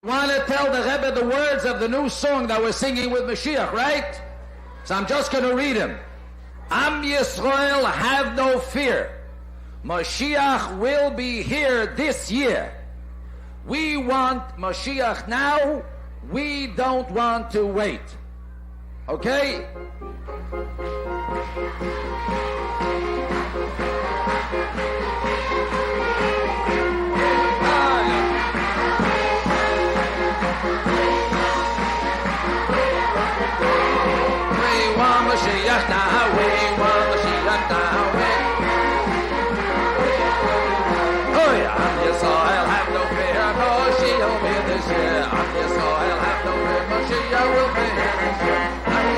Want to tell the Rebbe the words of the new song that we're singing with Mashiach, right? So I'm just going to read him. Am Yisrael, have no fear. Mashiach will be here this year. We want Mashiach now. We don't want to wait. Okay? Mashiach now, we want Mashiach now. Oh yeah, Am Yisrael, have no fear, Mashiach will be this year. Am Yisrael, have no fear, Mashiach will be here this year. And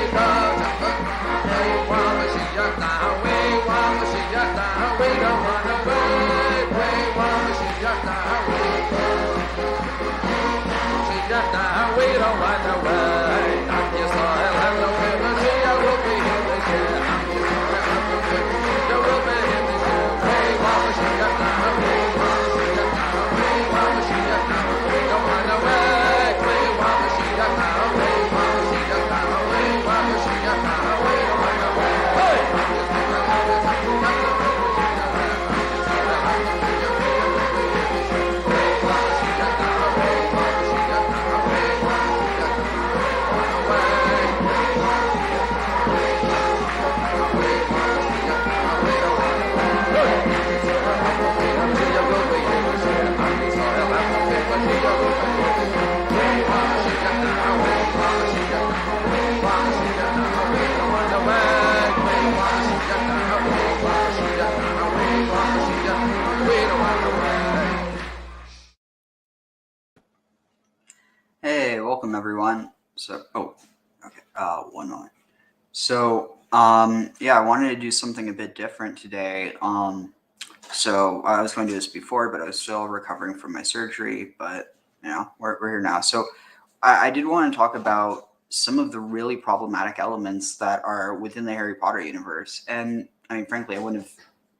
we want Mashiach now, we want Mashiach now, we don't want to wait. We want Mashiach now, Mashiach now, we don't want to wait. Am Yisrael, have no fear, Mashiach will be here this year. Am Yisrael, have no fear, Mashiach will be here this year. We want Mashiach now, we want Mashiach now, we want Mashiach now, we don't want to wait. We want Mashiach now, we want Mashiach now, we want Mashiach now, we don't want to wait. Hey! Hey, welcome everyone. One moment. I wanted to do something a bit different today. So I was going to do this before, but I was still recovering from my surgery, but we're here now. So I did want to talk about some of the really problematic elements that are within the Harry Potter universe. And I mean, frankly, I wouldn't have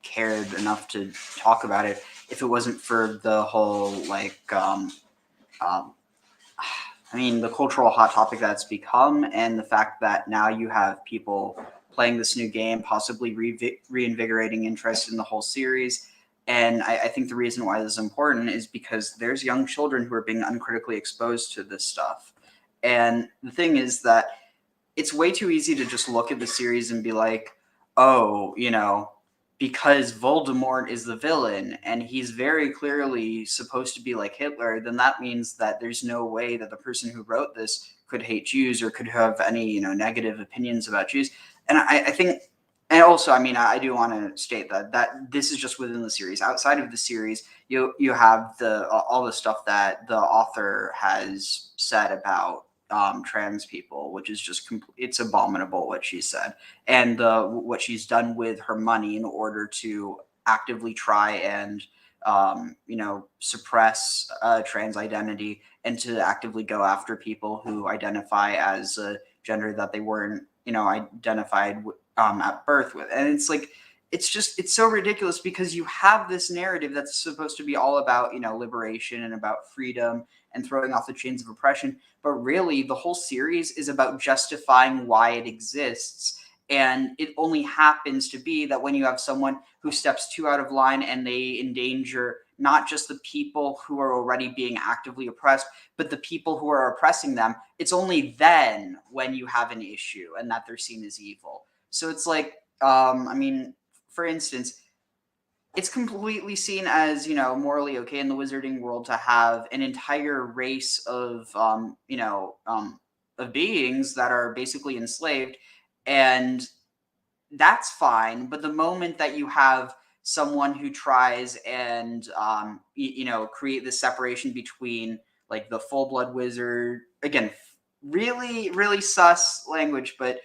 cared enough to talk about it if it wasn't for the whole the cultural hot topic that's become, and the fact that now you have people playing this new game, possibly reinvigorating interest in the whole series. And I think the reason why this is important is because there's young children who are being uncritically exposed to this stuff. And the thing is that it's way too easy to just look at the series and be like, oh, because Voldemort is the villain and he's very clearly supposed to be like Hitler, then that means that there's no way that the person who wrote this could hate Jews or could have any, negative opinions about Jews. And I think, and also, I do want to state that this is just within the series. Outside of the series, you have all the stuff that the author has said about trans people, which is just it's abominable what she said, and what she's done with her money in order to actively try and suppress trans identity and to actively go after people who identify as a gender that they weren't identified at birth with. And it's like, it's so ridiculous because you have this narrative that's supposed to be all about liberation and about freedom and throwing off the chains of oppression, but really the whole series is about justifying why it exists. And it only happens to be that when you have someone who steps too out of line and they endanger not just the people who are already being actively oppressed, but the people who are oppressing them, it's only then when you have an issue and that they're seen as evil. So it's like, for instance, it's completely seen as, morally okay in the wizarding world to have an entire race of beings that are basically enslaved. And that's fine. But the moment that you have someone who tries and, create this separation between like the full blood wizard, again, really, really sus language, but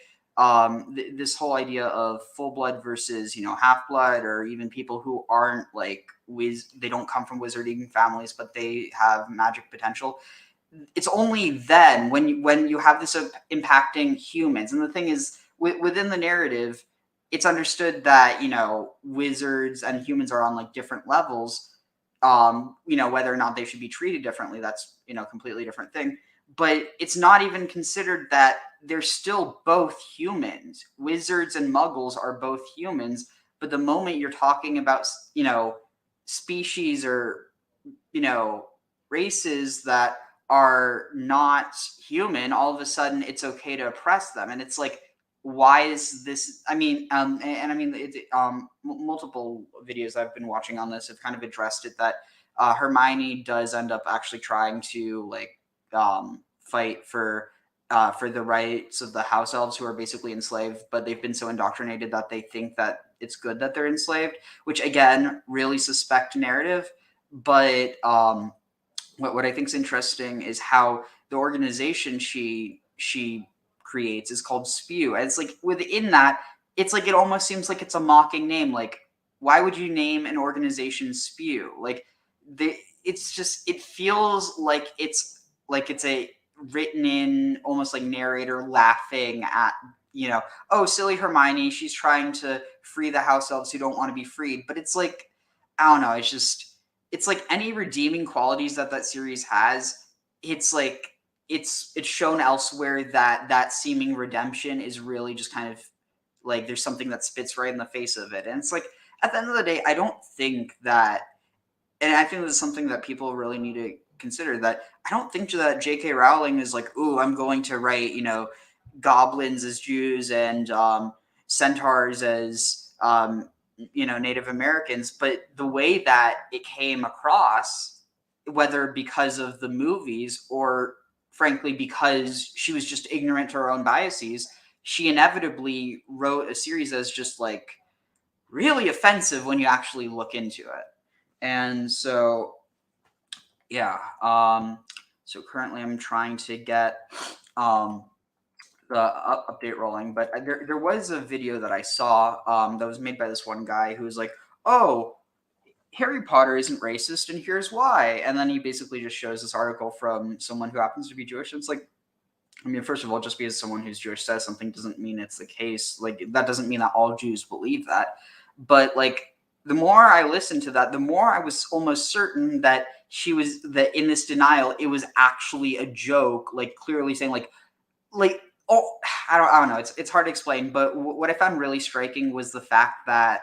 this whole idea of full blood versus half blood, or even people who aren't like they don't come from wizarding families but they have magic potential. It's only then when you have this impacting humans. And the thing is, within the narrative, it's understood that wizards and humans are on like different levels, whether or not they should be treated differently, that's, completely different thing. But it's not even considered that they're still both humans. Wizards and muggles are both humans, but the moment you're talking about, species or, races that are not human, all of a sudden it's okay to oppress them. And it's like, why is this? I mean, multiple videos I've been watching on this have kind of addressed it, that Hermione does end up actually trying to fight for the rights of the house elves, who are basically enslaved, but they've been so indoctrinated that they think that it's good that they're enslaved, which again, really suspect narrative. But what I think is interesting is how the organization she creates is called Spew. And it's like, within that, it's like, it almost seems like it's a mocking name. Like, why would you name an organization Spew? Like, it's just, it feels like it's a written in, almost like narrator laughing at, oh, silly Hermione, she's trying to free the house elves who don't want to be freed. But it's like, I don't know, it's like any redeeming qualities that series has, it's like, it's shown elsewhere that seeming redemption is really just kind of like, there's something that spits right in the face of it. And it's like, at the end of the day, I don't think that, and I think this is something that people really need to consider, that I don't think that J.K. Rowling is like, ooh, I'm going to write, goblins as Jews and centaurs as Native Americans. But the way that it came across, whether because of the movies or frankly because she was just ignorant to her own biases, she inevitably wrote a series that's just like really offensive when you actually look into it. And so, yeah. So currently I'm trying to get the update rolling, but there was a video that I saw that was made by this one guy who was like, oh, Harry Potter isn't racist, and here's why. And then he basically just shows this article from someone who happens to be Jewish. And it's like, I mean, first of all, just because someone who's Jewish says something doesn't mean it's the case. Like, that doesn't mean that all Jews believe that. But like, the more I listened to that, the more I was almost certain that that in this denial, it was actually a joke, like clearly saying like, oh, I don't know. It's hard to explain. But what I found really striking was the fact that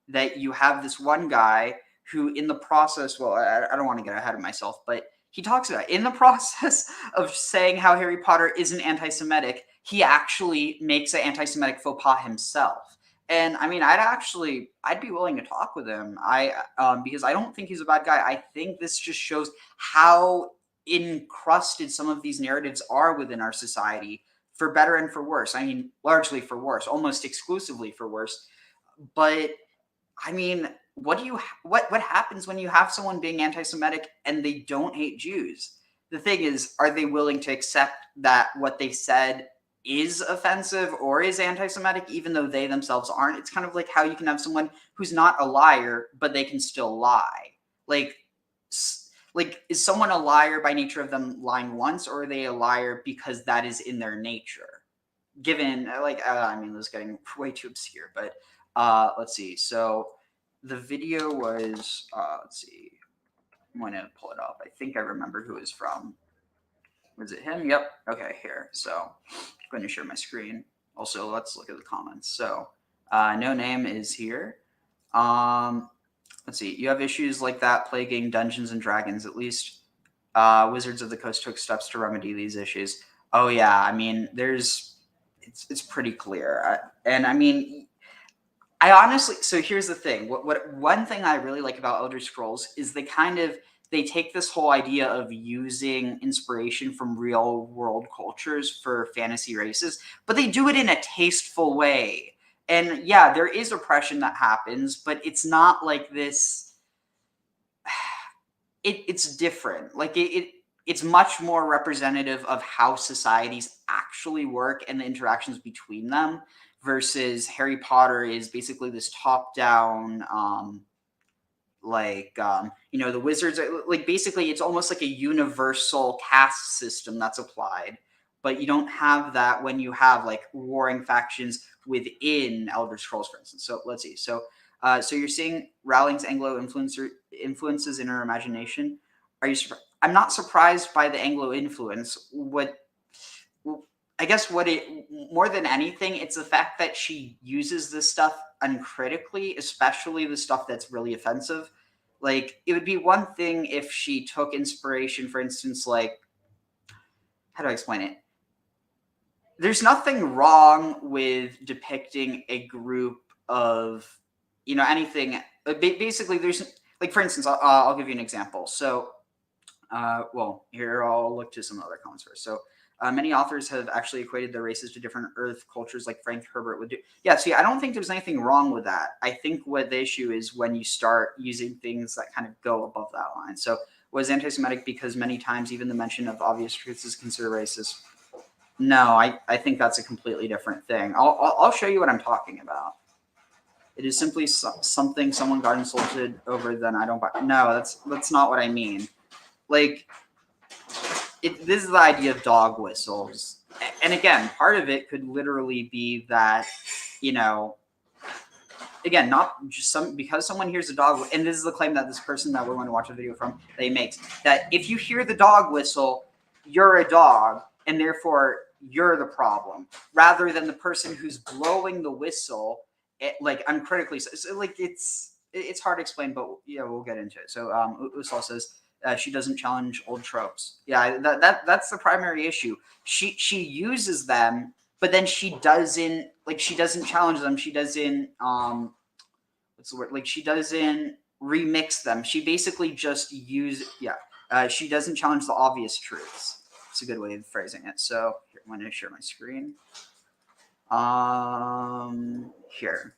that you have this one guy who, in the process, well, I don't want to get ahead of myself, but he talks about, in the process of saying how Harry Potter isn't anti-Semitic, he actually makes an anti-Semitic faux pas himself. And I mean, I'd be willing to talk with him. Because I don't think he's a bad guy. I think this just shows how encrusted some of these narratives are within our society, for better and for worse. I mean, largely for worse, almost exclusively for worse. But I mean, what happens when you have someone being anti-Semitic and they don't hate Jews? The thing is, are they willing to accept that what they said is offensive or is anti-Semitic, even though they themselves aren't? It's kind of like how you can have someone who's not a liar, but they can still lie. Like, is someone a liar by nature of them lying once, or are they a liar because that is in their nature? Given, I mean, this is getting way too obscure, but let's see. So the video was, let's see. I'm going to pull it up. I think I remember who it was from. Was it him? Yep. Okay, here. So I'm going to share my screen. Also, let's look at the comments. So no name is here. Let's see. You have issues like that plaguing Dungeons and Dragons. At least Wizards of the Coast took steps to remedy these issues. Oh yeah. I mean, it's pretty clear. And I mean, I honestly, so here's the thing. What one thing I really like about Elder Scrolls is they take this whole idea of using inspiration from real world cultures for fantasy races, but they do it in a tasteful way. And yeah, there is oppression that happens, but it's not like this. It's different. Like it's much more representative of how societies actually work and the interactions between them, versus Harry Potter is basically this top-down, the wizards are, like, basically it's almost like a universal caste system that's applied, but you don't have that when you have like warring factions within Elder Scrolls, for instance. So let's see. So So you're seeing Rowling's Anglo influences in her imagination. Are you? I'm not surprised by the Anglo influence. I guess what it more than anything, it's the fact that she uses this stuff uncritically, especially the stuff that's really offensive. Like, it would be one thing if she took inspiration, for instance, like, how do I explain it? There's nothing wrong with depicting a group of, anything. Basically, there's, like, for instance, I'll give you an example. So, well, here I'll look to some other comments first. So, many authors have actually equated their races to different Earth cultures, like Frank Herbert would do. Yeah, see, I don't think there's anything wrong with that. I think what the issue is when you start using things that kind of go above that line. So, was anti-Semitic because many times even the mention of obvious truths is considered racist? No, I think that's a completely different thing. I'll show you what I'm talking about. It is simply something someone got insulted over, then I don't buy. No, that's not what I mean. Like, this is the idea of dog whistles. And again, part of it could literally be that, again, not just because someone hears a dog, and this is the claim that this person that we're going to watch a video from, that he makes, that if you hear the dog whistle, you're a dog, and therefore you're the problem, rather than the person who's blowing the whistle, like, uncritically. So like, it's hard to explain, but we'll get into it. So Usal says, she doesn't challenge old tropes. Yeah, that's the primary issue. She uses them, but then she doesn't challenge them. She doesn't what's the word? Like, she doesn't remix them. She basically just she doesn't challenge the obvious truths. It's a good way of phrasing it. So here, I'm going to share my screen. Here.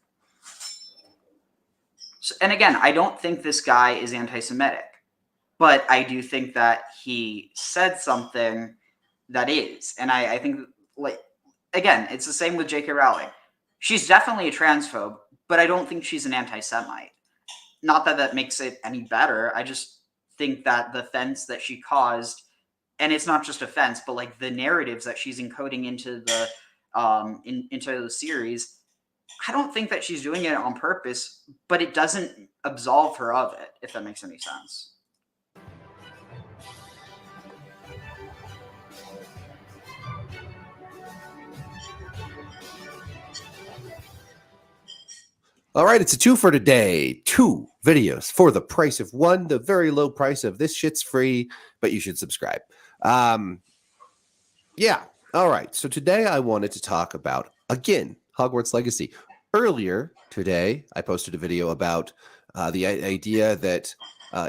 So, and again, I don't think this guy is anti-Semitic. But I do think that he said something that is. And I think, like, again, it's the same with J.K. Rowling. She's definitely a transphobe, but I don't think she's an anti-Semite. Not that that makes it any better. I just think that the offense that she caused, and it's not just offense, but like the narratives that she's encoding into the into the series, I don't think that she's doing it on purpose, but it doesn't absolve her of it, if that makes any sense. All right, it's a two for today. 2 videos for the price of 1, the very low price of this shit's free, but you should subscribe. Yeah. All right. So today I wanted to talk about, again, Hogwarts Legacy. Earlier today, I posted a video about the idea that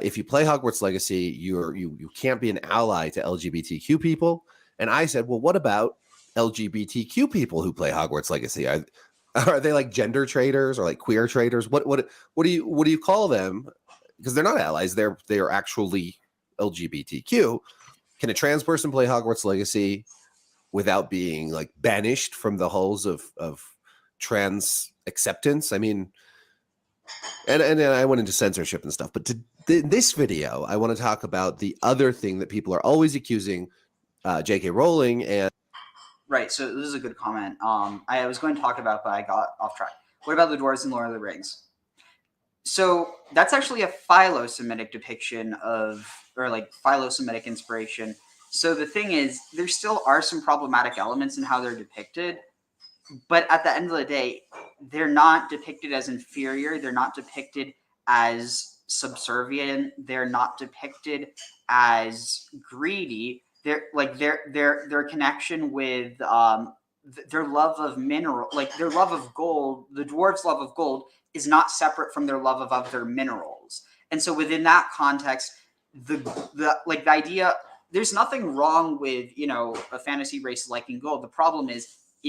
if you play Hogwarts Legacy, you can't be an ally to LGBTQ people. And I said, well, what about LGBTQ people who play Hogwarts Legacy? Are they like gender traders or like queer traders? What do you call them? Because they're not allies. They're actually LGBTQ. Can a trans person play Hogwarts Legacy without being like banished from the halls of trans acceptance? I mean, and I went into censorship and stuff. But this video, I want to talk about the other thing that people are always accusing J.K. Rowling and. Right, so this is a good comment. I was going to talk about, but I got off track. What about the dwarves in Lord of the Rings? So that's actually a philo-Semitic depiction of, or like philo-Semitic inspiration. So the thing is, there still are some problematic elements in how they're depicted, but at the end of the day, they're not depicted as inferior. They're not depicted as subservient. They're not depicted as greedy. Their connection with their love of mineral, like their love of gold, the dwarves' love of gold is not separate from their love of other minerals. And so within that context, the idea, there's nothing wrong with, a fantasy race liking gold. The problem is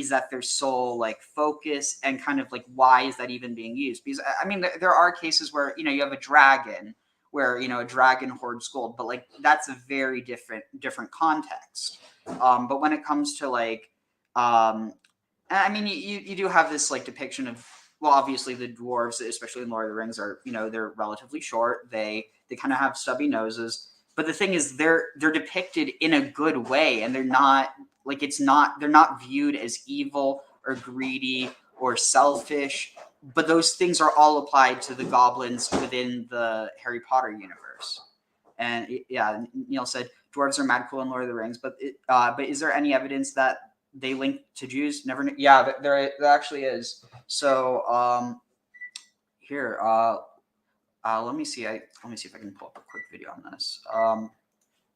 that they're so like focused and kind of like, why is that even being used? Because I mean, there are cases where, you have a dragon where, a dragon hoards gold, but like, that's a very different context. But when it comes to like, I mean, you do have this like depiction of, well, obviously the dwarves, especially in Lord of the Rings, are, they're relatively short. They kind of have stubby noses. But the thing is, they're depicted in a good way, and they're not like, they're not viewed as evil or greedy or selfish. but those things are all applied to the goblins within the Harry Potter universe. And yeah, Neil said dwarves are mad cool in Lord of the Rings, but is there any evidence that they link to Jews? Never. Yeah, there actually is. So here, let me see. Let me see if I can pull up a quick video on this.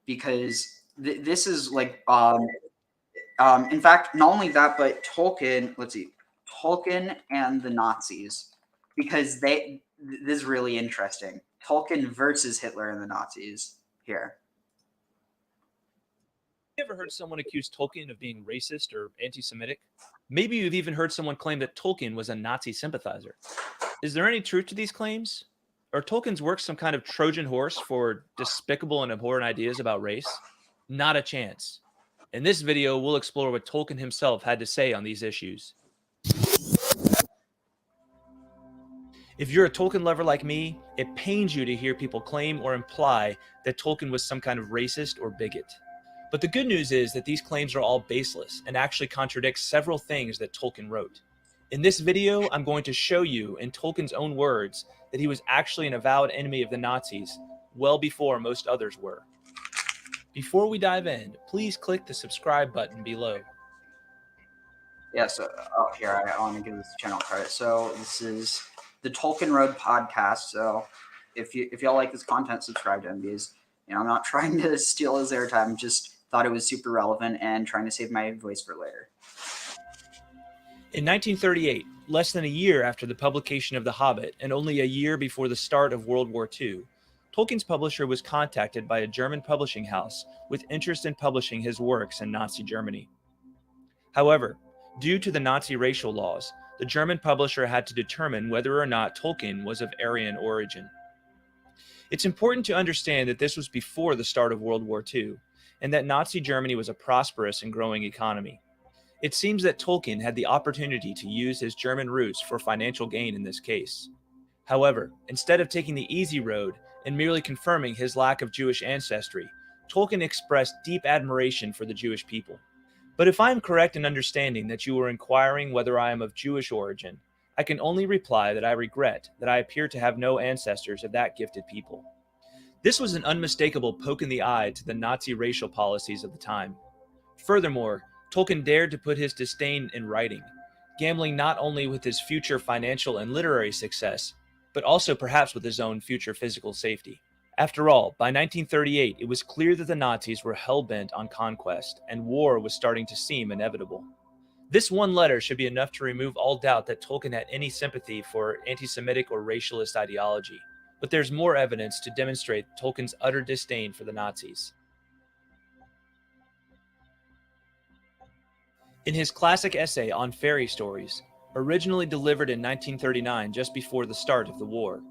Because this is like in fact, not only that, but Tolkien. Let's see, Tolkien and the Nazis, because this is really interesting. Tolkien versus Hitler and the Nazis here. You ever heard someone accuse Tolkien of being racist or anti-Semitic? Maybe you've even heard someone claim that Tolkien was a Nazi sympathizer. Is there any truth to these claims? Are Tolkien's works some kind of Trojan horse for despicable and abhorrent ideas about race? Not a chance. In this video, we'll explore what Tolkien himself had to say on these issues. If you're a Tolkien lover like me, it pains you to hear people claim or imply that Tolkien was some kind of racist or bigot. But the good news is that these claims are all baseless and actually contradict several things that Tolkien wrote. In this video, I'm going to show you, in Tolkien's own words, that he was actually an avowed enemy of the Nazis well before most others were. Before we dive in, please click the subscribe button below. Yeah, so here, I want to give this channel credit. So this is the Tolkien Road podcast. So if y'all like this content, subscribe to him, because I'm not trying to steal his airtime. Just thought it was super relevant and trying to save my voice for later. In 1938, less than a year after the publication of The Hobbit and only a year before the start of World War II, Tolkien's publisher was contacted by a German publishing house with interest in publishing his works in Nazi Germany. However, due to the Nazi racial laws, the German publisher had to determine whether or not Tolkien was of Aryan origin. It's important to understand that this was before the start of World War II, and that Nazi Germany was a prosperous and growing economy. It seems that Tolkien had the opportunity to use his German roots for financial gain in this case. However, instead of taking the easy road and merely confirming his lack of Jewish ancestry, Tolkien expressed deep admiration for the Jewish people. But if I am correct in understanding that you were inquiring whether I am of Jewish origin, I can only reply that I regret that I appear to have no ancestors of that gifted people. This was an unmistakable poke in the eye to the Nazi racial policies of the time. Furthermore, Tolkien dared to put his disdain in writing, gambling not only with his future financial and literary success, but also perhaps with his own future physical safety. After all, by 1938, it was clear that the Nazis were hell-bent on conquest, and war was starting to seem inevitable. This one letter should be enough to remove all doubt that Tolkien had any sympathy for anti-Semitic or racialist ideology. But there's more evidence to demonstrate Tolkien's utter disdain for the Nazis. In his classic essay on fairy stories, originally delivered in 1939 just before the start of the war,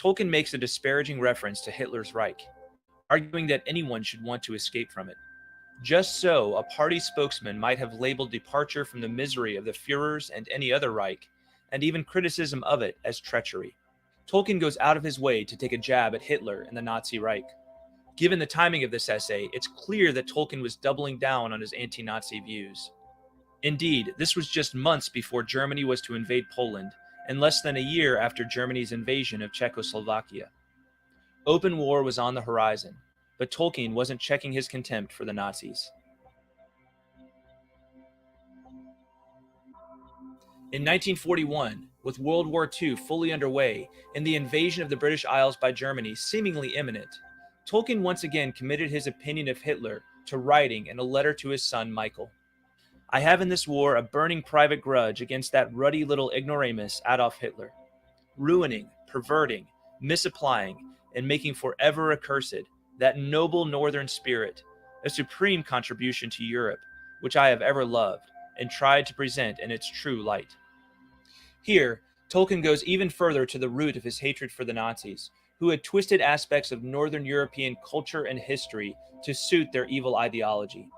Tolkien makes a disparaging reference to Hitler's Reich, arguing that anyone should want to escape from it. Just so, a party spokesman might have labeled departure from the misery of the Führers and any other Reich, and even criticism of it, as treachery. Tolkien goes out of his way to take a jab at Hitler and the Nazi Reich. Given the timing of this essay, it's clear that Tolkien was doubling down on his anti-Nazi views. Indeed, this was just months before Germany was to invade Poland, and less than a year after Germany's invasion of Czechoslovakia. Open war was on the horizon, but Tolkien wasn't checking his contempt for the Nazis. In 1941, with World War II fully underway and the invasion of the British Isles by Germany seemingly imminent, Tolkien once again committed his opinion of Hitler to writing in a letter to his son Michael. I have in this war a burning private grudge against that ruddy little ignoramus Adolf Hitler, ruining, perverting, misapplying, and making forever accursed that noble northern spirit, a supreme contribution to Europe, which I have ever loved and tried to present in its true light. Here, Tolkien goes even further to the root of his hatred for the Nazis, who had twisted aspects of Northern European culture and history to suit their evil ideology.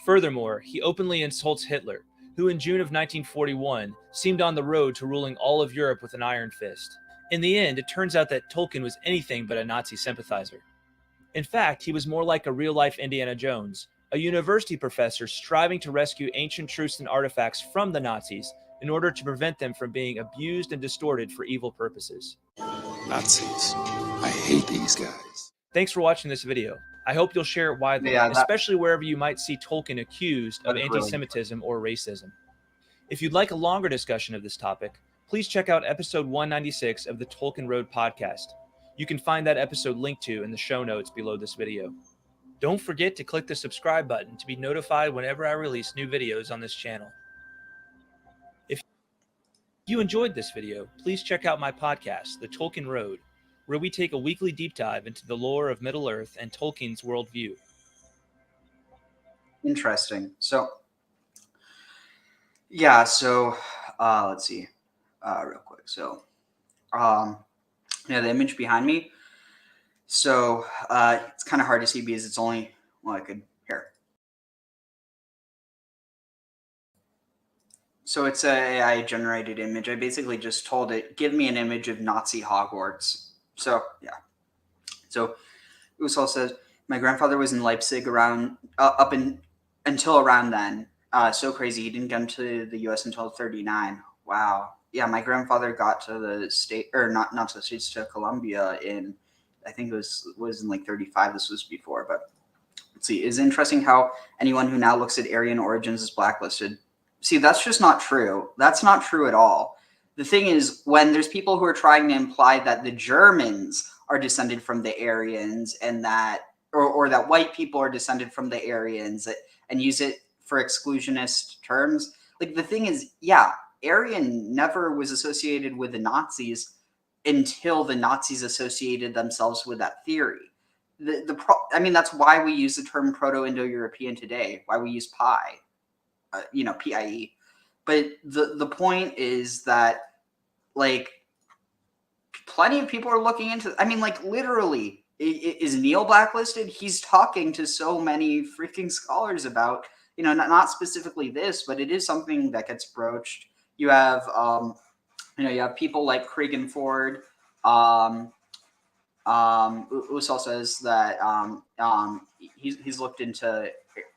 Furthermore, he openly insults Hitler, who in June of 1941 seemed on the road to ruling all of Europe with an iron fist. In the end, it turns out that Tolkien was anything but a Nazi sympathizer. In fact, he was more like a real-life Indiana Jones, a university professor striving to rescue ancient truths and artifacts from the Nazis in order to prevent them from being abused and distorted for evil purposes. Nazis. I hate these guys. Thanks for watching this video. I hope you'll share it widely, Yeah, especially wherever you might see Tolkien accused of That's really anti-Semitism or racism. If you'd like a longer discussion of this topic, please check out episode 196 of the Tolkien Road podcast. You can find that episode linked to in the show notes below this video. Don't forget to click the subscribe button to be notified whenever I release new videos on this channel. If you enjoyed this video, please check out my podcast, The Tolkien Road, where we take a weekly deep dive into the lore of Middle-earth and Tolkien's worldview. interesting. So, yeah, so let's see, real quick. So, yeah, the image behind me. So it's kind of hard to see because it's only, well, I could, here. So it's a AI generated image. I basically just told it, give me an image of Nazi Hogwarts. So, yeah. So Usal says, my grandfather was in Leipzig around, until around then. So crazy. He didn't come to the U.S. until 1939. Wow. Yeah, my grandfather got to the state, or not to the States, to Colombia in, I think it was in like 1935. This was before, but let's see. It's interesting how anyone who now looks at Aryan origins is blacklisted. See, that's just not true. That's not true at all. The thing is, when there's people who are trying to imply that the Germans are descended from the Aryans and that, or that white people are descended from the Aryans and use it for exclusionist terms, like the thing is, yeah, Aryan never was associated with the Nazis until the Nazis associated themselves with that theory. I mean, that's why we use the term Proto-Indo-European today, why we use PIE, PIE. But the point is that, like, plenty of people are looking into, I mean, like, literally, is Neil blacklisted? He's talking to so many freaking scholars about, not specifically this, but it is something that gets broached. You have, you have people like Cregan Ford. Usal says that he's looked into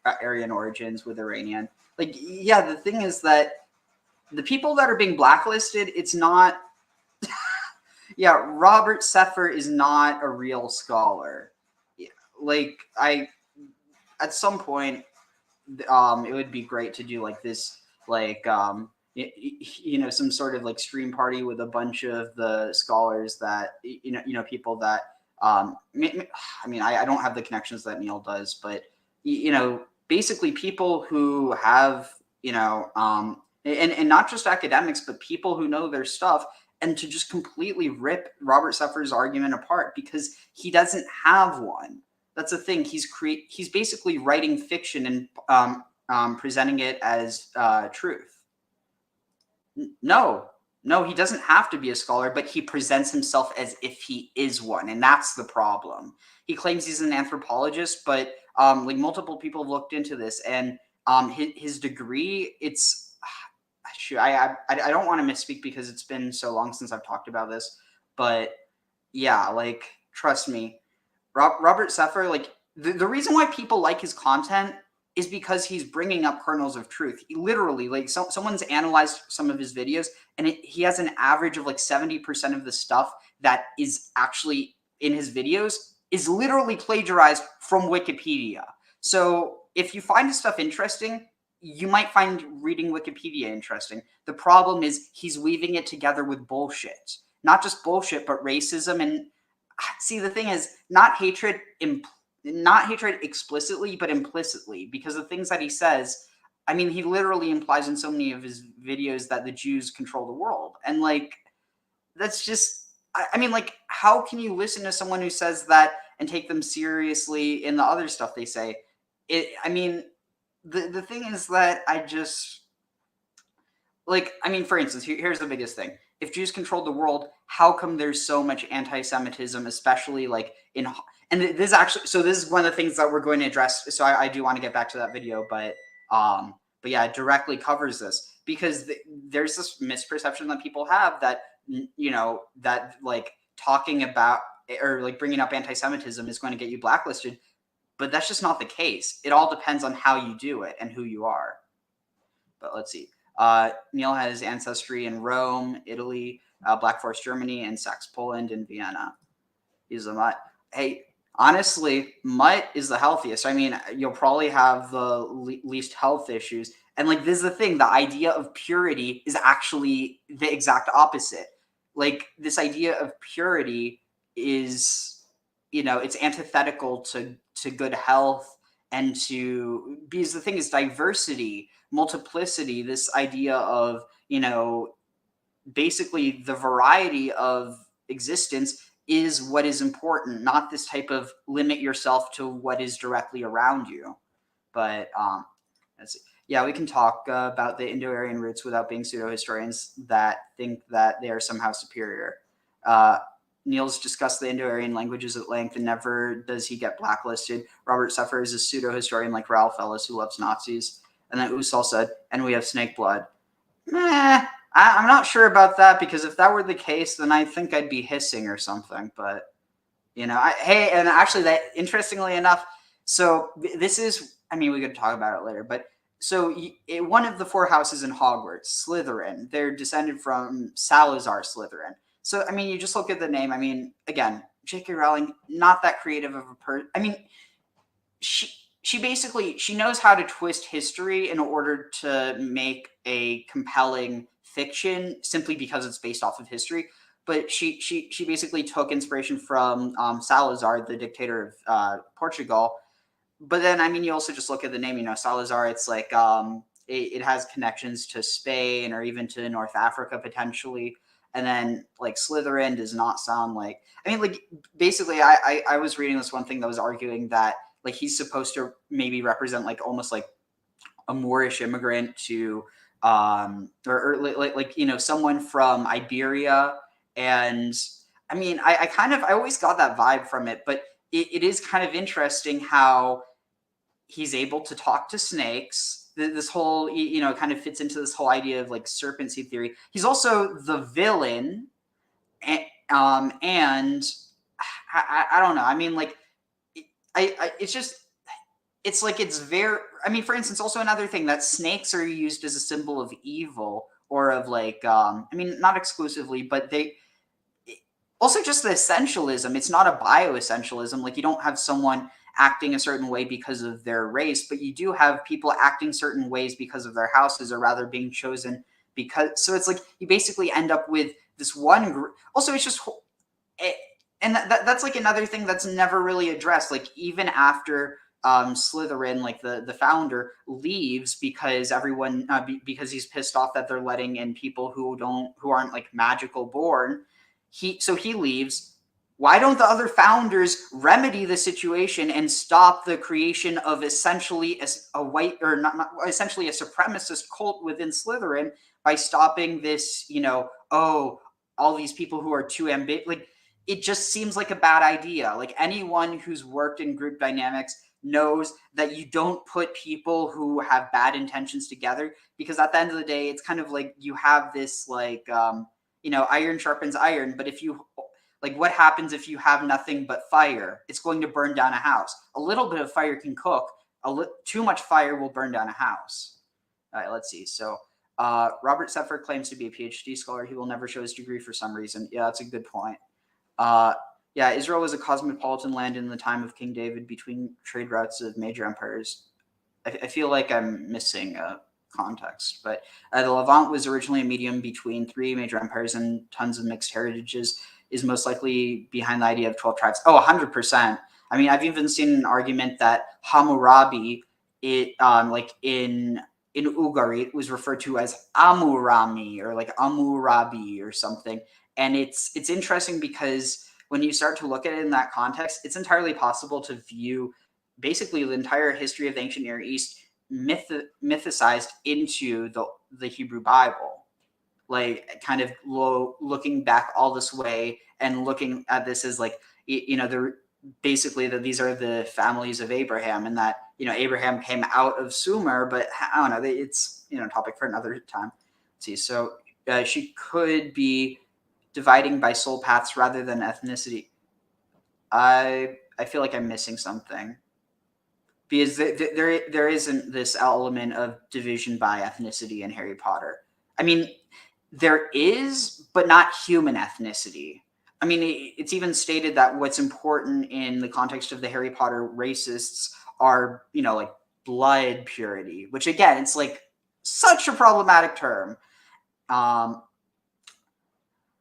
Aryan origins with Iranian. Like, yeah, the thing is that the people that are being blacklisted, it's not. Yeah, Robert Sefer is not a real scholar. Like, at some point, it would be great to do like this, like, some sort of like stream party with a bunch of the scholars that, people that, I mean, I don't have the connections that Neil does, but, basically people who have, and not just academics, but people who know their stuff, and to just completely rip Robert Sefer's argument apart because he doesn't have one. That's the thing. He's basically writing fiction and presenting it as truth. No, he doesn't have to be a scholar, but he presents himself as if he is one, and that's the problem. He claims he's an anthropologist, but like multiple people have looked into this, and his degree, it's. I don't want to misspeak because it's been so long since I've talked about this, but yeah, like, trust me, Robert Sefer, like, the reason why people like his content is because he's bringing up kernels of truth. He literally, like, someone's analyzed some of his videos, and he has an average of like 70% of the stuff that is actually in his videos is literally plagiarized from Wikipedia. So if you find his stuff interesting, you might find reading Wikipedia interesting. The problem is he's weaving it together with bullshit. Not just bullshit, but racism. And see, the thing is, not hatred explicitly, but implicitly, because the things that he says, I mean, he literally implies in so many of his videos that the Jews control the world. And, like, that's just, I mean, like, how can you listen to someone who says that and take them seriously in the other stuff they say? I mean, the thing is that I just, like, I mean, for instance, here's the biggest thing. If Jews controlled the world, how come there's so much anti-Semitism, especially like in, and this actually, so this is one of the things that we're going to address. So I do want to get back to that video, but yeah, it directly covers this because there's this misperception that people have that, that like talking about or like bringing up anti-Semitism is going to get you blacklisted. But that's just not the case. It all depends on how you do it and who you are. But let's see. Neil has ancestry in Rome, Italy, Black Forest, Germany, and Saxe, Poland, and Vienna. He's a mutt. Hey, honestly, mutt is the healthiest. I mean, you'll probably have the least health issues. And like, this is the thing, the idea of purity is actually the exact opposite. Like, this idea of purity is, it's antithetical to good health and because the thing is diversity, multiplicity, this idea of, basically the variety of existence is what is important, not this type of limit yourself to what is directly around you. But we can talk about the Indo-Aryan roots without being pseudo-historians that think that they are somehow superior. Neil's discussed the Indo-Aryan languages at length, and never does he get blacklisted. Robert Seffer is a pseudo-historian like Ralph Ellis, who loves Nazis. And then Usal said, and we have snake blood. I'm not sure about that, because if that were the case, then I think I'd be hissing or something. But, and actually, that, interestingly enough, so this is, we could talk about it later, but so one of the 4 houses in Hogwarts, Slytherin, they're descended from Salazar Slytherin. So, you just look at the name. Again, J.K. Rowling, not that creative of a person. She basically, she knows how to twist history in order to make a compelling fiction simply because it's based off of history. But she basically took inspiration from Salazar, the dictator of Portugal. But then, you also just look at the name, Salazar, it's like it has connections to Spain or even to North Africa potentially. And then, like, Slytherin does not sound like, basically, I was reading this one thing that was arguing that, like, he's supposed to maybe represent, like, almost like a Moorish immigrant to, someone from Iberia. And I always got that vibe from it, but it is kind of interesting how he's able to talk to snakes. This whole, kind of fits into this whole idea of like serpency theory. He's also the villain. And I don't know. It's very, for instance, also another thing that snakes are used as a symbol of evil or of like, not exclusively, but also just the essentialism. It's not a bioessentialism. Like, you don't have someone acting a certain way because of their race, but you do have people acting certain ways because of their houses, or rather being chosen because, so it's like you basically end up with this one group. Also, it's just, and that's like another thing that's never really addressed. Like, even after Slytherin, like the founder, leaves because everyone because he's pissed off that they're letting in people who aren't like magical born. He leaves. Why don't the other founders remedy the situation and stop the creation of essentially a white, or not essentially a supremacist cult within Slytherin by stopping this, all these people who are too ambitious? Like, it just seems like a bad idea. Like, anyone who's worked in group dynamics knows that you don't put people who have bad intentions together, because at the end of the day, it's kind of like you have this like, iron sharpens iron. But if you, like, what happens if you have nothing but fire? It's going to burn down a house. A little bit of fire can cook. Too much fire will burn down a house. All right, let's see. So Robert Seffer claims to be a PhD scholar. He will never show his degree for some reason. Yeah, that's a good point. Israel was a cosmopolitan land in the time of King David between trade routes of major empires. I feel like I'm missing context, but the Levant was originally a medium between 3 major empires, and tons of mixed heritages is most likely behind the idea of 12 tribes. Oh, 100%. I've even seen an argument that Hammurabi, like in Ugaritic, was referred to as Amurami, or like Amurabi or something. And it's interesting because when you start to look at it in that context, it's entirely possible to view basically the entire history of the ancient Near East mythicized into the Hebrew Bible. Like, kind of looking back all this way and looking at this as like, basically that these are the families of Abraham, and that, Abraham came out of Sumer, but I don't know, it's, topic for another time. Let's see. So she could be dividing by soul paths rather than ethnicity. I feel like I'm missing something. because there isn't this element of division by ethnicity in Harry Potter. I mean, there is, but not human ethnicity. I mean, it's even stated that what's important in the context of the Harry Potter racists are, like blood purity, which again, it's like such a problematic term.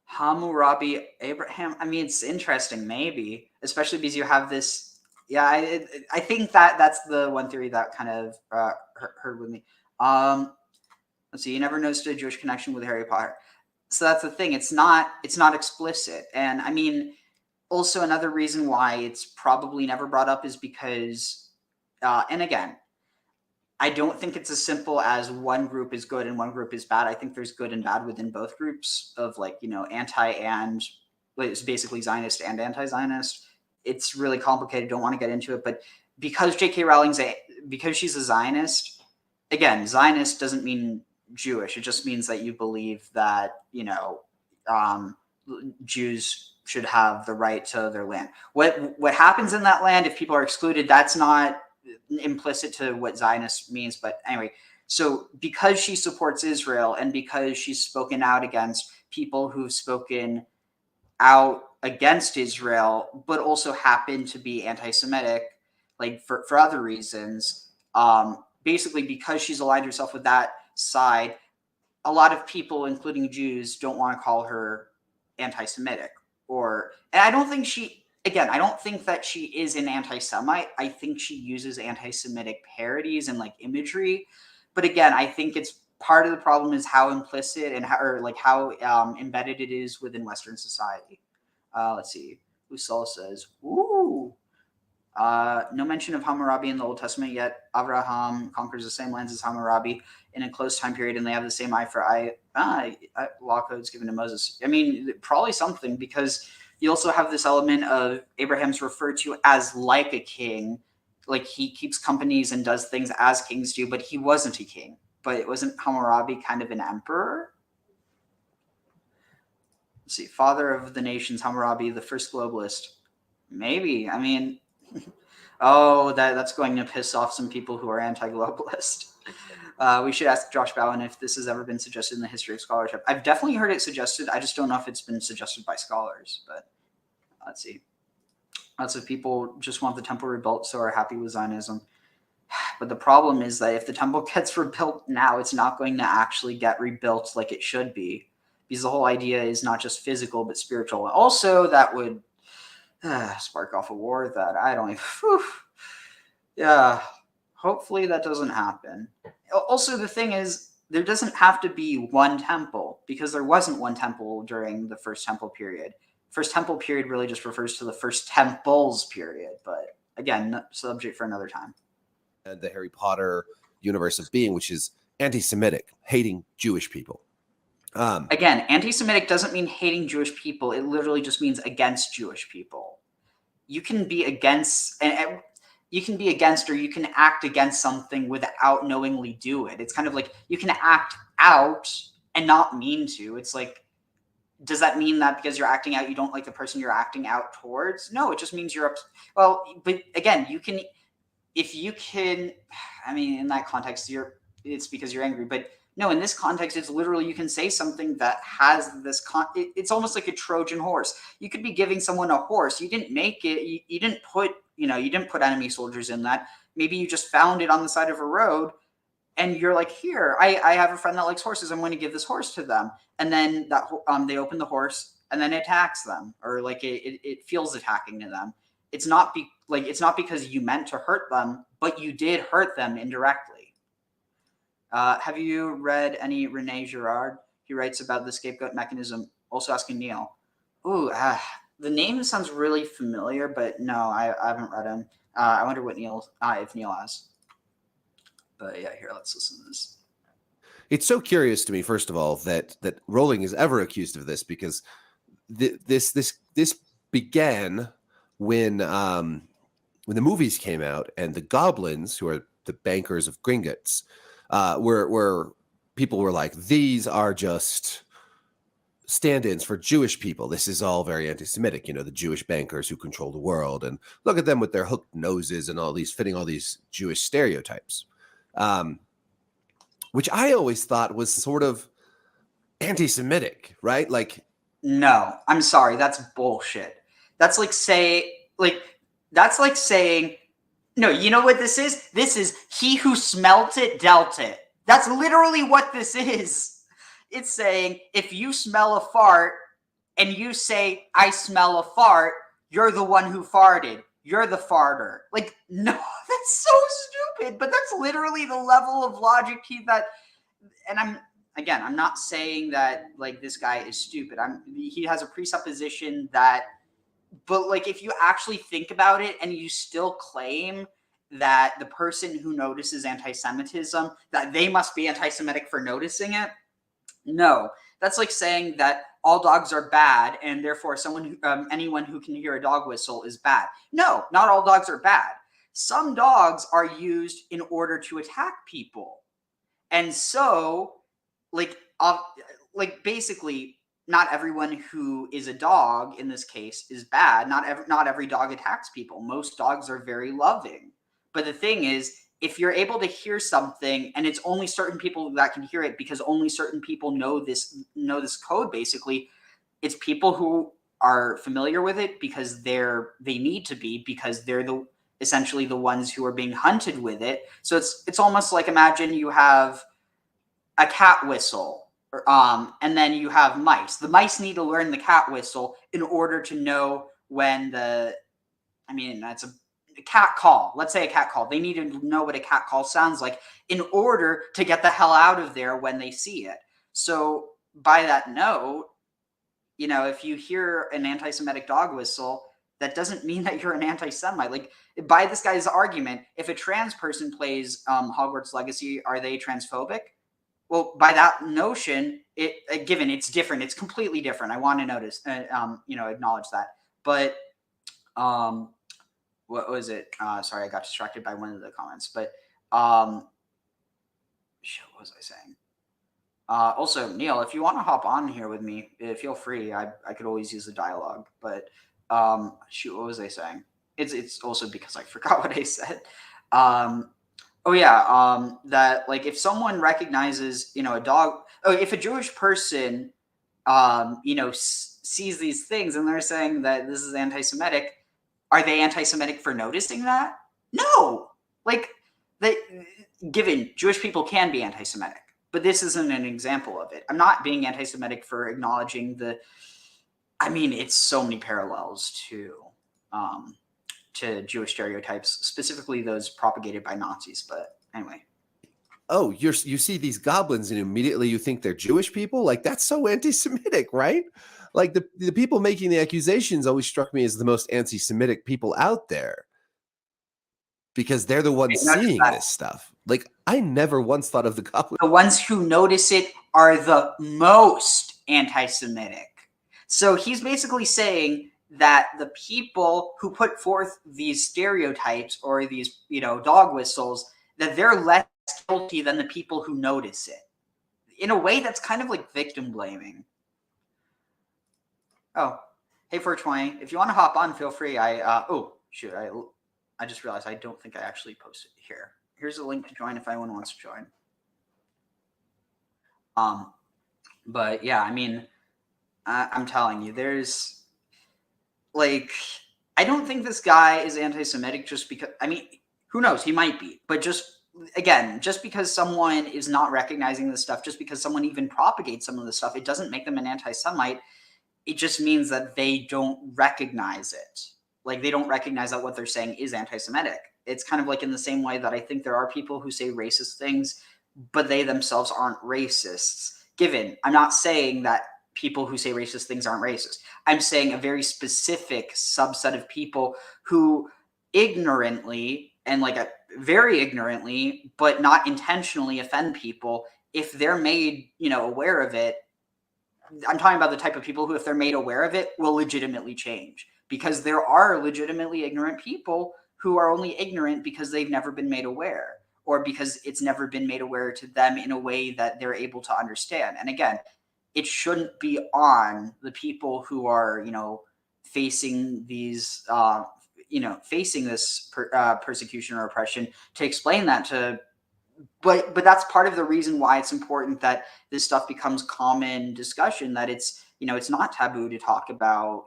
Hammurabi Abraham. I mean, it's interesting, maybe, especially because you have this. Yeah, I think that's the one theory that kind of heard with me. Let's see. You never noticed a Jewish connection with Harry Potter. So that's the thing. It's not explicit, and I mean, also another reason why it's probably never brought up is because, and again, I don't think it's as simple as one group is good and one group is bad. I think there's good and bad within both groups of anti and it's basically Zionist and anti-Zionist. It's really complicated. Don't want to get into it, but because J.K. Rowling's because she's a Zionist, again, Zionist doesn't mean Jewish. It just means that you believe that Jews should have the right to their land. What happens in that land if people are excluded? That's not implicit to what Zionist means. But anyway, so because she supports Israel and because she's spoken out against people who've spoken out against Israel, but also happen to be anti-Semitic, like for other reasons, basically because she's aligned herself with that side, a lot of people, including Jews, don't want to call her anti-Semitic. And I don't think I don't think that she is an anti-Semite. I think she uses anti-Semitic parodies and imagery. But again, I think it's part of the problem is how implicit and how embedded it is within Western society. Let's see. Usal says, ooh. No mention of Hammurabi in the Old Testament yet. Abraham conquers the same lands as Hammurabi in a close time period, and they have the same eye for eye law codes given to Moses. I mean, probably something, because you also have this element of Abraham's referred to as like a king, like he keeps companies and does things as kings do, but he wasn't a king. But it wasn't Hammurabi kind of an emperor? Let's see, father of the nations, Hammurabi, the first globalist. Maybe. I mean, that's going to piss off some people who are anti-globalist. We should ask Josh Bowen if this has ever been suggested in the history of scholarship. I've definitely heard it suggested. I just don't know if it's been suggested by scholars. But let's see. Lots of people just want the temple rebuilt, so are happy with Zionism. But the problem is that if the temple gets rebuilt now, it's not going to actually get rebuilt like it should be, because the whole idea is not just physical but spiritual. Also, that would spark off a war that I don't even. Yeah, hopefully that doesn't happen. Also, the thing is, there doesn't have to be one temple, because there wasn't one temple during the First Temple period. First Temple period really just refers to the First Temples period, but again, subject for another time. And the Harry Potter universe of being, which is anti-Semitic, hating Jewish people. Again, anti-Semitic doesn't mean hating Jewish people. It literally just means against Jewish people. You can be against, and you can be against, or you can act against something without knowingly do it. It's kind of like you can act out and not mean to. It's like, does that mean that because you're acting out, you don't like the person you're acting out towards? No, it just means you're well, but again, you can, if you can, I mean, in that context, it's because you're angry, but no, in this context, it's literally, you can say something that has this, it's almost like a Trojan horse. You could be giving someone a horse. You didn't make it. You didn't put, you didn't put enemy soldiers in that. Maybe you just found it on the side of a road and you're like, here, I have a friend that likes horses. I'm going to give this horse to them. And then they open the horse and then it attacks them, or it feels attacking to them. It's not because you meant to hurt them, but you did hurt them indirectly. Have you read any Rene Girard? He writes about the scapegoat mechanism. Also asking Neil. Ooh, the name sounds really familiar, but no, I haven't read him. I wonder what if Neil has. But yeah, here, let's listen to this. It's so curious to me, first of all, that Rowling is ever accused of this, because this began when the movies came out, and the goblins, who are the bankers of Gringotts, where people were like, these are just stand-ins for Jewish people. This is all very anti-Semitic, the Jewish bankers who control the world, and look at them with their hooked noses and fitting all these Jewish stereotypes, which I always thought was sort of anti-Semitic, right? Like, no, I'm sorry, that's bullshit. That's like saying, no, you know what this is? This is he who smelt it dealt it. That's literally what this is. It's saying if you smell a fart and you say, I smell a fart, you're the one who farted. You're the farter. Like, no, that's so stupid, but that's literally the level of logic and I'm not saying that like this guy is stupid. He has a presupposition but like if you actually think about it and you still claim that the person who notices anti-Semitism, that they must be anti-Semitic for noticing it. No, that's like saying that all dogs are bad and therefore anyone who can hear a dog whistle is bad. No, not all dogs are bad. Some dogs are used in order to attack people. And so basically not everyone who is a dog in this case is bad. Not every dog attacks people. Most dogs are very loving. But the thing is, if you're able to hear something and it's only certain people that can hear it because only certain people know this code, basically, it's people who are familiar with it because they need to be, because they're essentially the ones who are being hunted with it. So it's almost like, imagine you have a cat whistle, and then you have mice. The mice need to learn the cat whistle in order to know when that's a cat call. Let's say a cat call. They need to know what a cat call sounds like in order to get the hell out of there when they see it. So by that note, if you hear an anti-Semitic dog whistle, that doesn't mean that you're an anti-Semite. Like, by this guy's argument, if a trans person plays Hogwarts Legacy, are they transphobic? Well, by that notion, given it's different, it's completely different. I want to acknowledge that. But what was it? Sorry, I got distracted by one of the comments. But what was I saying? Also, Neil, if you want to hop on here with me, feel free. I could always use the dialogue. But what was I saying? It's also because I forgot what I said. That like if someone recognizes, a dog, if a Jewish person, sees these things and they're saying that this is anti-Semitic, are they anti-Semitic for noticing that? No. Like, given Jewish people can be anti-Semitic, but this isn't an example of it. I'm not being anti-Semitic for acknowledging it's so many parallels to Jewish stereotypes, specifically those propagated by Nazis. But anyway. Oh, you see these goblins and immediately you think they're Jewish people? Like, that's so anti-Semitic, right? Like the people making the accusations always struck me as the most anti-Semitic people out there because they're the ones seeing this stuff. Like, I never once thought of the goblins. The ones who notice it are the most anti-Semitic. So he's basically saying that the people who put forth these stereotypes or these, dog whistles, that they're less guilty than the people who notice it. In a way, that's kind of like victim blaming. Oh, hey, 420, if you want to hop on, feel free. I just realized I don't think I actually posted here. Here's a link to join if anyone wants to join. But yeah, I'm telling you, there's like, I don't think this guy is anti-Semitic just because, who knows, he might be, but just because someone is not recognizing this stuff, just because someone even propagates some of this stuff, it doesn't make them an anti-Semite. It just means that they don't recognize it. Like, they don't recognize that what they're saying is anti-Semitic. It's kind of like in the same way that I think there are people who say racist things, but they themselves aren't racists. I'm not saying that people who say racist things aren't racist. I'm saying a very specific subset of people who ignorantly and very ignorantly, but not intentionally offend people. If they're made, aware of it, I'm talking about the type of people who, if they're made aware of it, will legitimately change. Because there are legitimately ignorant people who are only ignorant because they've never been made aware, or because it's never been made aware to them in a way that they're able to understand. And again, it shouldn't be on the people who are, facing these, facing this persecution or oppression to explain that to. But that's part of the reason why it's important that this stuff becomes common discussion, that it's not taboo to talk about,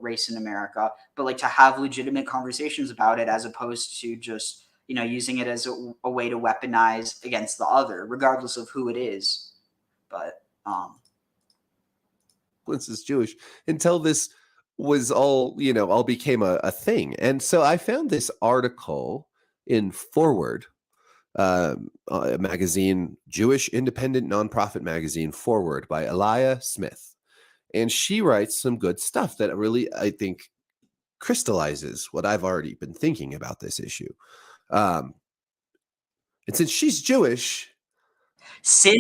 race in America, but like to have legitimate conversations about it, as opposed to just, using it as a way to weaponize against the other, regardless of who it is. But This is Jewish until this was all became a thing. And so I found this article in Forward, a magazine, Jewish independent nonprofit magazine, Forward, by Elia Smith. And she writes some good stuff that really, I think, crystallizes what I've already been thinking about this issue. And since she's Jewish,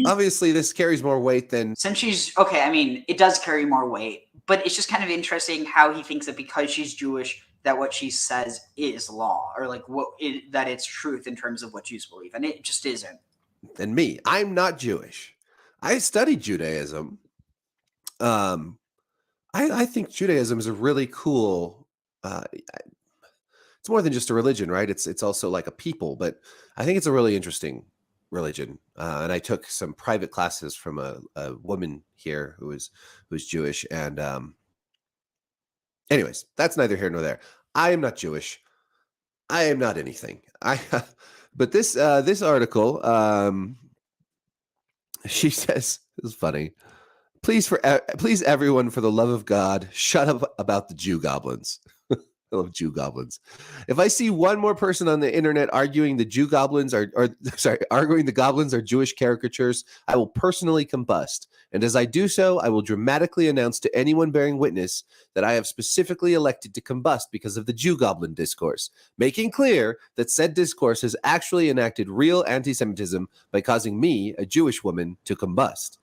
obviously this carries more weight than... Since she's... Okay, I mean, it does carry more weight, but it's just kind of interesting how he thinks that because she's Jewish, that what she says is law, or like that it's truth in terms of what Jews believe, and it just isn't. And me, I'm not Jewish. I studied Judaism. I think Judaism is a really cool... it's more than just a religion, right? It's also like a people, but I think it's a really interesting religion. And I took some private classes from a woman here who was Jewish. And anyways, that's neither here nor there. I am not Jewish. I am not anything. But this article, she says, it's funny. Please everyone, for the love of God, shut up about the Jew goblins. I love Jew goblins. If I see one more person on the internet arguing the Jew goblins arguing the goblins are Jewish caricatures, I will personally combust. And as I do so, I will dramatically announce to anyone bearing witness that I have specifically elected to combust because of the Jew goblin discourse, making clear that said discourse has actually enacted real anti-Semitism by causing me, a Jewish woman, to combust.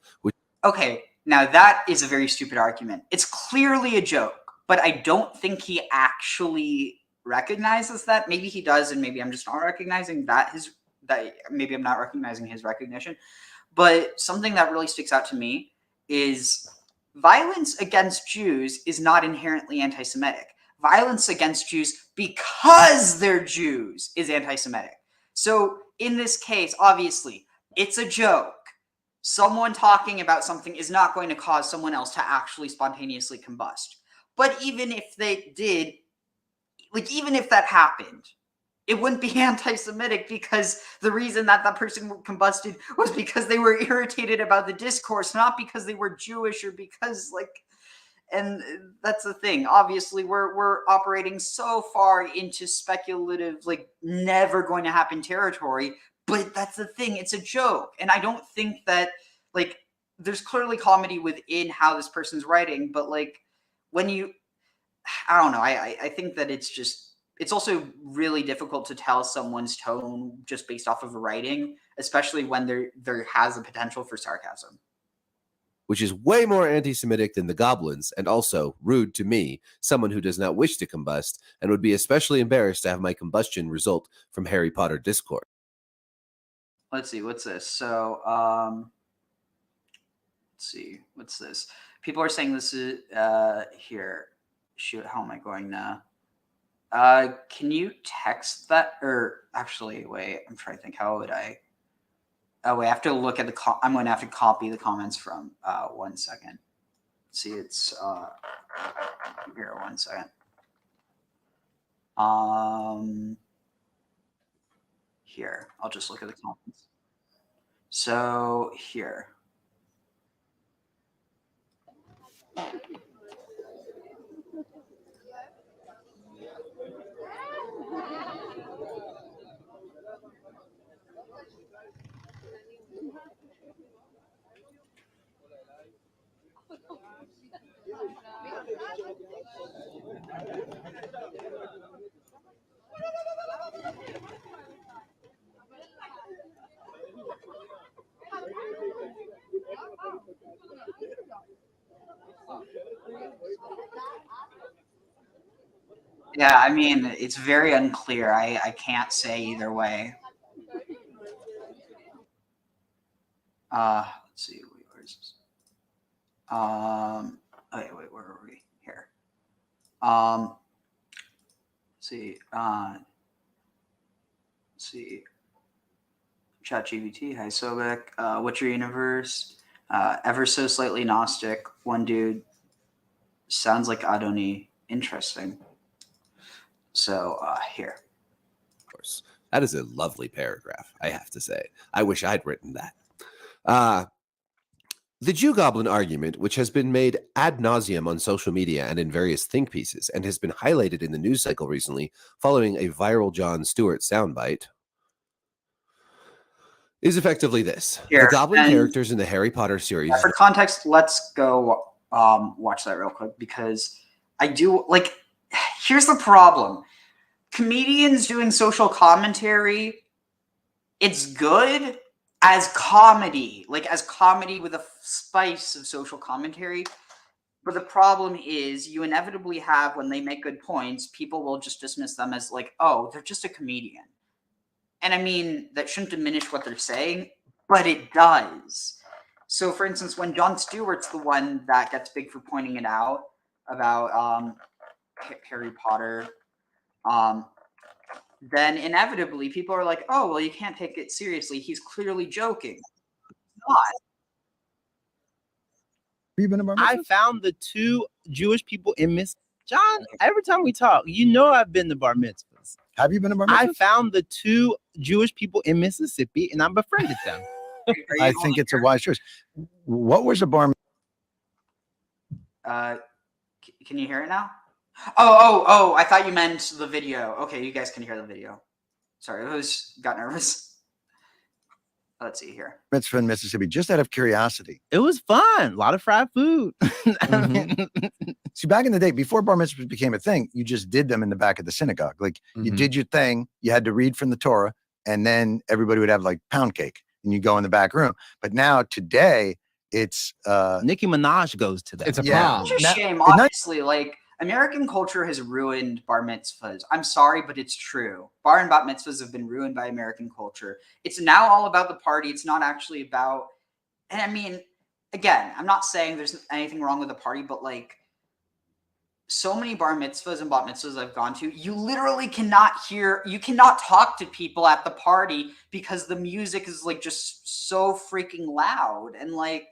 Okay, now that is a very stupid argument. It's clearly a joke. But I don't think he actually recognizes that. Maybe he does, and maybe I'm just not recognizing maybe I'm not recognizing his recognition. But something that really sticks out to me is violence against Jews is not inherently anti-Semitic. Violence against Jews because they're Jews is anti-Semitic. So in this case, obviously, it's a joke. Someone talking about something is not going to cause someone else to actually spontaneously combust. But even if they did, even if that happened, it wouldn't be anti-Semitic, because the reason that that person combusted was because they were irritated about the discourse, not because they were Jewish or because, and that's the thing. Obviously, we're operating so far into speculative, never going to happen territory, but that's the thing. It's a joke. And I don't think that, there's clearly comedy within how this person's writing, but, when I don't know, I think that it's also really difficult to tell someone's tone just based off of a writing, especially when there has a potential for sarcasm. Which is way more anti-Semitic than the goblins, and also rude to me, someone who does not wish to combust, and would be especially embarrassed to have my combustion result from Harry Potter discourse. Let's see, what's this? So, let's see, what's this? People are saying this is, here. Shoot, how am I going now? Can you text that? Or actually, wait, I'm trying to think, how would I? Oh, wait, I have to look at I'm going to have to copy the comments from, 1 second. See, it's, here, 1 second. Here, I'll just look at the comments. So, here. Yeah, I mean, it's very unclear. I can't say either way. Let's see, where is this? wait, where are we? Here. See. See. ChatGPT, hi Sobek. What's your universe? Ever so slightly Gnostic. One dude sounds like Adoni. Interesting. So here. Of course. That is a lovely paragraph, I have to say. I wish I'd written that. The Jew Goblin argument, which has been made ad nauseum on social media and in various think pieces, and has been highlighted in the news cycle recently following a viral Jon Stewart soundbite, is effectively this. Here, the Goblin and- characters in the Harry Potter series... For context, let's go watch that real quick, because I do, like, here's the problem. Comedians doing social commentary, it's good as comedy, like as comedy with a spice of social commentary. But the problem is you inevitably have, when they make good points, people will just dismiss them as like, oh, they're just a comedian. And I mean, that shouldn't diminish what they're saying, but it does. So for instance, when Jon Stewart's the one that gets big for pointing it out about Harry Potter, then inevitably people are like, oh, well, you can't take it seriously. He's clearly joking. He's not. Have you been to bar I mitzvahs? found the two Jewish people in Miss John. Every time we talk, you know I've been to bar mitzvahs. Have you been to bar I mitzvahs? found the two Jewish people in Mississippi, and I befriended them. I think it's a wise choice. What was a bar Can you hear it now? Oh, I thought you meant the video. Okay, you guys can hear the video. Sorry, I got nervous. Let's see here. mitzvah in Mississippi? Just out of curiosity. It was fun. A lot of fried food. See, back in the day, before bar mitzvahs became a thing, you just did them in the back of the synagogue. Like you did your thing, you had to read from the Torah, and then everybody would have like pound cake, and you go in the back room. But now today, it's Nicki Minaj goes to that. It's a Yeah. prom. It's a Now- shame, it's not- honestly. Like, American culture has ruined bar mitzvahs. I'm sorry, but it's true. Bar and bat mitzvahs have been ruined by American culture. It's now all about the party. It's not actually about, and I mean, again, I'm not saying there's anything wrong with the party, but like, so many bar mitzvahs and bat mitzvahs I've gone to, you literally cannot talk to people at the party because the music is like just so freaking loud. And like,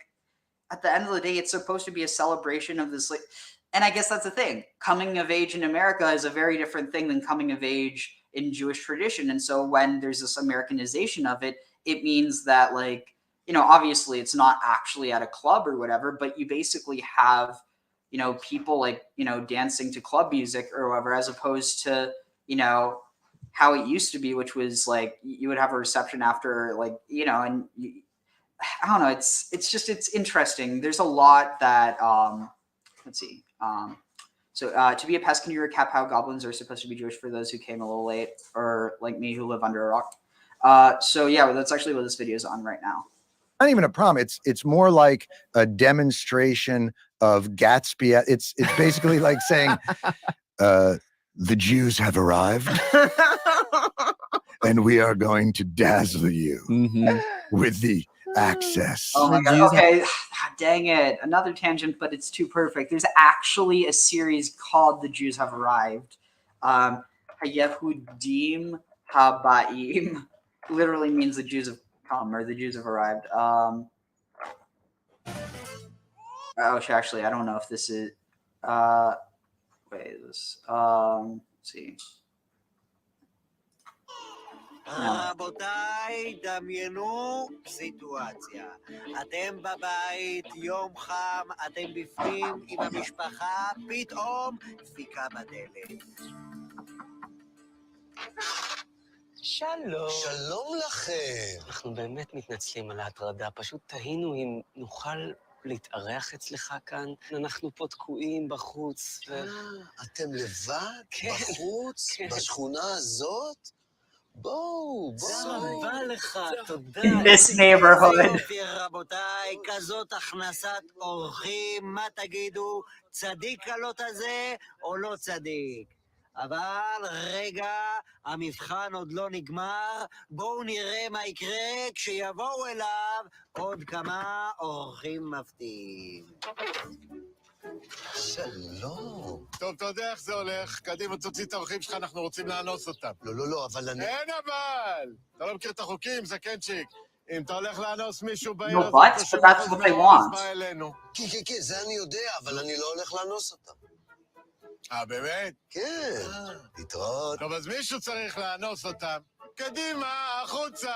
at the end of the day, it's supposed to be a celebration of this, like, and I guess that's the thing. Coming of age in America is a very different thing than coming of age in Jewish tradition. And so when there's this Americanization of it, it means that, like, you know, obviously it's not actually at a club or whatever, but you basically have, you know, people like, you know, dancing to club music or whatever, as opposed to, you know, how it used to be, which was like, you would have a reception after, like, you know, and I don't know. It's just, it's interesting. There's a lot that, let's see. So to be a pest, can you recap how goblins are supposed to be Jewish for those who came a little late, or like me who live under a rock? So yeah, that's actually what this video is on right now. not even a prom. It's more like a demonstration of Gatsby. It's basically like saying, the Jews have arrived, and we are going to dazzle you with the access. Oh my god. Okay. Dang it. Another tangent, but it's too perfect. There's actually a series called The Jews Have Arrived. Hayehudim Habaim literally means the Jews have come, or the Jews have arrived. Actually, I don't know if this is let's see. רבותיי, דמיינו סיטואציה. אתם בבית, יום חם, אתם בפנים עם המשפחה, פתאום דפיקה בדלת. שלום. שלום לכם. אנחנו באמת מתנצלים על ההטרדה, פשוט תהינו אם נוכל להתארח אצלך כאן. אנחנו פה תקועים בחוץ. אתם לבד? כן. בחוץ? כן. בשכונה הזאת? בואו. רבה לך, תודה. In this neighborhood. יופי, רבותיי, כזאת הכנסת אורחים, מה תגידו? צדיק הלוט הזה או לא צדיק? אבל רגע, המבחן עוד לא נגמר, בואו נראה מה יקרה כשיבואו אליו עוד כמה אורחים מפתיעים. שלום. טוב, אתה יודע איך זה הולך. קדימה, תוציא את האורחים שלך, אנחנו רוצים לאנוס אותם. לא, אבל אני... אין אבל! אתה לא מכיר את החוקים, זקנצ'יק. אם אתה הולך לאנוס מישהו בעיר No, הזאת, but פשוט that's what they want. בא אלינו. כן, זה אני יודע, אבל אני לא הולך לאנוס אותם. באמת? כן, להתראות. טוב, אז מישהו צריך לאנוס אותם. קדימה, החוצה.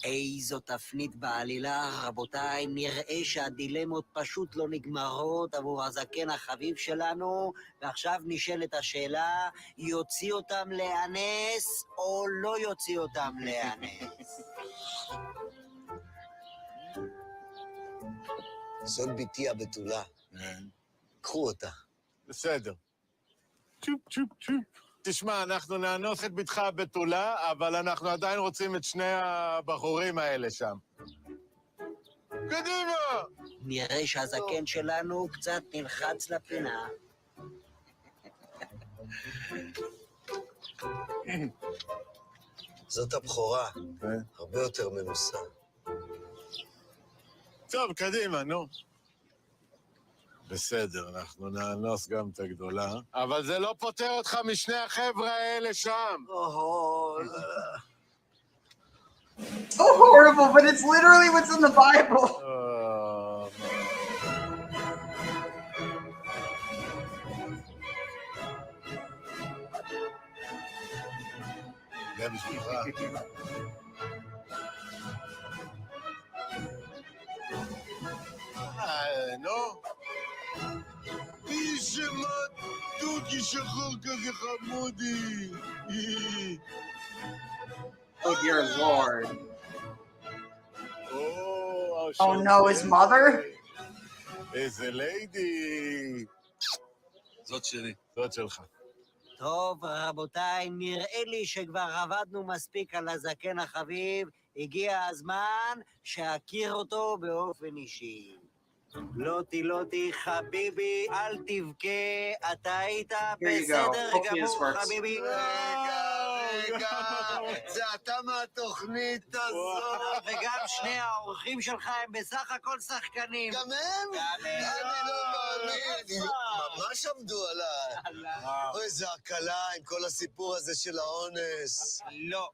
איזו תפנית בעלילה, רבותיי, נראה שהדילמות פשוט לא נגמרות עבור הזקן החביב שלנו, ועכשיו נשאלת השאלה, יוציא אותם לאנס או לא יוציא אותם לאנס? זאת ביתי הבתולה. קחו אותה. בסדר. צ'ופ, צ'ופ, צ'ופ. תשמע, אנחנו נאנוס את בתך הבתולה, אבל אנחנו עדיין רוצים את שני הבחורים האלה שם. קדימה! נראה שהזקן שלנו קצת נלחץ לפינה. זאת הבכורה, הרבה יותר מנוסה. טוב, קדימה, נו. בסדר, אנחנו נאנוס גם את הגדולה, אבל זה לא פותר אותך משני החבר'ה האלה שם. So horrible, but it's literally what's in the Bible. זה בשבילך. נו. איש מתוקי שחור כזה חמודי. Oh dear Lord. Oh no, his mother? איזה ליידי. זאת שלי. זאת שלך. טוב, רבותיי, נראה לי שכבר עבדנו מספיק על הזקן החביב, הגיע הזמן שאכיר אותו באופן אישי. לוטי, חביבי, אל תבכה, אתה היית בסדר גמור, חביבי. רגע, זה אתה מהתוכנית הזאת. וגם שני האורחים שלך הם בסך הכל שחקנים. גם הם? אני לא מאמין. ממש עמדו עליי. אוי, זה הקלה עם כל הסיפור הזה של האונס. לא,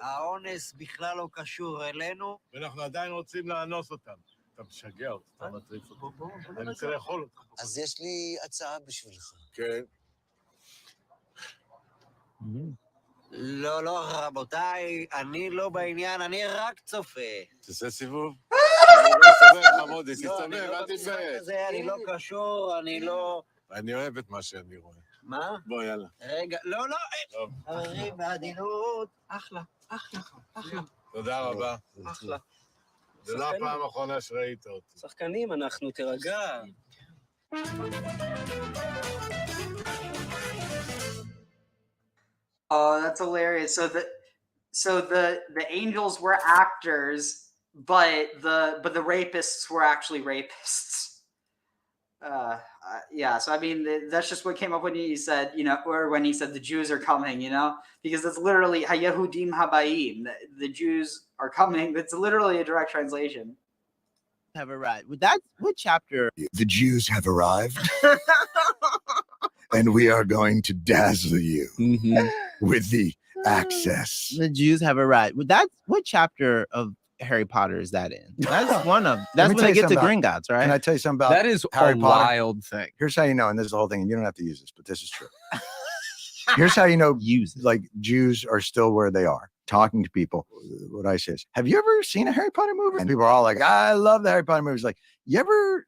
האונס בכלל לא קשור אלינו. ואנחנו עדיין רוצים לאנוס אותם. אתה משגע אותי, אתה מטריף אותי. אני רוצה לאכול אותך. אז יש לי הצעה בשבילך. כן. לא, רבותיי, אני לא בעניין, אני רק צופה. תעשה סיבוב. אני לא אסתובב, חמודי, תסתובב, אל תתבייש. אני לא קשור, אני לא... אני אוהב את מה שאני רואה. מה? בוא, יאללה. רגע, לא, חברים, בעדינות. אחלה. תודה רבה. אחלה. זה לא הפעם האחרונה שראית אותי. שחקנים אנחנו, תירגע. Oh, that's hilarious. So the angels were actors, but the rapists were actually rapists. Yeah, so I mean, that's just what came up when he said, or when he said the Jews are coming, because it's literally Hayehudim Habayim, the Jews are coming. That's literally a direct translation. Have arrived. What chapter? The Jews have arrived, and we are going to dazzle you with the access. The Jews have arrived. What chapter of Harry Potter is that in? That's one of. That's when they get to Gringotts, right? Can I tell you something about That is Harry a Potter? wild thing. Here's how you know, and this is the whole thing, and you don't have to use this, but this is true. Here's how you know, like Jews are still where they are, talking to people. What I say is, have you ever seen a Harry Potter movie? And people are all like, I love the Harry Potter movies. Like, you ever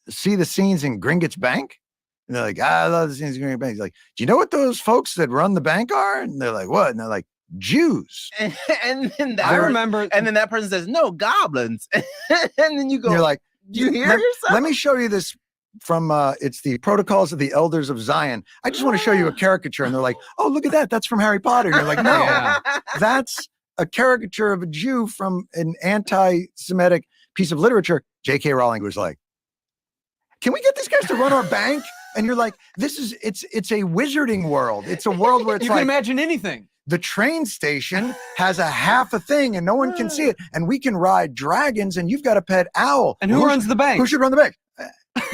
see the scenes in Gringotts Bank? And they're like, I love the scenes in Gringotts Bank. He's like, do you know what those folks that run the bank are? And they're like, what? And they're like, Jews. And then I remember, and then that person says, no, goblins. And then you go, you're like, you hear yourself? Let me show you this from it's the Protocols of the Elders of Zion. I just want to show you a caricature. And they're like, oh, look at that. That's from Harry Potter. And you're like, no, Yeah. that's a caricature of a Jew from an anti-Semitic piece of literature. J.K. Rowling was like, can we get these guys to run our bank? And you're like, it's a wizarding world. It's a world where it's You like can imagine anything. the train station has a half a thing and no one can see it. And we can ride dragons and you've got a pet owl. And who runs the bank? Who should run the bank?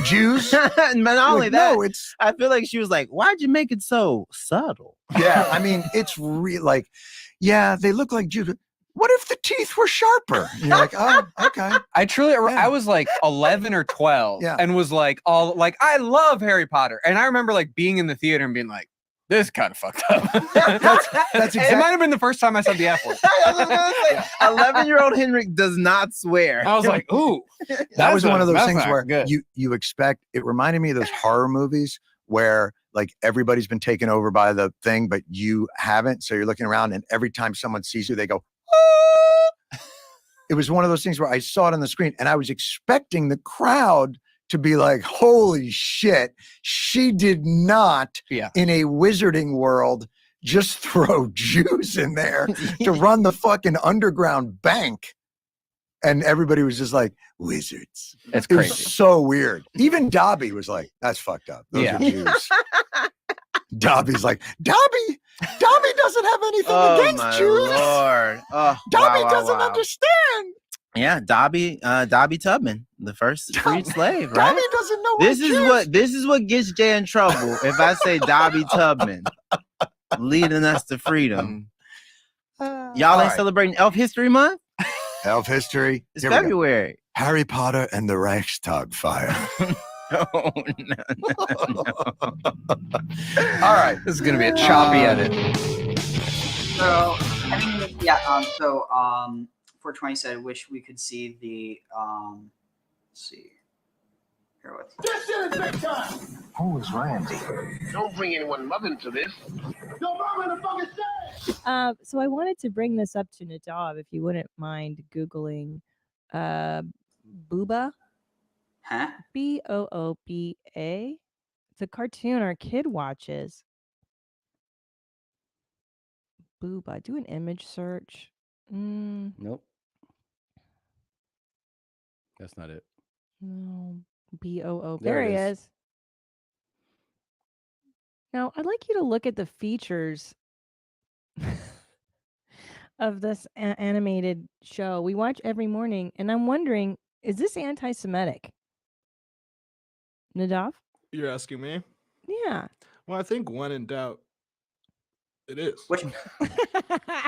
Jews. And not only Like, that, no, it's I feel like she was like, why'd you make it so subtle? yeah. I mean, it's real. Like, yeah, they look like Jews. What if the teeth were sharper? And you're like, oh, okay. I truly, Yeah. I was like 11 or 12 Yeah. and was like, I love Harry Potter. And I remember like being in the theater and being like, this kind of fucked up. That's It might have been the first time I said the F word. 11-year-old Henrik does not swear. I was like, ooh. That was one of those that's things not where good. you expect. It reminded me of those horror movies where like everybody's been taken over by the thing, but you haven't. So you're looking around, and every time someone sees you, they go. "Ah!" It was one of those things where I saw it on the screen, and I was expecting the crowd to be like, "Holy shit, she did not in a wizarding world just throw Jews in there to run the fucking underground bank." And everybody was just like, wizards. It's It was crazy. so weird. Even Dobby was like, that's fucked up. Those are Jews. Dobby's like, Dobby doesn't have anything against my Jews. Lord. Oh, Dobby wow, wow, doesn't wow. understand. Yeah, Dobby Tubman, the first freed slave, right? Dobby doesn't know This what is Jews- what gets Jay in trouble if I say Dobby Tubman leading us to freedom. Y'all ain't All right. celebrating Elf History Month? Elf history. It's Here we go. February. Harry Potter and the Reichstag fire. No. All right. This is going to be a choppy edit. So, I mean, yeah. 420 said, "Wish we could see the." Let's see. Here with. This shit is big time. Who is Randy? Don't bring anyone mother into this. Yo, mom in the fucking stage. So I wanted to bring this up to Nadav, if you wouldn't mind Googling Booba. Huh? Booba. It's a cartoon our kid watches. Booba. Do an image search. Nope. That's not it. No. Boo. There There it he is. is. Now, I'd like you to look at the features of this animated show we watch every morning, and I'm wondering, is this anti-Semitic? Nadav? You're asking me? Yeah. Well, I think when in doubt, it is. Which,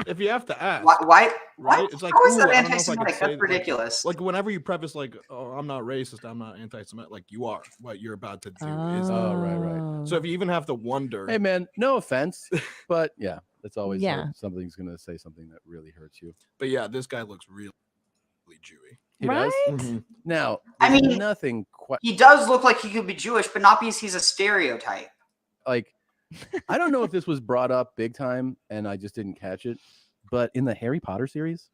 if you have to ask, why? right? It's like, how is ooh, that I don't know if I could anti-Semitic? say That's that. ridiculous. Like whenever you preface, like, "Oh, I'm not racist, I'm not anti-Semitic," like you are. What you're about to do is. Oh, right. So if you even have to wonder, Hey, man, no offense, but yeah, it's always Yeah. something's going to say something that really hurts you. but yeah, this guy looks really Jewy. He Right? does? Mhm. Now, I there's mean, nothing quite He does look like he could be Jewish, but not because he's a stereotype. like, I don't know if this was brought up big time and I just didn't catch it, but in the Harry Potter series,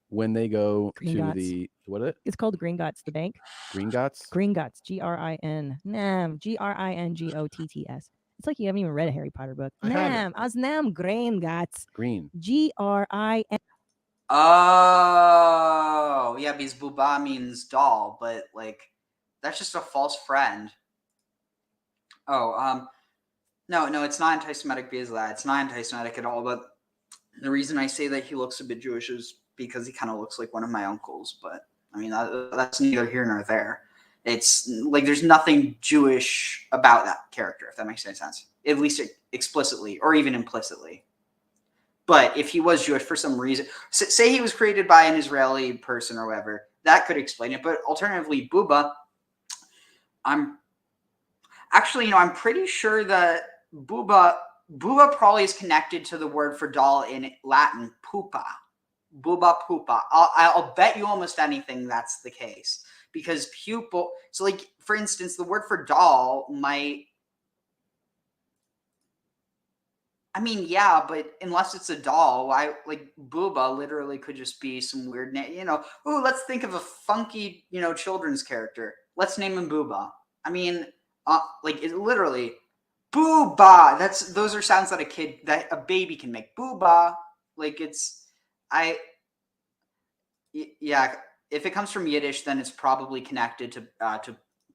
when they go Green to Gots. the, what is it? It's called Gringotts, the bank. Green Gots? Gringotts, Grin. Nam, Gringotts. It's like you haven't even read a Harry Potter book. I haven't. Nam, as Nam Gringotts. Green. Grin. Oh, yeah, because Booba means doll, but like that's just a false friend. Oh, no, it's not anti-Semitic because of that. It's not anti-Semitic at all. But the reason I say that he looks a bit Jewish is because he kind of looks like one of my uncles. But I mean, that's neither here nor there. It's like there's nothing Jewish about that character, if that makes any sense, at least explicitly or even implicitly. But if he was Jewish for some reason, say he was created by an Israeli person or whatever, that could explain it. But alternatively, Booba, I'm pretty sure that Booba probably is connected to the word for doll in Latin, pupa. Booba pupa. I'll bet you almost anything that's the case. Because pupil, so like, for instance, the word for doll might, I mean, yeah, but unless it's a doll, why, like, Booba literally could just be some weird name, ooh, let's think of a funky, children's character. Let's name him Booba. I mean, like, it literally, Booba, those are sounds that a baby can make. Booba, like, yeah, if it comes from Yiddish, then it's probably connected to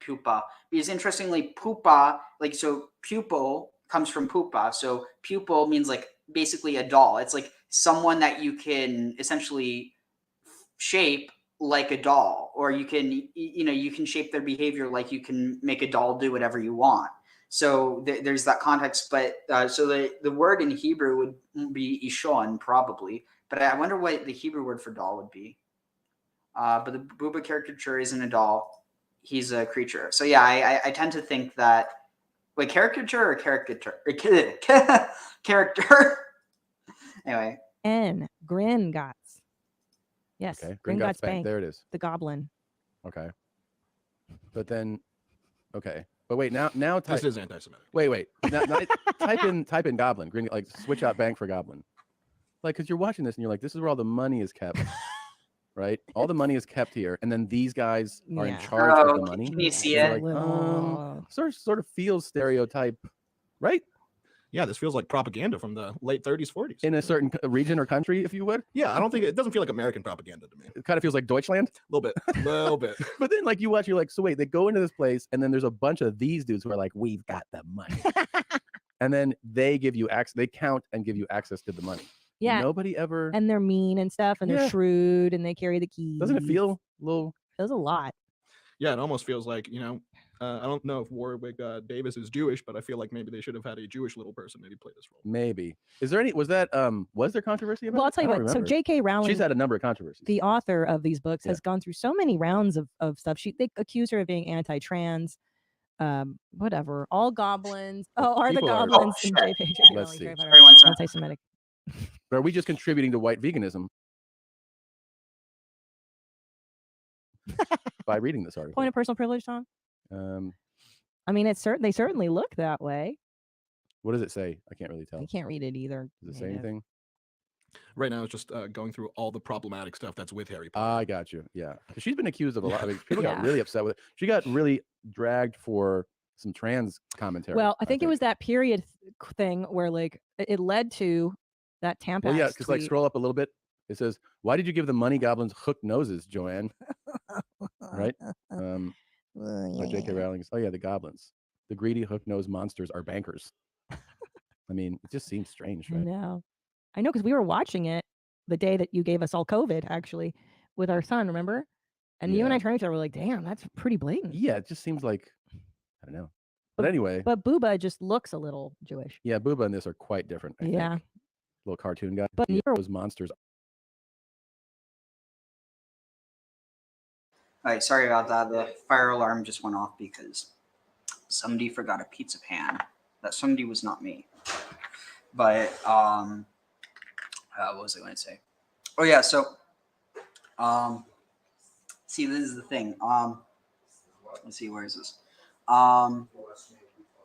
pupa, because interestingly, pupa, like, so pupil comes from pupa. So pupil means like basically a doll. It's like someone that you can essentially shape like a doll, or you can, you can shape their behavior like you can make a doll do whatever you want. So there's that context. But so the word in Hebrew would be ishon probably, but I wonder what the Hebrew word for doll would be. But the Booba caricature isn't a doll; he's a creature. So yeah, I tend to think that, wait, caricature or caricature? Character. Anyway. N. Gringotts. Yes. Okay. Gringotts Bank. There it is. The goblin. Okay. But then, okay. But wait, now this is anti-Semitic. Wait. Now, type in goblin. Like switch out bank for goblin. Like, because you're watching this and you're like, this is where all the money is kept. Right? All the money is kept here, and then these guys are in charge of the money. Can you see so it? Like, sort of feels stereotype, right? Yeah, this feels like propaganda from the late 30s, 40s. In a certain region or country, if you would. Yeah, I don't think it doesn't feel like American propaganda to me. It kind of feels like Deutschland. A little bit. But then, like, you watch, you're like, so wait, they go into this place, and then there's a bunch of these dudes who are like, we've got the money, and then they give you access. They count and give you access to the money. Yeah. Nobody ever. And they're mean and stuff, and they're shrewd, and they carry the keys. Doesn't it feel a little? Feels a lot. Yeah, it almost feels like, I don't know if Warwick Davis is Jewish, but I feel like maybe they should have had a Jewish little person maybe play this role. Maybe. Is there any? Was that? Was there controversy about? Well, I'll tell you what. So J.K. Rowling, she's had a number of controversies. The author of these books has gone through so many rounds of stuff. They accuse her of being anti-trans, whatever. All goblins. Are the goblins in J.K. Let's see. Anti-Semitic? But are we just contributing to white veganism by reading this article? Point of personal privilege, Tom. I mean, they certainly look that way. What does it say? I can't really tell. I can't read it either. Does it say anything? Right now, it's just going through all the problematic stuff that's with Harry Potter. I got you. Yeah, she's been accused of a lot. I mean, people got really upset with it. She got really dragged for some trans commentary. Well, I think it was that period thing where like it led to that Tampax. Well, yeah, because like scroll up a little bit. It says, "Why did you give the money goblins hooked noses, Joanne?" Right? By J.K. Rowling. Oh yeah, the goblins, the greedy hook-nosed monsters are bankers. I mean, it just seems strange, right? I know, because we were watching it the day that you gave us all COVID, actually, with our son. Remember? And you and I turned to each other. We're like, "Damn, that's pretty blatant." Yeah, it just seems like, I don't know. But anyway. But Booba just looks a little Jewish. Yeah, Booba and this are quite different. I think. Little cartoon guy. But those monsters. All right, sorry about that. The fire alarm just went off because somebody forgot a pizza pan. That somebody was not me. But what was I going to say? Oh yeah, so see, this is the thing. Let's see, where is this?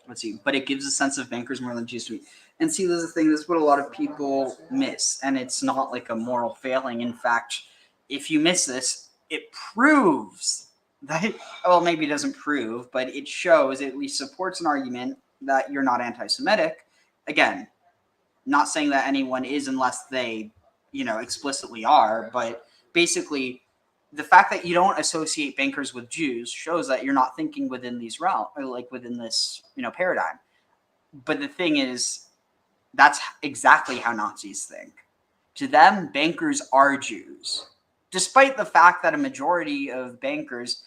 Let's see. But it gives a sense of bankers more than G Suite. And see, this is the thing. This is what a lot of people miss, and it's not like a moral failing. In fact, if you miss this, it proves that, well, maybe it doesn't prove, but it shows, it at least supports an argument that you're not anti-Semitic. Again, not saying that anyone is unless they, explicitly are, but basically the fact that you don't associate bankers with Jews shows that you're not thinking within these realms, like within this, paradigm. But the thing is, that's exactly how Nazis think. To them, bankers are Jews. Despite the fact that a majority of bankers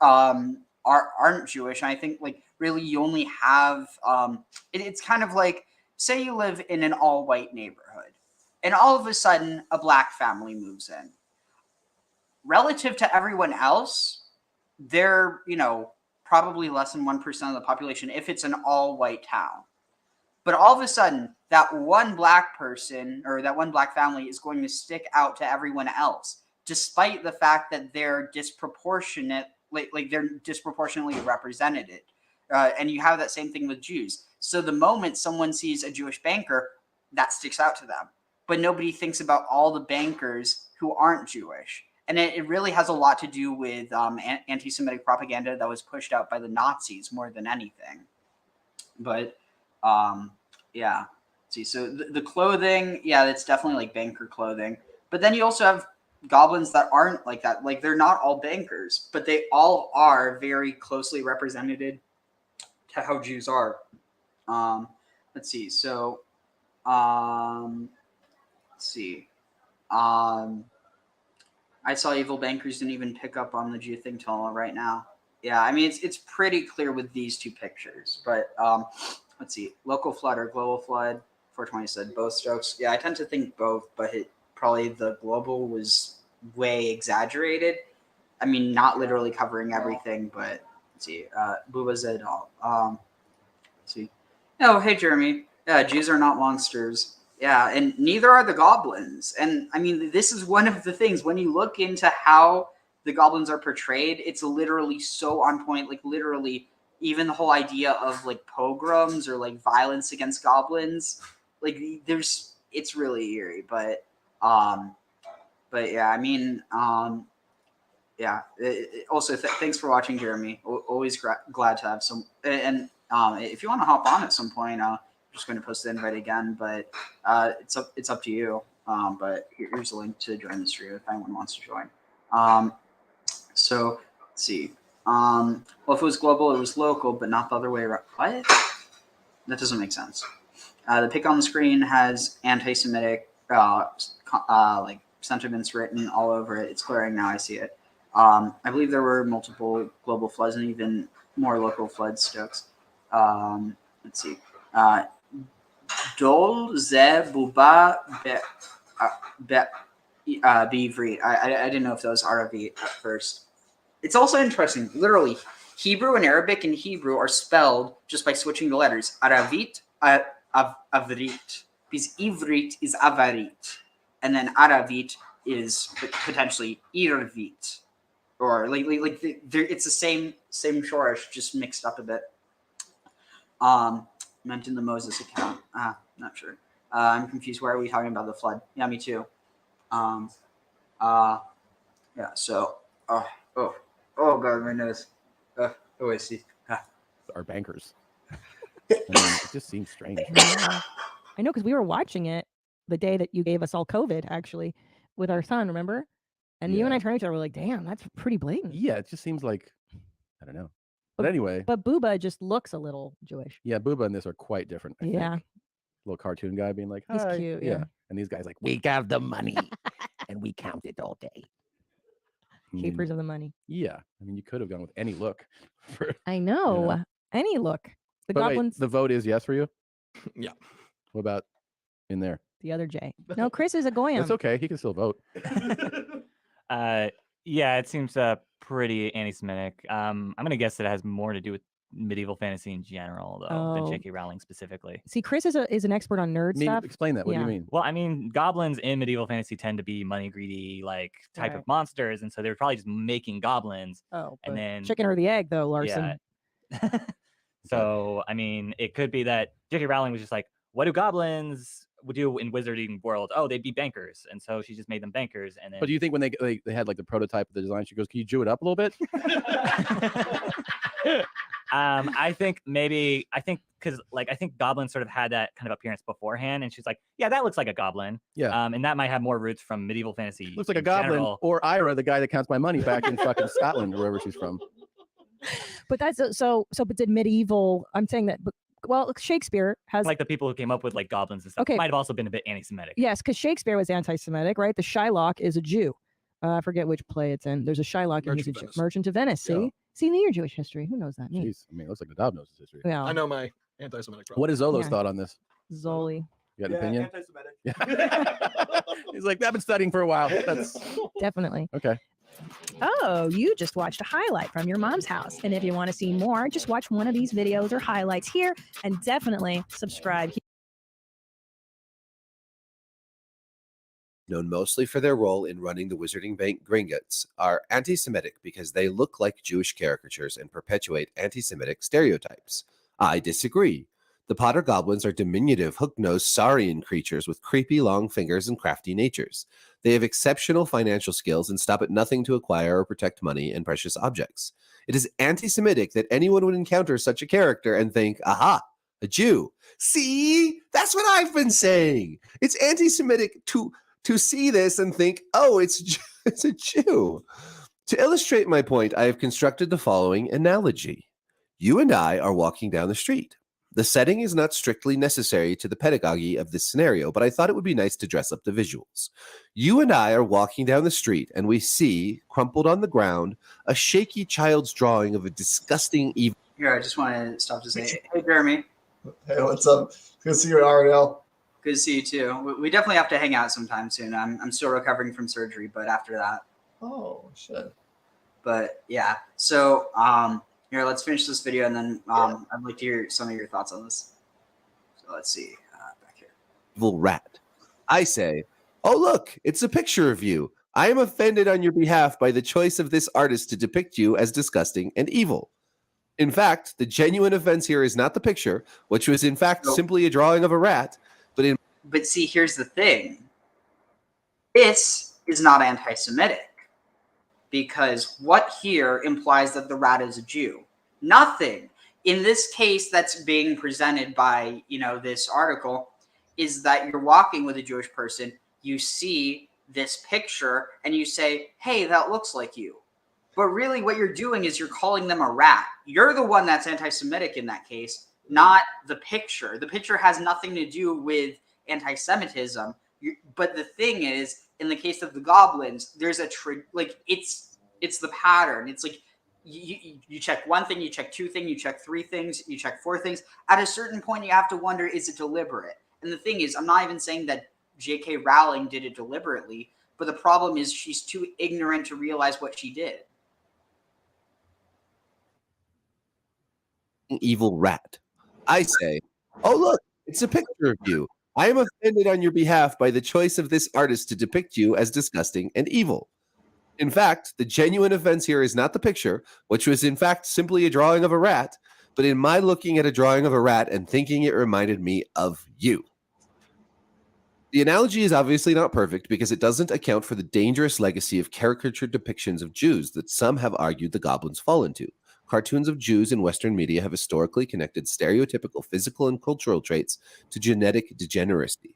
aren't Jewish, and I think really you only have it's kind of like, say you live in an all-white neighborhood, and all of a sudden a black family moves in. Relative to everyone else, they're probably less than 1% of the population if it's an all-white town. But all of a sudden, that one black person or that one black family is going to stick out to everyone else, despite the fact that they're disproportionate, they're disproportionately represented. And you have that same thing with Jews. So the moment someone sees a Jewish banker, that sticks out to them. But nobody thinks about all the bankers who aren't Jewish. And it really has a lot to do with anti-Semitic propaganda that was pushed out by the Nazis more than anything. But yeah. See, so the clothing, yeah, that's definitely like banker clothing. But then you also have goblins that aren't like that. Like they're not all bankers, but they all are very closely represented to how Jews are. Let's see. So, let's see. I saw evil bankers didn't even pick up on the Jew thing till right now. Yeah, I mean it's pretty clear with these two pictures. But let's see. Local flood or global flood. 420 said both strokes. Yeah, I tend to think both, but probably the global was way exaggerated. I mean, not literally covering everything, but let's see. Booba Zedal. Let's see. Oh, hey, Jeremy. Yeah, Jews are not monsters. Yeah, and neither are the goblins. And I mean, this is one of the things when you look into how the goblins are portrayed, it's literally so on point. Like literally, even the whole idea of like pogroms or like violence against goblins, like it's really eerie. But yeah, I mean, yeah. Also, thanks for watching, Jeremy. Always glad to have some. And if you want to hop on at some point, I'm just going to post the invite again. But it's up to you. But here's a link to join the stream if anyone wants to join. So let's see. Well, if it was global, it was local, but not the other way around. What? That doesn't make sense. The pic on the screen has anti-Semitic like sentiments written all over it. It's clearing now. I see it. I believe there were multiple global floods and even more local flood stokes. Let's see. Dol ze buba bivri. I didn't know if those are Arabic at first. It's also interesting. Literally, Hebrew and Arabic and Hebrew are spelled just by switching the letters. Aravit, avrit. Because Ivrit is avarit. And then Aravit is potentially Irvit. Or it's the same shorish, just mixed up a bit. Meant in the Moses account. Not sure. I'm confused. Why are we talking about the flood? Yeah, me too. Yeah. So. Oh God, my nose. I see. Are bankers. I mean, it just seems strange. I know, because we were watching it the day that you gave us all COVID, actually, with our son. Remember? And you and I turned to each other. We're like, "Damn, that's pretty blatant." Yeah, it just seems like I don't know. But anyway. But Booba just looks a little Jewish. Yeah, Booba and this are quite different. I think. Little cartoon guy being like, "Hi." He's cute. Yeah. And these guys like, "We have the money, and we count it all day." Keepers of the money. Yeah, I mean, you could have gone with any look. I know. Any look. The goblins. Wait, the vote is yes for you. Yeah. What about in there? The other J. No, Chris is a goyim. That's okay. He can still vote. Yeah, it seems pretty anti-Semitic. I'm gonna guess that it has more to do with medieval fantasy in general, though, than J.K. Rowling specifically. See, Chris is an expert on nerd stuff. Explain that. What do you mean? Well, I mean, goblins in medieval fantasy tend to be money greedy, like type of monsters, and so they were probably just making goblins. Oh, and then chicken or the egg, though, Larson. Yeah. So, I mean, it could be that J.K. Rowling was just like, what do goblins do in wizarding world? Oh, they'd be bankers, and so she just made them bankers. And then, but do you think when they had like the prototype of the design, she goes, "Can you Jew it up a little bit?" I think because I think goblins sort of had that kind of appearance beforehand, and she's like, yeah, that looks like a goblin. Yeah. And that might have more roots from medieval fantasy. Looks like a goblin, or Ira, the guy that counts my money back in fucking Scotland, wherever she's from. But that's but did medieval? I'm saying that. Well, Shakespeare has like the people who came up with like goblins and stuff. Okay. Might have also been a bit anti-Semitic. Yes, because Shakespeare was anti-Semitic, right? The Shylock is a Jew. I forget which play it's in. There's a Shylock and he's a Jew. Merchant of Venice. See, see, in your Jewish history, who knows that? Jeez, I mean, it looks like the dog knows his history. Yeah, I know my anti-Semitic problem. What is Zolo's thought on this? Zoli. You got an opinion? Anti-Semitic. Yeah. He's like, I've been studying for a while. That's definitely okay. Oh, you just watched a highlight from your mom's house. And if you want to see more, just watch one of these videos or highlights here and definitely subscribe. Known mostly for their role in running the Wizarding Bank Gringotts, are anti-Semitic because they look like Jewish caricatures and perpetuate anti-Semitic stereotypes. I disagree. The Potter Goblins are diminutive, hook-nosed saurian creatures with creepy long fingers and crafty natures. They have exceptional financial skills and stop at nothing to acquire or protect money and precious objects. It is anti-Semitic that anyone would encounter such a character and think, aha, a Jew. See? That's what I've been saying. It's anti-Semitic to see this and think, oh, it's is a Jew. To illustrate my point, I have constructed the following analogy. You and I are walking down the street. The setting is not strictly necessary to the pedagogy of this scenario, but I thought it would be nice to dress up the visuals. You and I are walking down the street, and we see, crumpled on the ground, a shaky child's drawing of a disgusting evil. Here, I just want to stop to say, hey, Jeremy. Hey, what's up? Good to see you, Ariel. Good to see you too. We definitely have to hang out sometime soon. I'm still recovering from surgery, but after that. Oh shit. But yeah, so here, let's finish this video, and then I'd like to hear some of your thoughts on this. So let's see back here. Evil rat. I say, oh look, it's a picture of you. I am offended on your behalf by the choice of this artist to depict you as disgusting and evil. In fact, the genuine offense here is not the picture, which was in fact simply a drawing of a rat, But see, here's the thing. This is not anti-Semitic, because what here implies that the rat is a Jew? Nothing. In this case that's being presented by, this article, is that you're walking with a Jewish person, you see this picture, and you say, hey, that looks like you. But really what you're doing is you're calling them a rat. You're the one that's anti-Semitic in that case, not the picture. The picture has nothing to do with anti-Semitism. But the thing is, in the case of the goblins, there's it's the pattern. It's like you check one thing, you check two things, you check three things, you check four things. At a certain point, you have to wonder, is it deliberate? And the thing is, I'm not even saying that J.K. Rowling did it deliberately, but the problem is she's too ignorant to realize what she did. evil rat. I say, oh look, it's a picture of you. I am offended on your behalf by the choice of this artist to depict you as disgusting and evil. In fact, the genuine offense here is not the picture, which was in fact simply a drawing of a rat, but in my looking at a drawing of a rat and thinking it reminded me of you. The analogy is obviously not perfect because it doesn't account for the dangerous legacy of caricature depictions of Jews that some have argued the goblins fall into. Cartoons of Jews in Western media have historically connected stereotypical physical and cultural traits to genetic degeneracy.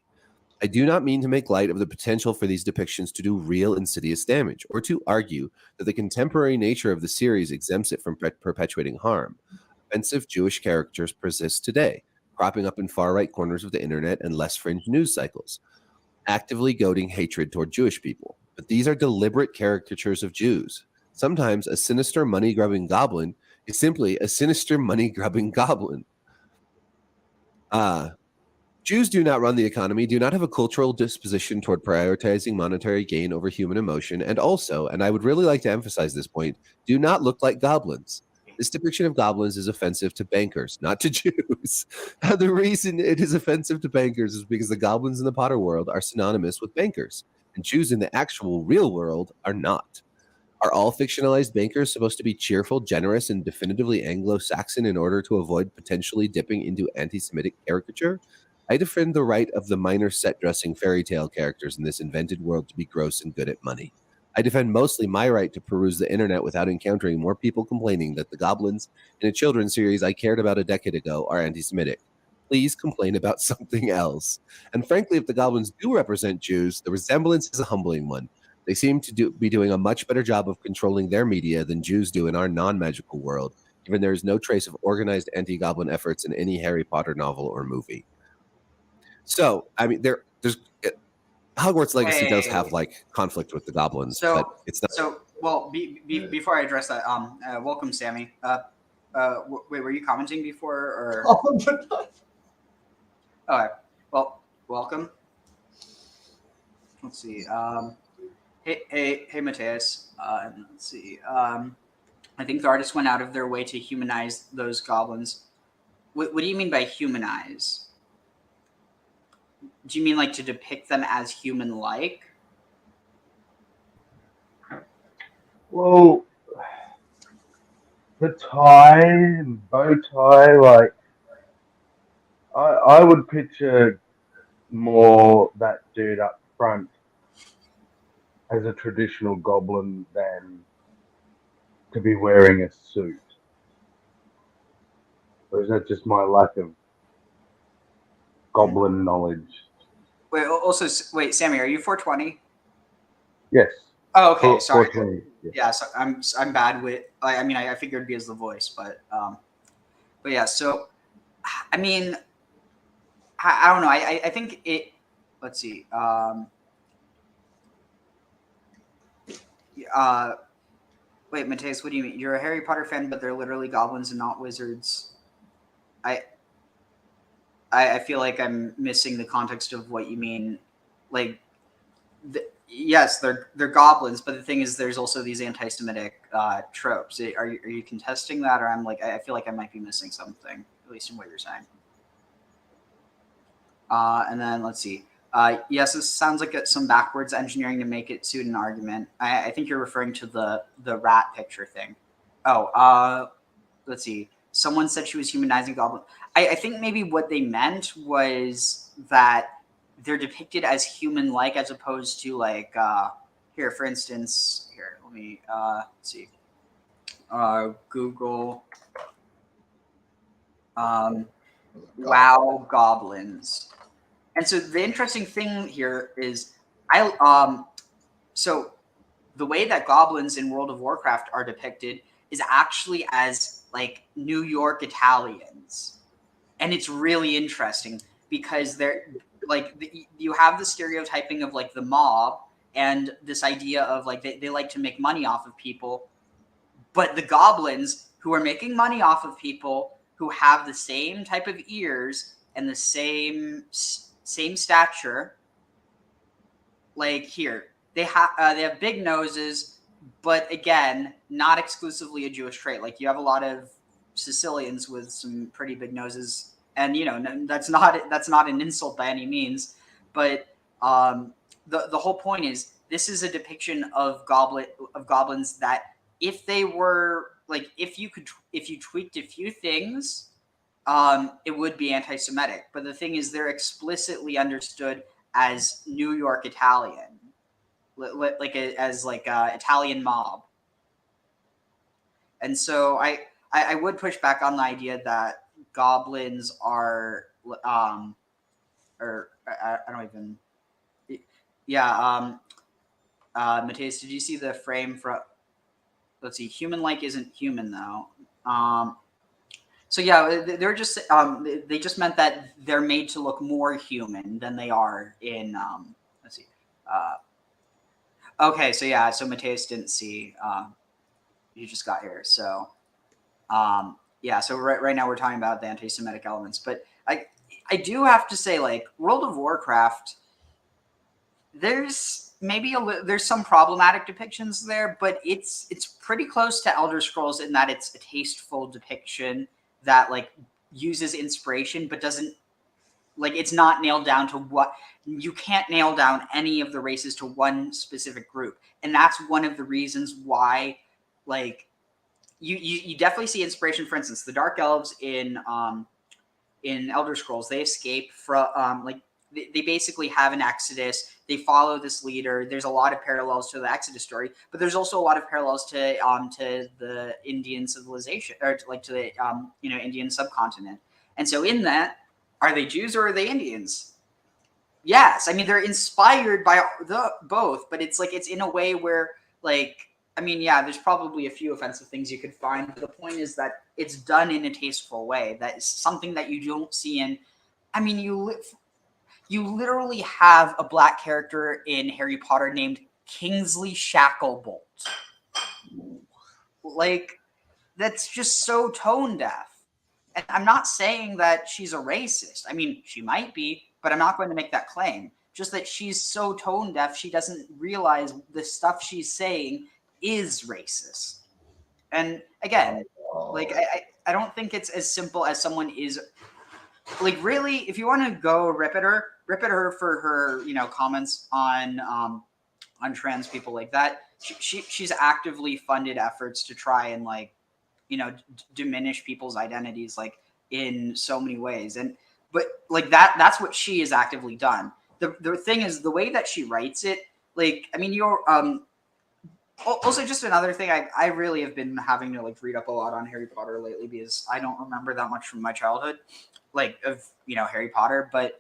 I do not mean to make light of the potential for these depictions to do real insidious damage, or to argue that the contemporary nature of the series exempts it from perpetuating harm. Offensive Jewish characters persist today, cropping up in far-right corners of the internet and less fringe news cycles, actively goading hatred toward Jewish people. But these are deliberate caricatures of Jews. Sometimes a sinister money-grubbing goblin is simply a sinister money-grubbing goblin. Jews do not run the economy, do not have a cultural disposition toward prioritizing monetary gain over human emotion, and also, and I would really like to emphasize this point, do not look like goblins. This depiction of goblins is offensive to bankers, not to Jews. The reason it is offensive to bankers is because the goblins in the Potter world are synonymous with bankers, and Jews in the actual real world are not. Are all fictionalized bankers supposed to be cheerful, generous, and definitively Anglo-Saxon in order to avoid potentially dipping into anti-Semitic caricature? I defend the right of the minor set-dressing fairy tale characters in this invented world to be gross and good at money. I defend mostly my right to peruse the internet without encountering more people complaining that the goblins in a children's series I cared about a decade ago are anti-Semitic. Please complain about something else. And frankly, if the goblins do represent Jews, the resemblance is a humbling one. They seem to be doing a much better job of controlling their media than Jews do in our non-magical world, given there is no trace of organized anti-goblin efforts in any Harry Potter novel or movie. So, I mean, there's Hogwarts Legacy does have like conflict with the goblins, but it's not. So, well, before I address that, welcome, Sammy. Wait, were you commenting before, or? Oh, but not. All right. Well, welcome. Let's see. Hey, Mateus. Let's see. I think the artists went out of their way to humanize those goblins. What do you mean by humanize? Do you mean like to depict them as human-like? Well, the tie and bow tie, like, I would picture more that dude up front as a traditional goblin than to be wearing a suit. Or is that just my lack of goblin knowledge? Wait, Sammy, are you 420? Yes. Oh, okay. Sorry. Fortunately, Yeah, so I'm bad with. I mean, I figured it'd be as the voice, but yeah. So, I mean, I don't know. I think it. Let's see. Wait, Mateus, what do you mean? You're a Harry Potter fan, but they're literally goblins and not wizards. I feel like I'm missing the context of what you mean. Like, yes, they're goblins, but the thing is, there's also these anti-Semitic tropes. Are you contesting that, or I'm like, I feel like I might be missing something, at least in what you're saying. And then let's see. Yes, this sounds like some backwards engineering to make it suit an argument. I think you're referring to the rat picture thing. Oh, let's see. Someone said she was humanizing goblin. I think maybe what they meant was that they're depicted as human-like as opposed to like here, for instance, here, let me let's see. Google wow goblins. And so the interesting thing here is so the way that goblins in World of Warcraft are depicted is actually as like New York Italians. And it's really interesting because they're like you have the stereotyping of like the mob and this idea of like they like to make money off of people, but the goblins who are making money off of people who have the same type of ears and the same stature, like here they have big noses, but again, not exclusively a Jewish trait. Like you have a lot of Sicilians with some pretty big noses, and that's not an insult by any means, but the whole point is this is a depiction of goblins that if they were like if you tweaked a few things, it would be anti-Semitic. But the thing is, they're explicitly understood as New York Italian, like as Italian mob. And so I would push back on the idea that goblins are or I don't even. Yeah. Mateus, did you see the frame for? Let's see. Human-like isn't human though. So yeah, they're just they just meant that they're made to look more human than they are in. Let's see. Okay, so yeah, so Mateus didn't see. You just got here, so yeah. So right now we're talking about the anti-Semitic elements, but I do have to say, like World of Warcraft, there's maybe there's some problematic depictions there, but it's pretty close to Elder Scrolls in that it's a tasteful depiction that like uses inspiration, but doesn't like it's not nailed down to what you can't nail down any of the races to one specific group, and that's one of the reasons why like you definitely see inspiration. For instance, the Dark Elves in Elder Scrolls, they escape from like they basically have an exodus. They follow this leader. There's a lot of parallels to the Exodus story, but there's also a lot of parallels to the Indian civilization, or to the Indian subcontinent. And so in that, are they Jews or are they Indians? Yes, I mean they're inspired by both, but it's like it's in a way where like I mean yeah, there's probably a few offensive things you could find, but the point is that it's done in a tasteful way. That is something that you don't see in. I mean you literally have a black character in Harry Potter named Kingsley Shacklebolt. Like, that's just so tone deaf. And I'm not saying that she's a racist. I mean, she might be, but I'm not going to make that claim. Just that she's so tone deaf, she doesn't realize the stuff she's saying is racist. And again, like, I don't think it's as simple as someone is like really, if you want to go rip at her for her, comments on trans people like that. She's actively funded efforts to try and like, diminish people's identities like in so many ways. But like that's what she has actively done. The thing is the way that she writes it, like, I mean, you're also just another thing, I really have been having to like read up a lot on Harry Potter lately because I don't remember that much from my childhood, like of Harry Potter. But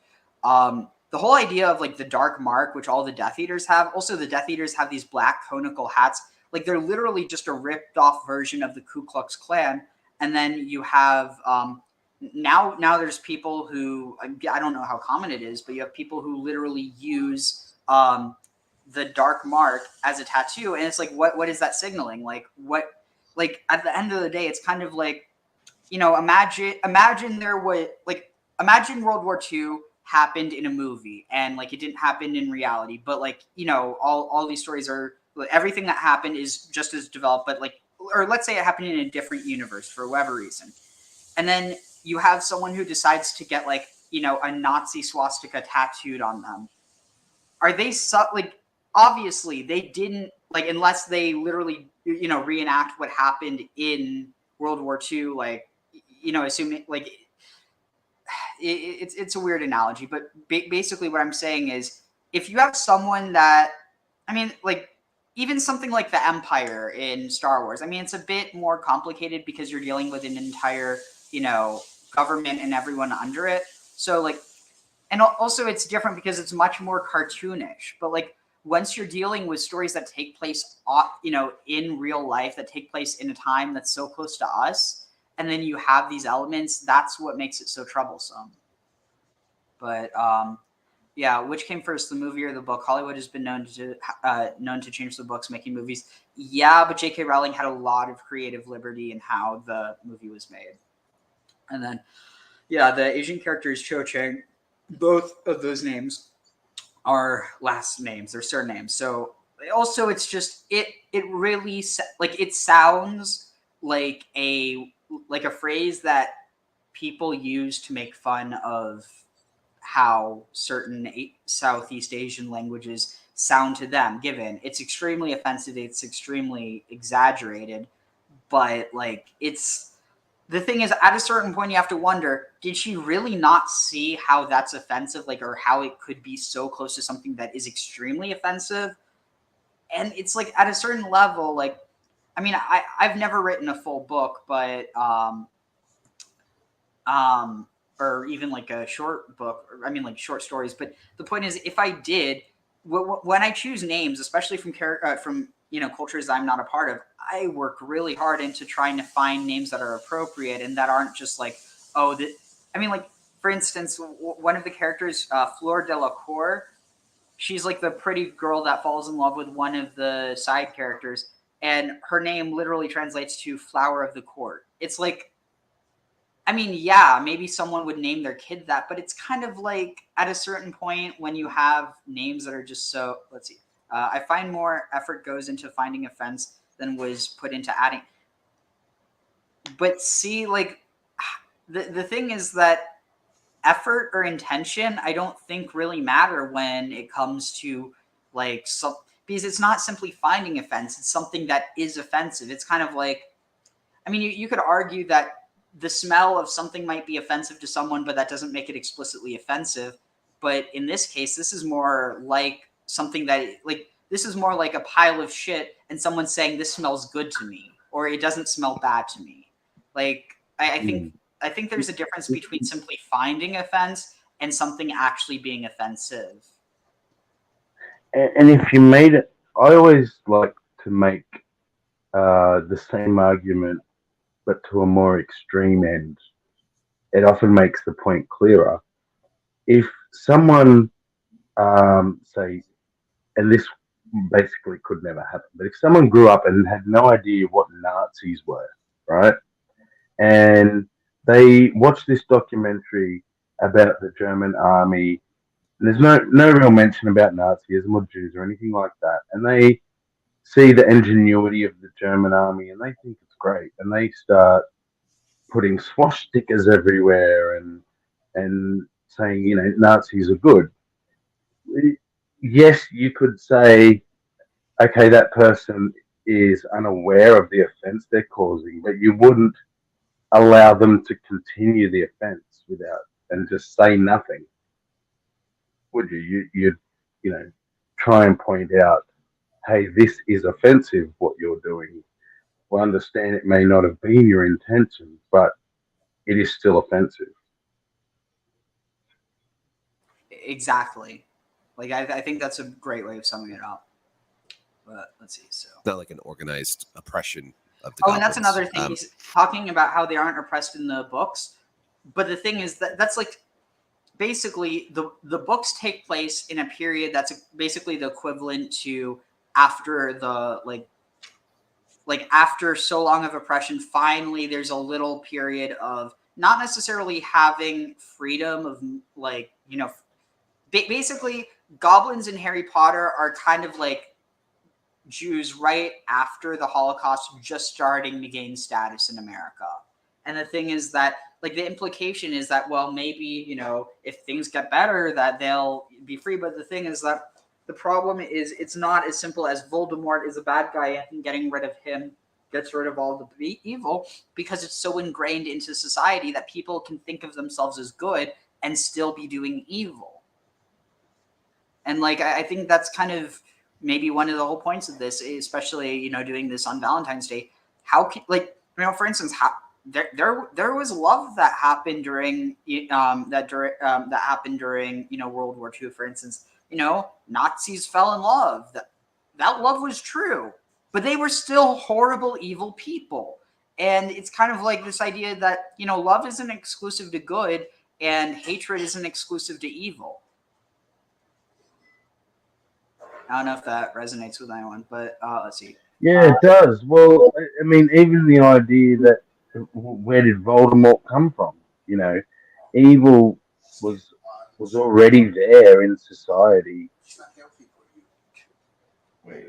the whole idea of like the dark mark, which all the Death Eaters have. Also, the Death Eaters have these black conical hats. Like they're literally just a ripped off version of the Ku Klux Klan. And then you have now there's people who, I don't know how common it is, but you have people who literally use the dark mark as a tattoo, and it's like, what is that signaling? Like at the end of the day, it's kind of like, imagine imagine World War II happened in a movie, and like it didn't happen in reality, but like, all these stories are, everything that happened is just as developed, but like, or let's say it happened in a different universe for whatever reason. And then you have someone who decides to get like, a Nazi swastika tattooed on them. Are they obviously they didn't, like, unless they literally, reenact what happened in World War II, like, assuming like it's a weird analogy, but basically what I'm saying is, if you have someone that, like, even something like the Empire in Star Wars, it's a bit more complicated because you're dealing with an entire, government and everyone under it. So like, and also it's different because it's much more cartoonish. But like, once you're dealing with stories that take place, in real life, that take place in a time that's so close to us, and then you have these elements, that's what makes it so troublesome. But yeah, which came first, the movie or the book? Hollywood has been known to change the books, making movies. Yeah, but J.K. Rowling had a lot of creative liberty in how the movie was made. And then, yeah, the Asian character is Cho Chang. Both of those names are last names, they're surnames. So also, it's just it really, like, it sounds like a phrase that people use to make fun of how certain Southeast Asian languages sound to them, given it's extremely offensive, it's extremely exaggerated, but like, the thing is, at a certain point, you have to wonder, did she really not see how that's offensive, like, or how it could be so close to something that is extremely offensive? And it's like, at a certain level, like, I've never written a full book, but or even like a short book, like short stories. But the point is, if I did, when I choose names, especially from cultures that I'm not a part of, I work really hard into trying to find names that are appropriate and that aren't just like, like, for instance, one of the characters, Fleur Delacour, she's like the pretty girl that falls in love with one of the side characters, and her name literally translates to flower of the court. It's like, yeah, maybe someone would name their kid that, but it's kind of like, at a certain point, when you have names that are just so, let's see, I find more effort goes into finding offense than was put into adding. But see, like, the thing is that effort or intention, I don't think really matter when it comes to, like, because it's not simply finding offense, it's something that is offensive. It's kind of like, you could argue that the smell of something might be offensive to someone, but that doesn't make it explicitly offensive. But in this case, this is more like something that, like, this is more like a pile of shit and someone saying this smells good to me, or it doesn't smell bad to me. Like, I think there's a difference between simply finding offense and something actually being offensive. And if you made it, I always like to make the same argument, but to a more extreme end. It often makes the point clearer. If someone, say, and this basically could never happen, but if someone grew up and had no idea what Nazis were, right? And they watched this documentary about the German army, and there's no real mention about Nazism or Jews or anything like that, and they see the ingenuity of the German army and they think it's great, and they start putting swastikas everywhere and saying, Nazis are good. Yes, you could say, okay, that person is unaware of the offense they're causing, but you wouldn't allow them to continue the offense and just say nothing, would you? You'd try and point out, hey, this is offensive, what you're doing. Well, understand it may not have been your intention, but it is still offensive. Exactly. Like I think that's a great way of summing it up. But let's see. So It's not like an organized oppression of the oh, and that's goblins. another thing. He's talking about how they aren't oppressed in the books, but the thing is that that's like basically the books take place in a period that's basically the equivalent to after the like after so long of oppression, finally there's a little period of not necessarily having freedom of like, you know, basically goblins in Harry Potter are kind of like Jews right after the Holocaust just starting to gain status in America. And the thing is that, like, the implication is that, well, maybe, you know, if things get better, that they'll be free. But the thing is that the problem is it's not as simple as Voldemort is a bad guy and getting rid of him gets rid of all the evil, because it's so ingrained into society that people can think of themselves as good and still be doing evil. And, like, I think that's kind of maybe one of the whole points of this, especially, you know, doing this on Valentine's Day. How can, like, you know, for instance, how there was love that happened during that happened during, you know, World War II, for instance. You know, Nazis fell in love. That love was true, but they were still horrible, evil people. And it's kind of like this idea that, you know, love isn't exclusive to good and hatred isn't exclusive to evil. I don't know if that resonates with anyone, but let's see. Yeah, it does. Well, I mean, even the idea that where did Voldemort come from? You know, evil was already there in society. Wait.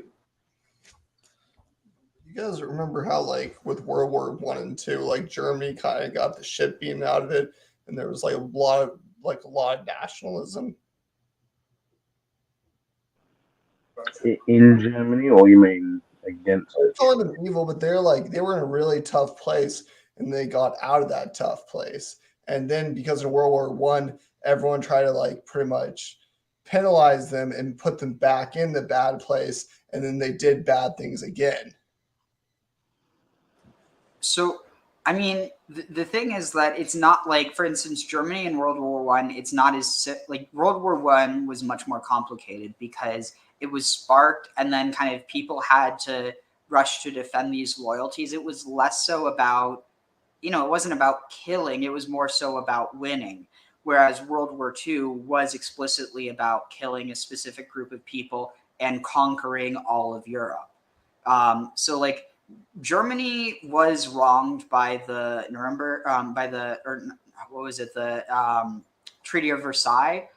You guys remember how, like, with World War I and II, like, Germany kind of got the shit beaten out of it, and there was, like, a lot of nationalism? In Germany, or you mean against it? Calling them evil, but they were in a really tough place, and they got out of that tough place. And then because of World War I, everyone tried to, like, pretty much penalize them and put them back in the bad place, and then they did bad things again. So, I mean, the thing is that it's not like, for instance, Germany in World War One. It's not as like World War One was much more complicated because it was sparked, and then kind of people had to rush to defend these loyalties. It was less so about, you know, it wasn't about killing. It was more so about winning. Whereas World War II was explicitly about killing a specific group of people and conquering all of Europe. So, like, Germany was wronged by the Nuremberg, what was it, the Treaty of Versailles,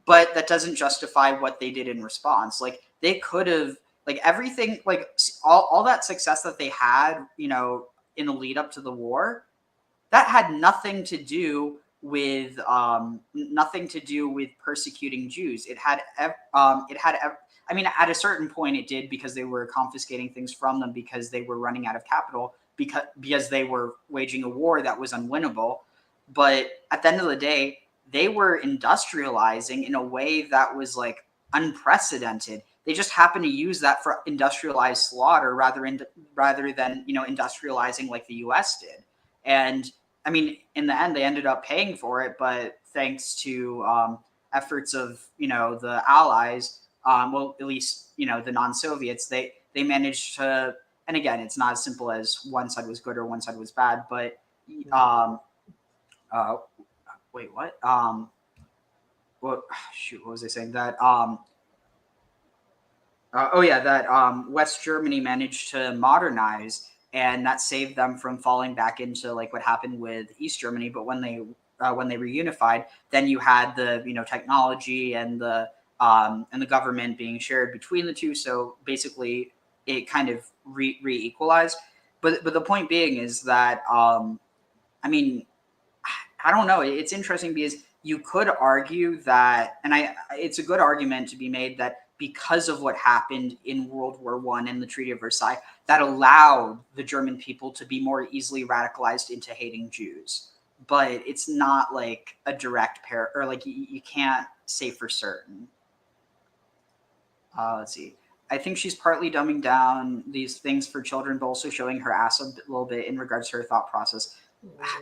but that doesn't justify what they did in response. Like, they could have, like, everything, like, all that success that they had, you know, in the lead up to the war, that had nothing to do with persecuting Jews. I mean, at a certain point it did, because they were confiscating things from them because they were running out of capital, because they were waging a war that was unwinnable. But at the end of the day, they were industrializing in a way that was, like, unprecedented. They just happened to use that for industrialized slaughter rather than, you know, industrializing like the US did. And I mean, in the end, they ended up paying for it, but thanks to efforts of, you know, the Allies, well, at least, you know, the non-Soviets, they managed to. And again, it's not as simple as one side was good or one side was bad, but wait, what? What? Shoot, what was I saying? That West Germany managed to modernize, and that saved them from falling back into, like, what happened with East Germany. But when they reunified, then you had the, you know, technology and the government being shared between the two. So basically, it kind of re-equalized. But the point being is that I mean, I don't know. It's interesting because you could argue that, and it's a good argument to be made that because of what happened in World War I and the Treaty of Versailles, that allowed the German people to be more easily radicalized into hating Jews. But it's not like a direct pair, or like you can't say for certain. Let's see. I think she's partly dumbing down these things for children, but also showing her ass a little bit in regards to her thought process.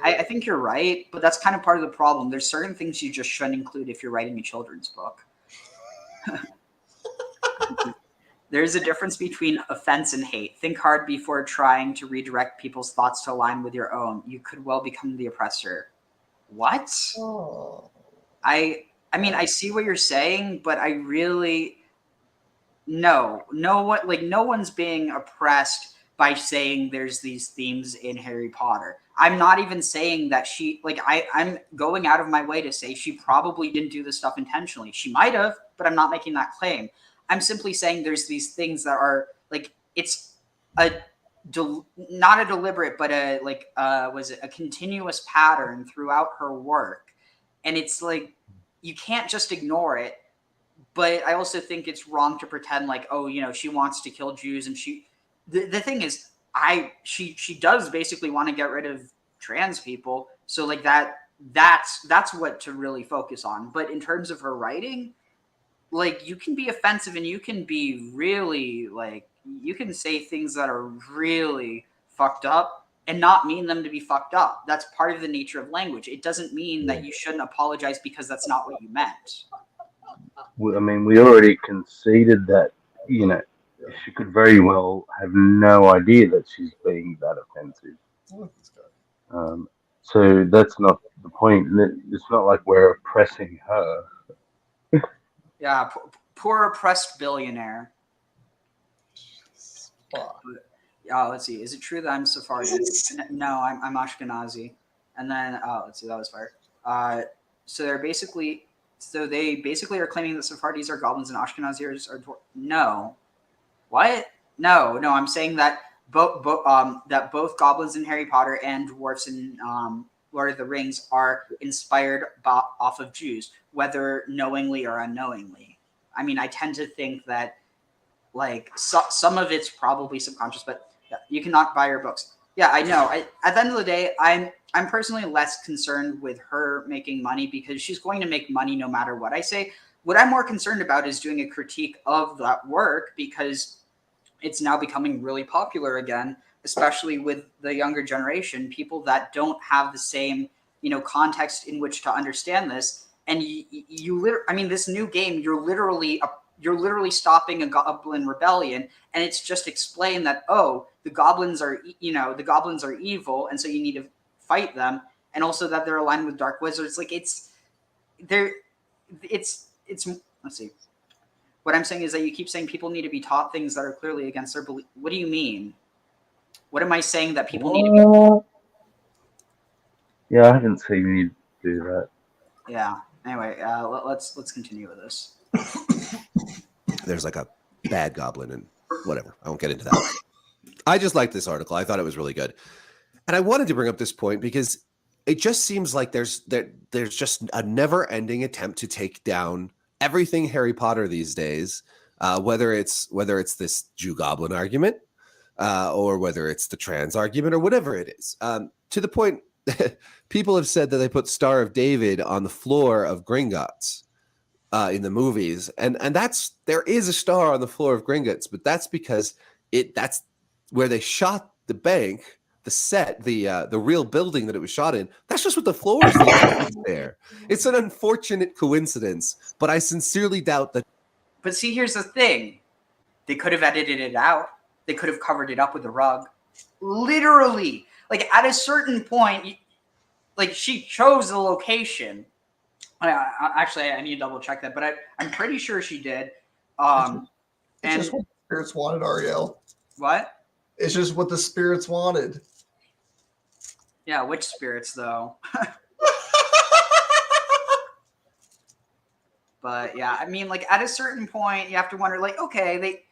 I think you're right, but that's kind of part of the problem. There's certain things you just shouldn't include if you're writing a children's book. There's a difference between offense and hate. Think hard before trying to redirect people's thoughts to align with your own. You could well become the oppressor. What? Oh. I mean, I see what you're saying, but I really no one's being oppressed by saying there's these themes in Harry Potter. I'm not even saying that I'm going out of my way to say she probably didn't do this stuff intentionally. She might have, but I'm not making that claim. I'm simply saying there's these things that are like, it's not a deliberate, but a continuous pattern throughout her work. And it's like, you can't just ignore it. But I also think it's wrong to pretend like, oh, she wants to kill Jews. And the thing is, she does basically want to get rid of trans people. So like that's what to really focus on. But in terms of her writing, like, you can be offensive and you can be really you can say things that are really fucked up and not mean them to be fucked up. That's part of the nature of language. It doesn't mean that you shouldn't apologize because that's not what you meant. I mean, we already conceded that, she could very well have no idea that she's being that offensive. So that's not the point. It's not like we're oppressing her. Yeah, poor oppressed billionaire. Let's see. Is it true that I'm Sephardi? No, I'm Ashkenazi. And then let's see, that was fire. So they basically are claiming that Sephardis are goblins and Ashkenazis are no. What? No. I'm saying that both goblins in Harry Potter and dwarfs in Lord of the Rings are inspired off of Jews, whether knowingly or unknowingly. I mean, I tend to think that some of it's probably subconscious, but yeah, you cannot buy her books. Yeah, I know. At the end of the day, I'm personally less concerned with her making money because she's going to make money no matter what I say. What I'm more concerned about is doing a critique of that work because it's now becoming really popular again, especially with the younger generation, people that don't have the same, context in which to understand this. And this new game, you're literally stopping a goblin rebellion, and it's just explained that, oh, the goblins are evil, and so you need to fight them, and also that they're aligned with dark wizards. Like it's let's see. What I'm saying is that you keep saying people need to be taught things that are clearly against their belief. What do you mean? What am I saying that people need to be? Yeah, I didn't say you need to do that. Yeah. Anyway, let's continue with this. There's like a bad goblin and whatever. I won't get into that. I just liked this article. I thought it was really good. And I wanted to bring up this point because it just seems like there's just a never-ending attempt to take down everything Harry Potter these days, whether it's this Jew goblin argument, or whether it's the trans argument or whatever it is. To the point, people have said that they put Star of David on the floor of Gringotts in the movies, and there is a star on the floor of Gringotts, but that's because that's where they shot the bank, the set, the real building that it was shot in. That's just what the floor is there. It's an unfortunate coincidence, but I sincerely doubt that. But see, here's the thing. They could have edited it out. They could have covered it up with a rug. Literally. Like, at a certain point, she chose the location. Actually, I need to double check that, but I'm pretty sure she did. It's just what the spirits wanted, Ariel. What? It's just what the spirits wanted. Yeah, which spirits, though? But yeah, I mean, at a certain point, you have to wonder, okay,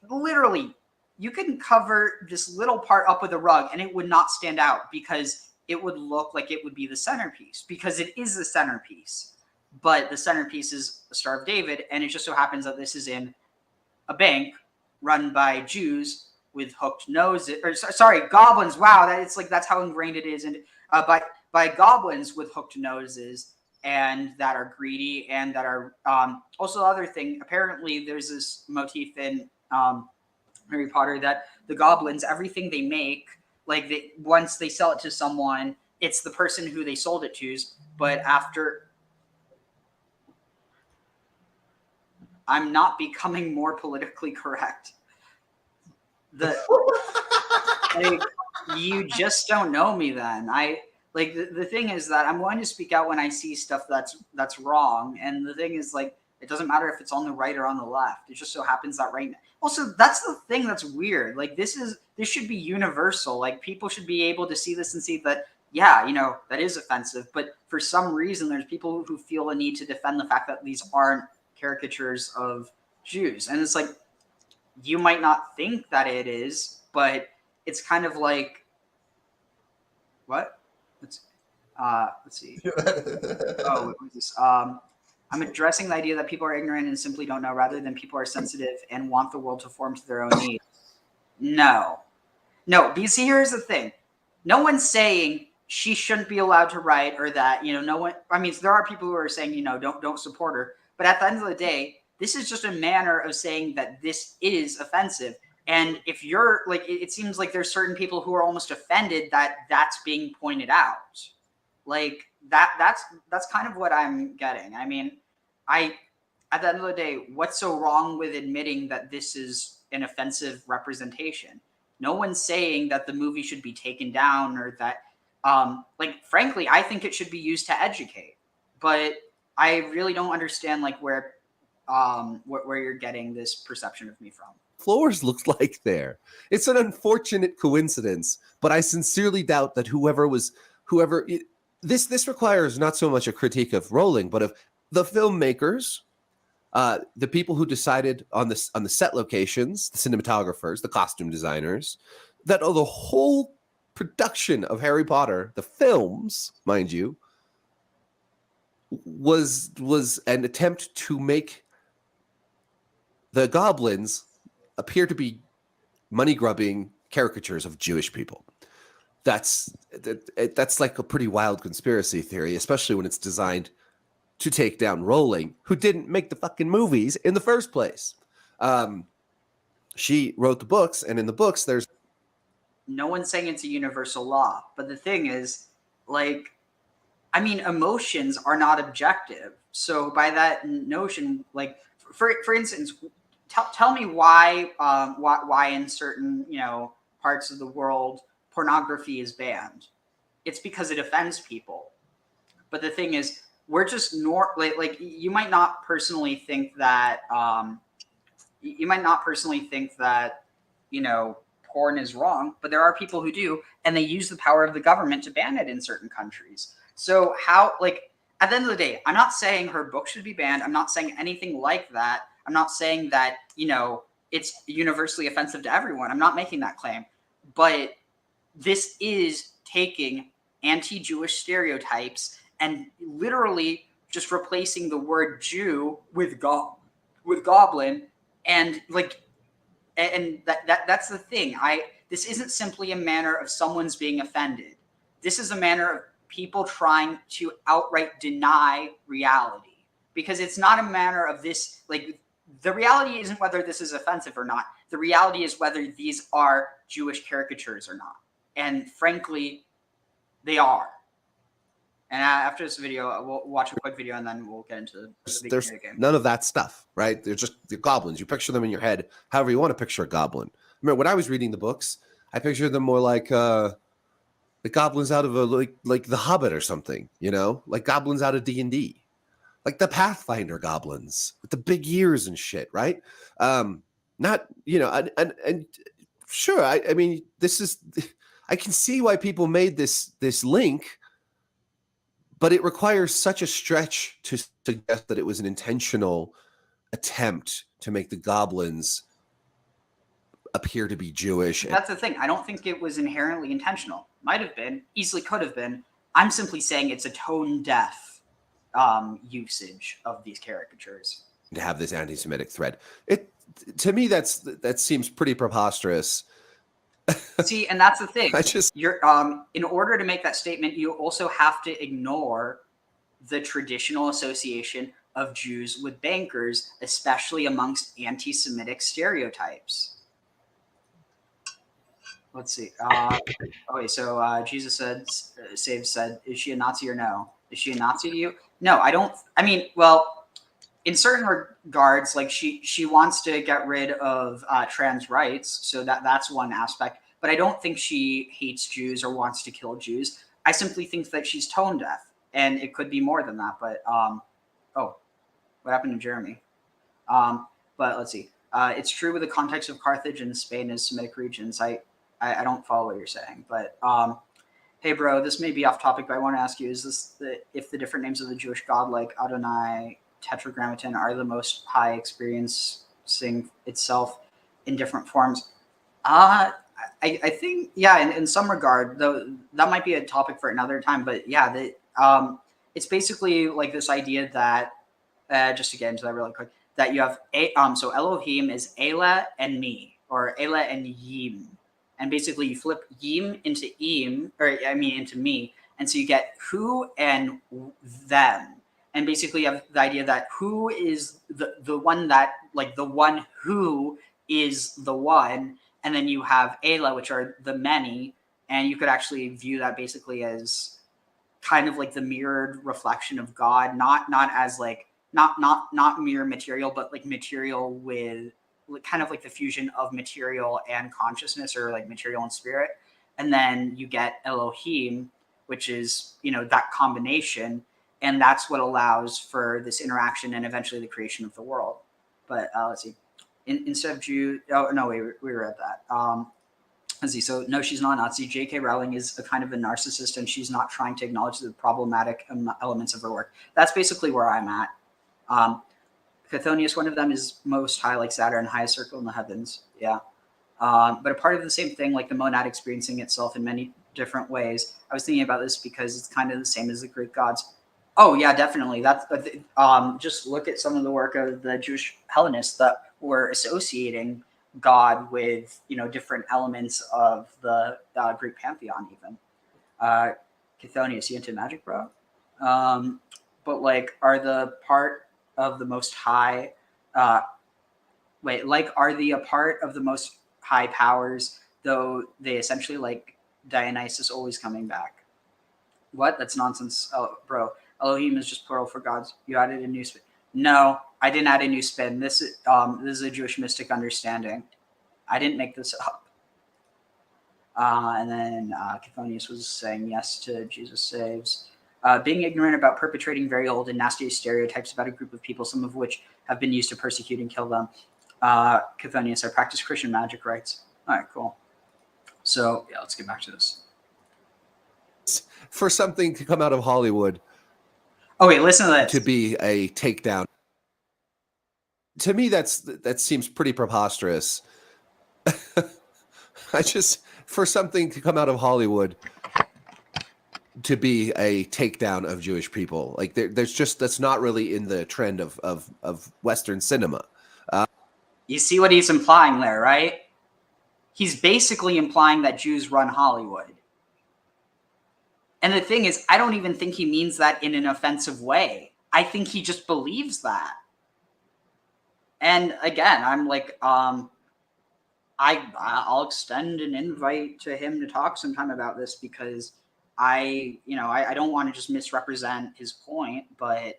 literally, you can cover this little part up with a rug and it would not stand out because it would look like it would be the centerpiece, because it is the centerpiece. But the centerpiece is the Star of David, and it just so happens that this is in a bank run by Jews with hooked noses, goblins. Wow, that's how ingrained it is, and by goblins with hooked noses and that are greedy and that are also the other thing. Apparently, there's this motif in Harry Potter that the goblins, everything they make, once they sell it to someone, it's the person who they sold it to's. But after, I'm not becoming more politically correct. Like, you just don't know me then. Like the thing is that I'm going to speak out when I see stuff that's wrong. And the thing is, like, it doesn't matter if it's on the right or on the left. It just so happens that right now. Also, that's the thing that's weird. Like, this should be universal. Like, people should be able to see this and see that, yeah, you know, that is offensive. But for some reason, there's people who feel a need to defend the fact that these aren't caricatures of Jews. And it's like, you might not think that it is, but it's kind of like, what? Let's see. Oh, what was this? I'm addressing the idea that people are ignorant and simply don't know, rather than people are sensitive and want the world to form to their own needs. No, because here's the thing. No one's saying she shouldn't be allowed to write, or that, you know, no one, I mean, there are people who are saying, you know, don't support her. But at the end of the day, this is just a manner of saying that this is offensive. And if you're like, it seems like there's certain people who are almost offended that that's being pointed out. Like that's kind of what I'm getting. I mean, at the end of the day, what's so wrong with admitting that this is an offensive representation? No one's saying that the movie should be taken down, or that, like, frankly, I think it should be used to educate. But I really don't understand, like, where you're getting this perception of me from. Floors looks like there. It's an unfortunate coincidence, but I sincerely doubt that this requires not so much a critique of Rowling, but of the filmmakers, the people who decided on the set locations, the cinematographers, the costume designers, that the whole production of Harry Potter, the films, mind you, was an attempt to make the goblins appear to be money-grubbing caricatures of Jewish people. That's like a pretty wild conspiracy theory, especially when it's designed to take down Rowling, who didn't make the fucking movies in the first place. She wrote the books, and in the books, there's no one's saying it's a universal law. But the thing is, like, I mean, emotions are not objective. So by that notion, like, for instance, tell me why in certain, you know, parts of the world pornography is banned. It's because it offends people. But the thing is, we're just like you might not personally think that you know, porn is wrong, but there are people who do, and they use the power of the government to ban it in certain countries. So how, like, at the end of the day, I'm not saying her book should be banned. I'm not saying anything like that. I'm not saying that, you know, it's universally offensive to everyone. I'm not making that claim. But this is taking anti-Jewish stereotypes and literally just replacing the word Jew with goblin, and like, and that's the thing. This isn't simply a manner of someone's being offended. This is a manner of people trying to outright deny reality, because it's not a manner of this, like, the reality isn't whether this is offensive or not. The reality is whether these are Jewish caricatures or not. And frankly, they are. And after this video, we'll watch a quick video and then we'll get into the there's game. None of that stuff, right? They're just the goblins. You picture them in your head however you want to picture a goblin. I remember when I was reading the books, I pictured them more like the goblins out of like The Hobbit or something, you know, like goblins out of D&D, like the Pathfinder goblins with the big ears and shit, right? Not, you know, and sure, I mean, this is, I can see why people made this link, but it requires such a stretch to suggest that it was an intentional attempt to make the goblins appear to be Jewish. That's the thing. I don't think it was inherently intentional. Might have been, easily could have been. I'm simply saying it's a tone deaf usage of these caricatures. To have this anti-Semitic thread, to me that seems pretty preposterous. See, and that's the thing. You're in order to make that statement, you also have to ignore the traditional association of Jews with bankers, especially amongst anti-Semitic stereotypes. let's see. Okay, so Jesus said, Save said, is she a Nazi or no? Is she a Nazi to you? No, I don't. I mean, well, in certain regards, like she wants to get rid of trans rights, so that's one aspect. But I don't think she hates Jews or wants to kill Jews. I simply think that she's tone deaf, and it could be more than that. But oh, what happened to Jeremy? But let's see. It's true with the context of Carthage and Spain as Semitic regions. I don't follow what you're saying, but hey, bro, this may be off topic, but I want to ask you: is this if the different names of the Jewish god, like Adonai, Tetragrammaton, are the Most High experiencing itself in different forms? I think, yeah, in some regard, though that might be a topic for another time. But yeah, it's basically like this idea that just to get into that really quick, that you have so Elohim is Ela and me, or Ela and Yim, and basically you flip Yim into Im, or I mean into me, and so you get who and them. And basically you have the idea that who is the one that, like the one who is the one, and then you have Ela, which are the many, and you could actually view that basically as kind of like the mirrored reflection of God, not as like not mere material, but like material with kind of like the fusion of material and consciousness, or like material and spirit. And then you get Elohim, which is, you know, that combination. And that's what allows for this interaction and eventually the creation of the world. But let's see. Instead of Jew, oh no, we read that. Let's see. So no, she's not a Nazi. J.K. Rowling is a kind of a narcissist, and she's not trying to acknowledge the problematic elements of her work. That's basically where I'm at. Chthonius, one of them is Most High, like Saturn, highest circle in the heavens. Yeah. But a part of the same thing, like the monad experiencing itself in many different ways. I was thinking about this because it's kind of the same as the Greek gods. Oh yeah, definitely. That's just look at some of the work of the Jewish Hellenists that were associating God with, you know, different elements of the Greek pantheon. Even Chthonius, you into magic, bro? But like, are the part of the Most High? Are the a part of the Most High powers? Though they essentially, like Dionysus always coming back. What? That's nonsense, bro. Elohim is just plural for gods. You added a new spin. No, I didn't add a new spin. This is a Jewish mystic understanding. I didn't make this up. And then Chthonius was saying yes to Jesus Saves. Being ignorant about perpetrating very old and nasty stereotypes about a group of people, some of which have been used to persecute and kill them. Chthonius, I practice Christian magic rites. All right, cool. So yeah, let's get back to this. For something to come out of Hollywood. Oh wait, listen to this. To be a takedown. To me, that seems pretty preposterous. For something to come out of Hollywood to be a takedown of Jewish people, like that's not really in the trend of Western cinema. You see what he's implying there, right? He's basically implying that Jews run Hollywood. And the thing is, I don't even think he means that in an offensive way. I think he just believes that. And again, I'm like, I'll extend an invite to him to talk sometime about this, because I don't want to just misrepresent his point, but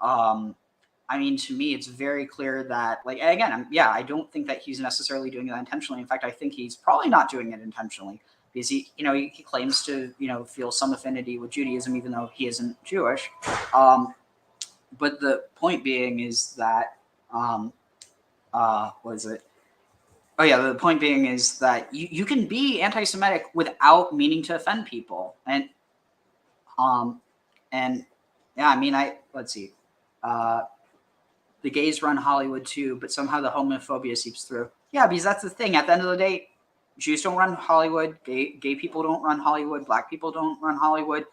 I mean, to me, it's very clear that, like, again, I don't think that he's necessarily doing that intentionally. In fact, I think he's probably not doing it intentionally, because he claims to, feel some affinity with Judaism, even though he isn't Jewish. But the point being is that, what is it? Oh yeah, the point being is that you can be anti-Semitic without meaning to offend people, and yeah, I mean, let's see, the gays run Hollywood too, but somehow the homophobia seeps through. Yeah, because that's the thing. At the end of the day, Jews don't run Hollywood. Gay people don't run Hollywood. Black people don't run Hollywood.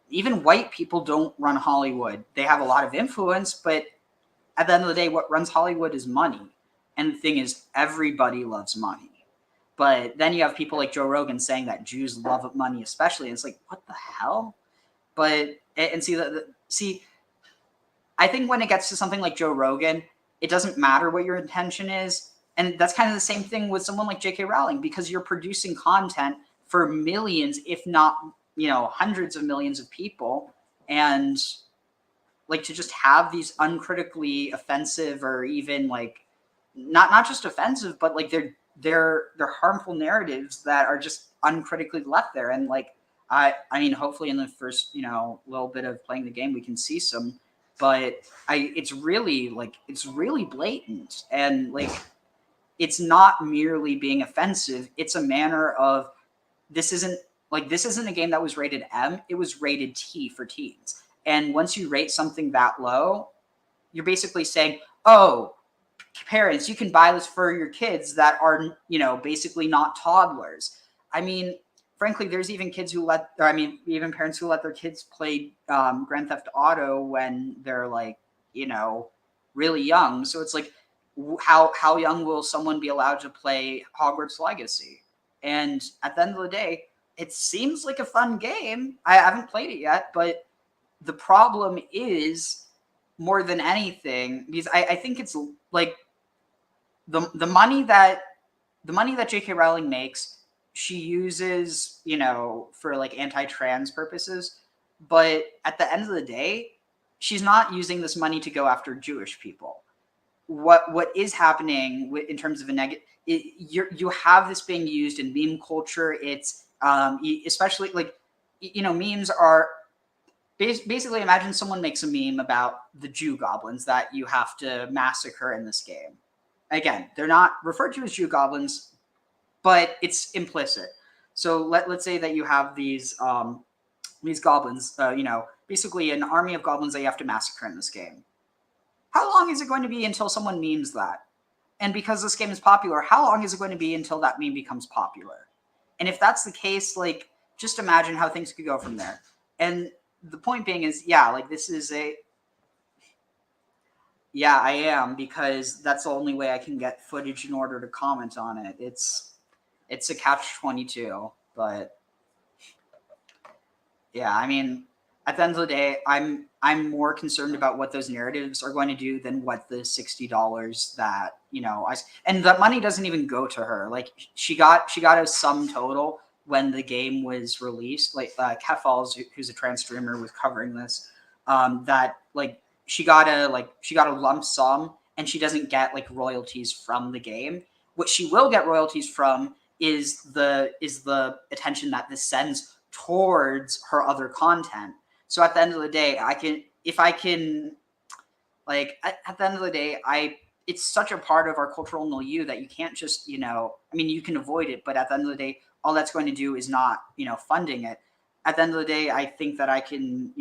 Even white people don't run Hollywood. They have a lot of influence, but at the end of the day, what runs Hollywood is money. And the thing is, everybody loves money. But then you have people like Joe Rogan saying that Jews love money especially. And it's like, what the hell? But, and see, I think when it gets to something like Joe Rogan, it doesn't matter what your intention is. And that's kind of the same thing with someone like J.K. Rowling, because you're producing content for millions, if not, hundreds of millions of people. And like to just have these uncritically offensive, or even like not just offensive, but like they're harmful narratives that are just uncritically left there. And like, I mean, hopefully in the first, little bit of playing the game, we can see some, but it's really blatant. And like, it's not merely being offensive. It's a manner of, this isn't a game that was rated M. It was rated T for teens. And once you rate something that low, you're basically saying, oh, parents, you can buy this for your kids that are, basically not toddlers. I mean, frankly, there's even kids who even parents who let their kids play Grand Theft Auto when they're like, really young. So it's like, how young will someone be allowed to play Hogwarts Legacy? And at the end of the day, it seems like a fun game. I haven't played it yet, but the problem is, more than anything, because I think it's like the money that J.K. Rowling makes, she uses, for like anti-trans purposes. But at the end of the day, she's not using this money to go after Jewish people. What is happening in terms of a negative, you have this being used in meme culture. It's especially like, memes are basically, imagine someone makes a meme about the Jew goblins that you have to massacre in this game. Again, they're not referred to as Jew goblins, but it's implicit. So let's say that you have these goblins, basically an army of goblins that you have to massacre in this game. How long is it going to be until someone memes that? And because this game is popular, how long is it going to be until that meme becomes popular? And if that's the case, like, just imagine how things could go from there. And the point being is, this is I am, because that's the only way I can get footage in order to comment on it. It's a catch-22, but I mean, at the end of the day, I'm more concerned about what those narratives are going to do than what the $60 that, and that money doesn't even go to her. Like, she got a sum total when the game was released. Like, Cat Falls, who's a trans streamer, was covering this, that like she got a lump sum, and she doesn't get like royalties from the game. What she will get royalties from is the attention that this sends towards her other content. So at the end of the day, at the end of the day, it's such a part of our cultural milieu that you can't just, you can avoid it, but at the end of the day, all that's going to do is not, funding it. At the end of the day, I think that I can,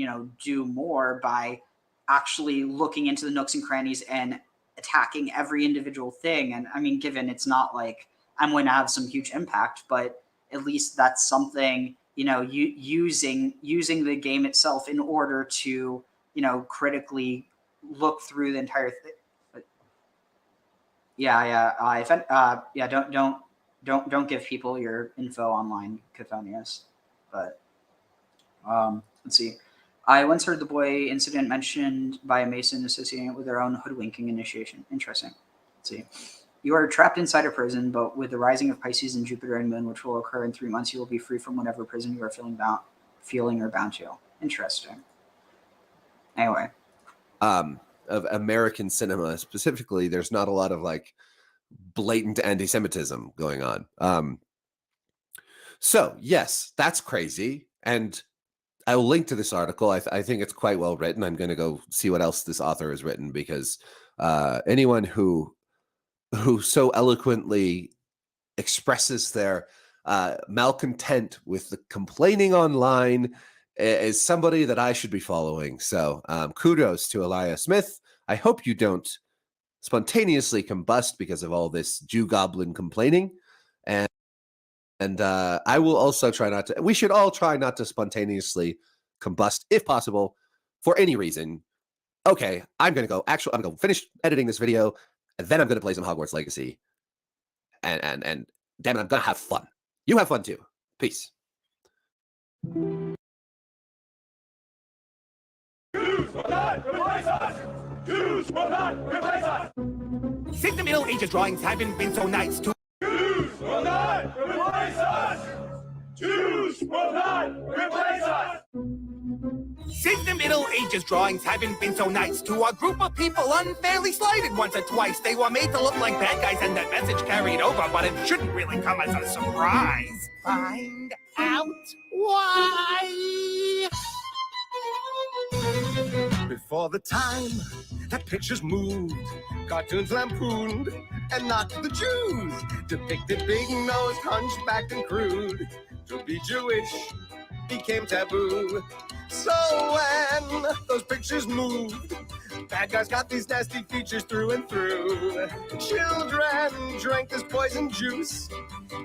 do more by actually looking into the nooks and crannies and attacking every individual thing. And I mean, given it's not like I'm going to have some huge impact, but at least that's something, using the game itself in order to, critically look through the entire thing. But don't give people your info online, Cathonius. But let's see. I once heard the boy incident mentioned by a Mason associating it with their own hoodwinking initiation. Interesting. Let's see. You are trapped inside a prison, but with the rising of Pisces and Jupiter and Moon, which will occur in 3 months, you will be free from whatever prison you are feeling or bound to. Interesting. Anyway. Of American cinema specifically, there's not a lot of like blatant anti-Semitism going on. So yes, that's crazy. And I will link to this article. I think it's quite well written. I'm going to go see what else this author has written, because anyone who so eloquently expresses their malcontent with the complaining online is somebody that I should be following. So kudos to Elia Smith. I hope you don't spontaneously combust because of all this Jew goblin complaining. And I will also try not to. We should all try not to spontaneously combust, if possible, for any reason. Okay, I'm going to finish editing this video, and then I'm going to play some Hogwarts Legacy. And damn it, I'm going to have fun. You have fun too. Peace. Jews will not replace us! Jews will not replace us! Since the Middle Ages, drawings haven't been so nice to... Jews will not replace us! Jews will not replace us! Since the Middle Ages, drawings haven't been so nice to a group of people unfairly slighted once or twice. They were made to look like bad guys and that message carried over, but it shouldn't really come as a surprise. Find out why. Before the time that pictures moved, cartoons lampooned and knocked the Jews, depicted big-nosed, hunchbacked, and crude. To be Jewish became taboo. So when those pictures moved, bad guys got these nasty features through and through. Children drank this poison juice.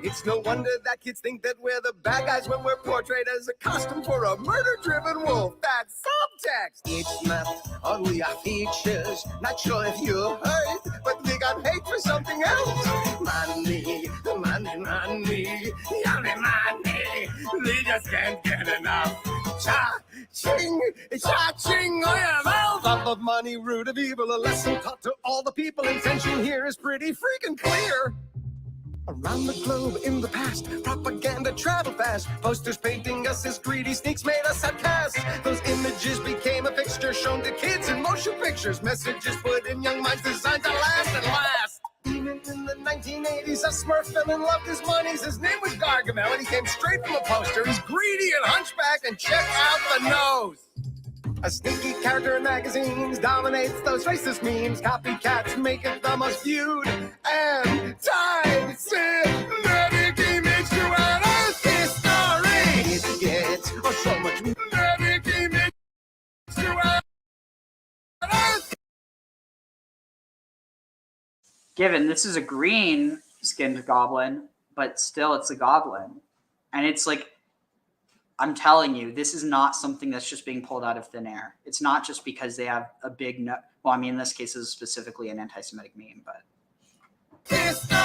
It's no wonder that kids think that we're the bad guys when we're portrayed as a costume for a murder-driven wolf. That's subtext. It's not only our features. Not sure if you heard, but we got hate for something else. Money, money, money, yummy money. We just can't get enough. Cha-ching, cha-ching, oh yeah, mouth up of money, root of evil. A lesson taught to all the people. Intention here is pretty freaking clear. Around the globe in the past, propaganda traveled fast. Posters painting us as greedy sneaks made us outcast. Those images became a fixture shown to kids in motion pictures. Messages put in young minds designed to last and last. Even in the 1980s, a Smurf villain loved his monies. His name was Gargamel, and he came straight from a poster. He's greedy and hunchback, and check out the nose. A sneaky character in magazines dominates those racist memes. Copycats make it the most viewed and time-cinematic image throughout Earth history. It gets so much cinematic image throughout Earth. Given this is a green-skinned goblin, but still it's a goblin. And it's like, I'm telling you, this is not something that's just being pulled out of thin air. It's not just because they have a big no. Well, I mean, in this case, this is specifically an anti-Semitic meme, but. History!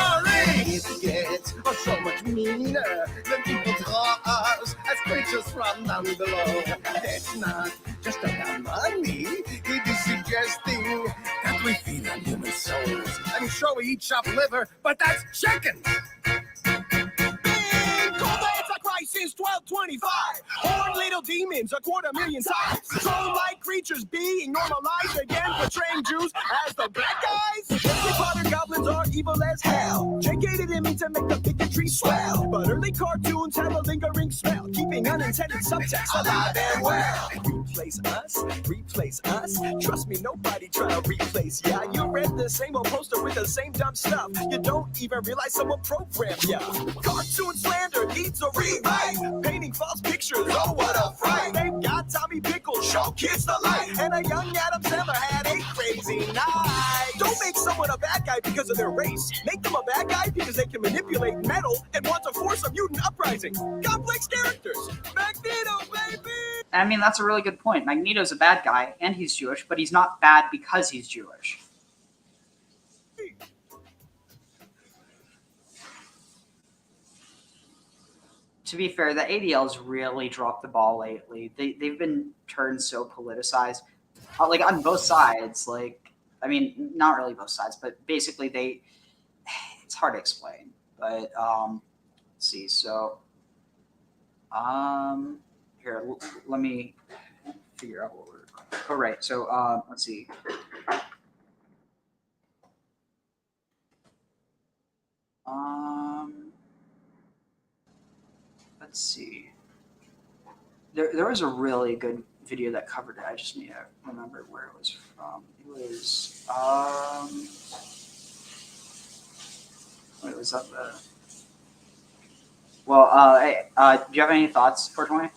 It gets so much meaner than people draw us as creatures from down below. It's not just about money. It is suggesting that we feed on human souls. I'm sure we eat chopped liver, but that's chicken! Since 1225, horned little demons, 250,000 size. Troll-like creatures being normalized again, portraying Jews as the bad guys. Harry Potter goblins are evil as hell. J.K. didn't mean to make the bigotry swell, but early cartoons have a lingering smell, keeping unintended subtext alive and well. Replace us. Trust me, nobody try to replace ya. You read the same old poster with the same dumb stuff. You don't even realize someone programmed ya. Cartoon slander needs a rewrite. Painting false pictures, oh what a fright. They've got Tommy Pickles, show kids the light. And a young Adam Sandler had a crazy night. Don't make someone a bad guy because of their race. Make them a bad guy because they can manipulate metal and want to force a mutant uprising. Complex characters. Magneto, baby! I mean, that's a really good point. Magneto's a bad guy, and he's Jewish, but he's not bad because he's Jewish. To be fair, the ADL's really dropped the ball lately. They've been turned so politicized, like on both sides. Like, I mean, not really both sides, but basically it's hard to explain. But let's see. So, here, let me figure out what we're. Oh, right. So, let's see. Let's see. There was a really good video that covered it. I just need to remember where it was from. It was wait, was that the? Well, do you have any thoughts, 420?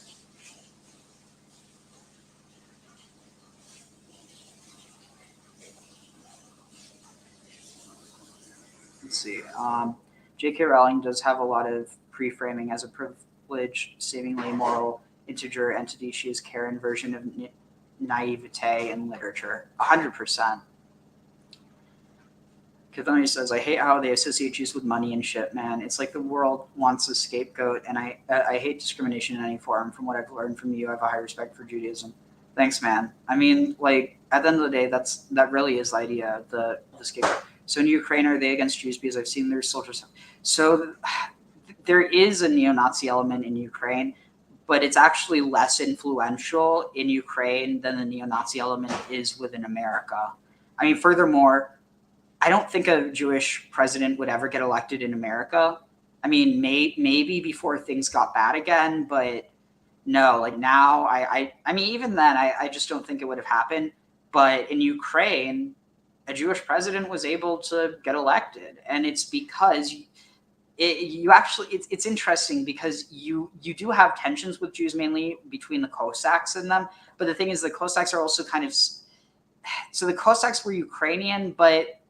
Let's see. J.K. Rowling does have a lot of pre-framing as a privileged, seemingly moral integer entity. She is Karen version of naivete in literature. 100%. Kathoni says, I hate how they associate Jews with money and shit, man. It's like the world wants a scapegoat, and I hate discrimination in any form. From what I've learned from you, I have a high respect for Judaism. Thanks, man. I mean, like, at the end of the day, that really is the idea, the scapegoat. So in Ukraine, are they against Jews? Because I've seen their soldiers. So there is a neo-Nazi element in Ukraine, but it's actually less influential in Ukraine than the neo-Nazi element is within America. I mean, furthermore, I don't think a Jewish president would ever get elected in America. I mean, maybe before things got bad again, but no, like now, I mean, even then, I just don't think it would have happened. But in Ukraine, a Jewish president was able to get elected, and it's because it's interesting because you do have tensions with Jews, mainly between the Cossacks and them. But the thing is, the Cossacks are also kind of, so the Cossacks were Ukrainian, but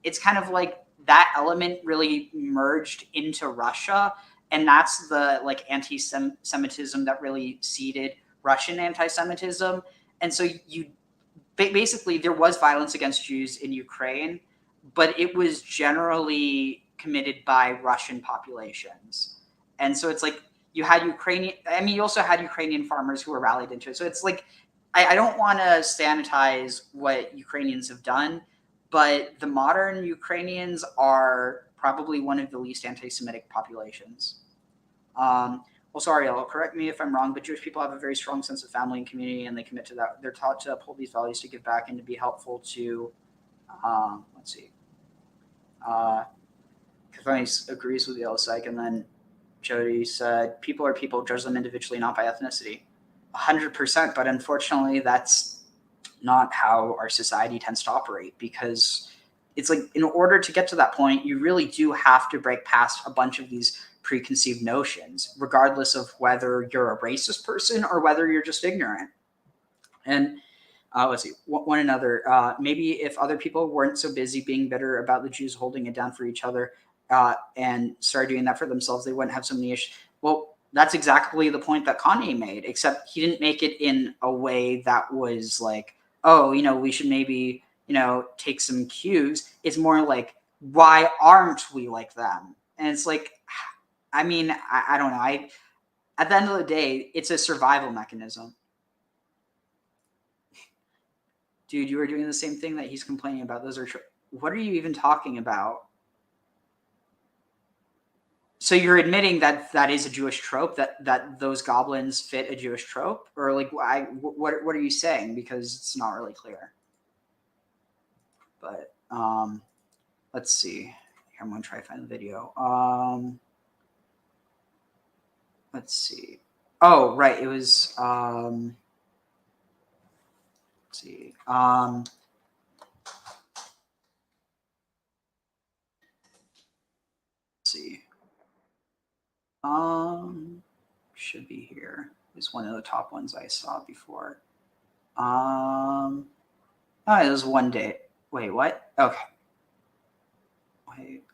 it's kind of like that element really merged into Russia. And that's the like anti-Semitism that really seeded Russian anti-Semitism. And so basically there was violence against Jews in Ukraine, but it was generally committed by Russian populations. And so it's like you had you also had Ukrainian farmers who were rallied into it. So it's like, I don't want to sanitize what Ukrainians have done, but the modern Ukrainians are probably one of the least anti-Semitic populations. Also, Ariel, correct me if I'm wrong, but Jewish people have a very strong sense of family and community, and they commit to that. They're taught to uphold these values, to give back, and to be helpful to, let's see. Kathleen agrees with the LSIC, and then Jody said, people are people, judge them individually, not by ethnicity. 100%, but unfortunately, that's not how our society tends to operate, because it's like, in order to get to that point, you really do have to break past a bunch of these preconceived notions, regardless of whether you're a racist person or whether you're just ignorant. And let's see, one another, maybe if other people weren't so busy being bitter about the Jews holding it down for each other and started doing that for themselves, they wouldn't have so many issues. Well, that's exactly the point that Kanye made, except he didn't make it in a way that was like, oh, we should maybe, take some cues. It's more like, why aren't we like them? And it's like, I mean, I don't know. At the end of the day, it's a survival mechanism. Dude, you are doing the same thing that he's complaining about. Those are what are you even talking about? So you're admitting that that is a Jewish trope, that those goblins fit a Jewish trope? Or like, what are you saying? Because it's not really clear. But let's see. Here, I'm going to try to find the video. Let's see. Oh, right. It was, let's see. Let's see. Should be here. It's one of the top ones I saw before. Oh, it was one day. Wait, what? Okay. Wait.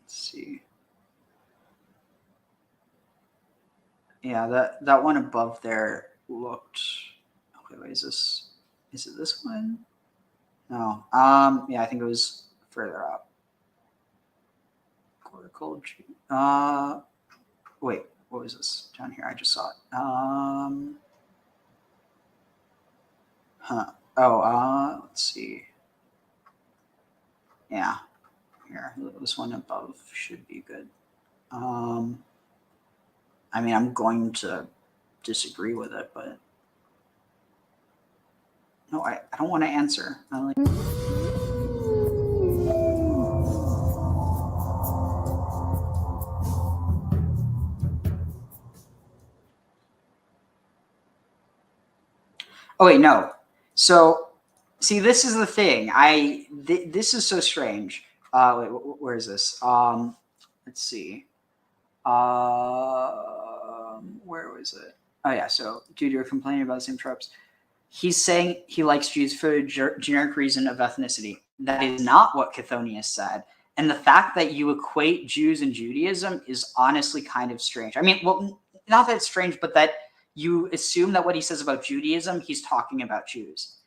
Let's see. Yeah, that one above there looked. Okay, wait, is it this one? No. Yeah, I think it was further up. Cortical. Wait, what was this down here? I just saw it. Let's see. Yeah, here. This one above should be good. I mean, I'm going to disagree with it, but no, I don't want to answer. I'm like. Oh wait, no. So, see, this is the thing. This is so strange. Wait, where is this? Let's see. Where was it? Oh yeah. So, dude, you're complaining about the same tropes. He's saying he likes Jews for a generic reason of ethnicity. That is not what Chthonius said. And the fact that you equate Jews and Judaism is honestly kind of strange. I mean, well, not that it's strange, but that you assume that what he says about Judaism, he's talking about Jews.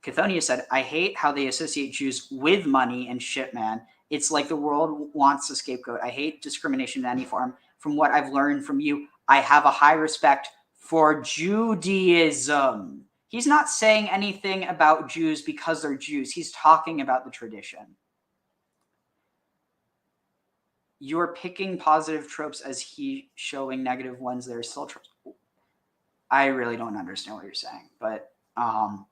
Chthonius said, I hate how they associate Jews with money and shit, man. It's like the world wants a scapegoat. I hate discrimination in any form. From what I've learned from you, I have a high respect for Judaism. He's not saying anything about Jews because they're Jews. He's talking about the tradition. You're picking positive tropes as he showing negative ones. That are still tropes. I really don't understand what you're saying, but and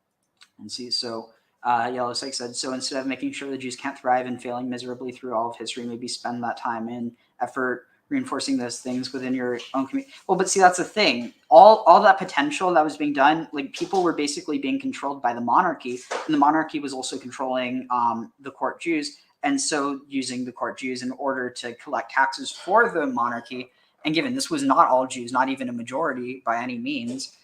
see. So Yellow Six said, so instead of making sure the Jews can't thrive and failing miserably through all of history, maybe spend that time and effort reinforcing those things within your own community. Well, but see, that's the thing. All that potential that was being done, like people were basically being controlled by the monarchy, and the monarchy was also controlling the court Jews, and so using the court Jews in order to collect taxes for the monarchy. And given this was not all Jews, not even a majority by any means,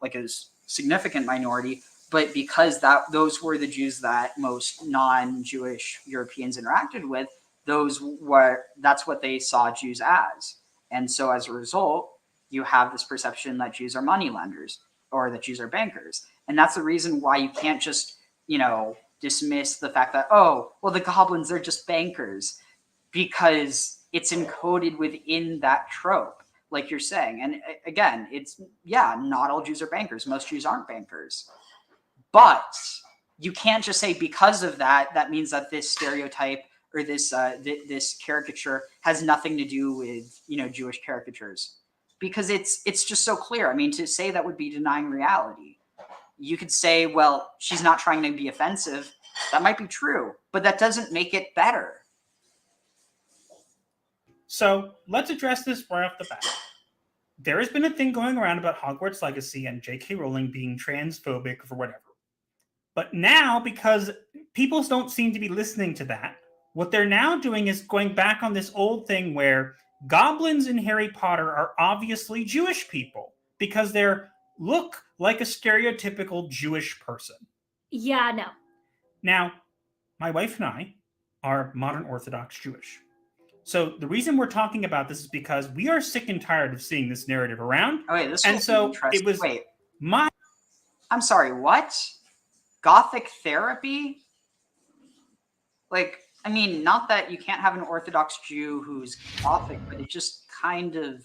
like a significant minority, but because those were the Jews that most non-Jewish Europeans interacted with, that's what they saw Jews as. And so as a result, you have this perception that Jews are moneylenders or that Jews are bankers. And that's the reason why you can't just, dismiss the fact that, oh, well, the goblins are just bankers, because it's encoded within that trope, like you're saying. And again, not all Jews are bankers. Most Jews aren't bankers. But you can't just say because of that means that this stereotype or this caricature has nothing to do with Jewish caricatures, because it's just so clear. I mean, to say that would be denying reality. You could say, well, she's not trying to be offensive. That might be true, but that doesn't make it better. So let's address this right off the bat. There has been a thing going around about Hogwarts Legacy and J.K. Rowling being transphobic or whatever. But now, because people don't seem to be listening to that, what they're now doing is going back on this old thing where goblins in Harry Potter are obviously Jewish people because they look like a stereotypical Jewish person. Yeah, no. Now, my wife and I are modern Orthodox Jewish. So the reason we're talking about this is because we are sick and tired of seeing this narrative around. Oh, wait, this and was so interesting. it was Wait. my. I'm sorry. What? Gothic therapy? Like, I mean, not that you can't have an Orthodox Jew who's Gothic, but it just kind of.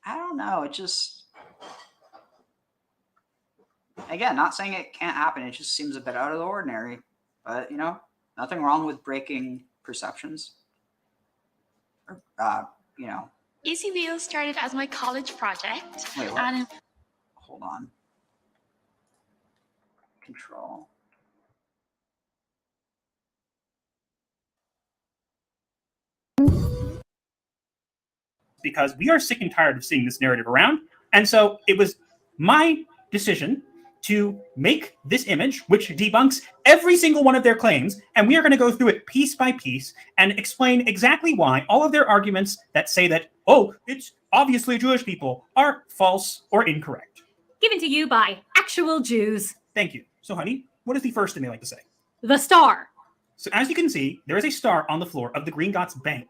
I don't know. It just. Again, not saying it can't happen. It just seems a bit out of the ordinary. But, nothing wrong with breaking perceptions. Easy Wheels started as my college project. Wait, what? And Hold on. Control. Because we are sick and tired of seeing this narrative around. And so it was my decision to make this image, which debunks every single one of their claims, and we are going to go through it piece by piece and explain exactly why all of their arguments that say that, oh, it's obviously Jewish people, are false or incorrect. given to you by actual Jews. Thank you. So, honey, what does the first thing they like to say? The star. So, as you can see, there is a star on the floor of the Gringotts Bank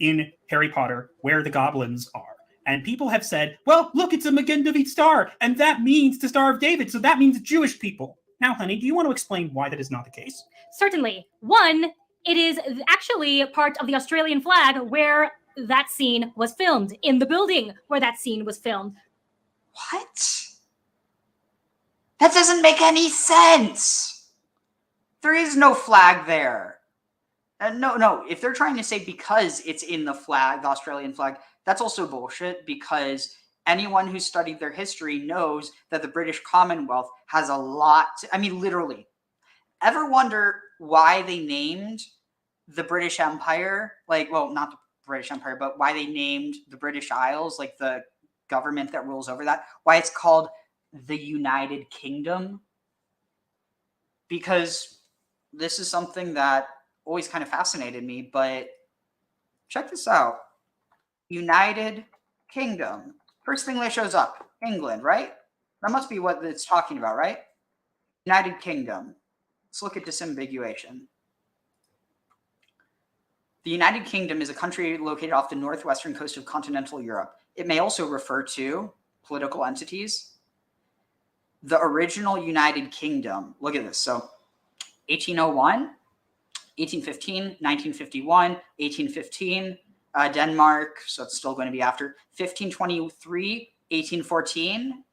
in Harry Potter where the goblins are. And people have said, well, look, it's a Magen David star, and that means the Star of David, so that means Jewish people. Now, honey, do you want to explain why that is not the case? Certainly. One, it is actually part of the Australian flag where that scene was filmed, in the building where that scene was filmed. What? That doesn't make any sense. There is no flag there. No. If they're trying to say because it's in the flag, the Australian flag, that's also bullshit, because anyone who studied their history knows that the British Commonwealth has a lot. Literally. Ever wonder why they named the British Empire, not the British Empire, but why they named the British Isles, like the government that rules over that, why it's called the United Kingdom? Because this is something that always kind of fascinated me, but check this out. United Kingdom. First thing that shows up, England, right? That must be what it's talking about, right? United Kingdom. Let's look at disambiguation. The United Kingdom is a country located off the northwestern coast of continental Europe. It may also refer to political entities. The original United Kingdom, look at this. So 1801, 1815, 1951, 1815, Denmark, so it's still going to be after 1523, 1814,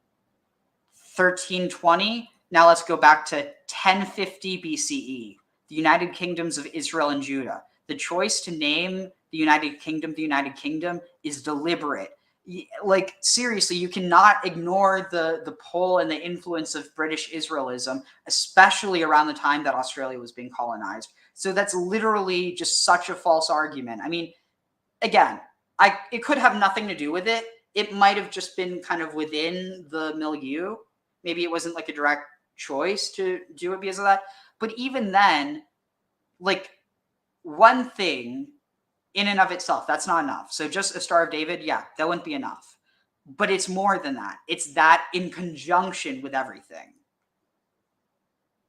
1320. Now let's go back to 1050 BCE, the United Kingdoms of Israel and Judah. The choice to name the United Kingdom is deliberate. Like, seriously, you cannot ignore the pull and the influence of British Israelism, especially around the time that Australia was being colonized. So that's literally just such a false argument. I mean, again, it could have nothing to do with it. It might have just been kind of within the milieu. Maybe it wasn't like a direct choice to do it because of that. But even then, like, one thing in and of itself, that's not enough. So just a Star of David, yeah, that wouldn't be enough. But it's more than that. It's that in conjunction with everything.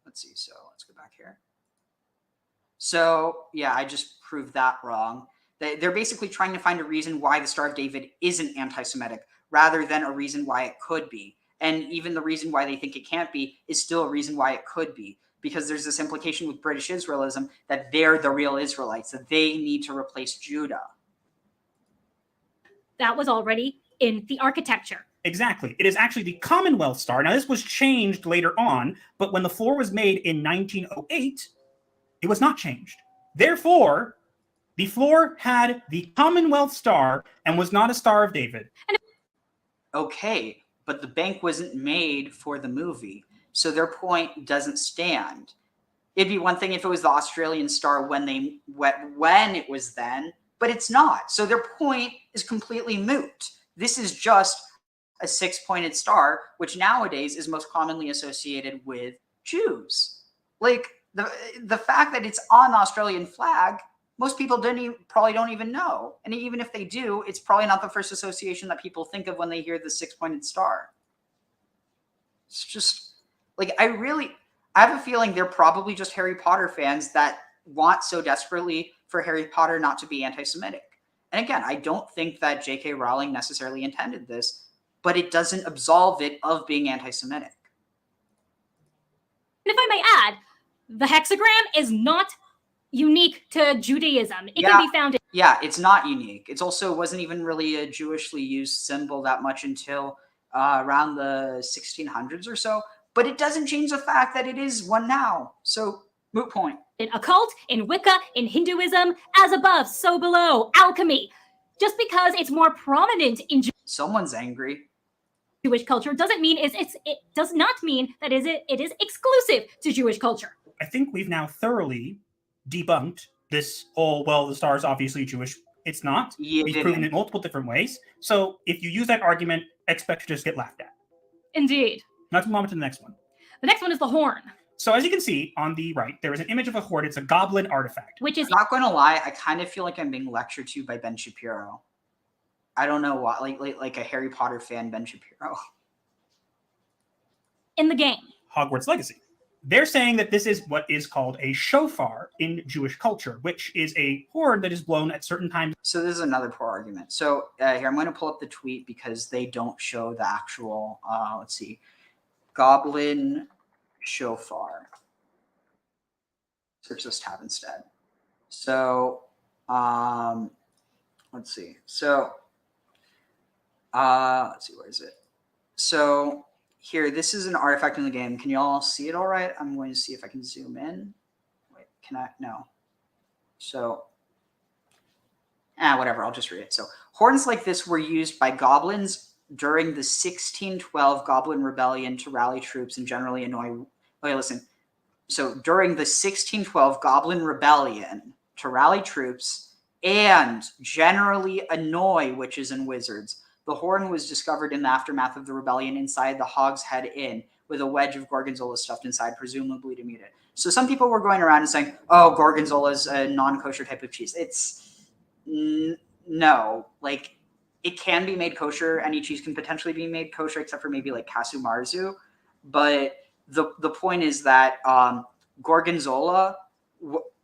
Let's see. So let's go back here. So yeah, I just proved that wrong. They're basically trying to find a reason why the Star of David isn't anti-Semitic rather than a reason why it could be. And even the reason why they think it can't be is still a reason why it could be. Because there's this implication with British Israelism that they're the real Israelites, that they need to replace Judah. That was already in the architecture. Exactly. It is actually the Commonwealth Star. Now, this was changed later on, but when the floor was made in 1908, it was not changed. Therefore, the floor had the Commonwealth Star and was not a Star of David. Okay, but the bank wasn't made for the movie. So their point doesn't stand. It'd be one thing if it was the Australian Star when it was then, but it's not. So their point is completely moot. This is just a 6-pointed star, which nowadays is most commonly associated with Jews. Like the fact that it's on the Australian flag, most people probably don't even know. And even if they do, it's probably not the first association that people think of when they hear the 6-pointed star. It's just... like, I have a feeling they're probably just Harry Potter fans that want so desperately for Harry Potter not to be anti-Semitic. And again, I don't think that J.K. Rowling necessarily intended this, but it doesn't absolve it of being anti-Semitic. And if I may add, the hexagram is not unique to Judaism. It can be found in... Yeah, it's not unique. It also wasn't even really a Jewishly used symbol that much until around the 1600s or so. But it doesn't change the fact that it is one now. So, moot point. In occult, in Wicca, in Hinduism, as above, so below, alchemy. Just because it's more prominent in someone's angry. Jewish culture doesn't mean it does not mean that it is exclusive to Jewish culture. I think we've now thoroughly debunked this whole, well, the star is obviously Jewish. It's not. Yeah, we've proven it multiple different ways. So if you use that argument, expect to just get laughed at. Indeed. Now to move on to the next one. The next one is the horn. So as you can see on the right, there is an image of a horn. It's a goblin artifact. Which is... I'm not going to lie, I kind of feel like I'm being lectured to by Ben Shapiro. I don't know why, like a Harry Potter fan, Ben Shapiro. In the game. Hogwarts Legacy. They're saying that this is what is called a shofar in Jewish culture, which is a horn that is blown at certain times. So this is another poor argument. So here, I'm going to pull up the tweet because they don't show the actual, let's see, goblin shofar. Search this tab instead. So let's see. So let's see, where is it? So here, this is an artifact in the game. Can you all see it all right? I'm going to see if I can zoom in. Wait, can I? No. So whatever, I'll just read it. So horns like this were used by goblins during the 1612 Goblin Rebellion to rally troops and generally annoy... Okay, listen. So during the 1612 Goblin Rebellion to rally troops and generally annoy witches and wizards, the horn was discovered in the aftermath of the rebellion inside the Hogshead Inn with a wedge of gorgonzola stuffed inside, presumably to mute it. So some people were going around and saying, oh, gorgonzola is a non-kosher type of cheese. It's... no. Like... it can be made kosher. Any cheese can potentially be made kosher, except for maybe like casu marzu. But the point is that gorgonzola,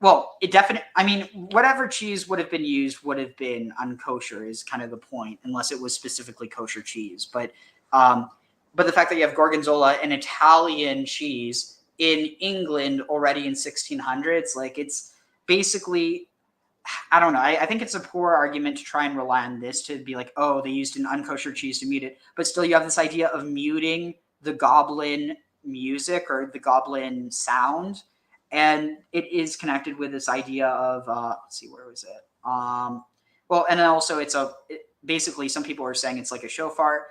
well, it definitely, I mean, whatever cheese would have been used would have been unkosher is kind of the point, unless it was specifically kosher cheese. But the fact that you have gorgonzola, an Italian cheese, in England already in 1600s, like it's basically I don't know. I think it's a poor argument to try and rely on this to be like, oh, they used an unkosher cheese to mute it. But still, you have this idea of muting the goblin music or the goblin sound. And it is connected with this idea of, let's see, where was it? Well, and then also basically some people are saying it's like a shofar.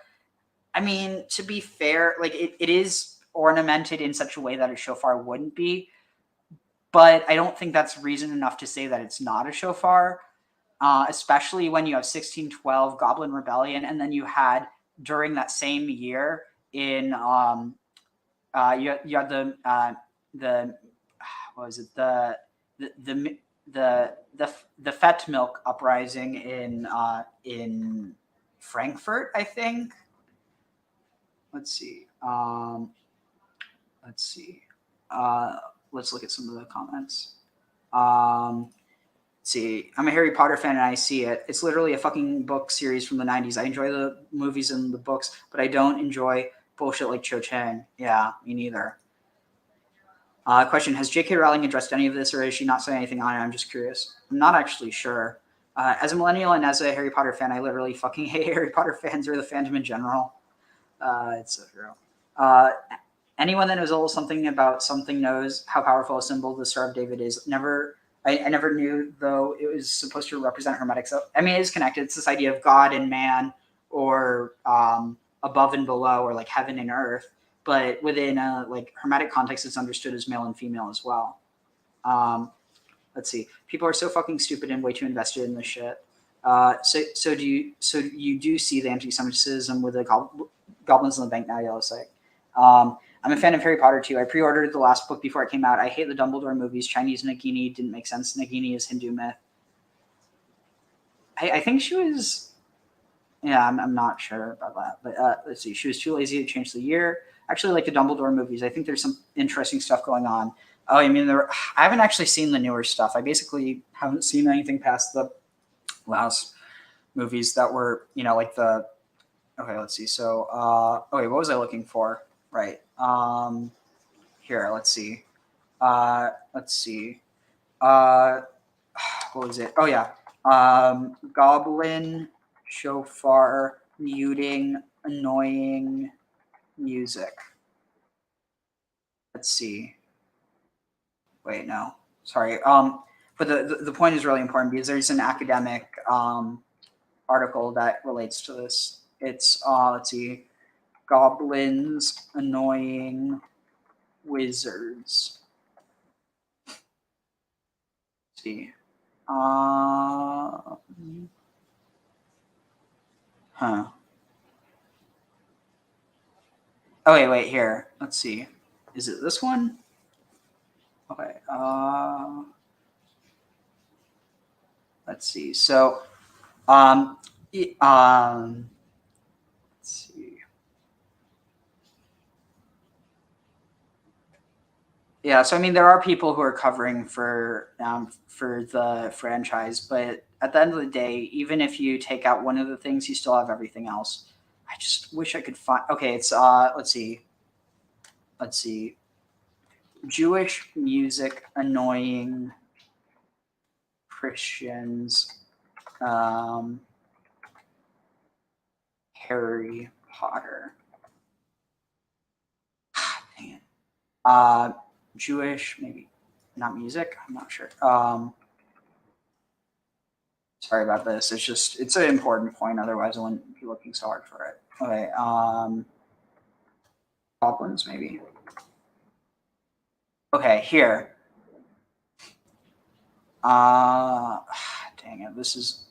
I mean, to be fair, like it is ornamented in such a way that a shofar wouldn't be. But I don't think that's reason enough to say that it's not a shofar, especially when you have 1612 Goblin Rebellion, and then you had during that same year in you had the what was it the Fett Milk uprising in Frankfurt, I think. Let's see. Let's look at some of the comments. Let's see. I'm a Harry Potter fan and I see it. It's literally a fucking book series from the 90s. I enjoy the movies and the books, but I don't enjoy bullshit like Cho Chang. Yeah, me neither. Question, has J.K. Rowling addressed any of this or is she not saying anything on it? I'm just curious. I'm not actually sure. As a millennial and as a Harry Potter fan, I literally fucking hate Harry Potter fans or the fandom in general. It's so true. Anyone that knows a little something about something knows how powerful a symbol the Star of David is. I never knew, though, it was supposed to represent Hermetic. So, I mean, it is connected. It's this idea of God and man, or above and below, or like heaven and earth. But within a like Hermetic context, it's understood as male and female as well. Let's see. People are so fucking stupid and way too invested in this shit. So you do see the anti-Semitism with the goblins in the bank now? Yellow site. I'm a fan of Harry Potter too. I pre-ordered the last book before it came out. I hate the Dumbledore movies. Chinese Nagini didn't make sense. Nagini is Hindu myth. I think she was. Yeah, I'm not sure about that. But let's see. She was too lazy to change the year. Actually, like the Dumbledore movies, I think there's some interesting stuff going on. Oh, I mean, I haven't actually seen the newer stuff. I basically haven't seen anything past the last movies that were, like the. Okay, let's see. So, okay, what was I looking for? Right. Here, let's see. What was it? Oh yeah. Goblin shofar muting annoying music. Let's see. Wait, no. Sorry. But the point is really important because there's an academic article that relates to this. It's let's see. Goblins annoying wizards. Let's see. Huh. Oh wait, here. Let's see. Is it this one? Okay. Let's see. So, let's see. Yeah, so I mean, there are people who are covering for the franchise, but at the end of the day, even if you take out one of the things, you still have everything else. I just wish I could find. Okay, it's let's see. Jewish music annoying Christians. Harry Potter. Dang it. Jewish, maybe not music. I'm not sure. Sorry about this. It's an important point. Otherwise, I wouldn't be looking so hard for it. Okay. Goblins, maybe. Okay, here. Dang it. This is.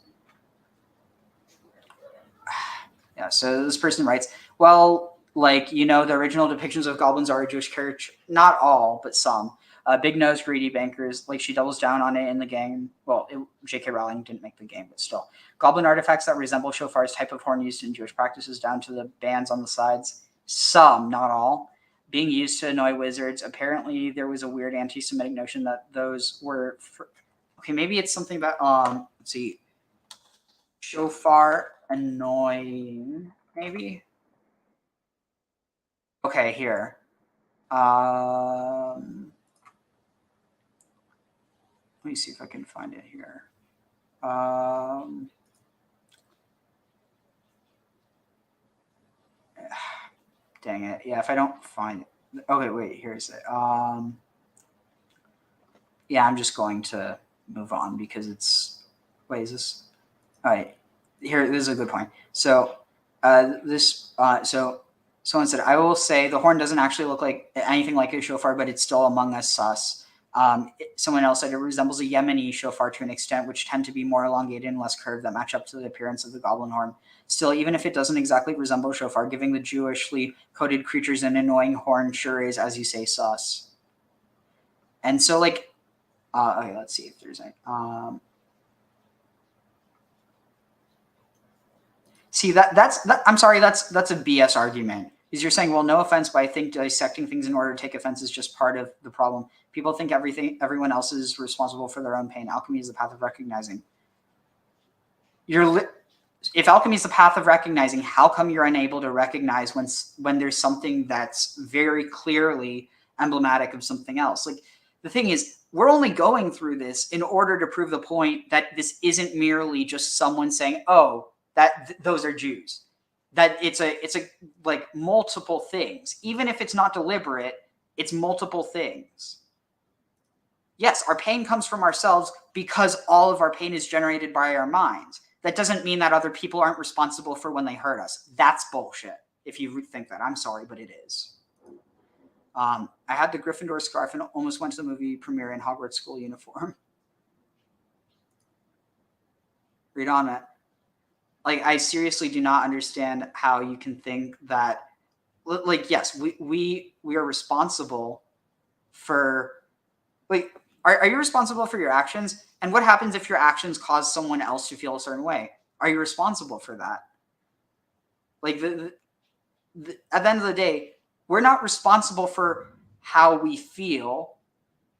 Yeah. So this person writes, well, the original depictions of goblins are a Jewish character. Not all, but some. Big nose, greedy bankers. Like she doubles down on it in the game. Well, J.K. Rowling didn't make the game, but still. Goblin artifacts that resemble shofars, type of horn used in Jewish practices, down to the bands on the sides. Some, not all. Being used to annoy wizards. Apparently, there was a weird anti-Semitic notion that those were. Okay, maybe it's something about. Let's see. Shofar annoying, maybe. Okay, here. Let me see if I can find it here. Dang it. Yeah, if I don't find it. Okay, wait, here's it. Yeah, I'm just going to move on because it's. Wait, is this? All right. Here, this is a good point. So, so someone said, I will say the horn doesn't actually look like anything like a shofar, but it's still among us sus. Someone else said it resembles a Yemeni shofar to an extent, which tend to be more elongated and less curved that match up to the appearance of the goblin horn. Still, even if it doesn't exactly resemble a shofar, giving the Jewishly coded creatures an annoying horn sure is, as you say, sus. And so, like, okay, let's see if there's any. See, I'm sorry, that's a BS argument. Because you're saying, well, no offense, but I think dissecting things in order to take offense is just part of the problem. People think everyone else is responsible for their own pain. Alchemy is the path of recognizing. If alchemy is the path of recognizing, how come you're unable to recognize when there's something that's very clearly emblematic of something else? Like, the thing is, we're only going through this in order to prove the point that this isn't merely just someone saying, oh, those are Jews. That it's a like multiple things. Even if it's not deliberate, it's multiple things. Yes, our pain comes from ourselves because all of our pain is generated by our minds. That doesn't mean that other people aren't responsible for when they hurt us. That's bullshit. If you think that, I'm sorry, but it is. I had the Gryffindor scarf and almost went to the movie premiere in Hogwarts school uniform. Read on, Matt. Like, I seriously do not understand how you can think that, like, yes, we are responsible for, like, are you responsible for your actions? And what happens if your actions cause someone else to feel a certain way? Are you responsible for that? Like, at the end of the day, we're not responsible for how we feel.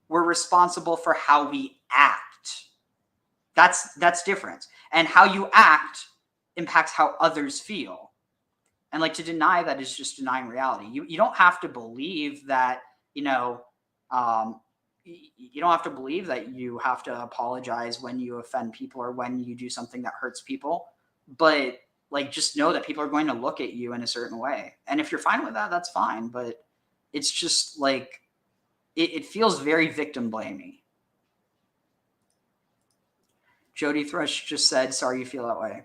We're responsible for how we act. That's different. And how you act impacts how others feel. And like, to deny that is just denying reality. You don't have to believe that, you don't have to believe that you have to apologize when you offend people or when you do something that hurts people. But like, just know that people are going to look at you in a certain way. And if you're fine with that, that's fine. But it's just like, it feels very victim blamey. Jody Thrush just said, sorry you feel that way.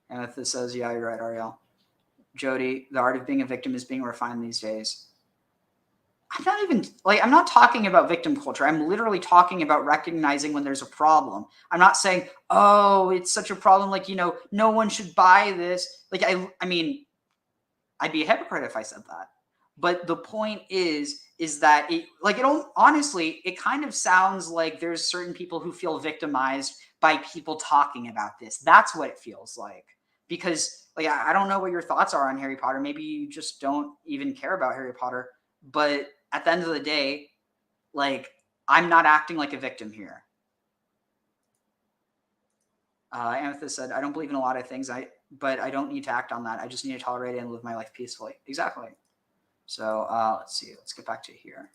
And if this says, yeah, you're right, Ariel. Jody, the art of being a victim is being refined these days. I'm not talking about victim culture. I'm literally talking about recognizing when there's a problem. I'm not saying, oh, it's such a problem. Like, no one should buy this. Like, I mean, I'd be a hypocrite if I said that. But the point is that honestly, it kind of sounds like there's certain people who feel victimized by people talking about this. That's what it feels like. Because, like, I don't know what your thoughts are on Harry Potter. Maybe you just don't even care about Harry Potter. But at the end of the day, like, I'm not acting like a victim here. Amethyst said, I don't believe in a lot of things, but I don't need to act on that. I just need to tolerate it and live my life peacefully. Exactly. So let's see. Let's get back to here.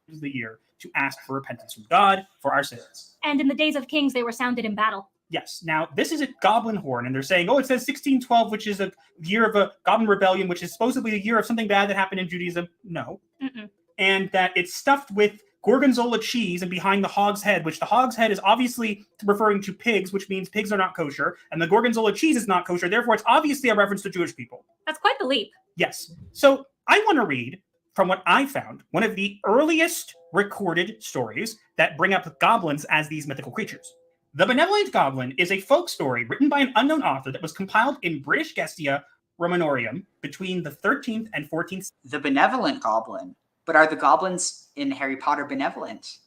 This is the year to ask for repentance from God for our sins. And in the days of kings, they were sounded in battle. Yes. Now, this is a goblin horn, and they're saying, oh, it says 1612, which is a year of a goblin rebellion, which is supposedly a year of something bad that happened in Judaism. No. Mm-mm. And that it's stuffed with gorgonzola cheese, and behind the hog's head, which the hog's head is obviously referring to pigs, which means pigs are not kosher, and the gorgonzola cheese is not kosher. Therefore, it's obviously a reference to Jewish people. That's quite the leap. Yes. So I want to read, from what I found, one of the earliest recorded stories that bring up goblins as these mythical creatures. The Benevolent Goblin is a folk story written by an unknown author that was compiled in British Gestia Romanorium between the 13th and 14th. The Benevolent Goblin. But are the goblins in Harry Potter benevolent?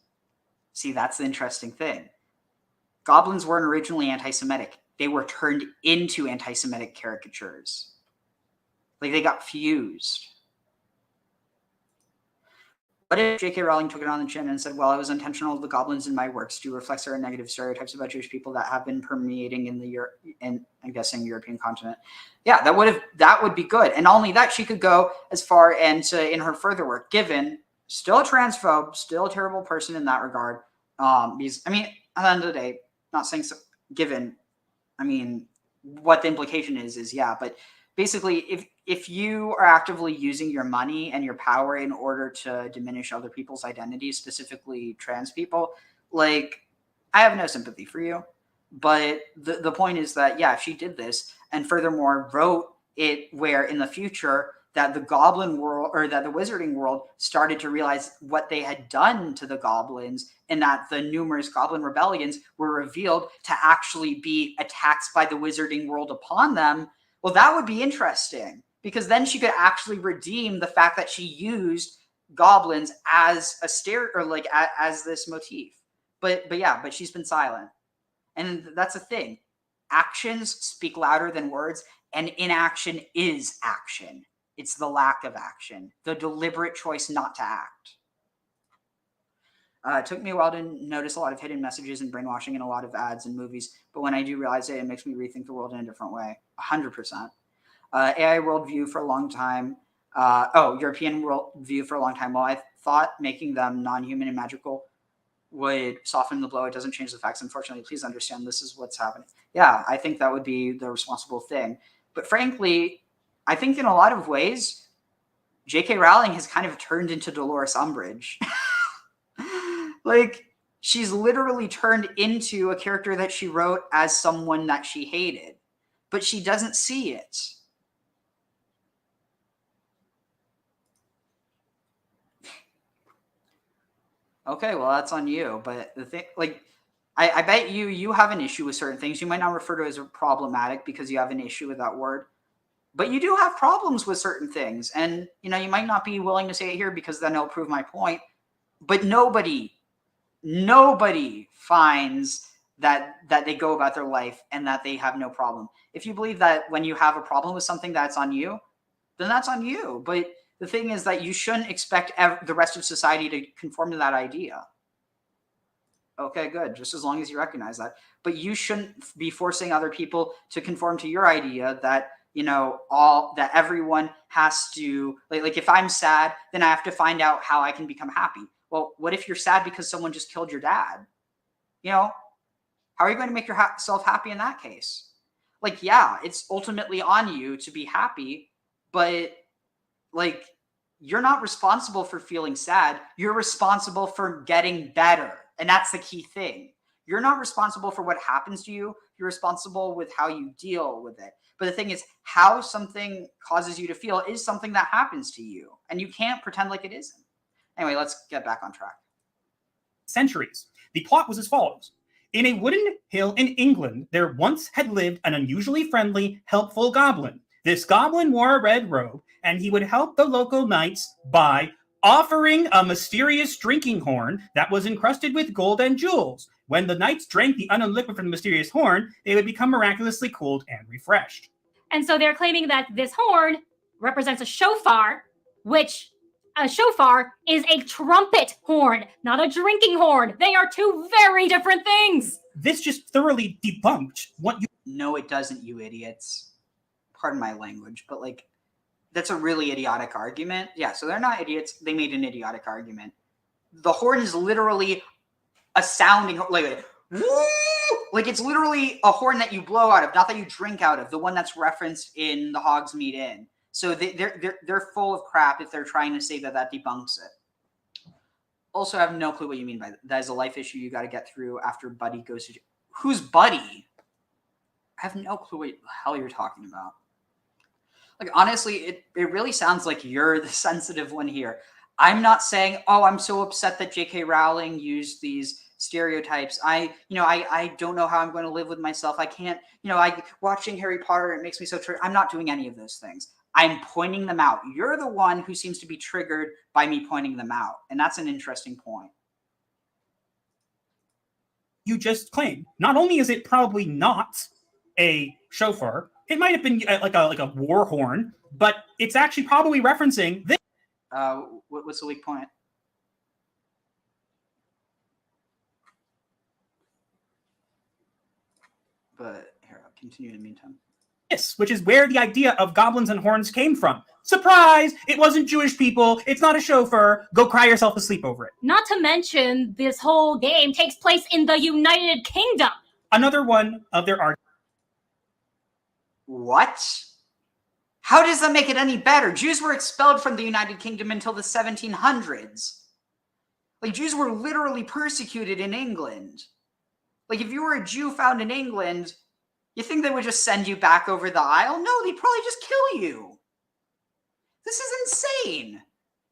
See, that's the interesting thing. Goblins weren't originally anti-Semitic. They were turned into anti-Semitic caricatures. Like, they got fused. What if J.K. Rowling took it on the chin and said, well, I was intentional, the goblins in my works do reflect certain negative stereotypes about Jewish people that have been permeating in I'm guessing, European continent. Yeah, that would be good. And not only that, she could go as far and in her further work, given still a transphobe, still a terrible person in that regard. Because, I mean, at the end of the day, not saying so, given, I mean, what the implication is yeah, but basically, if you are actively using your money and your power in order to diminish other people's identities, specifically trans people, like, I have no sympathy for you. But the point is that, yeah, if she did this and furthermore wrote it where in the future that the goblin world or that the wizarding world started to realize what they had done to the goblins and that the numerous goblin rebellions were revealed to actually be attacks by the wizarding world upon them, well, that would be interesting because then she could actually redeem the fact that she used goblins as a as this motif. But she's been silent. And that's the thing. Actions speak louder than words, and inaction is action. It's the lack of action, the deliberate choice not to act. It took me a while to notice a lot of hidden messages and brainwashing in a lot of ads and movies, but when I do realize it, it makes me rethink the world in a different way. 100%. AI worldview for a long time. European worldview for a long time. Well, I thought making them non-human and magical would soften the blow. It doesn't change the facts. Unfortunately, please understand this is what's happening. Yeah, I think that would be the responsible thing. But frankly, I think in a lot of ways, J.K. Rowling has kind of turned into Dolores Umbridge. Like, she's literally turned into a character that she wrote as someone that she hated, but she doesn't see it. Okay, well, that's on you. But the thing, like, I bet you have an issue with certain things. You might not refer to it as problematic because you have an issue with that word. But you do have problems with certain things. And, you know, you might not be willing to say it here because then it'll prove my point. But nobody finds that they go about their life and that they have no problem. If you believe that when you have a problem with something that's on you, then that's on you. But the thing is that you shouldn't expect the rest of society to conform to that idea. Okay, good. Just as long as you recognize that. But you shouldn't be forcing other people to conform to your idea that, you know, that everyone has to, like if I'm sad, then I have to find out how I can become happy. Well, what if you're sad because someone just killed your dad? You know, how are you going to make yourself happy in that case? Like, yeah, it's ultimately on you to be happy, but like, you're not responsible for feeling sad. You're responsible for getting better. And that's the key thing. You're not responsible for what happens to you. You're responsible with how you deal with it. But the thing is, how something causes you to feel is something that happens to you. And you can't pretend like it isn't. Anyway, let's get back on track. Centuries. The plot was as follows. In a wooden hill in England, there once had lived an unusually friendly, helpful goblin. This goblin wore a red robe, and he would help the local knights by offering a mysterious drinking horn that was encrusted with gold and jewels. When the knights drank the unknown liquid from the mysterious horn, they would become miraculously cooled and refreshed. And so they're claiming that this horn represents a shofar, which a shofar is a trumpet horn, not a drinking horn. They are two very different things. This just thoroughly debunked what you... No, it doesn't, you idiots. Pardon my language, but like, that's a really idiotic argument. Yeah, so they're not idiots. They made an idiotic argument. The horn is literally a sounding, like it's literally a horn that you blow out of, not that you drink out of, the one that's referenced in the Hogsmeade Inn. So they're full of crap if they're trying to say that debunks it. Also, I have no clue what you mean by that. That is a life issue you got to get through after Buddy goes to... Who's Buddy? I have no clue what the hell you're talking about. Like, honestly, it really sounds like you're the sensitive one here. I'm not saying, oh, I'm so upset that J.K. Rowling used these stereotypes. I don't know how I'm going to live with myself. I can't, watching Harry Potter, it makes me so triggered. I'm not doing any of those things. I'm pointing them out. You're the one who seems to be triggered by me pointing them out. And that's an interesting point. You just claimed. Not only is it probably not a shofar, it might have been like a war horn, but it's actually probably referencing this. What's the weak point? But here, I'll continue in the meantime. this, which is where the idea of goblins and horns came from. Surprise! It wasn't Jewish people. It's not a chauffeur. Go cry yourself to sleep over it. Not to mention, this whole game takes place in the United Kingdom. Another one of their arguments. What? How does that make it any better? Jews were expelled from the United Kingdom until the 1700s. Like, Jews were literally persecuted in England. Like, if you were a Jew found in England, you think they would just send you back over the aisle? No, they'd probably just kill you. This is insane.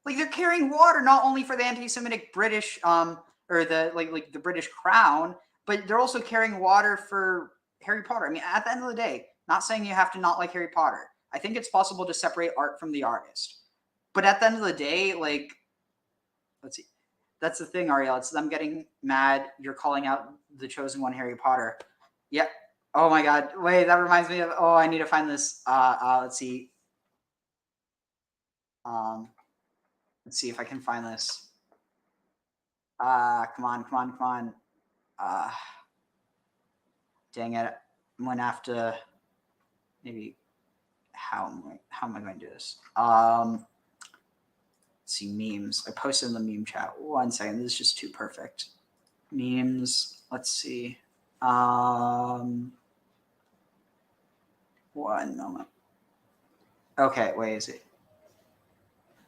Like, they're carrying water not only for the anti-Semitic British, or the the British crown, but they're also carrying water for Harry Potter. I mean, at the end of the day, not saying you have to not like Harry Potter. I think it's possible to separate art from the artist. But at the end of the day, like, let's see. That's the thing, Ariel. It's them getting mad. You're calling out the chosen one, Harry Potter. Yeah. Oh my God. Wait, that reminds me of. Oh, I need to find this. Let's see. Let's see if I can find this. Come on. Dang it. I'm gonna have to. Maybe. How am I going to do this? Let's see, memes. I posted in the meme chat. 1 second. This is just too perfect. Memes. Let's see. 1 moment. Okay, wait, is it?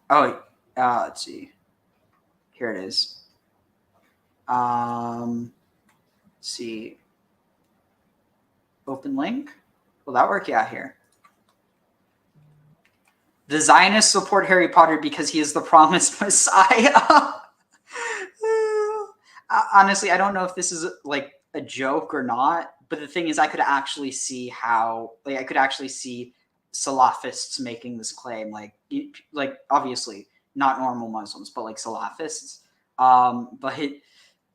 Oh, let's see. Here it is. Let's see. Open link. Will that work? Yeah, here. The Zionists support Harry Potter because he is the promised Messiah. Honestly, I don't know if this is like a joke or not, but the thing is, I could actually see how, like, I could actually see Salafists making this claim, like obviously not normal Muslims, but like Salafists. But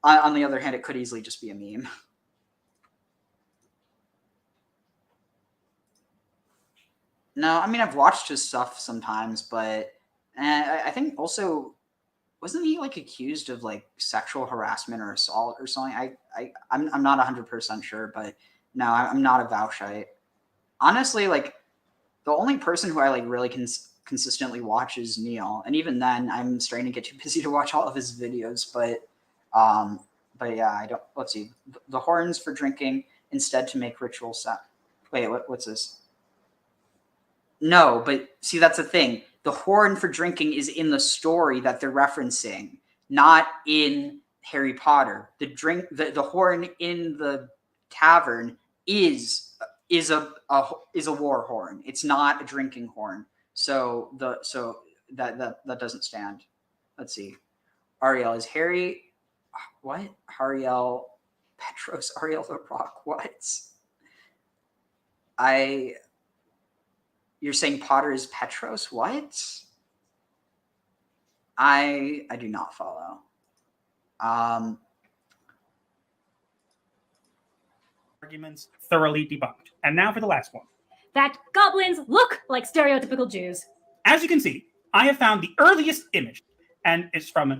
on the other hand, it could easily just be a meme. No, I mean, I've watched his stuff sometimes, but I think also, wasn't he like accused of like sexual harassment or assault or something? I'm not 100% sure, but no, I'm not a Vaushite. Honestly, like, the only person who I like really consistently watch is Neil, and even then, I'm starting to get too busy to watch all of his videos. But yeah, I don't. Let's see, the horns for drinking instead to make ritual sound. Wait, what's this? No, but see, that's the thing. The horn for drinking is in the story that they're referencing, not in Harry Potter. The horn in the tavern is a war horn. It's not a drinking horn. So that doesn't stand. Let's see. Ariel, is Harry what? Ariel Petros, Ariel the Rock, what? You're saying Potter is Petros? What? I do not follow. Arguments thoroughly debunked. And now for the last one. That goblins look like stereotypical Jews. As you can see, I have found the earliest image, and it's from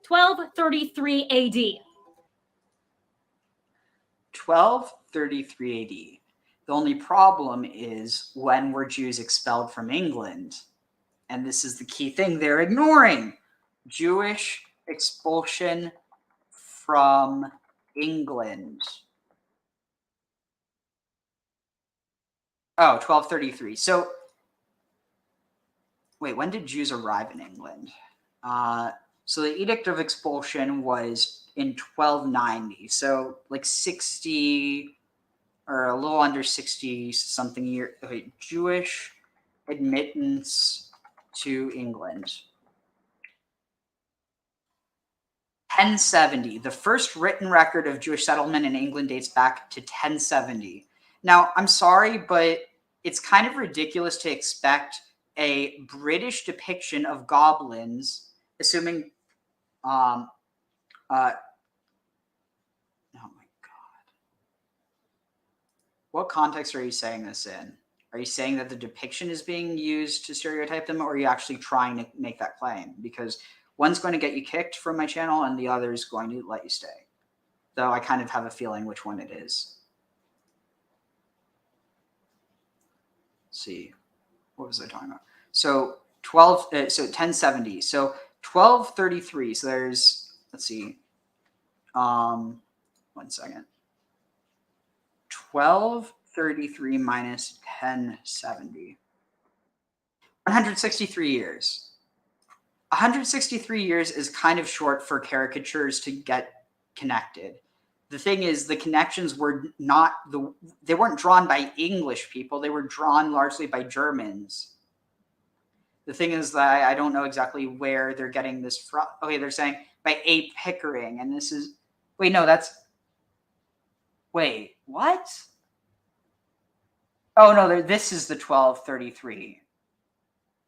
1233 AD. 1233 AD. The only problem is, when were Jews expelled from England? And this is the key thing they're ignoring. Jewish expulsion from England. Oh, 1233. So, wait, when did Jews arrive in England? So the Edict of Expulsion was in 1290. So like 60... or a little under 60 something year. Okay, Jewish admittance to England. 1070. The first written record of Jewish settlement in England dates back to 1070. Now, I'm sorry, but it's kind of ridiculous to expect a British depiction of goblins, assuming what context are you saying this in? Are you saying that the depiction is being used to stereotype them, or are you actually trying to make that claim? Because one's going to get you kicked from my channel, and the other is going to let you stay. Though I kind of have a feeling which one it is. let's see, what was I talking about? So 1070. So 1233. So there's, let's see, 1 second. 1233 minus 1070. 163 years. 163 years is kind of short for caricatures to get connected. The thing is, the connections were they weren't drawn by English people. They were drawn largely by Germans. The thing is that I don't know exactly where they're getting this from. Okay, they're saying by A. Pickering, and this is, wait, no, wait, what? Oh no, this is the 1233.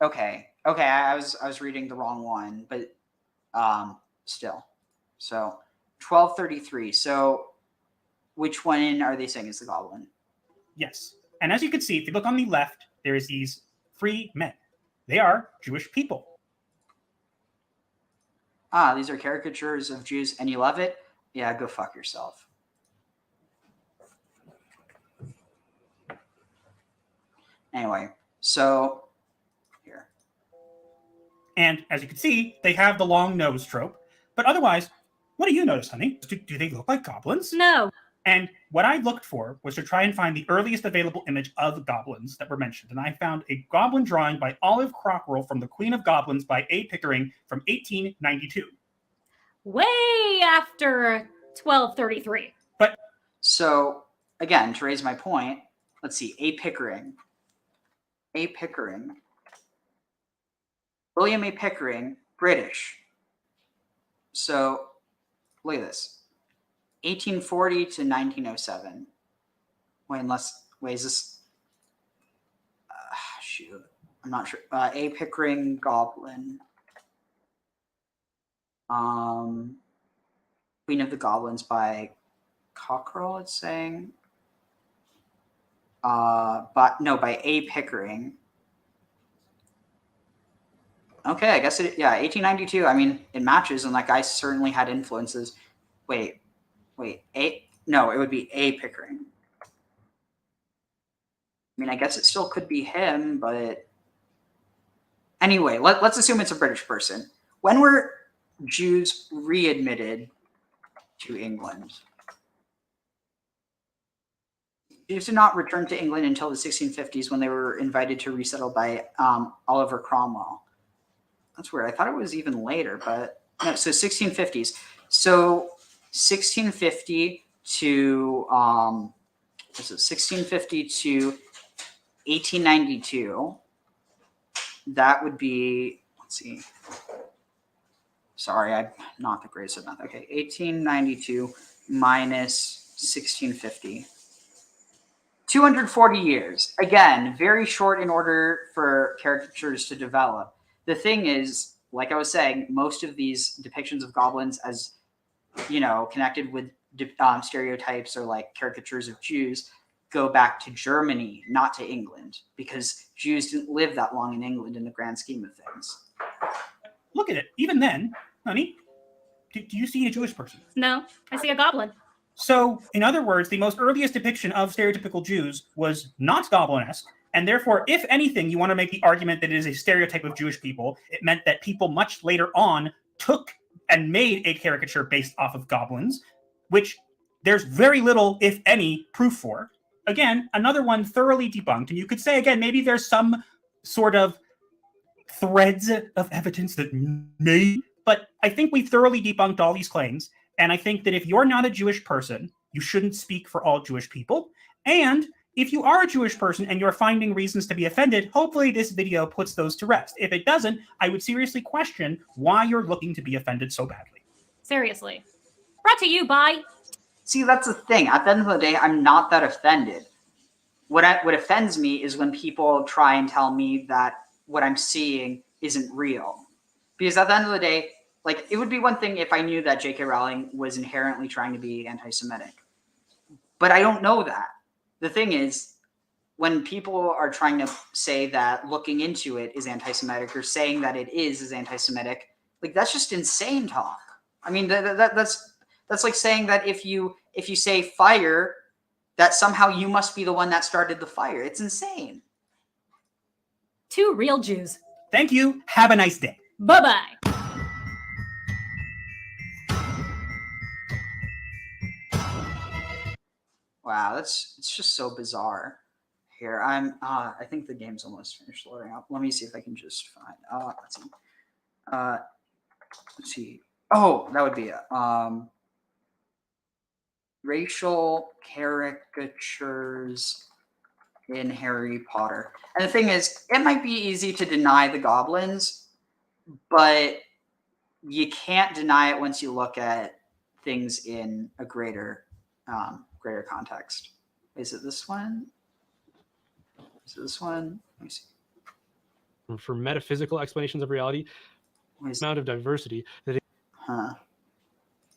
Okay, I was reading the wrong one, but still. So 1233. So which one are they saying is the goblin? Yes. And as you can see, if you look on the left, there's these 3 men. They are Jewish people. Ah, these are caricatures of Jews, and you love it? Yeah, go fuck yourself. Anyway, so here. And as you can see, they have the long nose trope. But otherwise, what do you notice, honey? Do they look like goblins? No. And what I looked for was to try and find the earliest available image of goblins that were mentioned. And I found a goblin drawing by Olive Crockrell from The Queen of Goblins by A. Pickering from 1892. Way after 1233. But so, again, to raise my point, let's see, A. Pickering. A. Pickering. William A. Pickering, British. So, look at this. 1840 to 1907. Wait, is this? Shoot, I'm not sure. A. Pickering Goblin. Queen of the Goblins by Cockrell, it's saying. By A. Pickering. Okay, I guess 1892. I mean, it matches, and that guy certainly had influences. Wait, it would be A. Pickering. I mean, I guess it still could be him, but anyway, let's assume it's a British person. When were Jews readmitted to England? Jews did not return to England until the 1650s when they were invited to resettle by Oliver Cromwell. That's weird. I thought it was even later, but no. So 1650s. So 1650 to 1650 to 1892. That would be, let's see. Sorry, I'm not the greatest at math. Okay, 1892 minus 1650. 240 years. Again, very short in order for caricatures to develop. The thing is, like I was saying, most of these depictions of goblins as, connected with stereotypes or like caricatures of Jews go back to Germany, not to England, because Jews didn't live that long in England in the grand scheme of things. Look at it. Even then, honey, do you see a Jewish person? No, I see a goblin. So, in other words, the most earliest depiction of stereotypical Jews was not goblin-esque, and therefore, if anything, you want to make the argument that it is a stereotype of Jewish people, it meant that people much later on took and made a caricature based off of goblins, which there's very little, if any, proof for. Again, another one thoroughly debunked, and you could say, again, maybe there's some sort of threads of evidence that may, but I think we thoroughly debunked all these claims, and I think that if you're not a Jewish person, you shouldn't speak for all Jewish people, and if you are a Jewish person and you're finding reasons to be offended, hopefully this video puts those to rest. If it doesn't, I would seriously question why you're looking to be offended so badly. Seriously. Brought to you by... See, that's the thing. At the end of the day, I'm not that offended. What offends me is when people try and tell me that what I'm seeing isn't real. Because at the end of the day, like, it would be one thing if I knew that J.K. Rowling was inherently trying to be anti-Semitic. But I don't know that. The thing is, when people are trying to say that looking into it is anti-Semitic or saying that it is anti-Semitic, like, that's just insane talk. I mean, that's like saying that if you say fire, that somehow you must be the one that started the fire. It's insane. 2 real Jews. Thank you. Have a nice day. Bye-bye. Wow, it's just so bizarre. Here, I think the game's almost finished loading up. Let me see if I can just find. Let's see. Oh, that would be it. Racial caricatures in Harry Potter. And the thing is, it might be easy to deny the goblins, but you can't deny it once you look at things in a greater context. Is it this one? Is it this one? Let me see. For metaphysical explanations of reality, amount of diversity that it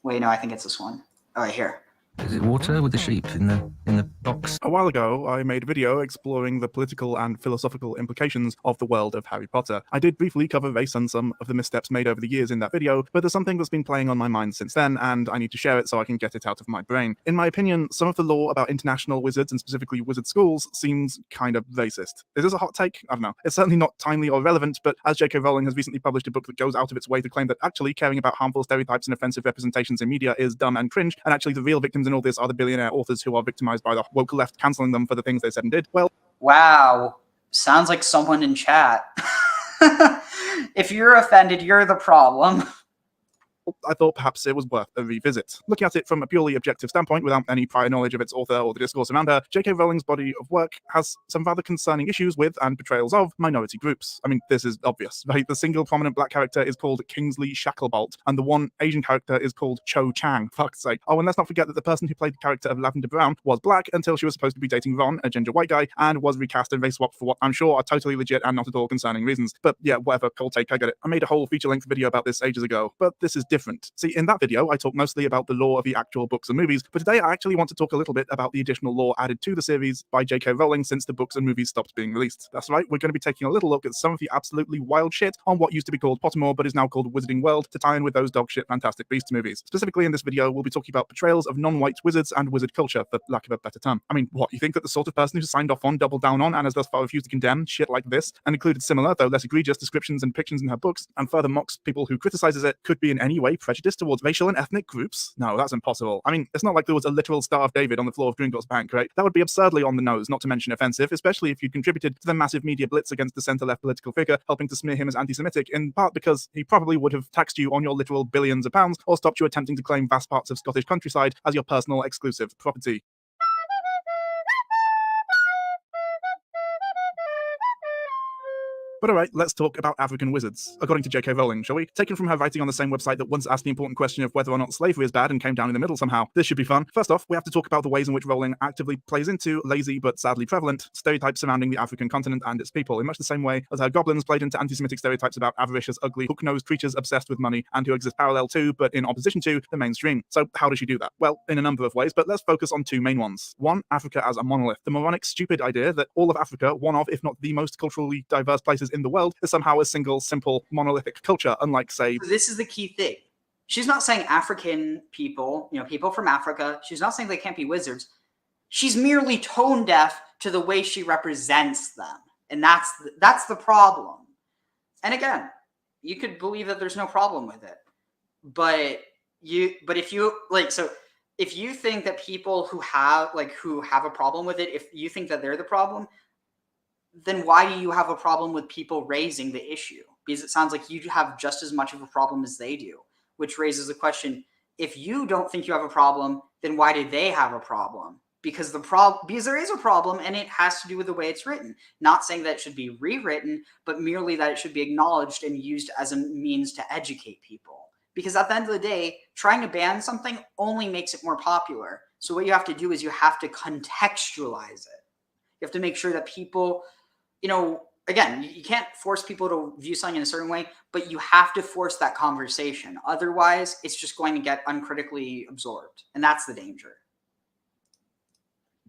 Wait, no, I think it's this one. Oh, right here. Is it water with the sheep in the box? A while ago, I made a video exploring the political and philosophical implications of the world of Harry Potter. I did briefly cover race and some of the missteps made over the years in that video, but there's something that's been playing on my mind since then, and I need to share it so I can get it out of my brain. In my opinion, some of the law about international wizards, and specifically wizard schools, seems kind of racist. Is this a hot take? I don't know. It's certainly not timely or relevant, but as J.K. Rowling has recently published a book that goes out of its way to claim that actually caring about harmful stereotypes and offensive representations in media is dumb and cringe, and actually the real victims in all this are the billionaire authors who are victimized by the woke left canceling them for the things they said and did. Well, wow, sounds like someone in chat. If you're offended, you're the problem. I thought perhaps it was worth a revisit. Looking at it from a purely objective standpoint, without any prior knowledge of its author or the discourse around her, J.K. Rowling's body of work has some rather concerning issues with and portrayals of minority groups. I mean, this is obvious, right? The single prominent black character is called Kingsley Shacklebolt, and the one Asian character is called Cho Chang. Fuck's sake. Oh, and let's not forget that the person who played the character of Lavender Brown was black until she was supposed to be dating Ron, a ginger white guy, and was recast and race swapped for what I'm sure are totally legit and not at all concerning reasons. But yeah, whatever, cold take, I get it. I made a whole feature-length video about this ages ago, but this is different. See, in that video, I talk mostly about the lore of the actual books and movies, but today I actually want to talk a little bit about the additional lore added to the series by J.K. Rowling since the books and movies stopped being released. That's right, we're going to be taking a little look at some of the absolutely wild shit on what used to be called Pottermore but is now called Wizarding World to tie in with those dogshit Fantastic Beasts movies. Specifically in this video, we'll be talking about portrayals of non-white wizards and wizard culture, for lack of a better term. I mean, what, you think that the sort of person who signed off on, doubled down on, and has thus far refused to condemn shit like this, and included similar, though less egregious, descriptions and depictions in her books, and further mocks people who criticizes it, could be in any way prejudiced towards racial and ethnic groups? No, that's impossible. I mean, it's not like there was a literal Star of David on the floor of Gringotts Bank, right? That would be absurdly on the nose, not to mention offensive, especially if you contributed to the massive media blitz against the center-left political figure, helping to smear him as anti-Semitic, in part because he probably would have taxed you on your literal billions of pounds, or stopped you attempting to claim vast parts of Scottish countryside as your personal exclusive property. But alright, let's talk about African wizards. According to J.K. Rowling, shall we? Taken from her writing on the same website that once asked the important question of whether or not slavery is bad and came down in the middle somehow. This should be fun. First off, we have to talk about the ways in which Rowling actively plays into lazy but sadly prevalent stereotypes surrounding the African continent and its people, in much the same way as her goblins played into anti-Semitic stereotypes about avaricious, ugly, hook-nosed creatures obsessed with money and who exist parallel to, but in opposition to, the mainstream. So how does she do that? Well, in a number of ways, but let's focus on two main ones. One, Africa as a monolith. The moronic, stupid idea that all of Africa, one of, if not the most culturally diverse places in the world, is somehow a single, simple, monolithic culture, unlike, say... This is the key thing. She's not saying African people, people from Africa, she's not saying they can't be wizards. She's merely tone deaf to the way she represents them. And that's the problem. And again, you could believe that there's no problem with it. But if you think that people who have a problem with it, if you think that they're the problem, then why do you have a problem with people raising the issue? Because it sounds like you have just as much of a problem as they do, which raises the question, if you don't think you have a problem, then why do they have a problem? Because there is a problem, and it has to do with the way it's written. Not saying that it should be rewritten, but merely that it should be acknowledged and used as a means to educate people. Because at the end of the day, trying to ban something only makes it more popular. So what you have to do is you have to contextualize it. You have to make sure that people... again, you can't force people to view something in a certain way, but you have to force that conversation. Otherwise, it's just going to get uncritically absorbed. And that's the danger.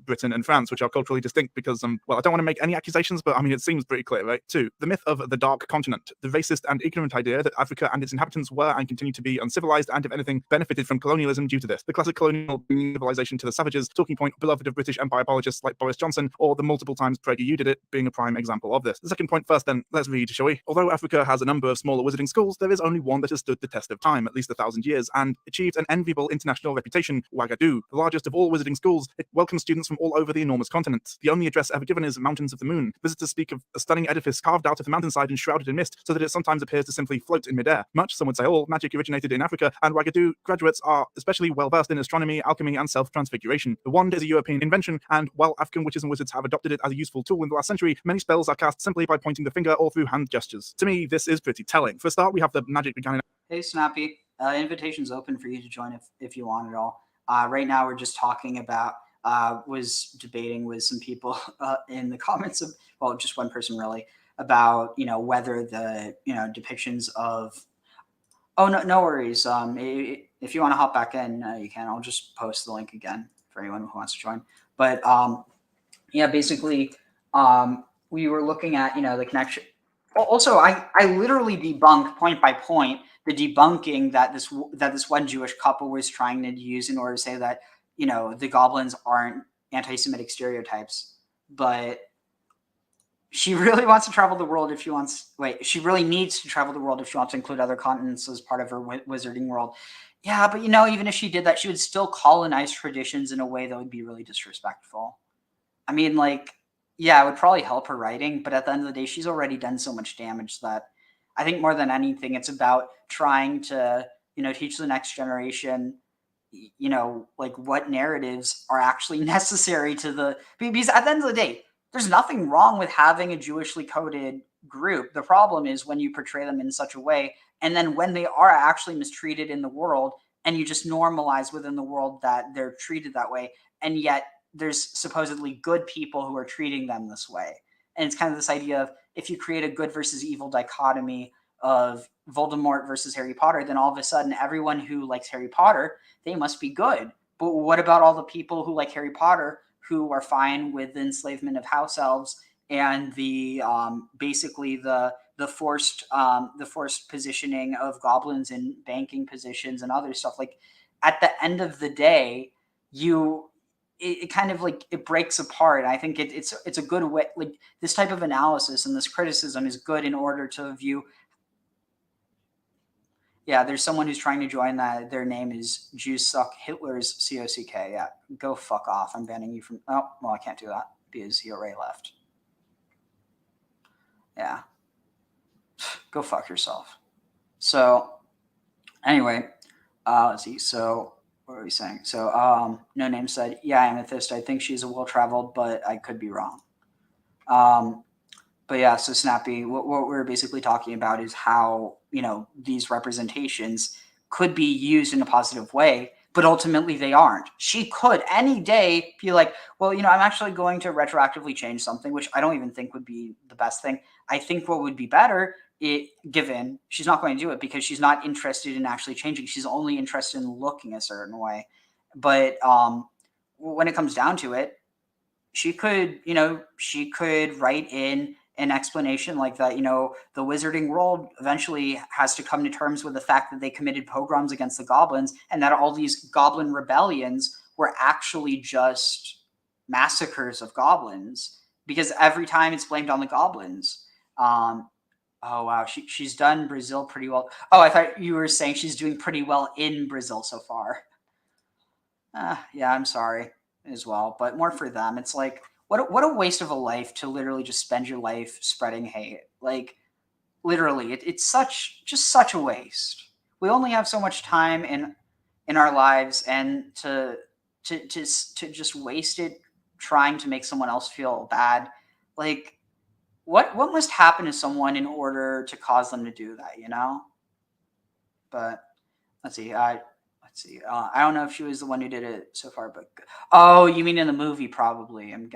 Britain and France, which are culturally distinct because, well, I don't want to make any accusations, but I mean, it seems pretty clear, right? 2, the myth of the Dark Continent, the racist and ignorant idea that Africa and its inhabitants were and continue to be uncivilized and, if anything, benefited from colonialism due to this. The classic colonial civilization to the savages, talking point beloved of British Empire apologists like Boris Johnson, or the multiple times PragerU did it, being a prime example of this. The second point first then, let's read, shall we? Although Africa has a number of smaller wizarding schools, there is only one that has stood the test of time, at least 1,000 years, and achieved an enviable international reputation, Ouagadougou. The largest of all wizarding schools, it welcomes students from all over the enormous continent. The only address ever given is Mountains of the Moon. Visitors speak of a stunning edifice carved out of the mountainside and shrouded in mist, so that it sometimes appears to simply float in midair. Much, some would say all, magic originated in Africa, and Ouagadougou graduates are especially well versed in astronomy, alchemy, and self-transfiguration. The wand is a European invention, and while African witches and wizards have adopted it as a useful tool in the last century, many spells are cast simply by pointing the finger or through hand gestures. To me, this is pretty telling. For a start, we have the magic began in... Hey, Snappy. Invitation's open for you to join if you want at all. Right now, we're just talking about, was debating with some people in the comments of, well, just one person really, about, whether the, depictions of, oh, no worries. If you want to hop back in, you can. I'll just post the link again for anyone who wants to join. But yeah, basically, we were looking at, the connection. Also, I literally debunked point by point the debunking that this one Jewish couple was trying to use in order to say that, the goblins aren't anti-Semitic stereotypes. But she really wants to travel the world if she wants. Wait, she really needs to travel the world if she wants to include other continents as part of her wizarding world. Yeah, but even if she did that, she would still colonize traditions in a way that would be really disrespectful. I mean, yeah, it would probably help her writing, but at the end of the day, she's already done so much damage that I think more than anything, it's about trying to, teach the next generation, what narratives are actually necessary to because at the end of the day, there's nothing wrong with having a Jewishly coded group. The problem is when you portray them in such a way, and then when they are actually mistreated in the world, and you just normalize within the world that they're treated that way, and yet there's supposedly good people who are treating them this way. And it's kind of this idea of if you create a good versus evil dichotomy of Voldemort versus Harry Potter, then all of a sudden everyone who likes Harry Potter, they must be good. But what about all the people who like Harry Potter who are fine with the enslavement of house elves and the basically the forced positioning of goblins in banking positions and other stuff? At the end of the day, it kind of it breaks apart. I think it's a good way, this type of analysis and this criticism is good in order to view. Yeah, there's someone who's trying to join that. Their name is Jews Suck Hitler's COCK. Yeah, go fuck off. I'm banning you from. Oh, well, I can't do that because he already left. Yeah, go fuck yourself. So, anyway, let's see. So, what are we saying? So, No Name said, yeah, Amethyst, I think she's a well-traveled, but I could be wrong. But yeah, so Snappy, what we're basically talking about is how, these representations could be used in a positive way, but ultimately they aren't. She could any day be like, well, I'm actually going to retroactively change something, which I don't even think would be the best thing. I think what would be better, given she's not going to do it because she's not interested in actually changing. She's only interested in looking a certain way. But when it comes down to it, she could write in an explanation like that, the wizarding world eventually has to come to terms with the fact that they committed pogroms against the goblins and that all these goblin rebellions were actually just massacres of goblins because every time it's blamed on the goblins. Oh, wow. She's done Brazil pretty well. Oh, I thought you were saying she's doing pretty well in Brazil so far. Yeah, I'm sorry as well, but more for them. It's what a waste of a life to literally just spend your life spreading hate. Literally, it's such a waste. We only have so much time in our lives, and to just waste it trying to make someone else feel bad. What must happen to someone in order to cause them to do that? But let's see. I don't know if she was the one who did it so far, but oh, you mean in the movie? Probably. I don't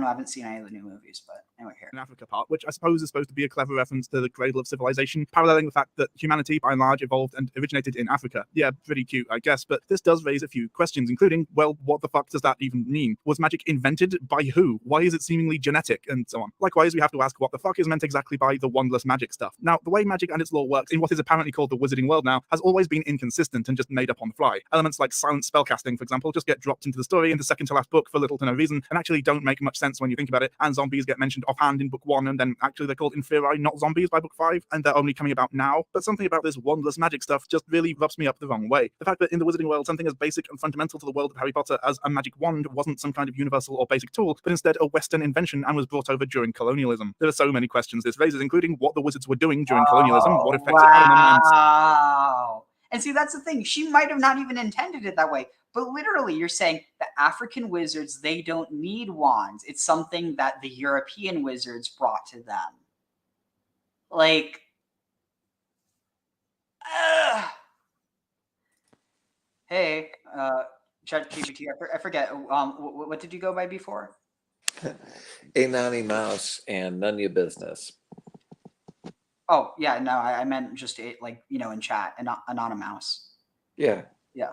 know. I haven't seen any of the new movies, but Anyway, here. In Africa part, which I suppose is supposed to be a clever reference to the cradle of civilization, paralleling the fact that humanity, by and large, evolved and originated in Africa. Yeah, pretty cute, I guess, but this does raise a few questions, including, well, what the fuck does that even mean? Was magic invented by who? Why is it seemingly genetic? And so on. Likewise, we have to ask what the fuck is meant exactly by the wandless magic stuff. Now, the way magic and its lore works in what is apparently called the wizarding world now has always been inconsistent and just made up on the fly. Elements like silent spellcasting, for example, just get dropped into the story in the second to last book for little to no reason, and actually don't make much sense when you think about it, and zombies get mentioned offhand in book 1, and then actually they're called inferi, not zombies, by book 5, and they're only coming about now. But something about this wandless magic stuff just really rubs me up the wrong way. The fact that in the wizarding world, something as basic and fundamental to the world of Harry Potter as a magic wand wasn't some kind of universal or basic tool, but instead a Western invention and was brought over during colonialism. There are so many questions this raises, including what the wizards were doing during colonialism, what effects it had on them, and Wow. And see, that's the thing. She might have not even intended it that way. But literally, you're saying the African wizards, they don't need wands. It's something that the European wizards brought to them. Like, hey, ChatGPT, I forget. What did you go by before? A Nanny Mouse and none of your business. Oh, yeah, no, I meant just like, in chat, anonymous. Yeah. Yeah.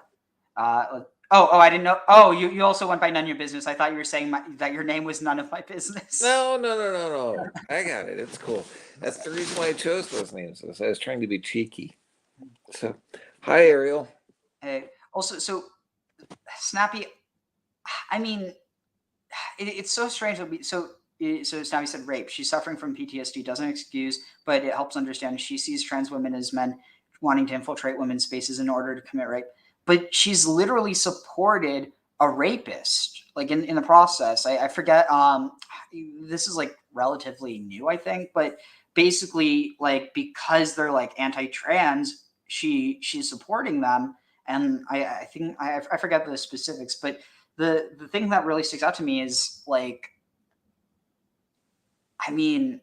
I didn't know. Oh, you also went by none of your business. I thought you were saying that your name was none of my business. No. I got it. It's cool. That's the reason why I chose those names. I was trying to be cheeky. So, hi, Ariel. Hey. Also, so Snappy, I mean, it's so strange. So Snappy said rape. She's suffering from PTSD. Doesn't excuse, but it helps understand. She sees trans women as men wanting to infiltrate women's spaces in order to commit rape. But she's literally supported a rapist, like in the process. I forget. This is like relatively new, I think, but basically, like, because they're like anti-trans, she's supporting them, and I think I forget the specifics, but the thing that really sticks out to me is, like, I mean,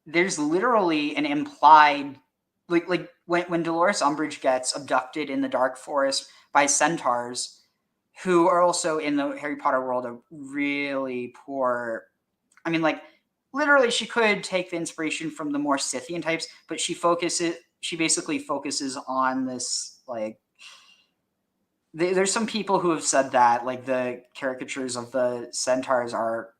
there's literally an implied, like when Dolores Umbridge gets abducted in the Dark Forest by centaurs, who are also in the Harry Potter world a really poor. I mean, like, literally, she could take the inspiration from the more Scythian types, but she basically focuses on this, like. There's some people who have said that, like, the caricatures of the centaurs are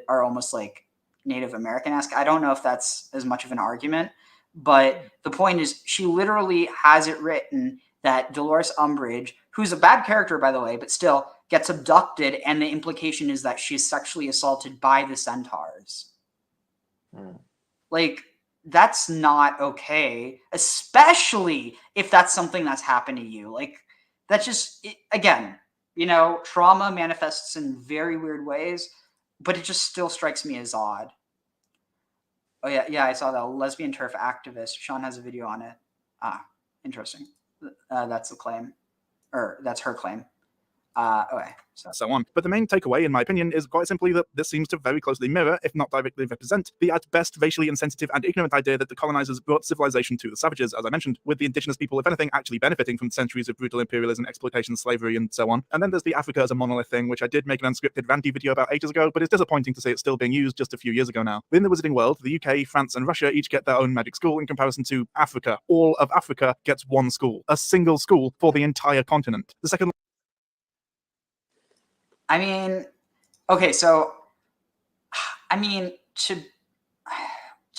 almost like Native American-esque. I don't know if that's as much of an argument, but the point is, she literally has it written that Dolores Umbridge, who's a bad character, by the way, but still gets abducted, and the implication is that she's sexually assaulted by the centaurs. Like, that's not okay, especially if that's something that's happened to you. Like, that's just, again, trauma manifests in very weird ways, but it just still strikes me as odd. Oh, yeah, I saw that. Lesbian turf activist. Sean has a video on it. Interesting. That's the claim. Or that's her claim. Okay. So on. But the main takeaway, in my opinion, is quite simply that this seems to very closely mirror, if not directly represent, the at best racially insensitive and ignorant idea that the colonizers brought civilization to the savages, as I mentioned, with the indigenous people, if anything, actually benefiting from centuries of brutal imperialism, exploitation, slavery, and so on. And then there's the Africa as a monolith thing, which I did make an unscripted ranty video about ages ago, but it's disappointing to see it's still being used just a few years ago now. Within the wizarding world, the UK, France, and Russia each get their own magic school in comparison to Africa. All of Africa gets one school, a single school for the entire continent. The second. I mean, okay, so, I mean, to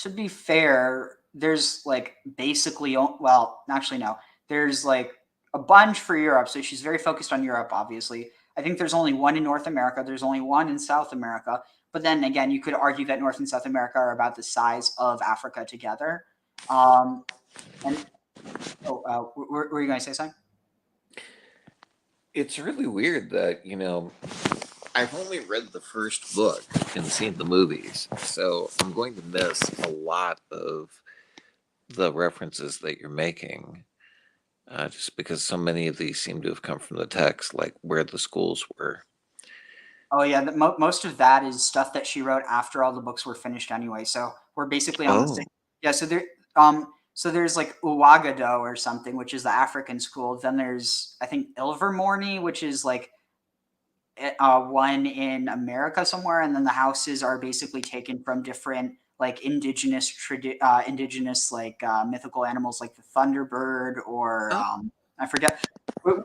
be fair, there's, like, basically, well, actually, no. There's, like, a bunch for Europe, so she's very focused on Europe, obviously. I think there's only one in North America. There's only one in South America. But then, again, you could argue that North and South America are about the size of Africa together. What were you going to say, something? It's really weird that, I've only read the first book and seen the movies, so I'm going to miss a lot of the references that you're making, just because so many of these seem to have come from the text, like where the schools were. Oh, yeah, most of that is stuff that she wrote after all the books were finished anyway, so we're basically on the same. Yeah, so there's like Uwagado or something, which is the African school. Then there's, I think, Ilvermorny, which is like one in America somewhere, and then the houses are basically taken from different like indigenous like mythical animals like the thunderbird or I forget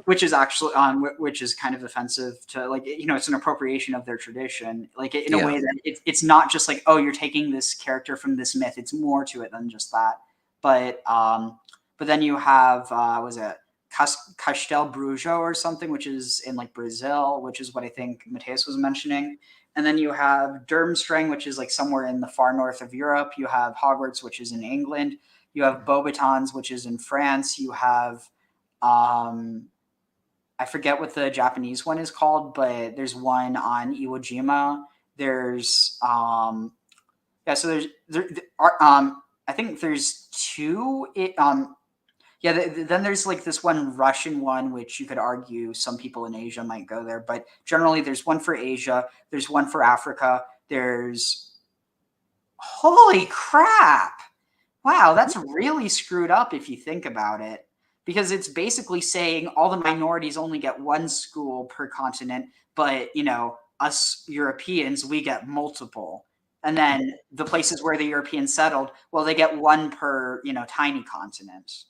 which is actually which is kind of offensive to like it's an appropriation of their tradition like in a way that it's not just like, oh, you're taking this character from this myth. It's more to it than just that. But then you have was it Castel Brujo or something, which is in like Brazil, which is what I think Mateus was mentioning. And then you have Durmstrang, which is like somewhere in the far north of Europe. You have Hogwarts, which is in England. You have Beauxbatons, which is in France. You have I forget what the Japanese one is called, but there's one on Iwo Jima. There's so I think there's two. Then there's like this one Russian one, which you could argue some people in Asia might go there, but generally there's one for Asia, there's one for Africa, holy crap! Wow, that's really screwed up if you think about it, because it's basically saying all the minorities only get one school per continent, but us Europeans, we get multiple. And then the places where the Europeans settled, well, they get one per, tiny continent.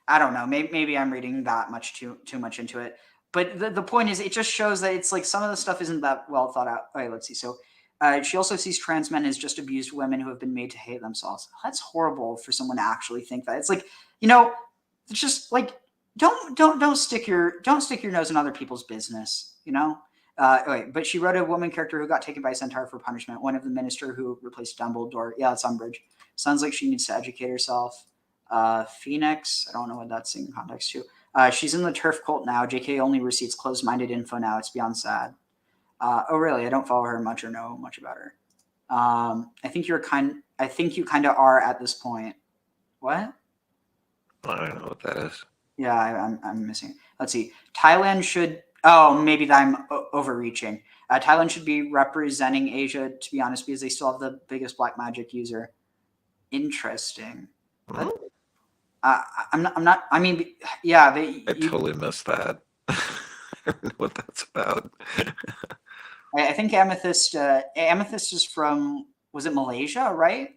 I don't know. Maybe I'm reading that much too much into it. But the point is, it just shows that it's like some of the stuff isn't that well thought out. Okay, let's see. So she also sees trans men as just abused women who have been made to hate themselves. That's horrible for someone to actually think that. It's like, it's just like don't stick your nose in other people's business. But she wrote a woman character who got taken by a centaur for punishment. One of the minister who replaced Dumbledore. Yeah, it's Umbridge. Sounds like she needs to educate herself. Phoenix, I don't know what that's in context to. She's in the turf cult now. JK only receives closed-minded info now. It's beyond sad. Oh, really? I don't follow her much or know much about her. I think you kind of are at this point. What? I don't know what that is. Yeah, I'm missing. Let's see. Thailand should. Oh, maybe I'm overreaching. Thailand should be representing Asia, to be honest, because they still have the biggest black magic user. Interesting. But, I'm not. I mean, yeah. I totally missed that. I don't know what that's about. I think Amethyst. Amethyst is from. Was it Malaysia? Right.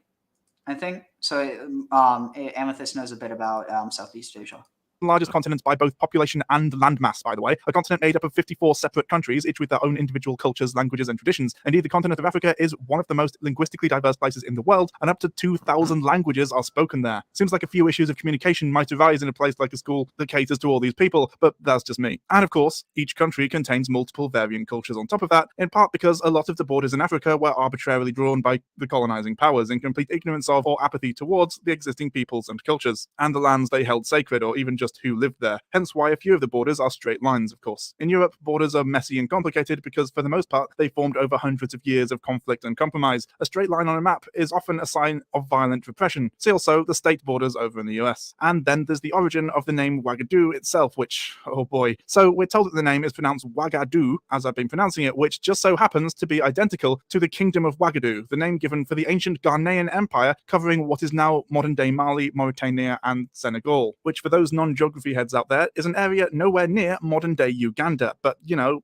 I think so. Amethyst knows a bit about Southeast Asia. Largest continents by both population and landmass, by the way. A continent made up of 54 separate countries, each with their own individual cultures, languages, and traditions. Indeed, the continent of Africa is one of the most linguistically diverse places in the world, and up to 2,000 languages are spoken there. Seems like a few issues of communication might arise in a place like a school that caters to all these people, but that's just me. And of course, each country contains multiple varying cultures on top of that, in part because a lot of the borders in Africa were arbitrarily drawn by the colonizing powers in complete ignorance of or apathy towards the existing peoples and cultures, and the lands they held sacred, or even just who lived there. Hence why a few of the borders are straight lines, of course. In Europe, borders are messy and complicated because, for the most part, they formed over hundreds of years of conflict and compromise. A straight line on a map is often a sign of violent repression. See also the state borders over in the US. And then there's the origin of the name Ouagadougou itself, which, oh boy. So we're told that the name is pronounced Ouagadougou, as I've been pronouncing it, which just so happens to be identical to the Kingdom of Ouagadougou, the name given for the ancient Ghanaian Empire covering what is now modern-day Mali, Mauritania, and Senegal, which for those non-geography heads out there is an area nowhere near modern-day Uganda, but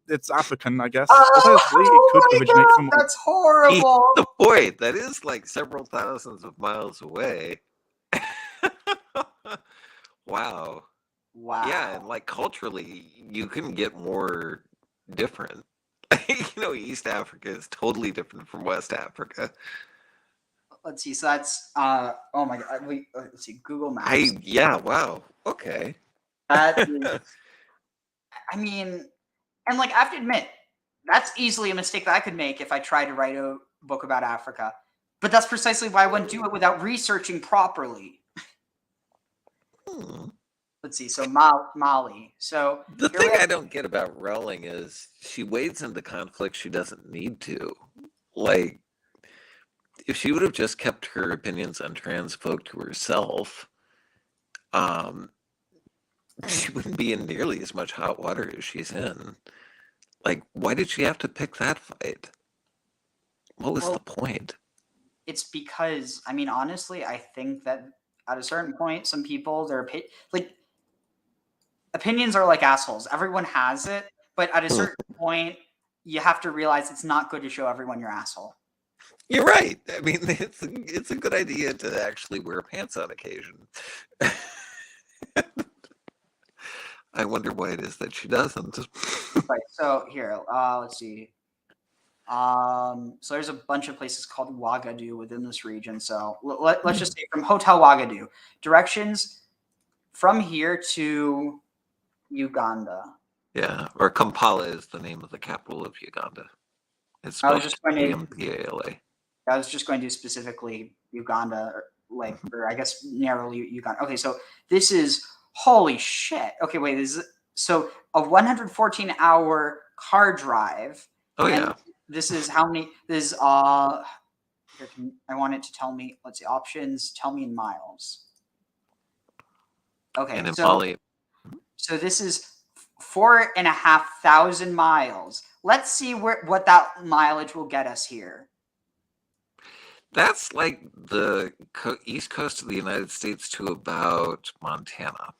it's African, I guess. Alternatively, it could originate from. That's horrible. Boy, that is like several thousands of miles away. Wow. Yeah, and like culturally, you couldn't get more different. East Africa is totally different from West Africa. Let's see. So that's oh my god. Let's see. Google Maps. Wow. Okay. That is, I mean, and like I have to admit, that's easily a mistake that I could make if I tried to write a book about Africa. But that's precisely why I wouldn't do it without researching properly. Let's see. So Mali. So the thing I don't get about Rowling is she wades into conflict she doesn't need to. Like, if she would have just kept her opinions on trans folk to herself, she wouldn't be in nearly as much hot water as she's in. Like, why did she have to pick that fight? What was the point? It's because, I mean, honestly, I think that at a certain point, some people, like, opinions are like assholes. Everyone has it, but at a certain point, you have to realize it's not good to show everyone your asshole. You're right. I mean, it's a good idea to actually wear pants on occasion. I wonder why it is that she doesn't. Right. So here, let's see. So there's a bunch of places called Ouagadougou within this region. So let's just say from Hotel Ouagadougou, directions from here to Uganda. Yeah, or Kampala is the name of the capital of Uganda. It's I was spelled just going to. Kampala. I was just going to specifically Uganda, or I guess narrowly Uganda. Okay, so this is holy shit. Okay, wait, this is so a 114-hour car drive. Oh yeah. This is how many? This is here I want it to tell me. Let's see, options. Tell me in miles. Okay, And in so Mali. so this is 4,500 miles. Let's see what that mileage will get us here. That's like the east coast of the United States to about Montana.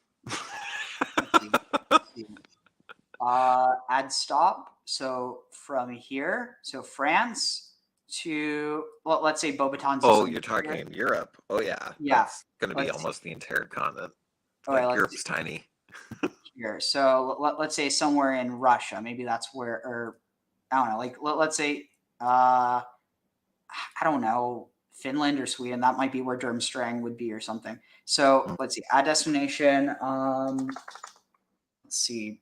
Add stop. So from here, so France to, well, let's say Beauxbatons. Oh, you're talking in Europe. Oh yeah. Yeah. It's going to be almost the entire continent. Okay, Like Europe's tiny. Here. So let's say somewhere in Russia. Maybe that's where, or I don't know. Like let's say, I don't know, Finland or Sweden. That might be where Durmstrang would be or something. So let's see. Add destination. Let's see.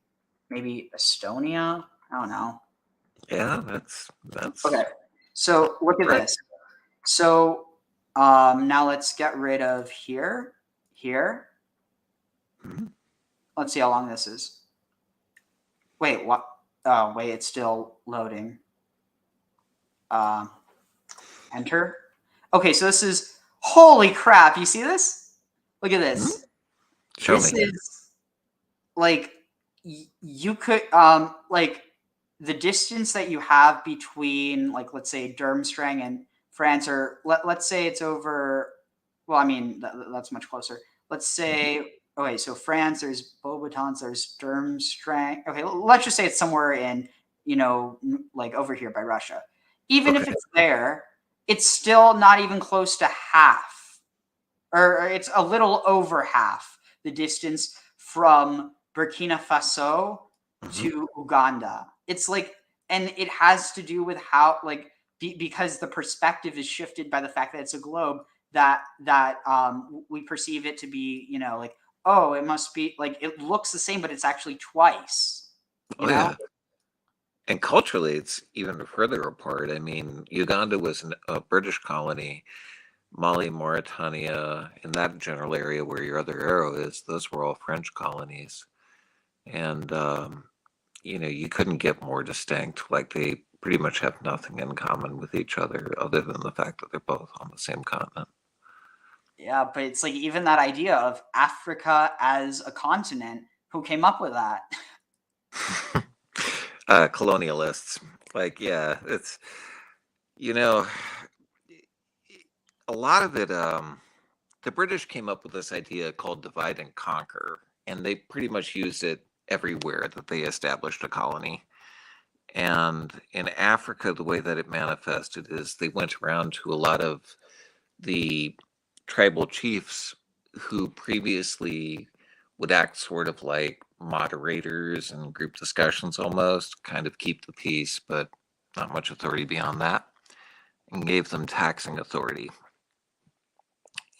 Maybe Estonia. I don't know. Yeah, that's okay. So look at this. So now let's get rid of here. Let's see how long this is. Wait, what? Oh, wait, it's still loading. Enter. Okay, so this is, holy crap. You see this? Look at this. Show this me. is like, you could, like the distance that you have between, like, let's say Durmstrang and France, or let's say it's over, well, I mean, that's much closer. Let's say, okay, so France, there's Beauxbatons, there's Durmstrang. Okay, let's just say it's somewhere in, like over here by Russia. Even if it's there, it's still not even close to half, or it's a little over half the distance from Burkina Faso to Uganda. It's like, and it has to do with how, like, because the perspective is shifted by the fact that it's a globe, that we perceive it to be, like, oh, it must be, like, it looks the same, but it's actually twice. You know? Yeah. And culturally, it's even further apart. I mean, Uganda was a British colony. Mali, Mauritania, in that general area where your other arrow is, those were all French colonies. And, you couldn't get more distinct. Like, they pretty much have nothing in common with each other than the fact that they're both on the same continent. Yeah, but it's like even that idea of Africa as a continent, who came up with that? Colonialists. Like, yeah, it's, a lot of it, the British came up with this idea called divide and conquer, and they pretty much used it everywhere that they established a colony. And in Africa, the way that it manifested is they went around to a lot of the tribal chiefs who previously would act sort of like moderators and group discussions almost, kind of keep the peace, but not much authority beyond that, and gave them taxing authority.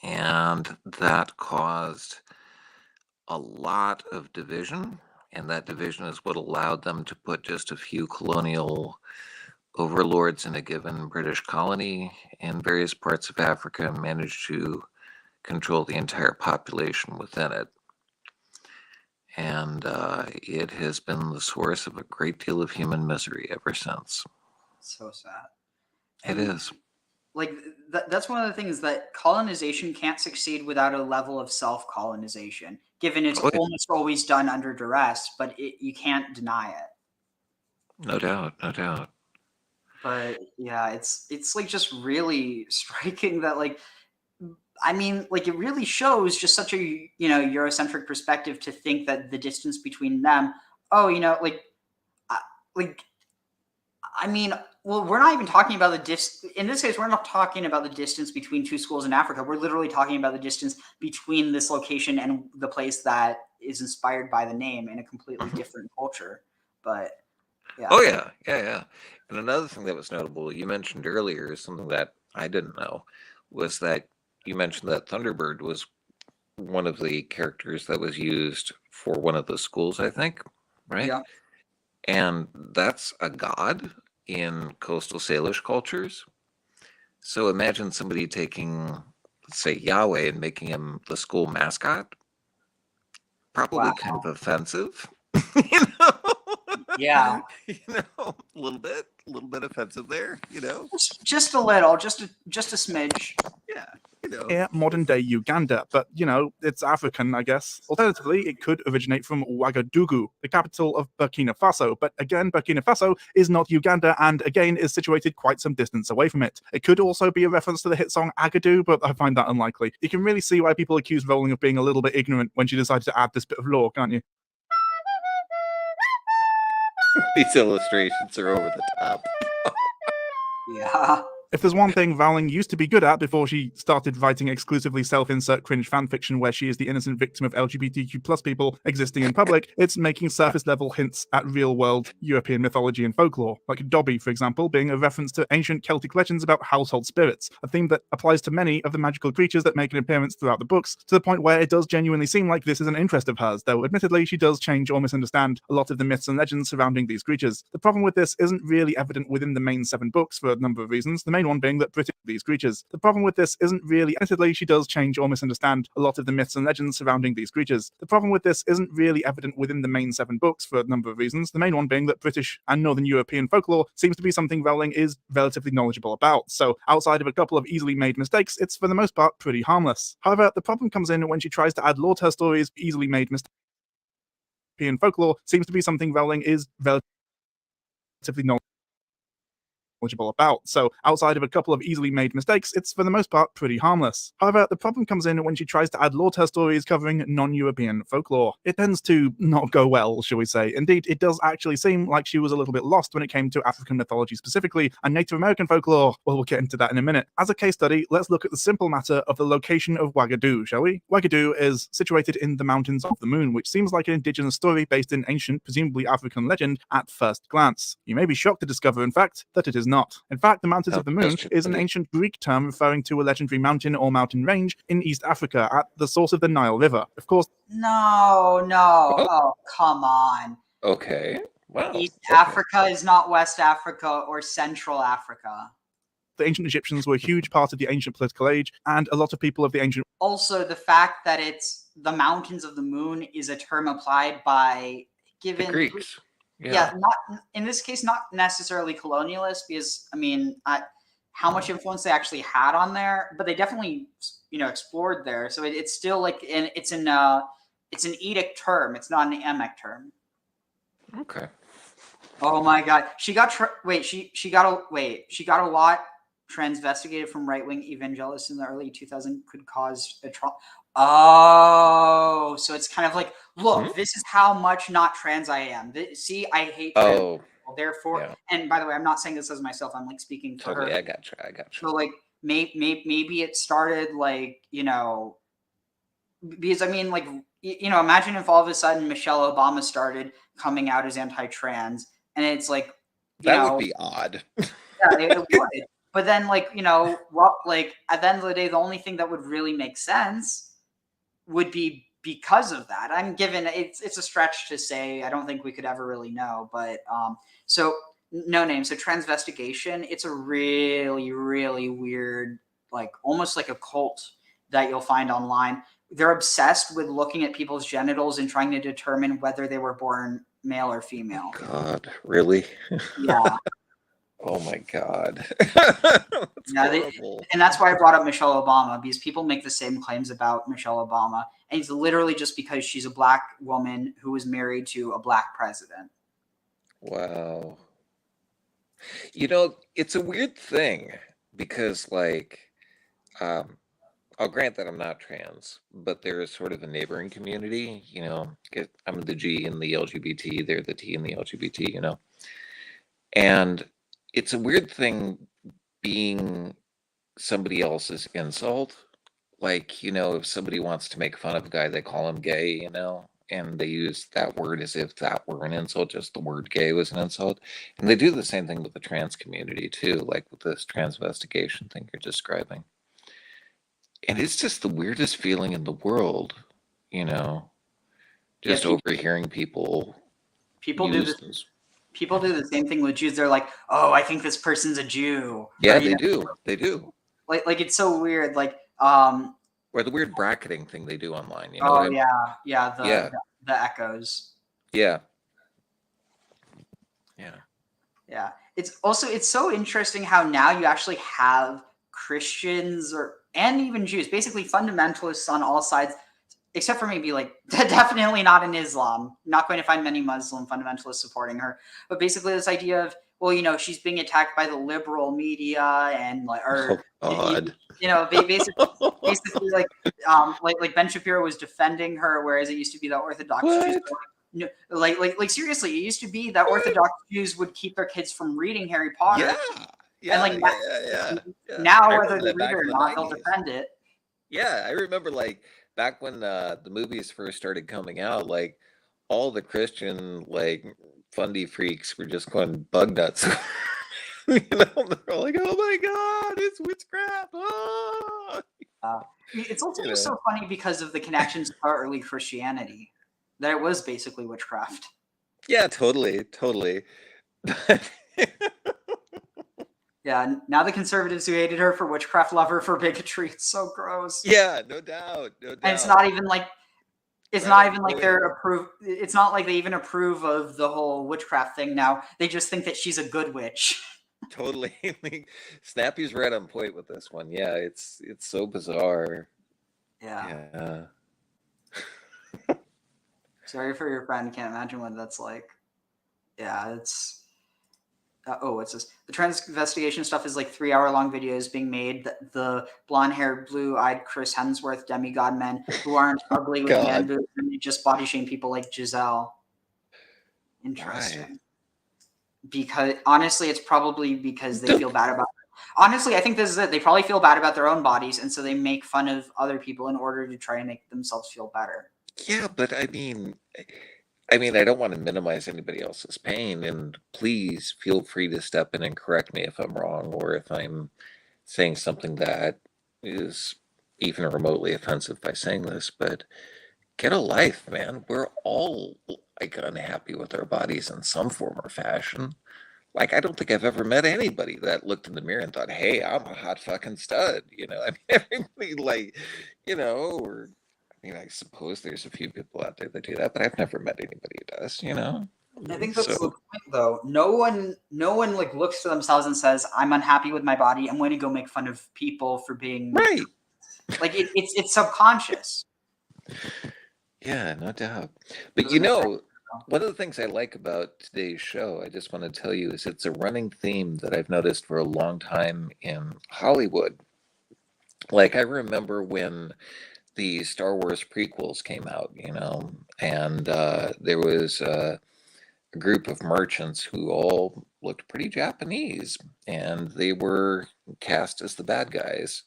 And that caused a lot of division, and that division is what allowed them to put just a few colonial overlords in a given British colony in various parts of Africa and managed to control the entire population within it. And it has been the source of a great deal of human misery ever since. So sad. It is. Like, that's one of the things, that colonization can't succeed without a level of self-colonization, given it's almost always done under duress, but you can't deny it. No doubt, no doubt. But yeah, it's like just really striking that, like, I mean, like, it really shows just such a, you know, Eurocentric perspective to think that the distance between them, oh, you know, like, I mean, well, we're not even talking about in this case, we're not talking about the distance between two schools in Africa. We're literally talking about the distance between this location and the place that is inspired by the name in a completely different culture. But yeah. Oh yeah, yeah, yeah. And another thing that was notable, you mentioned earlier, something that I didn't know, was that you mentioned that Thunderbird was one of the characters that was used for one of the schools, I think, right? Yeah. And that's a god in coastal Salish cultures. So imagine somebody taking, let's say, Yahweh and making him the school mascot. Probably kind of offensive. Yeah. You know, a little bit offensive there, you know? Just a little, just a smidge. Yeah, you know. Yeah, modern day Uganda, but you know, it's African, I guess. Alternatively, it could originate from Ouagadougou, the capital of Burkina Faso. But again, Burkina Faso is not Uganda and again is situated quite some distance away from it. It could also be a reference to the hit song Agadoo, but I find that unlikely. You can really see why people accuse Rowling of being a little bit ignorant when she decided to add this bit of lore, can't you? These illustrations are over the top. Yeah. If there's one thing Rowling used to be good at before she started writing exclusively self-insert cringe fanfiction where she is the innocent victim of LGBTQ plus people existing in public, it's making surface-level hints at real-world European mythology and folklore, like Dobby, for example, being a reference to ancient Celtic legends about household spirits, a theme that applies to many of the magical creatures that make an appearance throughout the books, to the point where it does genuinely seem like this is an interest of hers, though admittedly she does change or misunderstand a lot of the myths and legends surrounding these creatures. The problem with this isn't really evident within the main 7 books for a number of reasons, the main one being that British these creatures. The problem with this isn't really, admittedly she does change or misunderstand a lot of the myths and legends surrounding these creatures. The problem with this isn't really evident within the main 7 books for a number of reasons, the main one being that British and Northern European folklore seems to be something Rowling is relatively knowledgeable about, so outside of a couple of easily made mistakes, it's for the most part pretty harmless. However, the problem comes in when she tries to add lore to her stories, easily made mistakes. European folklore seems to be something Rowling is relatively knowledgeable about, so outside of a couple of easily made mistakes, it's for the most part pretty harmless. However, the problem comes in when she tries to add lore to her stories covering non-European folklore. It tends to not go well, shall we say. Indeed, it does actually seem like she was a little bit lost when it came to African mythology specifically, and Native American folklore. Well, we'll get into that in a minute. As a case study, let's look at the simple matter of the location of Ouagadougou, shall we? Ouagadougou is situated in the Mountains of the Moon, which seems like an indigenous story based in ancient, presumably African legend at first glance. You may be shocked to discover, in fact, that it is not. In fact, the Mountains of the Moon is an ancient Greek term referring to a legendary mountain or mountain range in East Africa at the source of the Nile River. Of course, No. Oh, come on. Okay. Wow. East Africa is not West Africa or Central Africa. the ancient Egyptians were a huge part of the ancient political age, and a lot of people of the ancient... Also, the fact that it's the Mountains of the Moon is a term applied by given... The Greeks. Yeah, not in this case, not necessarily colonialist, because, I mean, how much influence they actually had on there, but they definitely, explored there. So it's still like, it's an edict term. It's not an emic term. Okay. Oh my God. She got a lot transvestigated from right-wing evangelists in the early 2000s could cause a trauma. Oh, so it's kind of like, look, this is how much not trans I am. See, I hate trans people. Therefore, and by the way, I'm not saying this as myself. I'm like speaking for her. I got you. So like, maybe it started like, because I mean, like, imagine if all of a sudden Michelle Obama started coming out as anti-trans, and it's like, that would be odd. Yeah, it would. But then, like, at the end of the day, the only thing that would really make sense would be because of that. I'm given it's a stretch to say. I don't think we could ever really know. But so no name. So transvestigation. It's a really, really weird, like almost like a cult that you'll find online. They're obsessed with looking at people's genitals and trying to determine whether they were born male or female. God, really? Yeah. Oh my God. And that's why I brought up Michelle Obama, because people make the same claims about Michelle Obama, and it's literally just because she's a black woman who was married to a black president. Wow. It's a weird thing because, like, I'll grant that I'm not trans, but there is sort of a neighboring community, I'm the G in the LGBT, they're the T in the LGBT, and it's a weird thing being somebody else's insult. Like, if somebody wants to make fun of a guy, they call him gay, and they use that word as if that were an insult, just the word gay was an insult. And they do the same thing with the trans community too, like with this transvestigation thing you're describing. And it's just the weirdest feeling in the world, just overhearing people People do use this. those. People do the same thing with Jews. They're like, "Oh, I think this person's a Jew." Yeah, Or, they do. They do. Like it's so weird. Like, Or the weird bracketing thing they do online. You know what I mean? yeah, Yeah. the echoes. Yeah. Yeah. It's so interesting how now you actually have Christians and even Jews, basically fundamentalists on all sides, except for maybe like definitely not in Islam. Not going to find many Muslim fundamentalists supporting her. But basically this idea of, well, she's being attacked by the liberal media and basically like Ben Shapiro was defending her, whereas it used to be that Orthodox Jews no, like seriously, it used to be that Orthodox Jews would keep their kids from reading Harry Potter. And now whether they read it or not, they'll defend it. Yeah, I remember like back when the movies first started coming out, like all the Christian like fundy freaks were just going bug nuts. They're like, "Oh my god, it's witchcraft!" Oh! It's also just so funny because of the connections to early Christianity. That it was basically witchcraft. Yeah, totally. Yeah, now the conservatives who hated her for witchcraft love her for bigotry. It's so gross. Yeah, no doubt. And it's not even like they're approve. It's not like they even approve of the whole witchcraft thing now. They just think that she's a good witch. Totally. Snappy's right on point with this one. Yeah, it's so bizarre. Yeah. Sorry for your friend. Can't imagine what that's like. Yeah, it's. What's this? The transvestigation stuff is like 3-hour-long videos being made. The blonde-haired, blue-eyed Chris Hemsworth demigod men who aren't ugly with man boobs and they just body shame people like Giselle. Interesting. Why? Because honestly, it's probably because they feel bad about it. Honestly, I think this is it. They probably feel bad about their own bodies, and so they make fun of other people in order to try and make themselves feel better. Yeah, but I mean, I don't want to minimize anybody else's pain, and please feel free to step in and correct me if I'm wrong or if I'm saying something that is even remotely offensive by saying this, but get a life, man. We're all like unhappy with our bodies in some form or fashion. Like, I don't think I've ever met anybody that looked in the mirror and thought, "Hey, I'm a hot fucking stud." Everybody like, or I suppose there's a few people out there that do that, but I've never met anybody who does, I think that's the point, though. No one like looks to themselves and says, "I'm unhappy with my body. I'm going to go make fun of people for being right." Like it's subconscious. Yeah, no doubt. But one of the things I like about today's show, I just want to tell you, is it's a running theme that I've noticed for a long time in Hollywood. Like, I remember when the Star Wars prequels came out, and there was a group of merchants who all looked pretty Japanese, and they were cast as the bad guys.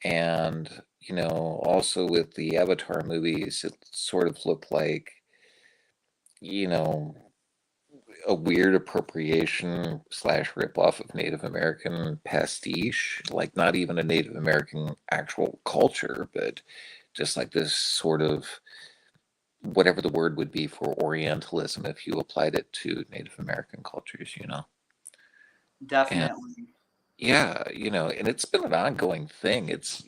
And, also with the Avatar movies, it sort of looked like, a weird appropriation / ripoff of Native American pastiche, like not even a Native American actual culture, but just like this sort of whatever the word would be for Orientalism if you applied it to Native American cultures, Definitely. And, yeah, and it's been an ongoing thing. It's,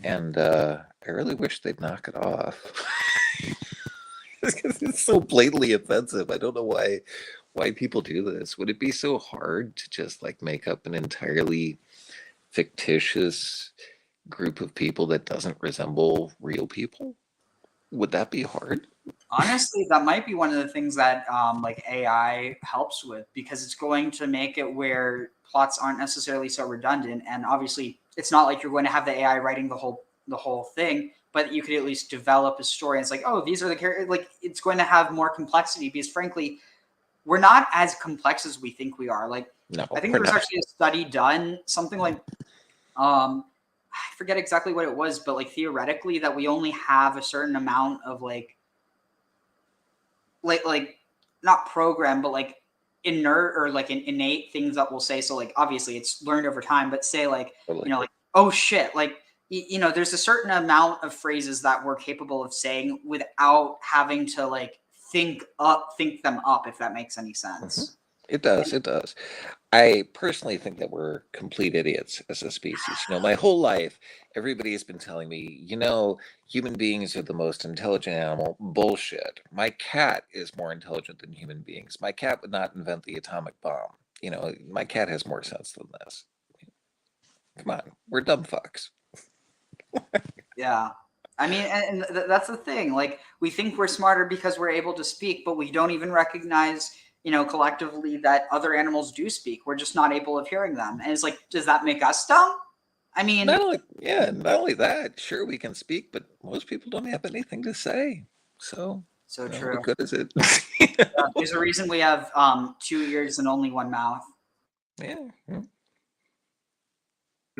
and I really wish they'd knock it off. It's so blatantly offensive. I don't know why people do this. Would it be so hard to just like make up an entirely fictitious group of people that doesn't resemble real people? Would that be hard? Honestly, that might be one of the things that like AI helps with, because it's going to make it where plots aren't necessarily so redundant. And obviously, it's not like you're going to have the AI writing the whole thing, but you could at least develop a story. And it's like, oh, these are the characters. Like, it's going to have more complexity because, frankly, we're not as complex as we think we are. Like, No, I think we're there was not. actually a study done, something like I forget exactly what it was, but like theoretically that we only have a certain amount of like not program, but like inert or like innate things that we'll say. So like obviously it's learned over time, but say like, you know, like, oh shit, like, you know, there's a certain amount of phrases that we're capable of saying without having to like think them up, if that makes any sense. It does. It does. I personally think that we're complete idiots as a species. You know, my whole life, everybody has been telling me, you know, human beings are the most intelligent animal. Bullshit. My cat is more intelligent than human beings. My cat would not invent the atomic bomb. You know, my cat has more sense than this. Come on, we're dumb fucks. Yeah. I mean, and that's the thing. Like, we think we're smarter because we're able to speak, but we don't even recognize, you know, collectively that other animals do speak. We're just not able of hearing them. And it's like, does that make us dumb? I mean, not only that, sure, we can speak, but most people don't have anything to say. So true. What good is it? There's a reason we have 2 ears and only one mouth. Yeah.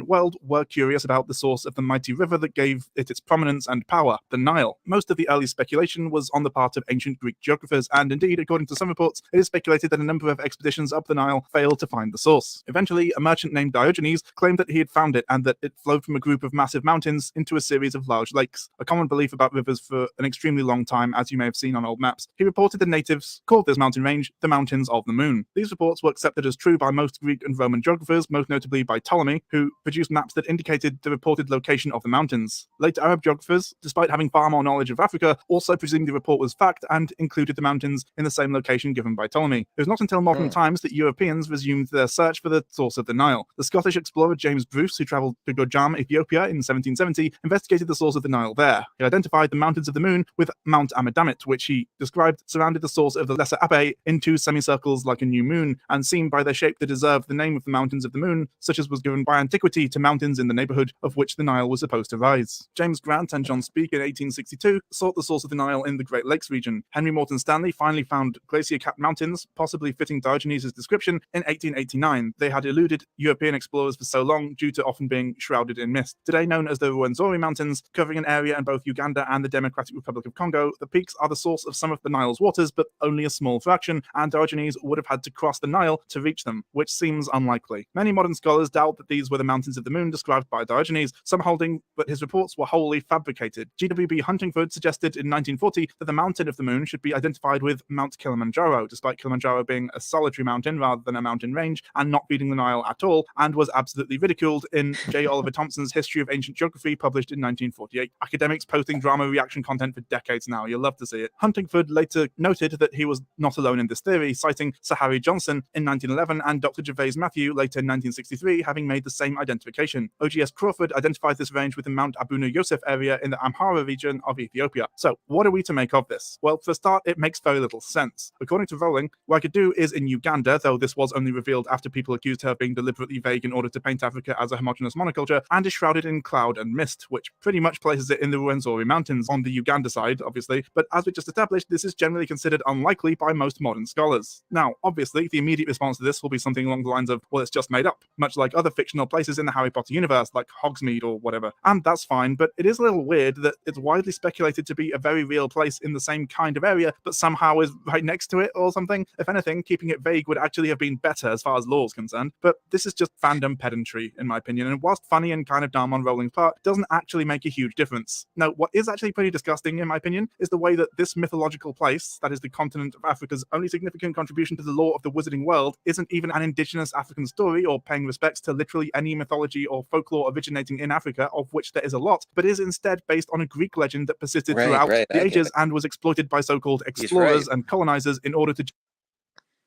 World were curious about the source of the mighty river that gave it its prominence and power, the Nile. Most of the early speculation was on the part of ancient Greek geographers, and indeed, according to some reports, it is speculated that a number of expeditions up the Nile failed to find the source. Eventually, a merchant named Diogenes claimed that he had found it and that it flowed from a group of massive mountains into a series of large lakes, a common belief about rivers for an extremely long time, as you may have seen on old maps. He reported the natives called this mountain range the Mountains of the Moon. These reports were accepted as true by most Greek and Roman geographers, most notably by Ptolemy, who produced maps that indicated the reported location of the mountains. Later Arab geographers, despite having far more knowledge of Africa, also presumed the report was fact and included the mountains in the same location given by Ptolemy. It was not until modern times that Europeans resumed their search for the source of the Nile. The Scottish explorer James Bruce, who travelled to Gojam, Ethiopia in 1770, investigated the source of the Nile there. He identified the Mountains of the Moon with Mount Amadamit, which he described surrounded the source of the Lesser Abbe in two semicircles like a new moon, and seemed by their shape to deserve the name of the Mountains of the Moon, such as was given by antiquity to mountains in the neighborhood of which the Nile was supposed to rise. James Grant and John Speke in 1862 sought the source of the Nile in the Great Lakes region. Henry Morton Stanley finally found glacier-capped mountains, possibly fitting Diogenes' description, in 1889. They had eluded European explorers for so long due to often being shrouded in mist. Today known as the Rwenzori Mountains, covering an area in both Uganda and the Democratic Republic of Congo, the peaks are the source of some of the Nile's waters, but only a small fraction, and Diogenes would have had to cross the Nile to reach them, which seems unlikely. Many modern scholars doubt that these were the Mountains of the Moon described by Diogenes, some holding that his reports were wholly fabricated. G.W.B. Huntingford suggested in 1940 that the Mountain of the Moon should be identified with Mount Kilimanjaro, despite Kilimanjaro being a solitary mountain rather than a mountain range and not feeding the Nile at all, and was absolutely ridiculed in J. Oliver Thompson's History of Ancient Geography, published in 1948. Academics posting drama reaction content for decades now. You'll love to see it. Huntingford later noted that he was not alone in this theory, citing Sir Harry Johnson in 1911 and Dr. Gervais Matthew later in 1963 having made the same identification. O.G.S. Crawford identified this range with the Mount Abuna Yosef area in the Amhara region of Ethiopia. So, what are we to make of this? Well, for a start, it makes very little sense. According to Rowling, Wagadu is in Uganda, though this was only revealed after people accused her of being deliberately vague in order to paint Africa as a homogeneous monoculture, and is shrouded in cloud and mist, which pretty much places it in the Rwenzori Mountains, on the Uganda side, obviously, but as we just established, this is generally considered unlikely by most modern scholars. Now, obviously, the immediate response to this will be something along the lines of, well, it's just made up, much like other fictional places in the Harry Potter universe, like Hogsmeade or whatever. And that's fine, but it is a little weird that it's widely speculated to be a very real place in the same kind of area, but somehow is right next to it or something. If anything, keeping it vague would actually have been better as far as lore is concerned, but this is just fandom pedantry, in my opinion, and whilst funny and kind of dumb on Rowling's part, doesn't actually make a huge difference. No, what is actually pretty disgusting, in my opinion, is the way that this mythological place, that is the continent of Africa's only significant contribution to the lore of the wizarding world, isn't even an indigenous African story or paying respects to literally any mythology or folklore originating in Africa, of which there is a lot, but is instead based on a Greek legend that persisted throughout the ages and was exploited by so-called explorers and colonizers in order to...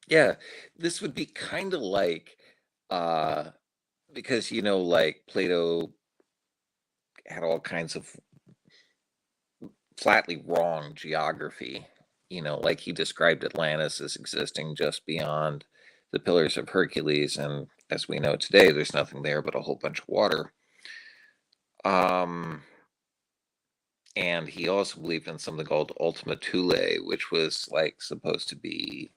Yeah, this would be kind of like, because, you know, like Plato had all kinds of flatly wrong geography. Like he described Atlantis as existing just beyond the Pillars of Hercules, and as we know today, there's nothing there but a whole bunch of water. And he also believed in something called Ultima Thule, which was like supposed to be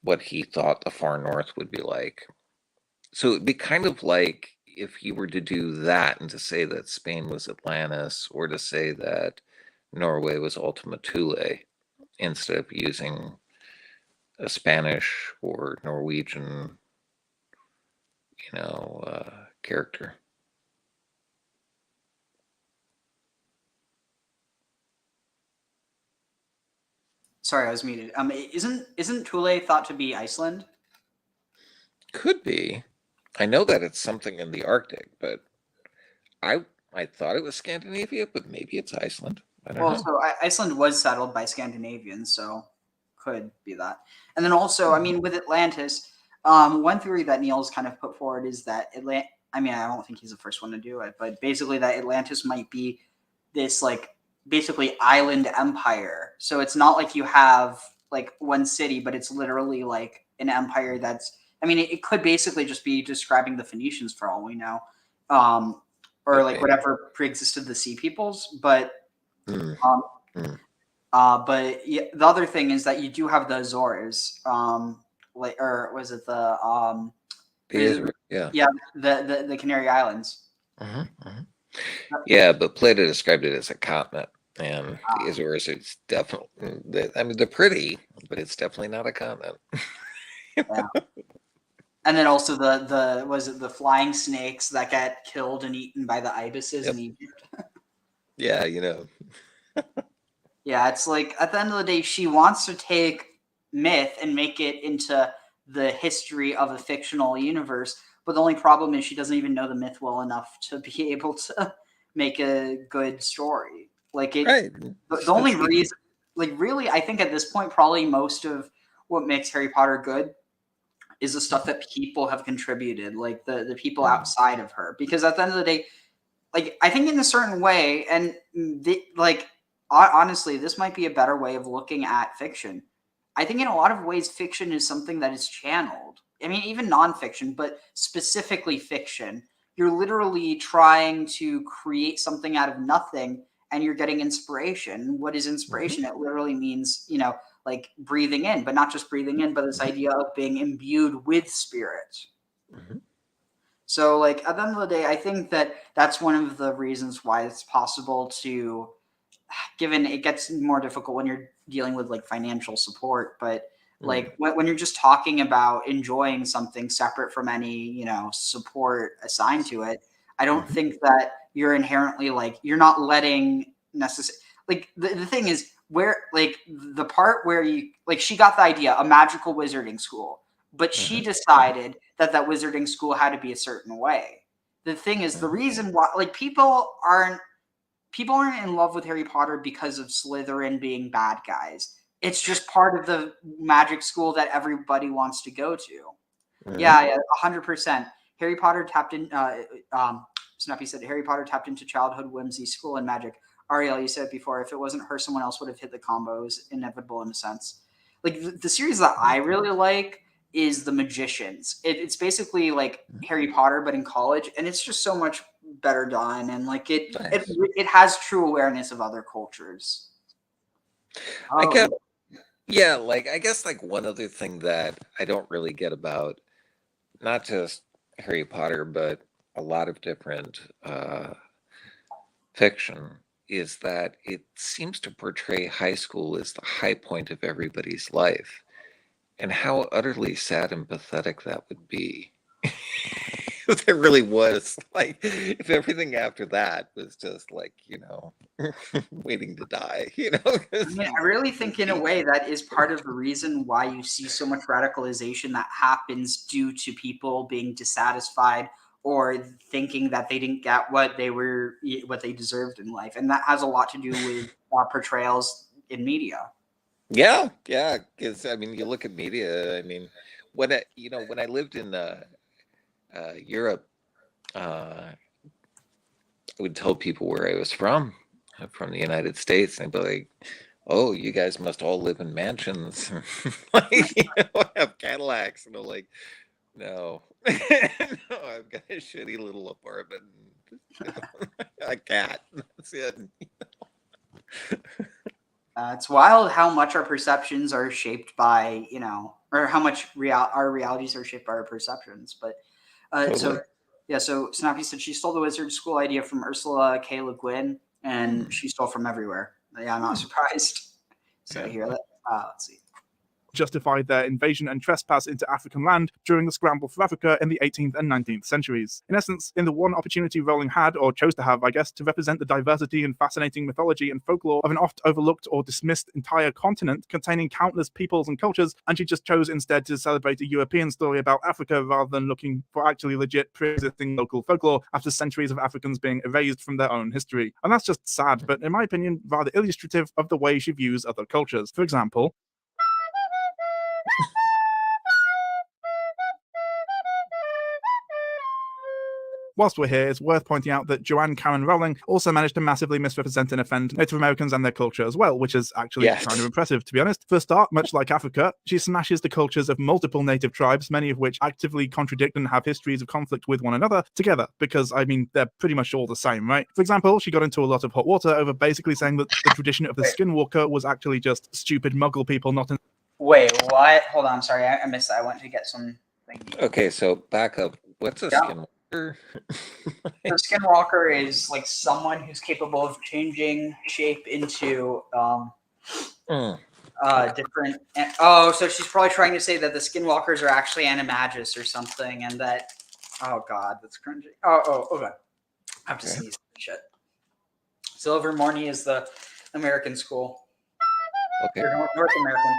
what he thought the far north would be like. So it'd be kind of like if you were to do that and to say that Spain was Atlantis, or to say that Norway was Ultima Thule, instead of using a Spanish or Norwegian, character. Sorry, I was muted. Isn't Thule thought to be Iceland? Could be. I know that it's something in the Arctic, but I thought it was Scandinavia, but maybe it's Iceland. I don't know. So Iceland was settled by Scandinavians, so could be that. And then also, I mean, with Atlantis, one theory that Neil's kind of put forward is that I don't think he's the first one to do it, but basically that Atlantis might be this like basically island empire. So it's not like you have like one city, but it's literally like an empire that's. I mean, it could basically just be describing the Phoenicians for all we know, or like whatever pre-existed the Sea Peoples, but. But yeah, the other thing is that you do have the Azores, or was it the the Canary Islands. Yeah, but Plato described it as a continent, and the Azores, it's definitely. I mean, they're pretty, but it's definitely not a continent. Yeah. And then also the flying snakes that get killed and eaten by the ibises in Egypt. Yeah, Yeah, it's like at the end of the day, she wants to take myth and make it into the history of a fictional universe. But the only problem is she doesn't even know the myth well enough to be able to make a good story. Like it, right. The only reason, like really, I think at this point, probably most of what makes Harry Potter good is the stuff that people have contributed, like the people outside of her. Because at the end of the day, like I think in a certain way, and honestly, this might be a better way of looking at fiction. I think in a lot of ways, fiction is something that is channeled. I mean, even nonfiction, but specifically fiction. You're literally trying to create something out of nothing, and you're getting inspiration. What is inspiration? It literally means, like breathing in, but not just breathing in, but this idea of being imbued with spirit. So, like, at the end of the day, I think that that's one of the reasons why it's possible to, given it gets more difficult when you're dealing with like financial support, but like when you're just talking about enjoying something separate from any, support assigned to it, I don't think that you're inherently like, you're not letting necessarily, like the thing is where like the part where you, like she got the idea, a magical wizarding school, but she decided that wizarding school had to be a certain way. The thing is, the reason why, like people aren't in love with Harry Potter because of Slytherin being bad guys. It's just part of the magic school that everybody wants to go to. Yeah, 100%. Harry Potter tapped in. Snuppy said Harry Potter tapped into childhood whimsy, school, and magic. Ariel, you said it before. If it wasn't her, someone else would have hit the combo. It was inevitable in a sense. Like the series that I really like is The Magicians. It's basically like Harry Potter, but in college, and it's just so much better done, and like it has true awareness of other cultures. I guess like one other thing that I don't really get about not just Harry Potter, but a lot of different fiction is that it seems to portray high school as the high point of everybody's life, and how utterly sad and pathetic that would be. If it really was, like, if everything after that was just like, waiting to die, I mean, I really think in a way that is part of the reason why you see so much radicalization that happens due to people being dissatisfied or thinking that they didn't get what they deserved in life. And that has a lot to do with portrayals in media. Yeah. Because, I mean, you look at media, I mean, when I lived in Europe, I would tell people where I was from, from the United States, and they'd be like, "Oh, you guys must all live in mansions, like, have Cadillacs," and I'm like, "No, no, I've got a shitty little apartment, a cat. That's it." It's wild how much our perceptions are shaped by, or how much our realities are shaped by our perceptions. But Totally. so Snappy said she stole the wizard school idea from Ursula K. Le Guin, and she stole from everywhere. Yeah, I'm not surprised. So here, let's see. Justified their invasion and trespass into African land during the scramble for Africa in the 18th and 19th centuries. In essence, in the one opportunity Rowling had, or chose to have, I guess, to represent the diversity and fascinating mythology and folklore of an oft overlooked or dismissed entire continent containing countless peoples and cultures, and she just chose instead to celebrate a European story about Africa rather than looking for actually legit pre-existing local folklore after centuries of Africans being erased from their own history. And that's just sad, but in my opinion, rather illustrative of the way she views other cultures. For example, whilst we're here, it's worth pointing out that Joanne Karen Rowling also managed to massively misrepresent and offend Native Americans and their culture as well, which is actually kind of impressive, to be honest. For a start, much like Africa, she smashes the cultures of multiple native tribes, many of which actively contradict and have histories of conflict with one another, together, because, I mean, they're pretty much all the same, right? For example, she got into a lot of hot water over basically saying that the tradition of the skinwalker was actually just stupid muggle people not in... Wait, what? Hold on, sorry, I missed that. I went to get some. Okay, so back up. What's a skinwalker? The skinwalker is like someone who's capable of changing shape into different. So she's probably trying to say that the skinwalkers are actually animagus or something, and that. Oh God, that's cringy. Okay. I have to sneeze. Shit. Silver Morny is the American school. Okay. Or North American.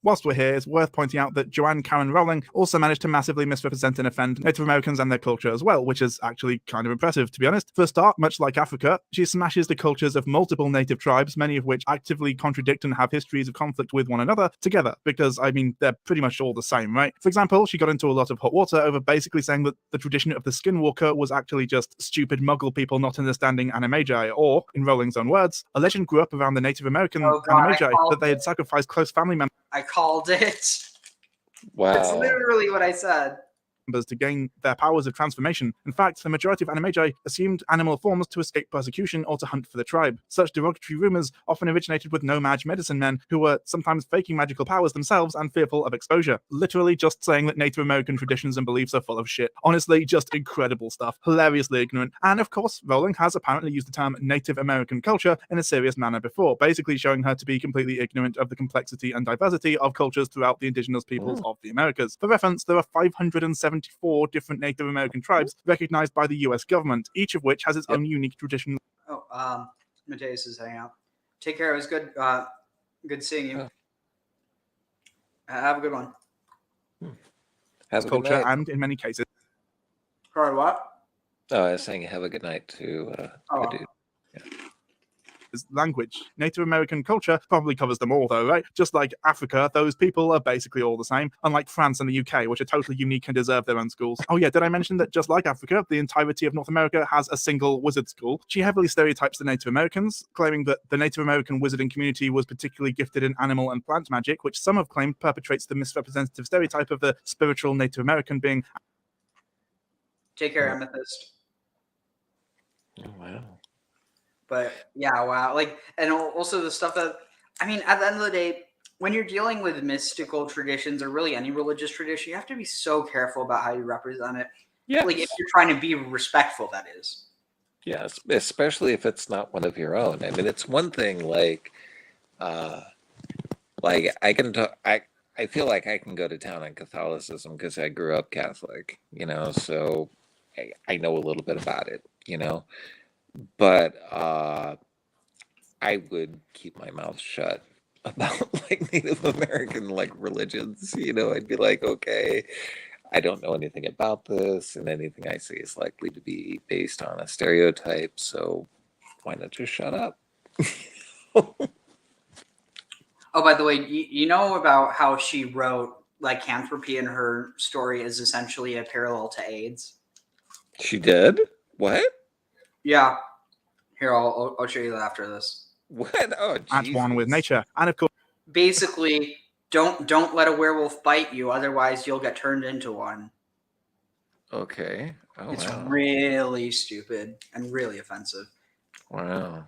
Whilst we're here, it's worth pointing out that Joanne Karen Rowling also managed to massively misrepresent and offend Native Americans and their culture as well, which is actually kind of impressive, to be honest. For a start, much like Africa, she smashes the cultures of multiple native tribes, many of which actively contradict and have histories of conflict with one another, together, because, I mean, they're pretty much all the same, right? For example, she got into a lot of hot water over basically saying that the tradition of the skinwalker was actually just stupid muggle people not understanding animagi, or, in Rowling's own words, a legend grew up around the Native American animagi that they had sacrificed close family members. I called it. Wow. That's literally what I said. To gain their powers of transformation. In fact, the majority of animagi assumed animal forms to escape persecution or to hunt for the tribe. Such derogatory rumors often originated with no-mage medicine men who were sometimes faking magical powers themselves and fearful of exposure. Literally just saying that Native American traditions and beliefs are full of shit. Honestly, just incredible stuff. Hilariously ignorant. And of course, Rowling has apparently used the term Native American culture in a serious manner before, basically showing her to be completely ignorant of the complexity and diversity of cultures throughout the indigenous peoples of the Americas. For reference, there are 574 different Native American tribes recognized by the US government, each of which has its own unique tradition. Mateus is hanging out. Take care. It was good. Good seeing you. Have a good one. Have a good Culture, night. and in many cases. Sorry, what? Oh, I was saying have a good night to the dude. Language. Native American culture probably covers them all, though, right? Just like Africa, those people are basically all the same, unlike France and the UK, which are totally unique and deserve their own schools. Oh yeah, did I mention that just like Africa, the entirety of North America has a single wizard school? She heavily stereotypes the Native Americans, claiming that the Native American wizarding community was particularly gifted in animal and plant magic, which some have claimed perpetrates the misrepresentative stereotype of the spiritual Native American being... Take care, Amethyst. Oh, wow. But yeah, wow. Like, and also the stuff that, I mean, at the end of the day, when you're dealing with mystical traditions or really any religious tradition, you have to be so careful about how you represent it. Yes. Like, if you're trying to be respectful, that is. Yes, especially if it's not one of your own. I mean, it's one thing like I can talk. I feel like I can go to town on Catholicism because I grew up Catholic, so I know a little bit about it, but I would keep my mouth shut about like Native American like religions. I'd be like, okay, I don't know anything about this, and anything I say is likely to be based on a stereotype. So why not just shut up? Oh, by the way, you know about how she wrote lycanthropy in her story is essentially a parallel to AIDS? She did? What? Yeah. Here, I'll show you that after this. What? Oh, at one with nature. And of course, basically, don't let a werewolf bite you, otherwise you'll get turned into one. Okay. Oh, It's wow. really stupid and really offensive. Wow.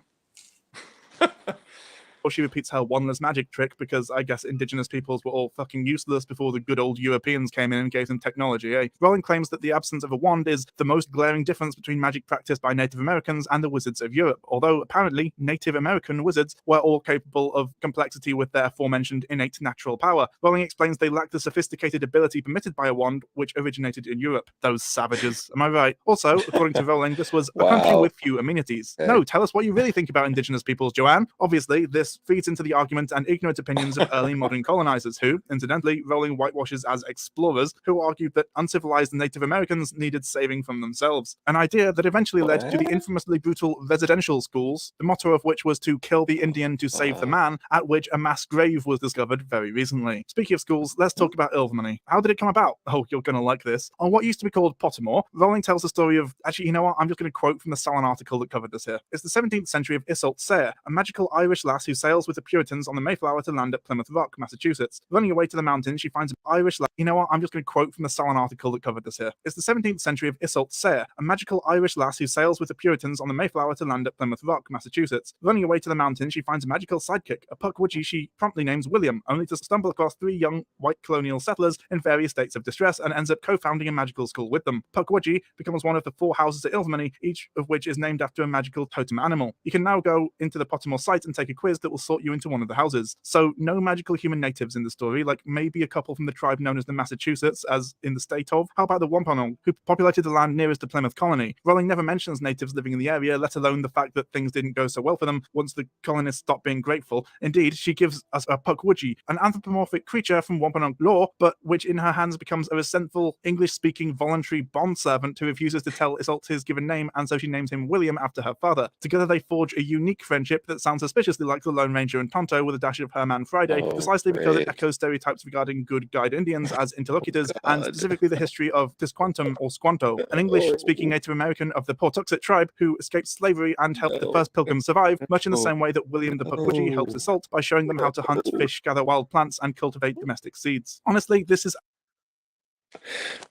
or she repeats her wandless magic trick because I guess indigenous peoples were all fucking useless before the good old Europeans came in and gave them technology, eh? Rowling claims that the absence of a wand is the most glaring difference between magic practiced by Native Americans and the wizards of Europe, although apparently Native American wizards were all capable of complexity with their aforementioned innate natural power. Rowling explains they lack the sophisticated ability permitted by a wand, which originated in Europe. Those savages, am I right? Also, according to Rowling, this was a country Wow. with few amenities. Okay. No, tell us what you really think about indigenous peoples, Joanne. Obviously, this feeds into the argument and ignorant opinions of early modern colonizers who, incidentally, Rowling whitewashes as explorers, who argued that uncivilized Native Americans needed saving from themselves. An idea that eventually led to the infamously brutal residential schools, the motto of which was to kill the Indian to save the man, at which a mass grave was discovered very recently. Speaking of schools, let's talk about Ilvermorny. How did it come about? Oh, you're gonna like this. On what used to be called Pottermore, Rowling tells the story of, actually, you know what, I'm just gonna quote from the Salon article that covered this here. It's the 17th century of Iseult Sayre, a magical Irish lass who sails with the Puritans on the Mayflower to land at Plymouth Rock, Massachusetts. Running away to the mountains, she finds an Irish lass. You know what, I'm just gonna quote from the Salon article that covered this here. It's the 17th century of Iseult Sayre, a magical Irish lass who sails with the Puritans on the Mayflower to land at Plymouth Rock, Massachusetts. Running away to the mountains, she finds a magical sidekick, a Pukwudgie she promptly names William, only to stumble across 3 young white colonial settlers in various states of distress and ends up co-founding a magical school with them. Pukwudgie becomes one of the 4 houses at Ilvermorny, each of which is named after a magical totem animal. You can now go into the Pottermore site and take a quiz that will sort you into one of the houses. So no magical human natives in the story, like maybe a couple from the tribe known as the Massachusetts, as in the state of. How about the Wampanoag, who populated the land nearest to Plymouth Colony? Rowling never mentions natives living in the area, let alone the fact that things didn't go so well for them once the colonists stopped being grateful. Indeed, she gives us a Pukwudgie, an anthropomorphic creature from Wampanoag lore, but which in her hands becomes a resentful, English-speaking voluntary bondservant who refuses to tell Iseult his given name, and so she names him William after her father. Together they forge a unique friendship that sounds suspiciously like the Lone Ranger and Tonto with a dash of Herman Friday, precisely because it echoes stereotypes regarding good guide Indians as interlocutors, and specifically the history of Tisquantum or Squanto, an English-speaking Native American of the Pawtuxet tribe who escaped slavery and helped the first pilgrims survive, much in the same way that William the Pukwudgie helps Iseult by showing them how to hunt, fish, gather wild plants, and cultivate domestic seeds. Honestly, this is...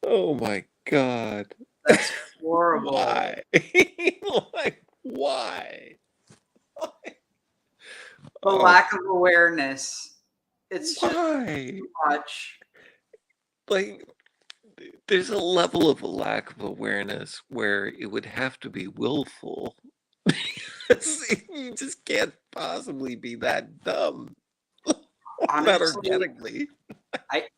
Oh my god. That's horrible. Why? Like, why? The lack of awareness. It's just Why? too much. Like, there's a level of a lack of awareness where it would have to be willful. You just can't possibly be that dumb. Not Honestly, organically.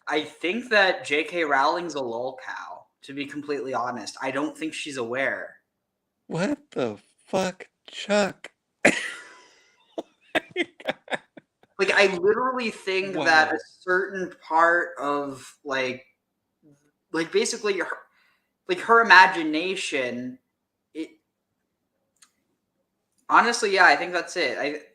I think that J.K. Rowling's a lol cow, to be completely honest. I don't think she's aware. What the fuck, Chuck? Like, I literally think that a certain part of like basically her imagination, it honestly, yeah, I think that's it.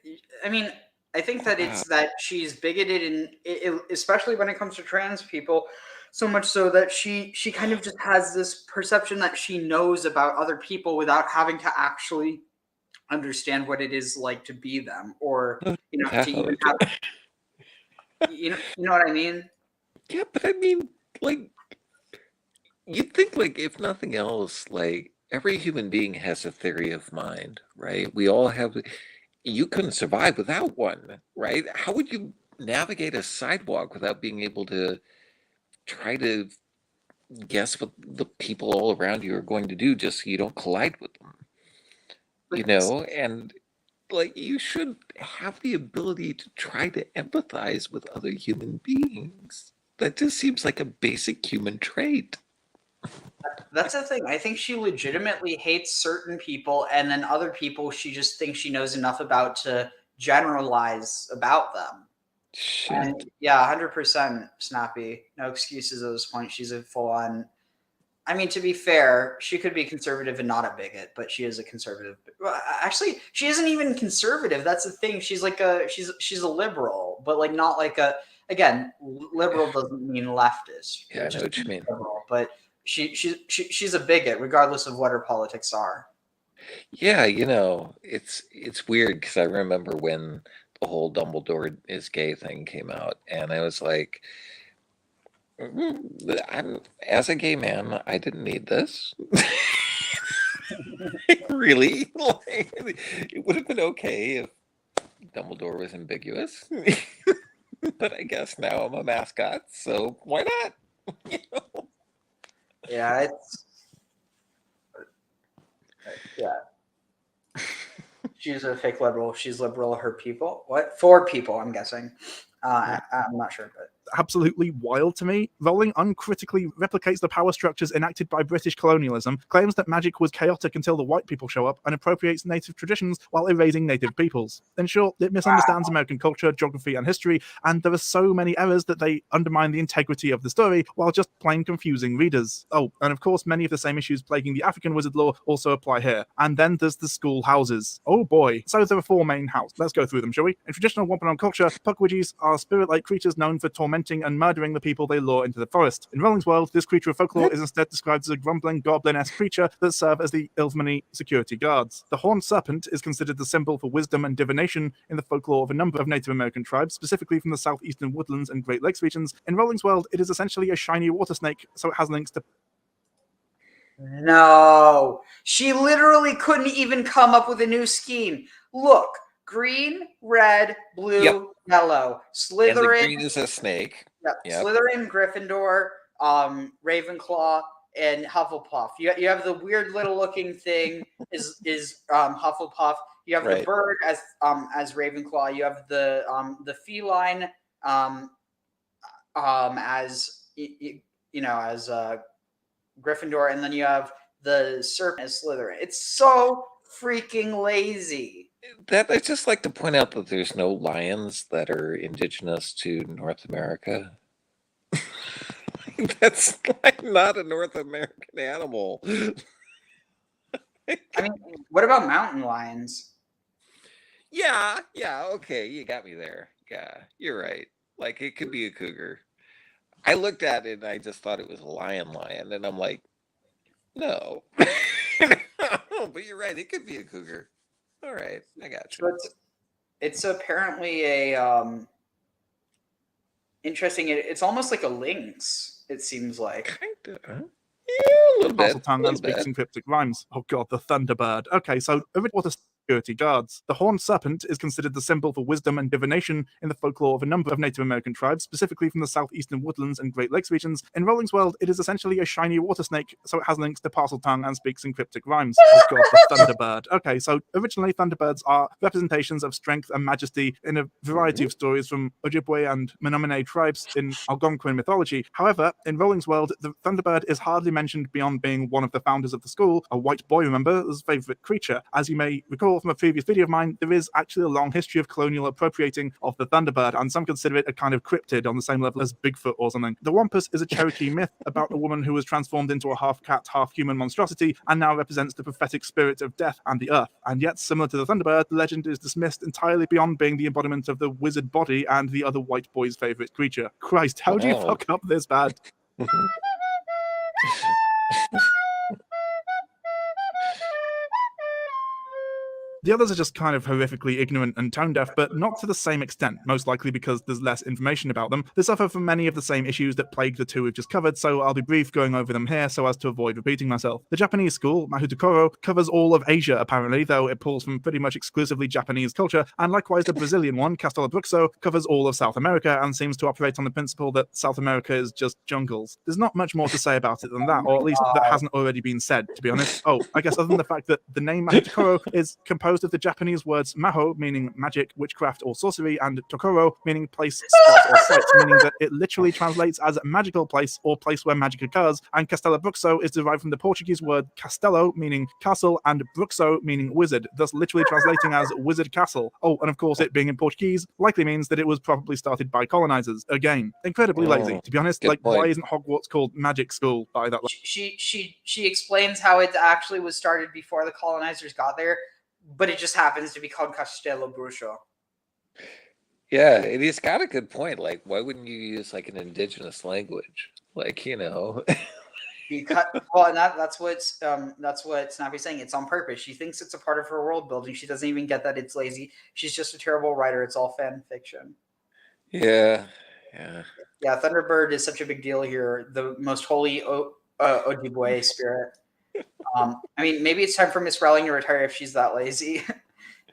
I mean, I think that it's that she's bigoted, and especially when it comes to trans people, so much so that she kind of just has this perception that she knows about other people without having to actually understand what it is like to be them, or to even have, you know what I mean? Yeah, but I mean, like, you'd think, like, if nothing else, like, every human being has a theory of mind, right? We all have. You couldn't survive without one, right? How would you navigate a sidewalk without being able to try to guess what the people all around you are going to do just so you don't collide with them? You know, and like, you should have the ability to try to empathize with other human beings. That just seems like a basic human trait. That's the thing. I think she legitimately hates certain people, and then other people she just thinks she knows enough about to generalize about them. Shit. And yeah, 100% Snappy. No excuses at this point. She's a full-on. I mean, to be fair, she could be conservative and not a bigot, but she is a conservative. Well, actually, she isn't even conservative. That's the thing. She's like she's a liberal, but like not like a. Again, liberal doesn't mean leftist. Yeah, I know what you mean. Liberal, but she's a bigot, regardless of what her politics are. Yeah, it's weird because I remember when the whole Dumbledore is gay thing came out, and I was like, as a gay man, I didn't need this. Really? Like, it would have been okay if Dumbledore was ambiguous. But I guess now I'm a mascot, so why not? Yeah, she's a fake liberal. She's liberal. Her people. What? For people, I'm guessing. I'm not sure, but absolutely wild to me. Rowling uncritically replicates the power structures enacted by British colonialism, claims that magic was chaotic until the white people show up, and appropriates native traditions while erasing native peoples. In short, it misunderstands American culture, geography, and history, and there are so many errors that they undermine the integrity of the story while just plain confusing readers. Oh, and of course, many of the same issues plaguing the African wizard lore also apply here. And then there's the school houses. Oh boy. So there are 4 main houses. Let's go through them, shall we? In traditional Wampanoag culture, Pukwudgies are spirit-like creatures known for tormenting and murdering the people they lure into the forest. In Rowling's world, this creature of folklore is instead described as a grumbling goblin-esque creature that serve as the Ilvermorny security guards. The horned serpent is considered the symbol for wisdom and divination in the folklore of a number of Native American tribes, specifically from the southeastern woodlands and Great Lakes regions. In Rowling's world, it is essentially a shiny water snake, so it has links to... No, she literally couldn't even come up with a new scheme. Look, green, red, blue, yellow. Slytherin. And the green is a snake. Yep. Slytherin, Gryffindor, Ravenclaw, and Hufflepuff. You have the weird little looking thing is Hufflepuff. You have the bird as Ravenclaw. You have the feline as as Gryffindor, and then you have the serpent as Slytherin. It's so freaking lazy. That I'd just like to point out that there's no lions that are indigenous to North America. That's like not a North American animal. I mean, what about mountain lions? Yeah, okay, you got me there. Yeah, you're right. Like, it could be a cougar. I looked at it and I just thought it was a lion, and I'm like, no. But you're right, it could be a cougar. All right, I got you. So it's apparently a interesting. It's almost like a lynx. It seems like. Kinda. Yeah, a little bit. Tongue and speaks in cryptic rhymes. Oh god, the Thunderbird. Okay, so water security guards. The horned serpent is considered the symbol for wisdom and divination in the folklore of a number of Native American tribes, specifically from the southeastern woodlands and Great Lakes regions. In Rowling's world, it is essentially a shiny water snake, so it has links to Parseltongue and speaks in cryptic rhymes. Oh god, the Thunderbird. Okay, so originally Thunderbirds are representations of strength and majesty in a variety of stories from Ojibwe and Menominee tribes in Algonquin mythology. However, in Rowling's world, the Thunderbird is hardly mentioned beyond being one of the founders of the school, a white boy, remember, his favorite creature. As you may recall from a previous video of mine, there is actually a long history of colonial appropriating of the Thunderbird, and some consider it a kind of cryptid on the same level as Bigfoot or something. The Wampus is a Cherokee myth about a woman who was transformed into a half-cat, half-human monstrosity and now represents the prophetic spirit of death and the earth. And yet, similar to the Thunderbird, the legend is dismissed entirely beyond being the embodiment of the wizard body and the other white boy's favorite creature. Christ, how do you fuck up this bad? The others are just kind of horrifically ignorant and tone-deaf, but not to the same extent, most likely because there's less information about them. They suffer from many of the same issues that plague the two we've just covered, so I'll be brief going over them here so as to avoid repeating myself. The Japanese school, Mahutokoro, covers all of Asia, apparently, though it pulls from pretty much exclusively Japanese culture, and likewise the Brazilian one, Castelo Bruxo, covers all of South America and seems to operate on the principle that South America is just jungles. There's not much more to say about it than that, or at least that hasn't already been said, to be honest. Oh, I guess other than the fact that the name Mahutokoro is composed of the Japanese words maho, meaning magic, witchcraft, or sorcery, and tokoro, meaning place, spot, or site, meaning that it literally translates as magical place or place where magic occurs, and Castelo Bruxo is derived from the Portuguese word castelo, meaning castle, and bruxo, meaning wizard, thus literally translating as wizard castle. Oh, and of course, it being in Portuguese likely means that it was probably started by colonizers. Again, incredibly lazy, to be honest. Like, why isn't Hogwarts called magic school by that? She explains how it actually was started before the colonizers got there, but it just happens to be called Castelo Bruxo. Yeah, and he's got a good point. Like, why wouldn't you use like an indigenous language? Like, Because well, and that's what Snappy's saying. It's on purpose. She thinks it's a part of her world building. She doesn't even get that it's lazy. She's just a terrible writer. It's all fan fiction. Yeah. Yeah, Thunderbird is such a big deal here. The most holy Ojibwe spirit. I mean, maybe it's time for Miss Rowling to retire if she's that lazy.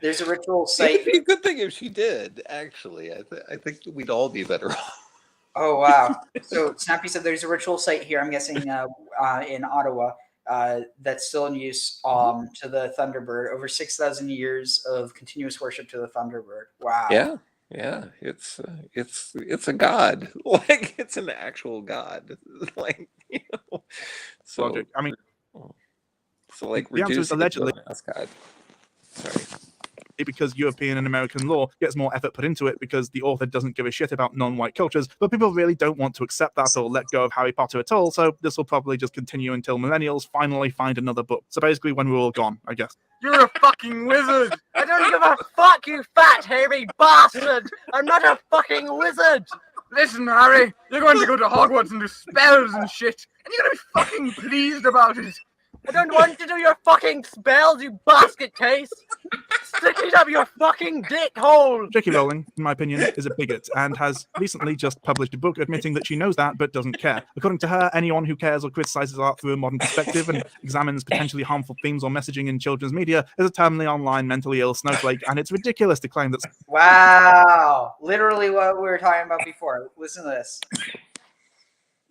There's a ritual site. It'd be a good thing if she did. Actually, I think we'd all be better off. Oh wow! So Snappy said there's a ritual site here. I'm guessing in Ottawa that's still in use to the Thunderbird. Over 6,000 years of continuous worship to the Thunderbird. Wow. Yeah. It's a god. Like it's an actual god. Like so. Logic. I mean, so like the answer is allegedly. God. Sorry. Because European and American law gets more effort put into it because the author doesn't give a shit about non-white cultures, but people really don't want to accept that or let go of Harry Potter at all, so this will probably just continue until millennials finally find another book. So basically when we're all gone, I guess. You're a fucking wizard! I don't give a fuck, you fat, hairy bastard! I'm not a fucking wizard! Listen, Harry, you're going to go to Hogwarts and do spells and shit, and you're gonna be fucking pleased about it. I don't want to do your fucking spells, you basket case! Stick it up your fucking dick hole! J.K. Rowling, in my opinion, is a bigot and has recently just published a book admitting that she knows that but doesn't care. According to her, anyone who cares or criticizes art through a modern perspective and examines potentially harmful themes or messaging in children's media is a terminally online mentally ill snowflake, and it's ridiculous to claim that. Wow! Literally what we were talking about before. Listen to this.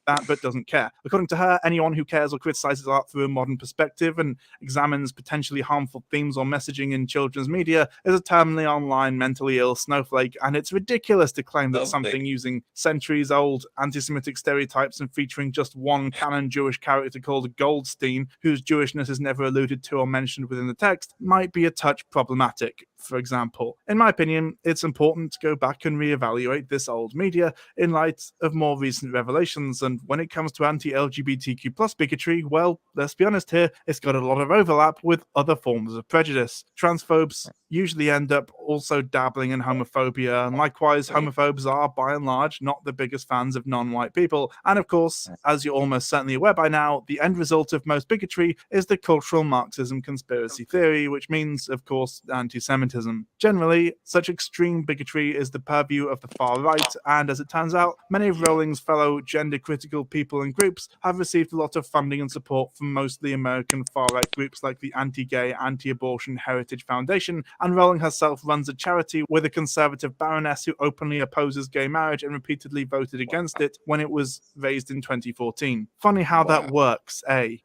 That but doesn't care. According to her, anyone who cares or criticizes art through a modern perspective and examines potentially harmful themes or messaging in children's media is a terminally online mentally ill snowflake, and it's ridiculous to claim that something using centuries-old anti-Semitic stereotypes and featuring just one canon Jewish character called Goldstein, whose Jewishness is never alluded to or mentioned within the text, might be a touch problematic. For example, in my opinion, it's important to go back and reevaluate this old media in light of more recent revelations. And when it comes to anti-LGBTQ+ bigotry, well, let's be honest here, it's got a lot of overlap with other forms of prejudice. Transphobes usually end up also dabbling in homophobia, and likewise, homophobes are, by and large, not the biggest fans of non-white people. And of course, as you're almost certainly aware by now, the end result of most bigotry is the cultural Marxism conspiracy theory, which means, of course, anti-Semitism. Generally, such extreme bigotry is the purview of the far right, and as it turns out, many of Rowling's fellow gender-critical people and groups have received a lot of funding and support from mostly American far-right groups like the Anti-Gay, Anti-Abortion Heritage Foundation, and Rowling herself runs a charity with a conservative baroness who openly opposes gay marriage and repeatedly voted against it when it was raised in 2014. Funny how that works, eh?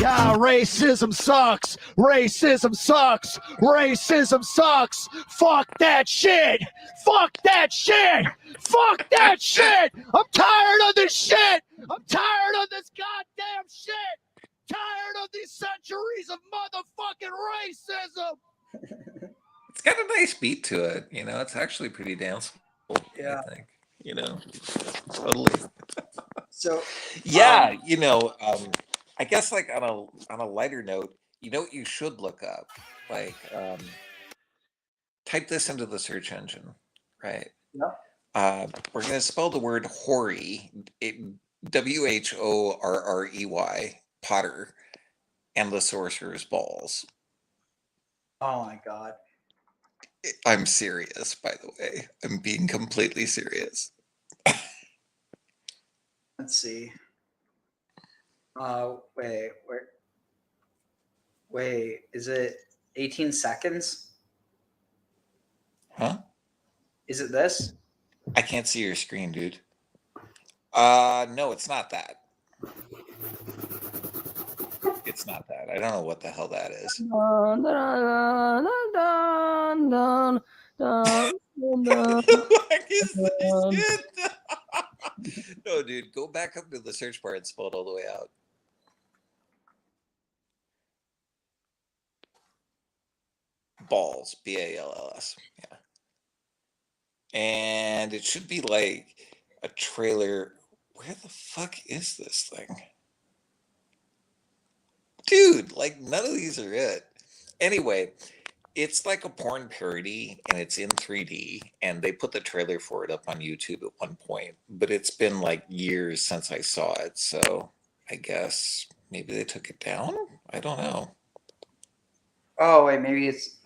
Yeah, racism sucks. Racism sucks. Racism sucks. Fuck that shit. Fuck that shit. Fuck that shit. I'm tired of this shit. I'm tired of this goddamn shit. Tired of these centuries of motherfucking racism. It's got a nice beat to it. You know, it's actually pretty danceable. Yeah. I think. You know, totally. So yeah, you know, I guess like on a lighter note, you know what you should look up? Like type this into the search engine, right? Yeah. We're gonna spell the word Horrey, WHORREY, Potter, and the Sorcerer's Balls. Oh my god. I'm serious, by the way. I'm being completely serious. Let's see. Wait, is it 18 seconds? Huh? Is it this? I can't see your screen, dude. No, it's not that. It's not that. I don't know what the hell that is. What is this shit? No, dude, go back up to the search bar and spell it all the way out. Balls, BALLS. Yeah. And it should be like a trailer. Where the fuck is this thing? Dude, like none of these are it. Anyway, It's like a porn parody, and it's in 3D, and they put the trailer for it up on YouTube at one point, but it's been like years since I saw it, so I guess maybe they took it down? I don't know. Oh wait, maybe it's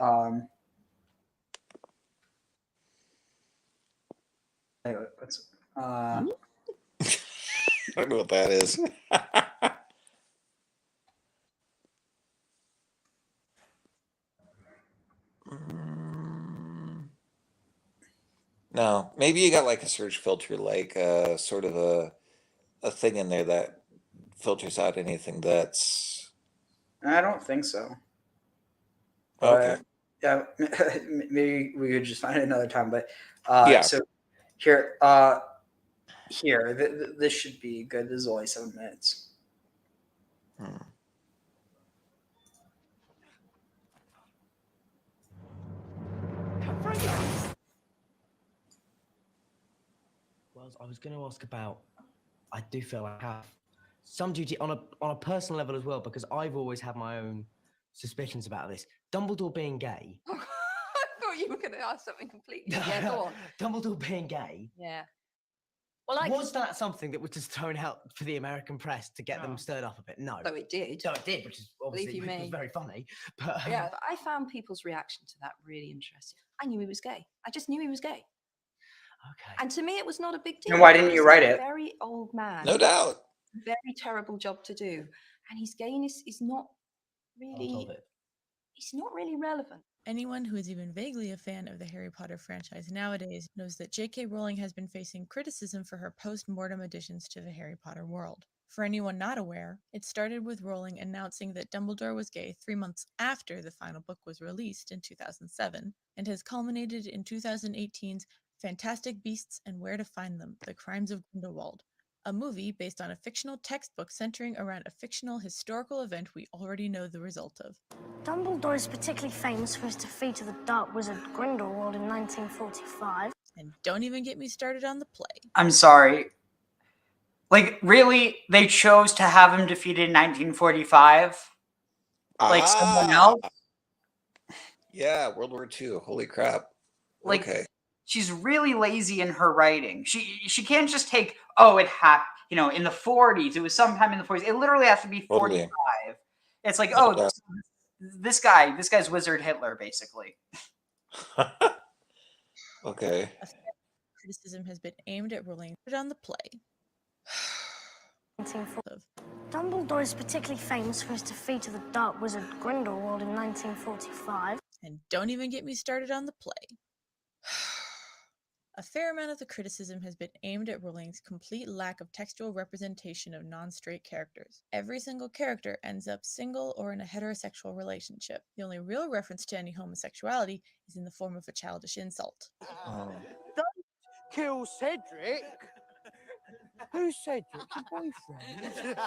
wait, what's I don't know what that is. No, maybe you got like a search filter, like sort of a thing in there that filters out anything that's I don't think so. okay. Yeah, maybe we could just find it another time. But Yeah. so here, this should be good. This is only 7 minutes. Well, I was going to ask about. I do feel I have some duty on a personal level as well, because I've always had my own suspicions about this. Dumbledore being gay. I thought you were going to ask something completely. Yeah, go on. Dumbledore being gay. Yeah. Well, was that something that was just thrown out for the American press to get them stirred up a bit? No. So it did. No, it did, which is obviously Believe you me. was very funny. But yeah, I found people's reaction to that really interesting. I knew he was gay. I just knew he was gay. Okay. And to me, it was not a big deal. And why didn't you He's write a it? Very old man. No doubt. Very terrible job to do. And his gayness is not really. It's not really relevant. Anyone who is even vaguely a fan of the Harry Potter franchise nowadays knows that J.K. Rowling has been facing criticism for her post-mortem additions to the Harry Potter world. For anyone not aware, it started with Rowling announcing that Dumbledore was gay 3 months after the final book was released in 2007, and has culminated in 2018's Fantastic Beasts and Where to Find Them: The Crimes of Grindelwald, a movie based on a fictional textbook centering around a fictional historical event we already know the result of. Dumbledore is particularly famous for his defeat of the Dark Wizard Grindelwald in 1945. And don't even get me started on the play. I'm sorry. Like, really? They chose to have him defeated in 1945? Like someone else? Yeah, World War II. Holy crap. Like, okay. She's really lazy in her writing. She can't just take, oh, it happened, in the 40s. It was sometime in the 40s. It literally has to be 45. Totally. It's like, oh, this guy's Wizard Hitler, basically. Okay. Criticism has been aimed at Rowling on the play. Dumbledore is particularly famous for his defeat of the Dark Wizard Grindelwald in 1945. And don't even get me started on the play. A fair amount of the criticism has been aimed at Rowling's complete lack of textual representation of non-straight characters. Every single character ends up single or in a heterosexual relationship. The only real reference to any homosexuality is in the form of a childish insult. Don't kill Cedric. Who's Cedric? Your boyfriend?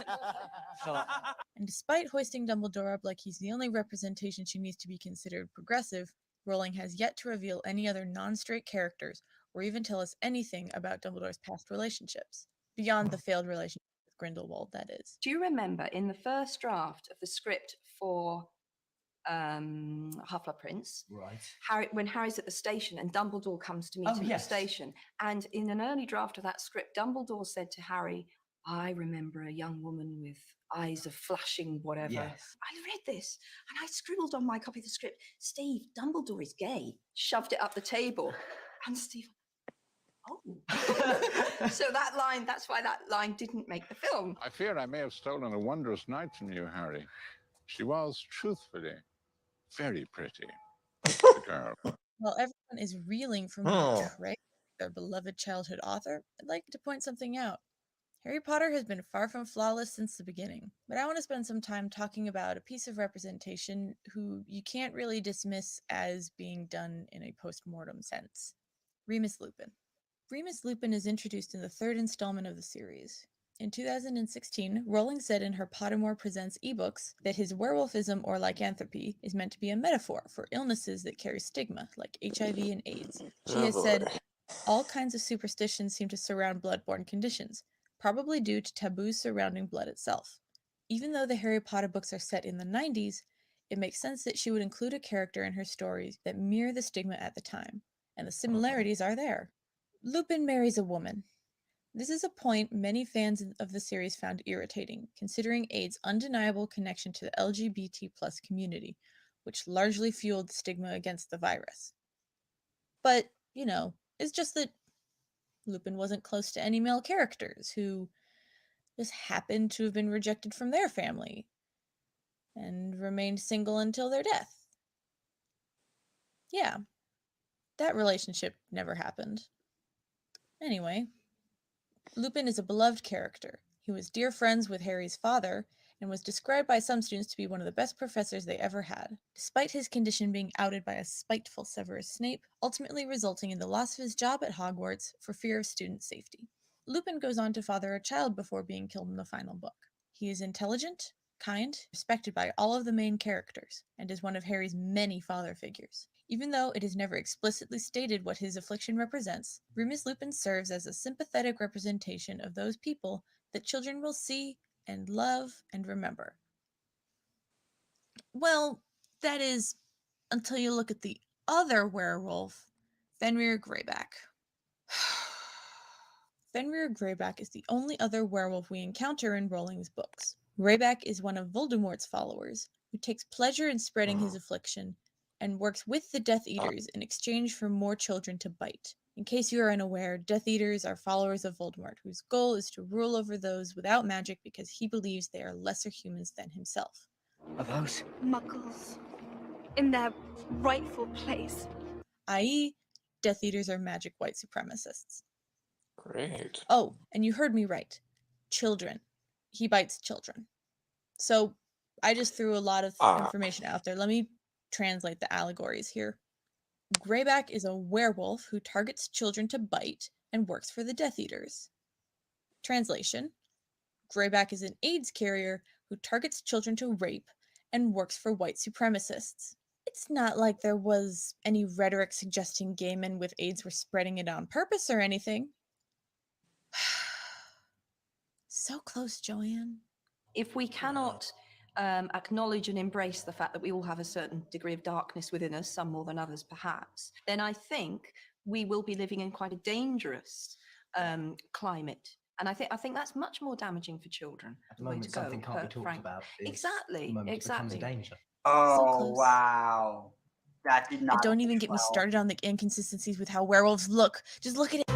And despite hoisting Dumbledore up like he's the only representation she needs to be considered progressive, Rowling has yet to reveal any other non-straight characters or even tell us anything about Dumbledore's past relationships, beyond the failed relationship with Grindelwald, that is. Do you remember in the first draft of the script for Half-Blood Prince, right? When Harry's at the station and Dumbledore comes to meet him at the station, and in an early draft of that script, Dumbledore said to Harry, "I remember a young woman with eyes of flashing whatever." Yes. I read this and I scribbled on my copy of the script, "Steve, Dumbledore is gay." Shoved it up the table, and Steve, oh. So that's why that line didn't make the film. I fear I may have stolen a wondrous night from you, Harry. She was, truthfully, very pretty. The girl. While everyone is reeling from the betrayal of their beloved childhood author, I'd like to point something out. Harry Potter has been far from flawless since the beginning, but I want to spend some time talking about a piece of representation who you can't really dismiss as being done in a post-mortem sense. Remus Lupin. Remus Lupin is introduced in the third installment of the series. In 2016, Rowling said in her Pottermore Presents ebooks that his werewolfism or lycanthropy is meant to be a metaphor for illnesses that carry stigma, like HIV and AIDS. She has said, all kinds of superstitions seem to surround bloodborne conditions, probably due to taboos surrounding blood itself. Even though the Harry Potter books are set in the 90s, it makes sense that she would include a character in her stories that mirror the stigma at the time, and the similarities are there. Lupin marries a woman. This is a point many fans of the series found irritating, considering Aid's undeniable connection to the LGBT+ community, which largely fueled the stigma against the virus. But, it's just that Lupin wasn't close to any male characters who just happened to have been rejected from their family and remained single until their death. Yeah, that relationship never happened. Anyway, Lupin is a beloved character. He was dear friends with Harry's father and was described by some students to be one of the best professors they ever had, despite his condition being outed by a spiteful Severus Snape, ultimately resulting in the loss of his job at Hogwarts for fear of student safety. Lupin goes on to father a child before being killed in the final book. He is intelligent, kind, respected by all of the main characters, and is one of Harry's many father figures. Even though it is never explicitly stated what his affliction represents, Remus Lupin serves as a sympathetic representation of those people that children will see and love and remember. Well, that is, until you look at the other werewolf, Fenrir Greyback. Fenrir Greyback is the only other werewolf we encounter in Rowling's books. Greyback is one of Voldemort's followers, who takes pleasure in spreading his affliction and works with the Death Eaters in exchange for more children to bite. In case you are unaware, Death Eaters are followers of Voldemort, whose goal is to rule over those without magic because he believes they are lesser humans than himself. Are those muggles in their rightful place? I.e., Death Eaters are magic white supremacists. Great. Oh, and you heard me right. Children. He bites children. So, I just threw a lot of information out there. Let me translate the allegories here. Greyback is a werewolf who targets children to bite and works for the Death Eaters. Translation: Greyback is an AIDS carrier who targets children to rape and works for white supremacists. It's not like there was any rhetoric suggesting gay men with AIDS were spreading it on purpose or anything. So close, Joanne. If we cannot acknowledge and embrace the fact that we all have a certain degree of darkness within us, some more than others perhaps, then I think we will be living in quite a dangerous climate. And I think that's much more damaging for children. At the moment, something can't be talked about. Exactly. The moment it becomes a danger. Oh, wow. That did not. And don't even get me started on the inconsistencies with how werewolves look. Just look at it.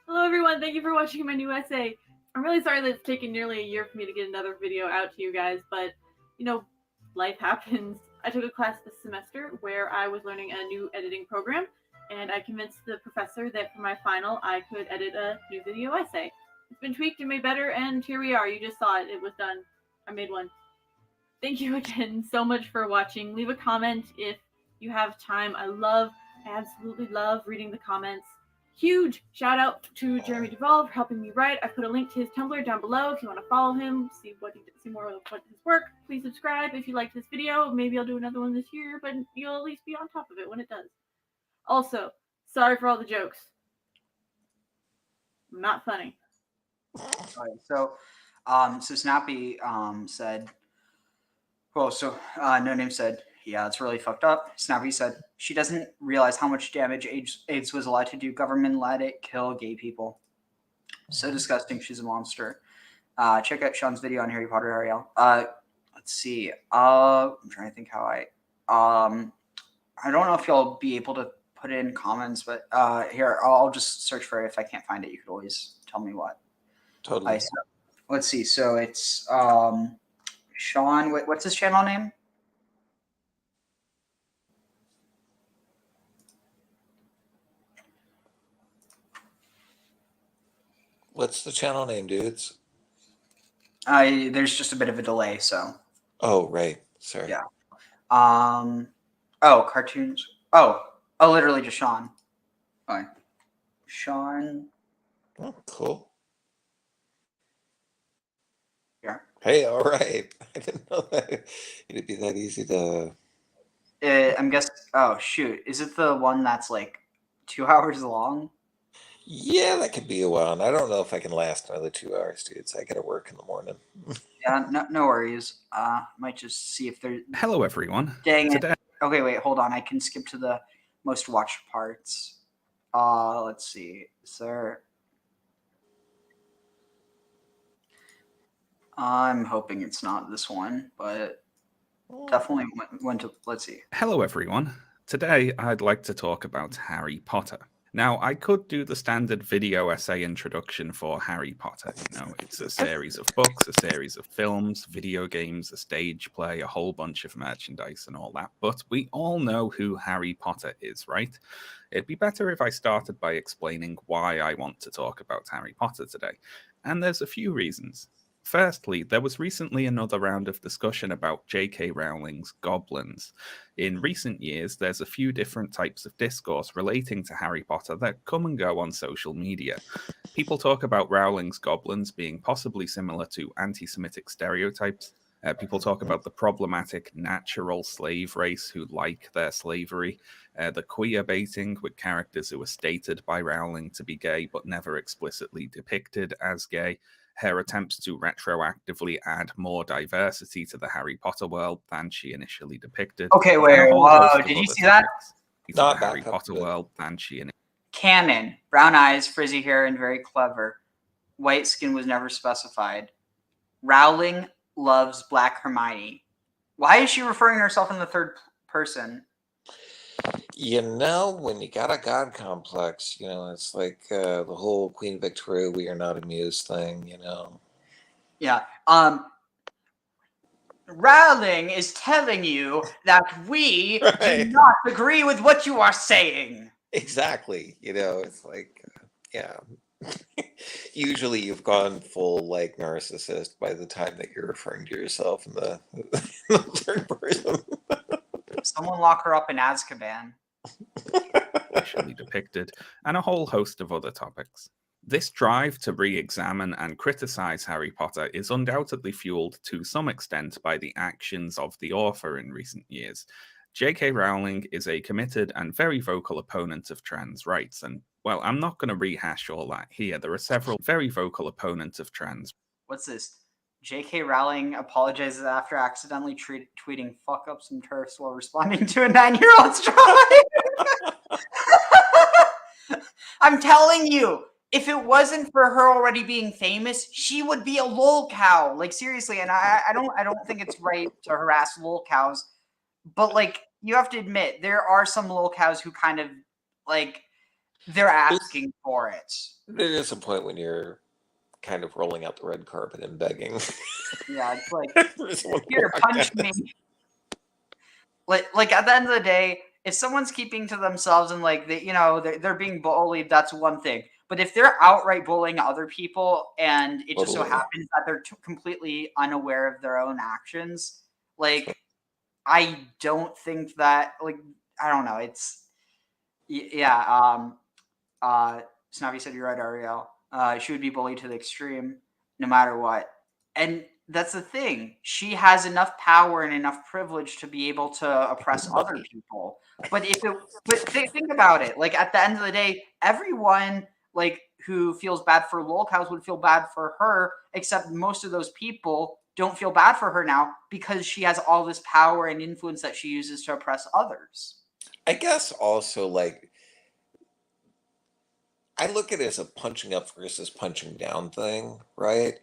Hello everyone, thank you for watching my new essay. I'm really sorry that it's taken nearly a year for me to get another video out to you guys, but life happens. I took a class this semester where I was learning a new editing program, and I convinced the professor that for my final I could edit a new video essay. It's been tweaked and made better, and here we are. You just saw it. It was done. I made one. Thank you again so much for watching. Leave a comment if you have time. I absolutely love reading the comments. Huge shout out to Jeremy Duvall for helping me write. I put a link to his Tumblr down below if you want to follow him, see more of his work. Please subscribe if you liked this video. Maybe I'll do another one this year, but you'll at least be on top of it when it does. Also, sorry for all the jokes. Not funny. All right, so Snappy said, No Name said, yeah, it's really fucked up. Snappy said, she doesn't realize how much damage AIDS was allowed to do. Government let it kill gay people. So disgusting. She's a monster. Check out Sean's video on Harry Potter, Ariel. Let's see. I'm trying to think how I don't know if you'll be able to put in comments, but here, I'll just search for it. If I can't find it, you could always tell me what. Totally. So, let's see. So it's Sean. What's his channel name? What's the channel name, dudes? There's just a bit of a delay, so. Oh, right. Sorry. Yeah. Cartoons. Literally just Sean. Okay. Sean. Oh, cool. Yeah. Hey, all right. I didn't know that it'd be that easy to. I'm guessing. Oh shoot! Is it the one that's like 2 hours long? Yeah, that could be a while. And I don't know if I can last another 2 hours, dude. So I got to work in the morning. Yeah, no worries. Might just see if there's. Hello, everyone. Dang Today- it. Okay, wait, hold on. I can skip to the most watched parts. Let's see. Sir. I'm hoping it's not this one, but definitely went to. Let's see. Hello, everyone. Today, I'd like to talk about Harry Potter. Now, I could do the standard video essay introduction for Harry Potter. You know, it's a series of books, a series of films, video games, a stage play, a whole bunch of merchandise and all that. But we all know who Harry Potter is, right? It'd be better if I started by explaining why I want to talk about Harry Potter today. And there's a few reasons. Firstly, there was recently another round of discussion about J.K. Rowling's goblins. In recent years, there's a few different types of discourse relating to Harry Potter that come and go on social media. People talk about Rowling's goblins being possibly similar to anti-Semitic stereotypes. People talk about the problematic natural slave race who like their slavery, the queer baiting with characters who are stated by Rowling to be gay but never explicitly depicted as gay, her attempts to retroactively add more diversity to the Harry Potter world than she initially depicted. Okay, wait, whoa, did you see that? The Harry Potter world than she Canon, brown eyes, frizzy hair, and very clever. White skin was never specified. Rowling loves Black Hermione. Why is she referring to herself in the third person? You know, when you got a god complex, you know, it's like the whole Queen Victoria, we are not amused thing, you know. Yeah. Rowling is telling you that we do not agree with what you are saying. Exactly. You know, it's like, yeah. Usually you've gone full like narcissist by the time that you're referring to yourself in the third person. Someone lock her up in Azkaban. initially depicted, and a whole host of other topics. This drive to re-examine and criticize Harry Potter is undoubtedly fueled to some extent by the actions of the author in recent years. J.K. Rowling is a committed and very vocal opponent of trans rights, and, well, I'm not going to rehash all that here. There are several very vocal opponents of trans. What's this? J.K. Rowling apologizes after accidentally tweeting "fuck up some turfs" while responding to a 9-year-old's drawing. I'm telling you, if it wasn't for her already being famous, she would be a lol cow. Like seriously, and I don't think it's right to harass lol cows, but like you have to admit there are some lol cows who kind of like they're asking for it. There is a point when you're kind of rolling out the red carpet and begging. Yeah, it's like here, punch me. Like at the end of the day, if someone's keeping to themselves and like they're being bullied, that's one thing. But if they're outright bullying other people and it just so happens that they're completely unaware of their own actions, like I don't think that I don't know. It's yeah. Snappy said you're right, Ariel. She would be bullied to the extreme, no matter what. And that's the thing. She has enough power and enough privilege to be able to oppress other people. But think about it. Like at the end of the day, everyone like who feels bad for lol cows would feel bad for her, except most of those people don't feel bad for her now because she has all this power and influence that she uses to oppress others. I guess also like I look at it as a punching up versus punching down thing, right?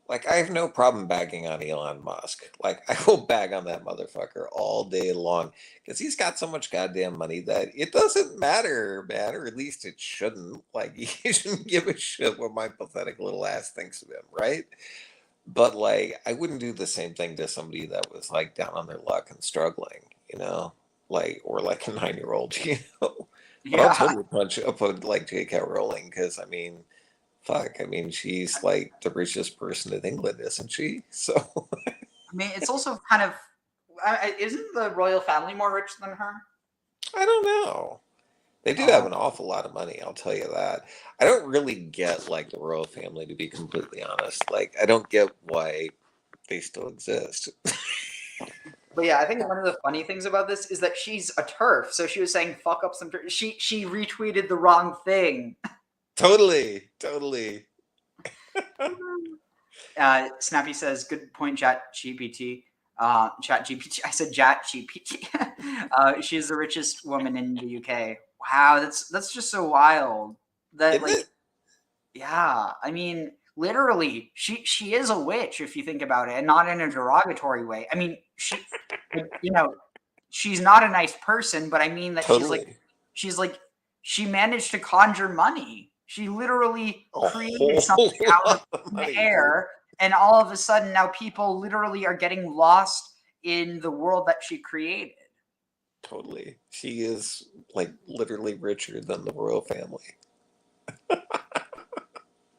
Like, I have no problem bagging on Elon Musk. Like, I will bag on that motherfucker all day long because he's got so much goddamn money that it doesn't matter, man, or at least it shouldn't. Like, he shouldn't give a shit what my pathetic little ass thinks of him, right? But, like, I wouldn't do the same thing to somebody that was, like, down on their luck and struggling, you know? Like, or like a 9-year-old, you know? But I'll totally punch up like J.K. Rowling because, I mean, fuck, I mean, she's like the richest person in England, isn't she? So, I mean, it's also kind of, isn't the royal family more rich than her? I don't know. They do have an awful lot of money, I'll tell you that. I don't really get like the royal family, to be completely honest. Like, I don't get why they still exist. But yeah, I think one of the funny things about this is that she's a TERF, so she was saying "fuck up some TERF." She retweeted the wrong thing. Totally. Snappy says, "Good point, Chat GPT." Chat GPT. I said Chat GPT. She is the richest woman in the UK. Wow, that's just so wild. That like, yeah. I mean, literally, she is a witch if you think about it, and not in a derogatory way. I mean, she's not a nice person, but I mean that she's like she managed to conjure money. She literally created something out of the air, and all of a sudden now people literally are getting lost in the world that she created. Totally. She is like literally richer than the royal family.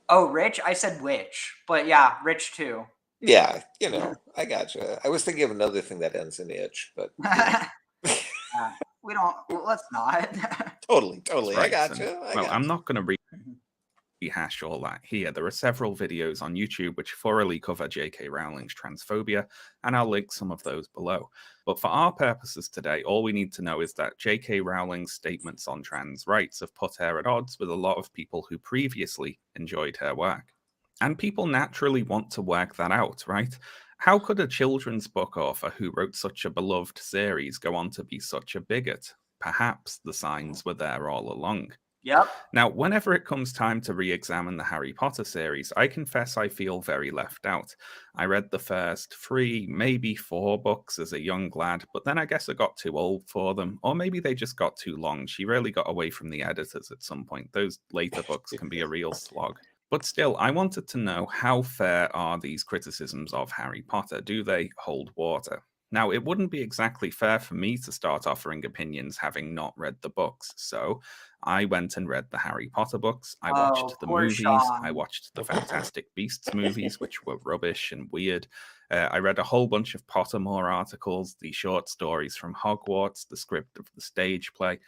Oh, rich? I said witch, but yeah, rich too. Yeah, I gotcha. I was thinking of another thing that ends in itch, but we don't. Let's not. Totally. I Right, gotcha. Well, I'm not going to rehash all that here. There are several videos on YouTube which thoroughly cover J.K. Rowling's transphobia, and I'll link some of those below. But for our purposes today, all we need to know is that J.K. Rowling's statements on trans rights have put her at odds with a lot of people who previously enjoyed her work. And people naturally want to work that out, right? How could a children's book author who wrote such a beloved series go on to be such a bigot? Perhaps the signs were there all along. Yep. Now, whenever it comes time to re-examine the Harry Potter series, I confess I feel very left out. I read the first 3, maybe 4 books as a young lad, but then I guess I got too old for them, or maybe they just got too long. She really got away from the editors at some point. Those later books can be a real slog. But still, I wanted to know, how fair are these criticisms of Harry Potter? Do they hold water? Now, it wouldn't be exactly fair for me to start offering opinions having not read the books, so I went and read the Harry Potter books. I watched the movies. Sean. I watched the Fantastic Beasts movies, which were rubbish and weird. I read a whole bunch of Pottermore articles, the short stories from Hogwarts, the script of the stage play.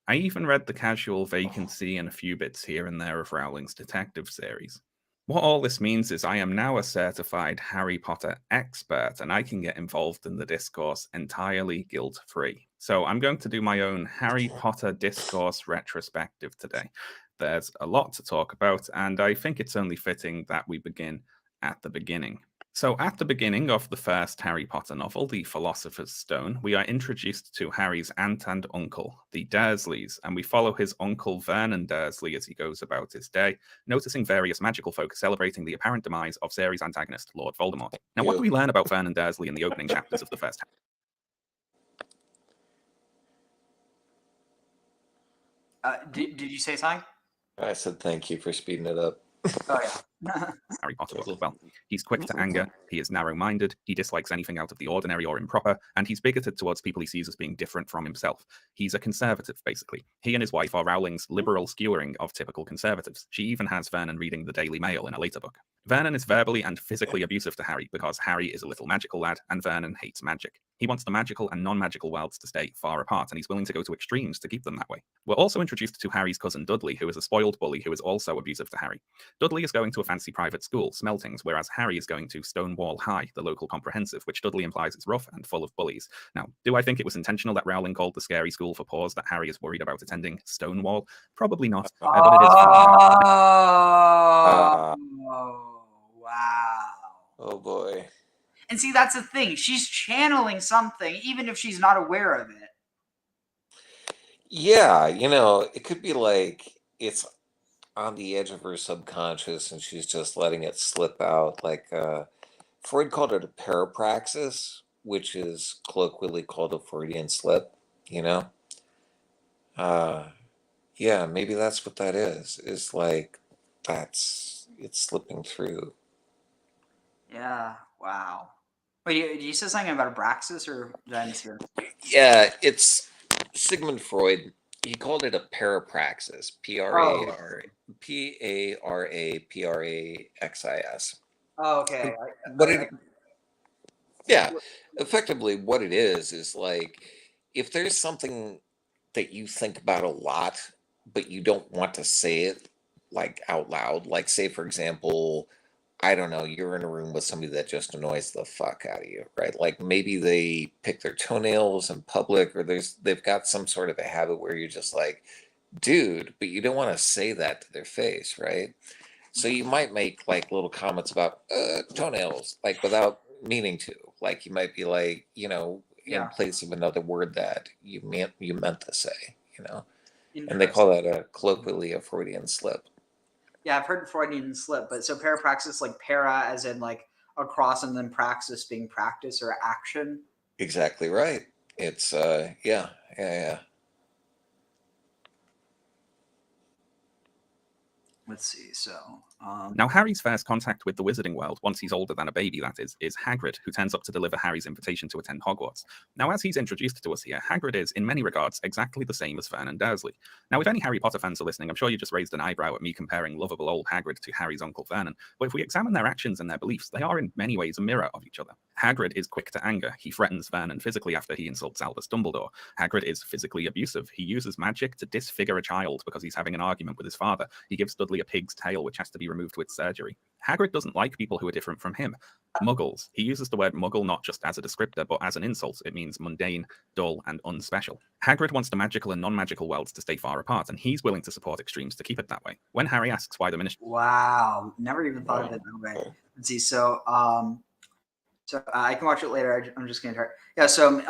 I even read The Casual Vacancy and a few bits here and there of Rowling's detective series. What all this means is I am now a certified Harry Potter expert, and I can get involved in the discourse entirely guilt-free. So I'm going to do my own Harry Potter discourse retrospective today. There's a lot to talk about, and I think it's only fitting that we begin at the beginning. So at the beginning of the first Harry Potter novel, The Philosopher's Stone, we are introduced to Harry's aunt and uncle, the Dursleys, and we follow his uncle Vernon Dursley as he goes about his day, noticing various magical folk celebrating the apparent demise of Series' antagonist, Lord Voldemort. Now, what do we learn about Vernon Dursley in the opening chapters of the first Did you say something? I said thank you for speeding it up. Oh, yeah. Harry Potter book? Well, he's quick to anger, he is narrow-minded, he dislikes anything out of the ordinary or improper, and he's bigoted towards people he sees as being different from himself. He's a conservative, basically. He and his wife are Rowling's liberal skewering of typical conservatives. She even has Vernon reading the Daily Mail in a later book. Vernon is verbally and physically abusive to Harry because Harry is a little magical lad, and Vernon hates magic. He wants the magical and non-magical worlds to stay far apart, and he's willing to go to extremes to keep them that way. We're also introduced to Harry's cousin Dudley, who is a spoiled bully who is also abusive to Harry. Dudley is going to a fancy private school, Smeltings, whereas Harry is going to Stonewall High, the local comprehensive, which Dudley implies is rough and full of bullies. Now, do I think it was intentional that Rowling called the scary school for paws that Harry is worried about attending Stonewall? Probably not, but it is fun. Wow. Oh boy. And see, that's the thing. She's channeling something, even if she's not aware of it. Yeah, it could be like it's on the edge of her subconscious and she's just letting it slip out. Like Freud called it a parapraxis, which is colloquially called a Freudian slip, Yeah, maybe that's what that is like it's slipping through. Yeah, wow. Wait, you said something about Abraxas, or did I mishear? Yeah, it's Sigmund Freud. He called it a parapraxis. Parapraxis. Oh, okay. Effectively what it is like if there's something that you think about a lot, but you don't want to say it like out loud. Like, say, for example, I don't know, you're in a room with somebody that just annoys the fuck out of you, right? Like maybe they pick their toenails in public, or they've got some sort of a habit where you're just like, dude, but you don't want to say that to their face, right? So you might make like little comments about toenails, like without meaning to. Like you might be like, in Yeah. place of another word that you meant to say, and they Interesting. call that colloquially a Freudian slip. Yeah, I've heard Freudian slip, but so parapraxis, like para as in like across, and then praxis being practice or action. Exactly right. It's yeah. Let's see. So Now, Harry's first contact with the wizarding world, once he's older than a baby, that is Hagrid, who turns up to deliver Harry's invitation to attend Hogwarts. Now, as he's introduced to us here, Hagrid is, in many regards, exactly the same as Vernon Dursley. Now, if any Harry Potter fans are listening, I'm sure you just raised an eyebrow at me comparing lovable old Hagrid to Harry's uncle Vernon, but if we examine their actions and their beliefs, they are in many ways a mirror of each other. Hagrid is quick to anger. He threatens Vernon physically after he insults Albus Dumbledore. Hagrid is physically abusive. He uses magic to disfigure a child because he's having an argument with his father. He gives Dudley a pig's tail, which has to be removed with surgery. Hagrid doesn't like people who are different from him. Muggles. He uses the word muggle not just as a descriptor, but as an insult. It means mundane, dull, and unspecial. Hagrid wants the magical and non-magical worlds to stay far apart, and he's willing to support extremes to keep it that way. When Harry asks why the Ministry... Wow, never even thought of it that way. Let's see. So I can watch it later. I'm just gonna try. Yeah. So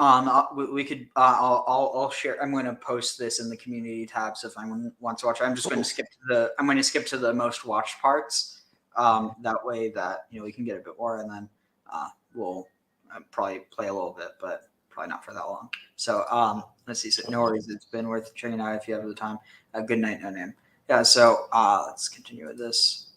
we could. I'll share. I'm going to post this in the community tab. So if anyone wants to watch it, I'm just going to skip to the. I'm going to skip to the most watched parts. That way that we can get a bit more, and then we'll probably play a little bit, but probably not for that long. So let's see. So no worries. It's been worth checking out if you have the time. Good night, no name. Yeah. So let's continue with this.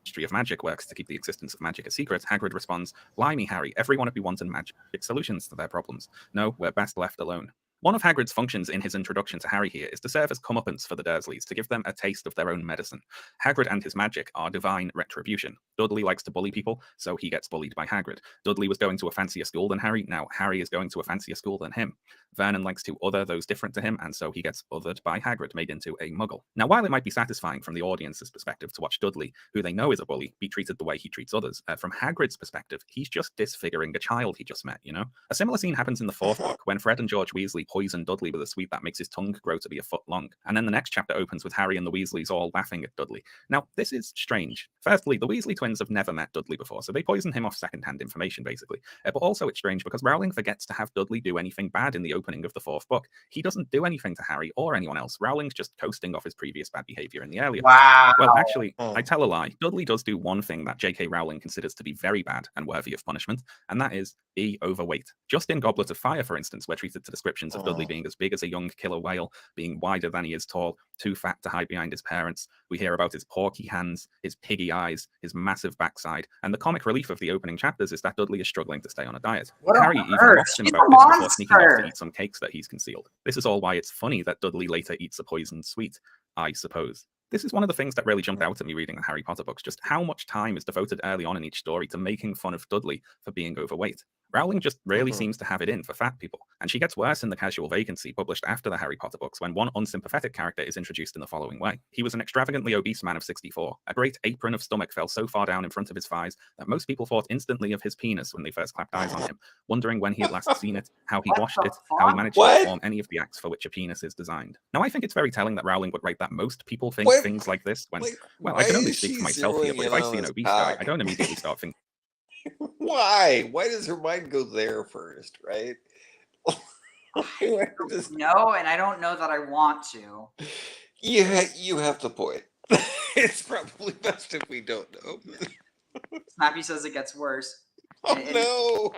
Ministry of Magic works to keep the existence of magic a secret, Hagrid responds, "Blimey, Harry, everyone would be wanting magic solutions to their problems. No, we're best left alone." One of Hagrid's functions in his introduction to Harry here is to serve as comeuppance for the Dursleys, to give them a taste of their own medicine. Hagrid and his magic are divine retribution. Dudley likes to bully people, so he gets bullied by Hagrid. Dudley was going to a fancier school than Harry, now Harry is going to a fancier school than him. Vernon likes to other those different to him, and so he gets othered by Hagrid, made into a muggle. Now, while it might be satisfying from the audience's perspective to watch Dudley, who they know is a bully, be treated the way he treats others, from Hagrid's perspective, he's just disfiguring a child he just met, A similar scene happens in the fourth book, when Fred and George Weasley poison Dudley with a sweet that makes his tongue grow to be a foot long. And then the next chapter opens with Harry and the Weasleys all laughing at Dudley. Now, this is strange. Firstly, the Weasley twins have never met Dudley before, so they poison him off secondhand information, basically. But also it's strange because Rowling forgets to have Dudley do anything bad in the opening of the fourth book. He doesn't do anything to Harry or anyone else. Rowling's just coasting off his previous bad behavior in the earlier books. Wow. Well, actually, I tell a lie. Dudley does do one thing that J.K. Rowling considers to be very bad and worthy of punishment, and that is be overweight. Just in Goblet of Fire, for instance, we're treated to descriptions of Dudley being as big as a young killer whale, being wider than he is tall, too fat to hide behind his parents. We hear about his porky hands, his piggy eyes, his massive backside, and the comic relief of the opening chapters is that Dudley is struggling to stay on a diet. Harry even mocks him about this before sneaking off to eat some cakes that he's concealed. This is all why it's funny that Dudley later eats a poisoned sweet, I suppose. This is one of the things that really jumped out at me reading the Harry Potter books, just how much time is devoted early on in each story to making fun of Dudley for being overweight. Rowling just really seems to have it in for fat people, and she gets worse in the Casual Vacancy published after the Harry Potter books when one unsympathetic character is introduced in the following way. He was an extravagantly obese man of 64. A great apron of stomach fell so far down in front of his thighs that most people thought instantly of his penis when they first clapped eyes on him, wondering when he had last seen it, how he washed it, how he managed to perform any of the acts for which a penis is designed. Now, I think it's very telling that Rowling would write that most people think things like this when, well, I can only speak for myself here, but if I see an obese guy, I don't immediately start thinking, Why does her mind go there first, right? No, and I don't know that I want to. You have the point. It's probably best if we don't know. Snappy says it gets worse. Oh, no.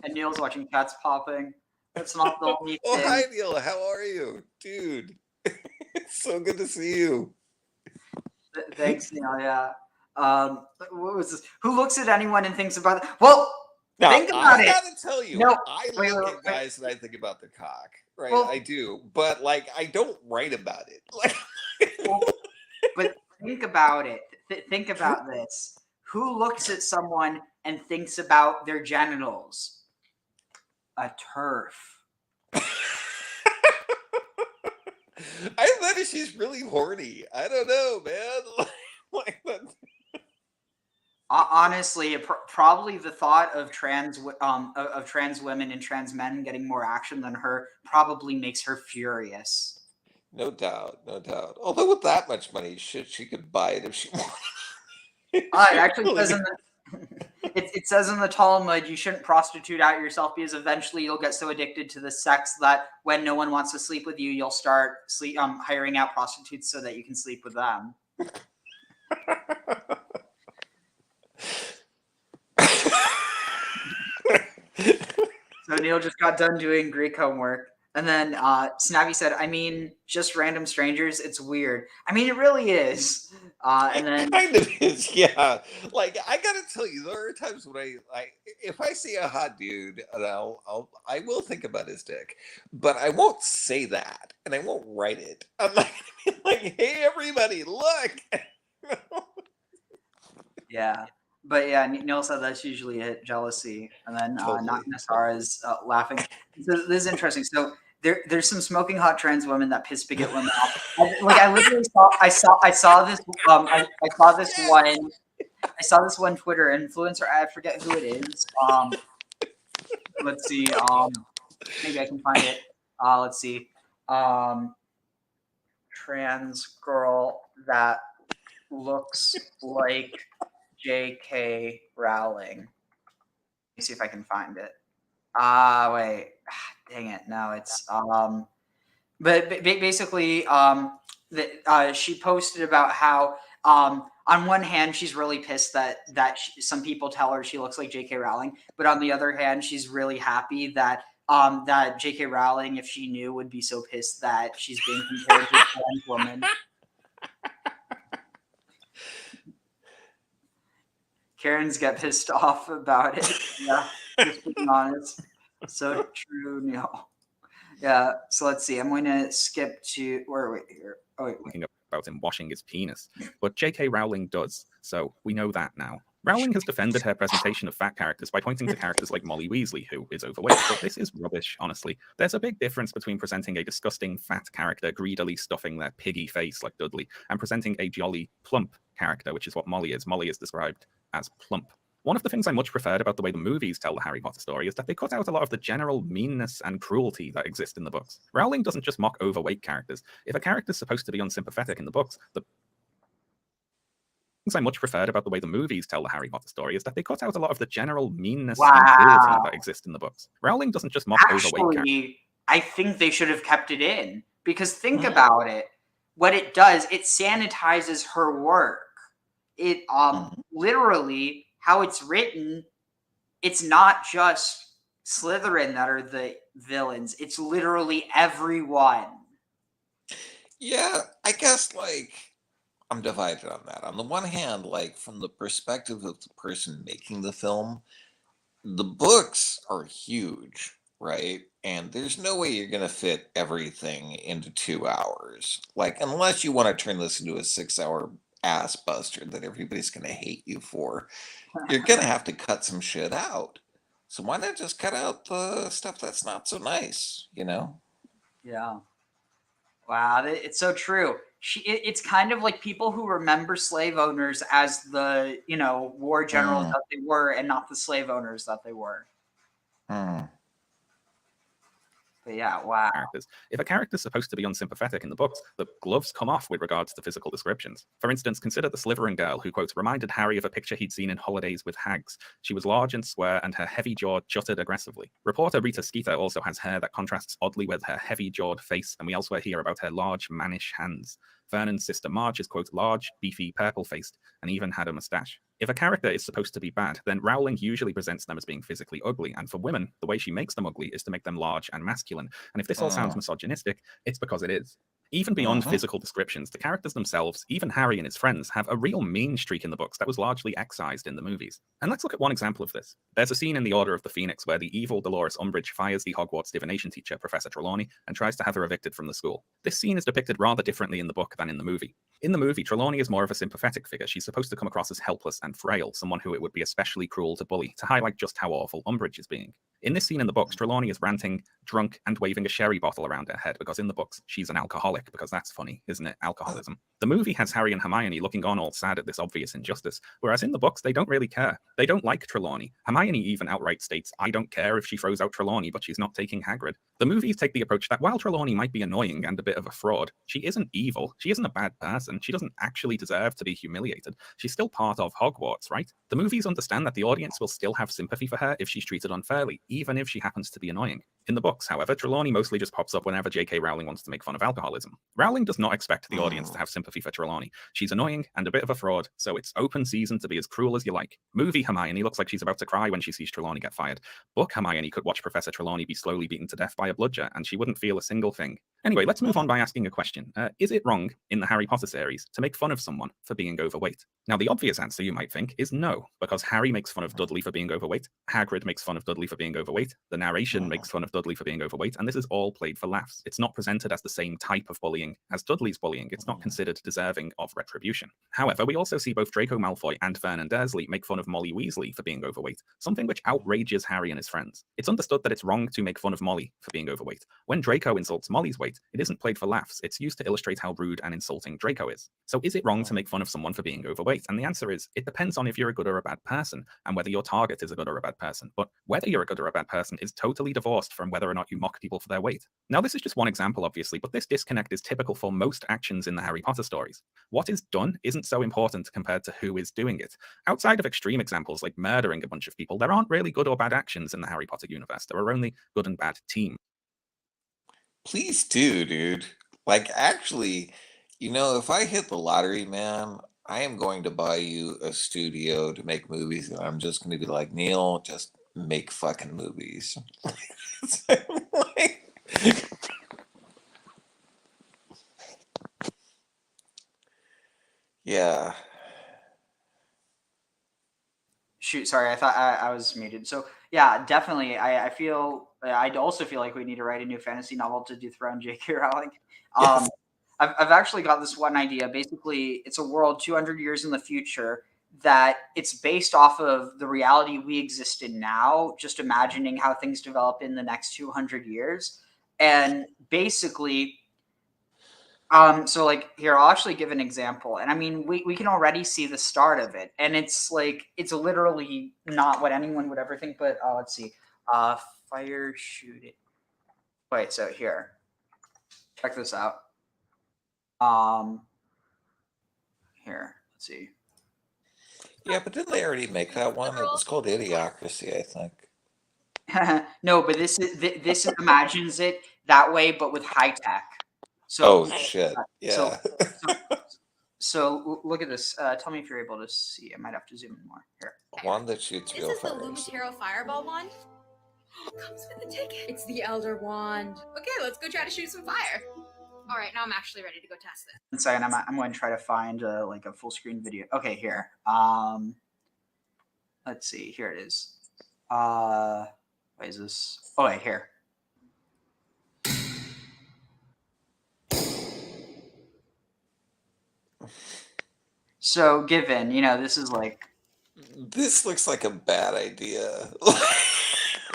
And Neil's watching cats popping. That's not the only thing. Oh, hi, Neil. How are you? Dude, it's so good to see you. Thanks, Neil. Yeah. What was this? Who looks at anyone and thinks about it? Well, now, think about it. I gotta tell you, no, I look at guys and I think about their cock, right? Well, I do, but like I don't write about it. But think about it. Think about this. Who looks at someone and thinks about their genitals? A turf. I bet she's really horny. I don't know, man. Like that. Honestly, probably the thought of trans women and trans men getting more action than her probably makes her furious. No doubt, no doubt. Although with that much money, shit, she could buy it if she wanted. It actually says in it says in the Talmud you shouldn't prostitute out yourself because eventually you'll get so addicted to the sex that when no one wants to sleep with you, you'll start hiring out prostitutes so that you can sleep with them. So Neil just got done doing Greek homework. And then Snappy said, I mean, just random strangers, it's weird. I mean, it really is. And then It kind of is, yeah. Like, I gotta tell you, there are times when if I see a hot dude, and I will think about his dick, but I won't say that, and I won't write it. I'm not gonna be like, hey, everybody, look. yeah. But yeah, Neil said that's usually it, jealousy. And then Not Nassar is laughing. So this is interesting. So there's some smoking hot trans women that piss bigot women off. I literally saw this one Twitter influencer. I forget who it is. Let's see. Maybe I can find it. Let's see. Trans girl that looks like J.K. Rowling. Let me see if I can find it. Wait. Dang it. No, it's but basically she posted about how on one hand she's really pissed that some people tell her she looks like J.K. Rowling, but on the other hand she's really happy that that J.K. Rowling, if she knew, would be so pissed that she's being compared to a trans woman. Karens get pissed off about it. Yeah, just being honest. So true, Neil. Yeah, so let's see. I'm going to skip to where are we here? Oh, wait. Thinking about him washing his penis. But J.K. Rowling does, so we know that now. Rowling has defended her presentation of fat characters by pointing to characters like Molly Weasley, who is overweight, but this is rubbish, honestly. There's a big difference between presenting a disgusting fat character greedily stuffing their piggy face like Dudley, and presenting a jolly, plump character, which is what Molly is. Molly is described as plump. One of the things I much preferred about the way the movies tell the Harry Potter story is that they cut out a lot of the general meanness and cruelty that exist in the books. Rowling doesn't just mock overweight characters. If a character's supposed to be unsympathetic in the books, the things I much preferred about the way the movies tell the Harry Potter story is that they cut out a lot of the general meanness and cruelty that exist in the books. Rowling doesn't just mock overweight characters. I think they should have kept it in, because think about it. What it does, it sanitizes her work. It literally, how it's written, it's not just Slytherin that are the villains. It's literally everyone. Yeah, I guess, like, I'm divided on that. On the one hand, like, from the perspective of the person making the film, the books are huge, right? And there's no way you're going to fit everything into 2 hours. Like, unless you want to turn this into a 6-hour ass buster that everybody's going to hate you for, you're going to have to cut some shit out. So why not just cut out the stuff that's not so nice, you know? Yeah. Wow, it's so true. It's kind of like people who remember slave owners as the, war generals that they were, and not the slave owners that they were. But yeah, wow. If a character's supposed to be unsympathetic in the books, the gloves come off with regards to physical descriptions. For instance, consider the Slytherin girl who, quote, reminded Harry of a picture he'd seen in Holidays with Hags. She was large and square, and her heavy jaw jutted aggressively. Reporter Rita Skeeter also has hair that contrasts oddly with her heavy-jawed face, and we elsewhere hear about her large, mannish hands. Vernon's sister Marge is, quote, large, beefy, purple-faced, and even had a mustache. If a character is supposed to be bad, then Rowling usually presents them as being physically ugly, and for women, the way she makes them ugly is to make them large and masculine. And if this all sounds misogynistic, it's because it is. Even beyond physical descriptions, the characters themselves, even Harry and his friends, have a real mean streak in the books that was largely excised in the movies. And let's look at one example of this. There's a scene in The Order of the Phoenix where the evil Dolores Umbridge fires the Hogwarts divination teacher, Professor Trelawney, and tries to have her evicted from the school. This scene is depicted rather differently in the book than in the movie. In the movie, Trelawney is more of a sympathetic figure. She's supposed to come across as helpless and frail, someone who it would be especially cruel to bully, to highlight just how awful Umbridge is being. In this scene in the books, Trelawney is ranting, drunk, and waving a sherry bottle around her head because in the books, she's an alcoholic. alcoholic, because that's funny, isn't it? Alcoholism. The movie has Harry and Hermione looking on all sad at this obvious injustice, whereas in the books, they don't really care. They don't like Trelawney. Hermione even outright states, I don't care if she throws out Trelawney, but she's not taking Hagrid. The movies take the approach that while Trelawney might be annoying and a bit of a fraud, she isn't evil, she isn't a bad person, she doesn't actually deserve to be humiliated. She's still part of Hogwarts, right? The movies understand that the audience will still have sympathy for her if she's treated unfairly, even if she happens to be annoying. In the books, however, Trelawney mostly just pops up whenever J.K. Rowling wants to make fun of alcoholism. Rowling does not expect the audience to have sympathy for Trelawney. She's annoying and a bit of a fraud, so it's open season to be as cruel as you like. Movie Hermione looks like she's about to cry when she sees Trelawney get fired. Book Hermione could watch Professor Trelawney be slowly beaten to death by a bludger, and she wouldn't feel a single thing. Anyway, let's move on by asking a question. Is it wrong, in the Harry Potter series, to make fun of someone for being overweight? Now, the obvious answer, you might think, is no, because Harry makes fun of Dudley for being overweight, Hagrid makes fun of Dudley for being overweight, the narration makes fun of Dudley for being overweight, and this is all played for laughs. It's not presented as the same type of bullying as Dudley's bullying. It's not considered deserving of retribution. However, we also see both Draco Malfoy and Vernon Dursley make fun of Molly Weasley for being overweight, something which outrages Harry and his friends. It's understood that it's wrong to make fun of Molly for being overweight. When Draco insults Molly's weight, it isn't played for laughs. It's used to illustrate how rude and insulting Draco is. So is it wrong to make fun of someone for being overweight? And the answer is, it depends on if you're a good or a bad person, and whether your target is a good or a bad person. But whether you're a good or a bad person is totally divorced from whether or not you mock people for their weight. Now, this is just one example, obviously, but this disconnect is typical for most actions in the Harry Potter stories. What is done isn't so important compared to who is doing it. Outside of extreme examples like murdering a bunch of people, there aren't really good or bad actions in the Harry Potter universe. There are only good and bad teams. Please do, dude. Like, actually, you know, if I hit the lottery, man, I am going to buy you a studio to make movies, and I'm just going to be like, Neil, just make fucking movies. Yeah. Shoot, sorry, I thought I was muted. So yeah, definitely. I also feel like we need to write a new fantasy novel to dethrone J.K. Rowling. Yes. I've actually got this one idea. Basically, it's a world 200 years in the future that it's based off of the reality we exist in now, just imagining how things develop in the next 200 years. And basically, so like here, I'll actually give an example. And I mean, we can already see the start of it. And it's like, it's literally not what anyone would ever think, but let's see. Fire shoot it. Wait, so here. Check this out. Here, let's see. Yeah, but didn't they already make that one? It was called Idiocracy, I think. No, but this imagines it that way, but with high tech. So, oh shit! Yeah. So look at this. Tell me if you're able to see. I might have to zoom in more here. Wand that shoots real This is the fire. Lumitero Fireball wand. Comes with a ticket. It's the Elder Wand. Okay, let's go try to shoot some fire. All right, now I'm actually ready to go test this. 1 second, I'm going to try to find like a full screen video. Okay, here. Let's see. Here it is. What is this? Oh, wait, here. So, given, you know, this is like. This looks like a bad idea.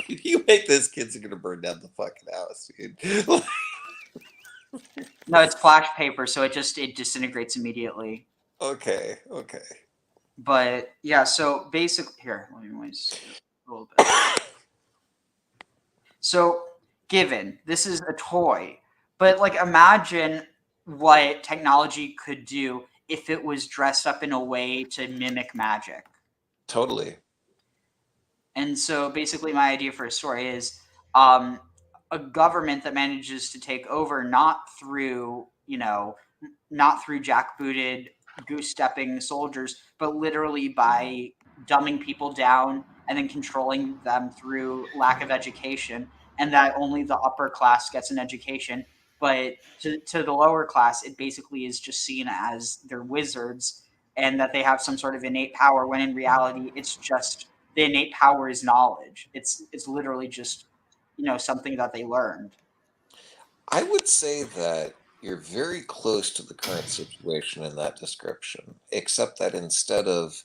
If you make this, kids are gonna burn down the fucking house, dude. No, it's flash paper, so it disintegrates immediately. Okay. But yeah, so basically, here, let me noise a little bit. So, given this is a toy, but like imagine what technology could do if it was dressed up in a way to mimic magic. Totally. And so basically my idea for a story is a government that manages to take over not through jackbooted goose-stepping soldiers, but literally by dumbing people down and then controlling them through lack of education, and that only the upper class gets an education. But to the lower class, it basically is just seen as they're wizards and that they have some sort of innate power, when in reality, it's just the innate power is knowledge. It's literally just, something that they learned. I would say that you're very close to the current situation in that description, except that instead of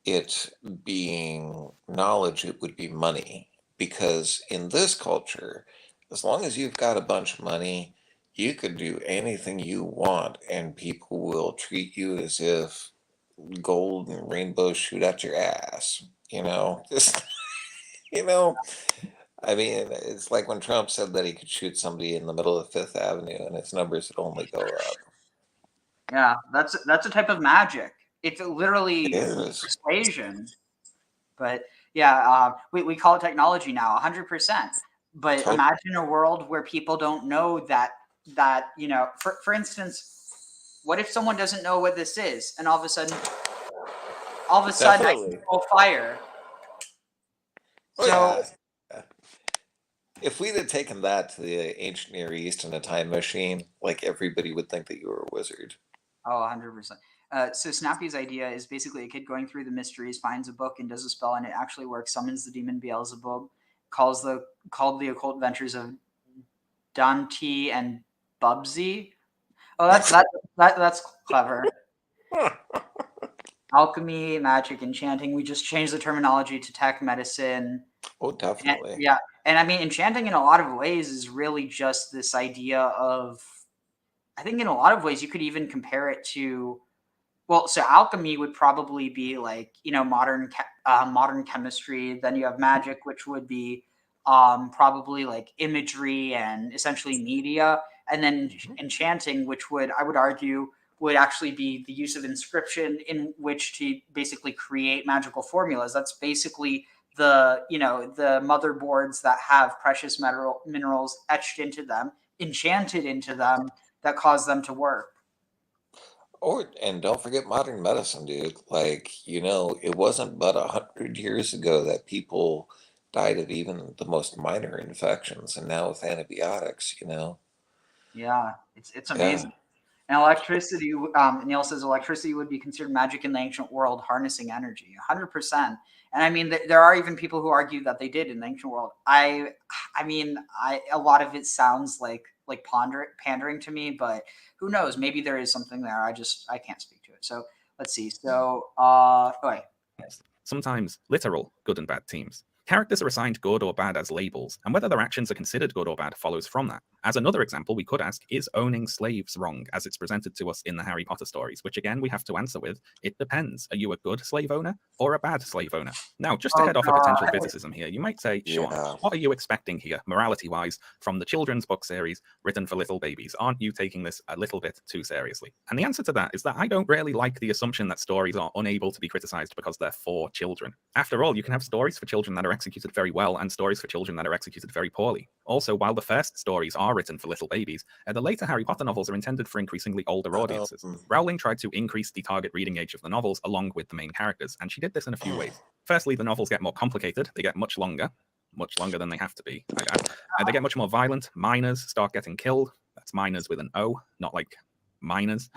it being knowledge, it would be money. Because in this culture, as long as you've got a bunch of money, you could do anything you want, and people will treat you as if gold and rainbows shoot out your ass. Just I mean, it's like when Trump said that he could shoot somebody in the middle of Fifth Avenue, and its numbers would only go up. Yeah, that's a type of magic. It's literally It is. persuasion. But yeah, we call it technology now, 100%. But Totally. imagine a world where people don't know that for instance, what if someone doesn't know what this is, and all of a sudden Definitely. people fire? Oh, So yeah. If we'd have taken that to the ancient Near East in a time machine, like everybody would think that you were a wizard. Oh, 100%. So Snappy's idea is basically a kid going through the mysteries, finds a book, and does a spell, and it actually works. Summons the demon Beelzebub, called the occult ventures of Dante and Bubsy. Oh, that's clever. Alchemy, magic, enchanting. We just changed the terminology to tech, medicine. Oh, definitely. Yeah, and I mean, enchanting in a lot of ways is really just this idea of. I think in a lot of ways you could even compare it to. Well, so alchemy would probably be like modern chemistry. Then you have magic, which would be probably like imagery and essentially media, and then enchanting, which I would argue would actually be the use of inscription in which to basically create magical formulas. That's basically the motherboards that have precious minerals etched into them, enchanted into them, that cause them to work. And don't forget modern medicine, dude. Like, it wasn't but 100 years ago that people died of even the most minor infections, and now with antibiotics, Yeah, it's Yeah. amazing. And electricity, Neil says electricity would be considered magic in the ancient world, harnessing energy, 100%. And I mean, there are even people who argue that they did in the ancient world. I mean, a lot of it sounds like pandering to me, but who knows? Maybe there is something there. I can't speak to it. So let's see. So, okay. Sometimes literal good and bad teams. Characters are assigned good or bad as labels, and whether their actions are considered good or bad follows from that. As another example, we could ask, is owning slaves wrong as it's presented to us in the Harry Potter stories? Which again, we have to answer with, it depends. Are you a good slave owner or a bad slave owner? Now, just to head off a potential criticism here, you might say, Sean, what are you expecting here, morality-wise, from the children's book series written for little babies? Aren't you taking this a little bit too seriously? And the answer to that is that I don't really like the assumption that stories are unable to be criticized because they're for children. After all, you can have stories for children that are executed very well and stories for children that are executed very poorly. Also, while the first stories are written for little babies, the later Harry Potter novels are intended for increasingly older audiences. Rowling tried to increase the target reading age of the novels along with the main characters, and she did this in a few ways. Firstly, the novels get more complicated, they get much longer than they have to be. They get much more violent, minors start getting killed. That's minors with an O, not like minors.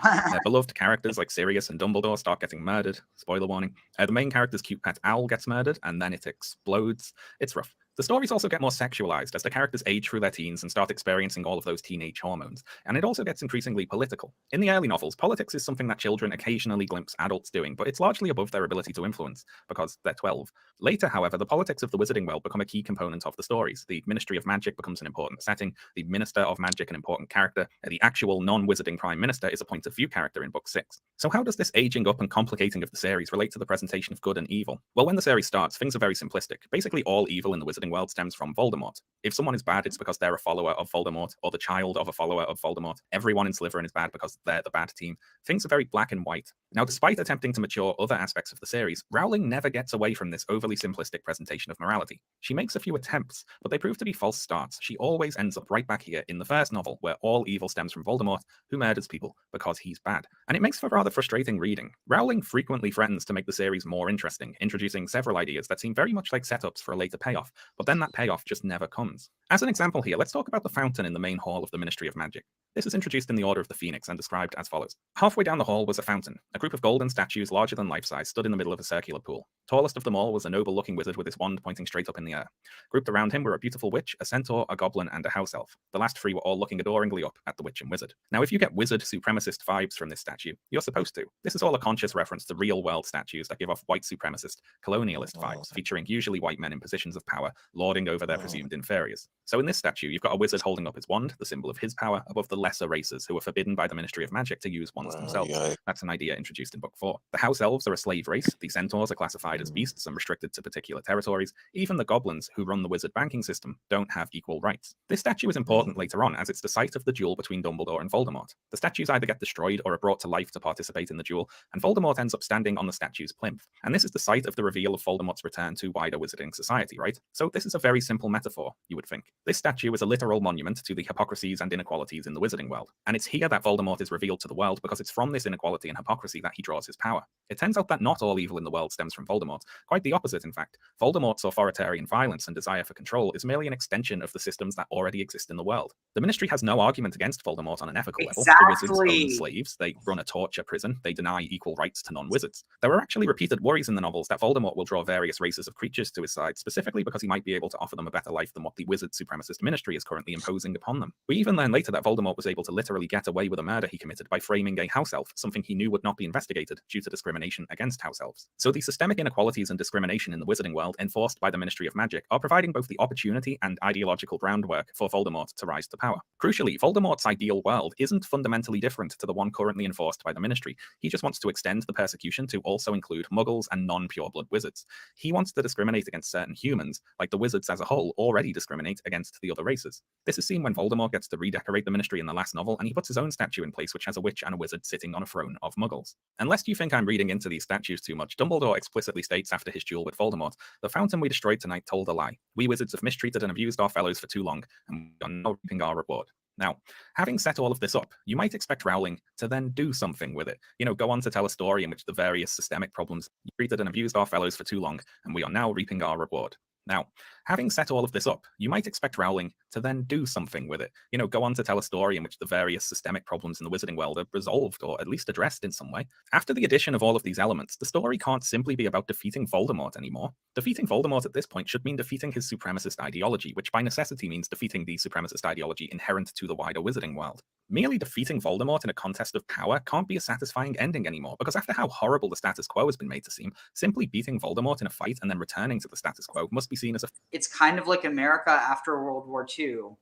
Beloved characters like Sirius and Dumbledore start getting murdered. Spoiler warning. The main character's cute pet owl gets murdered, and then it explodes. It's rough. The stories also get more sexualized as the characters age through their teens and start experiencing all of those teenage hormones. And it also gets increasingly political. In the early novels, politics is something that children occasionally glimpse adults doing, but it's largely above their ability to influence, because they're 12. Later, however, the politics of the wizarding world become a key component of the stories. The Ministry of Magic becomes an important setting, the Minister of Magic an important character, and the actual non-wizarding Prime Minister is a point of view character in Book 6. So how does this aging up and complicating of the series relate to the presentation of good and evil? Well, when the series starts, things are very simplistic. Basically, all evil in the wizarding world stems from Voldemort. If someone is bad, it's because they're a follower of Voldemort or the child of a follower of Voldemort. Everyone in Slytherin is bad because they're the bad team. Things are very black and white. Now, despite attempting to mature other aspects of the series, Rowling never gets away from this overly simplistic presentation of morality. She makes a few attempts, but they prove to be false starts. She always ends up right back here in the first novel, where all evil stems from Voldemort, who murders people because he's bad. And it makes for rather frustrating reading. Rowling frequently threatens to make the series more interesting, introducing several ideas that seem very much like setups for a later payoff, but then that payoff just never comes. As an example here, let's talk about the fountain in the main hall of the Ministry of Magic. This is introduced in the Order of the Phoenix and described as follows. Halfway down the hall was a fountain. A group of golden statues larger than life-size stood in the middle of a circular pool. Tallest of them all was a noble-looking wizard with his wand pointing straight up in the air. Grouped around him were a beautiful witch, a centaur, a goblin, and a house elf. The last three were all looking adoringly up at the witch and wizard. Now, if you get wizard supremacist vibes from this statue, you're supposed to. This is all a conscious reference to real-world statues that give off white supremacist, colonialist vibes, featuring usually white men in positions of power lording over their presumed inferiors. So in this statue, you've got a wizard holding up his wand, the symbol of his power, above the lesser races who are forbidden by the Ministry of Magic to use wands themselves. That's an idea introduced in Book 4. The House Elves are a slave race. The Centaurs are classified as beasts and restricted to particular territories. Even the goblins, who run the wizard banking system, don't have equal rights. This statue is important later on, as it's the site of the duel between Dumbledore and Voldemort. The statues either get destroyed or are brought to life to participate in the duel, and Voldemort ends up standing on the statue's plinth. And this is the site of the reveal of Voldemort's return to wider wizarding society, right? So this is a very simple metaphor, you would think. This statue is a literal monument to the hypocrisies and inequalities in the wizarding world. And it's here that Voldemort is revealed to the world, because it's from this inequality and hypocrisy that he draws his power. It turns out that not all evil in the world stems from Voldemort. Quite the opposite, in fact. Voldemort's authoritarian violence and desire for control is merely an extension of the systems that already exist in the world. The Ministry has no argument against Voldemort on an ethical level. The wizards own slaves, they run a torture prison, they deny equal rights to non-wizards. There are actually repeated worries in the novels that Voldemort will draw various races of creatures to his side, specifically because he might be able to offer them a better life than what the wizard supremacist ministry is currently imposing upon them. We even learn later that Voldemort was able to literally get away with a murder he committed by framing a house elf, something he knew would not be investigated due to discrimination against house elves. So the systemic inequalities and discrimination in the wizarding world enforced by the Ministry of Magic are providing both the opportunity and ideological groundwork for Voldemort to rise to power. Crucially, Voldemort's ideal world isn't fundamentally different to the one currently enforced by the Ministry. He just wants to extend the persecution to also include muggles and non-pureblood wizards. He wants to discriminate against certain humans, like the wizards as a whole already discriminate against the other races. This is seen when Voldemort gets to redecorate the Ministry in the last novel, and he puts his own statue in place which has a witch and a wizard sitting on a throne of muggles. Unless you think I'm reading into these statues too much, Dumbledore explicitly states after his duel with Voldemort, "The fountain we destroyed tonight told a lie. We wizards have mistreated and abused our fellows for too long, and we are now reaping our reward." Now, having set all of this up, you might expect Rowling to then do something with it. Go on to tell a story in which the various systemic problems treated and abused our fellows for too long, and we are now reaping our reward. Now, having set all of this up, you might expect Rowling to then do something with it. Go on to tell a story in which the various systemic problems in the wizarding world are resolved or at least addressed in some way. After the addition of all of these elements, the story can't simply be about defeating Voldemort anymore. Defeating Voldemort at this point should mean defeating his supremacist ideology, which by necessity means defeating the supremacist ideology inherent to the wider wizarding world. Merely defeating Voldemort in a contest of power can't be a satisfying ending anymore, because after how horrible the status quo has been made to seem, simply beating Voldemort in a fight and then returning to the status quo must be seen as a... It's kind of like America after World War II.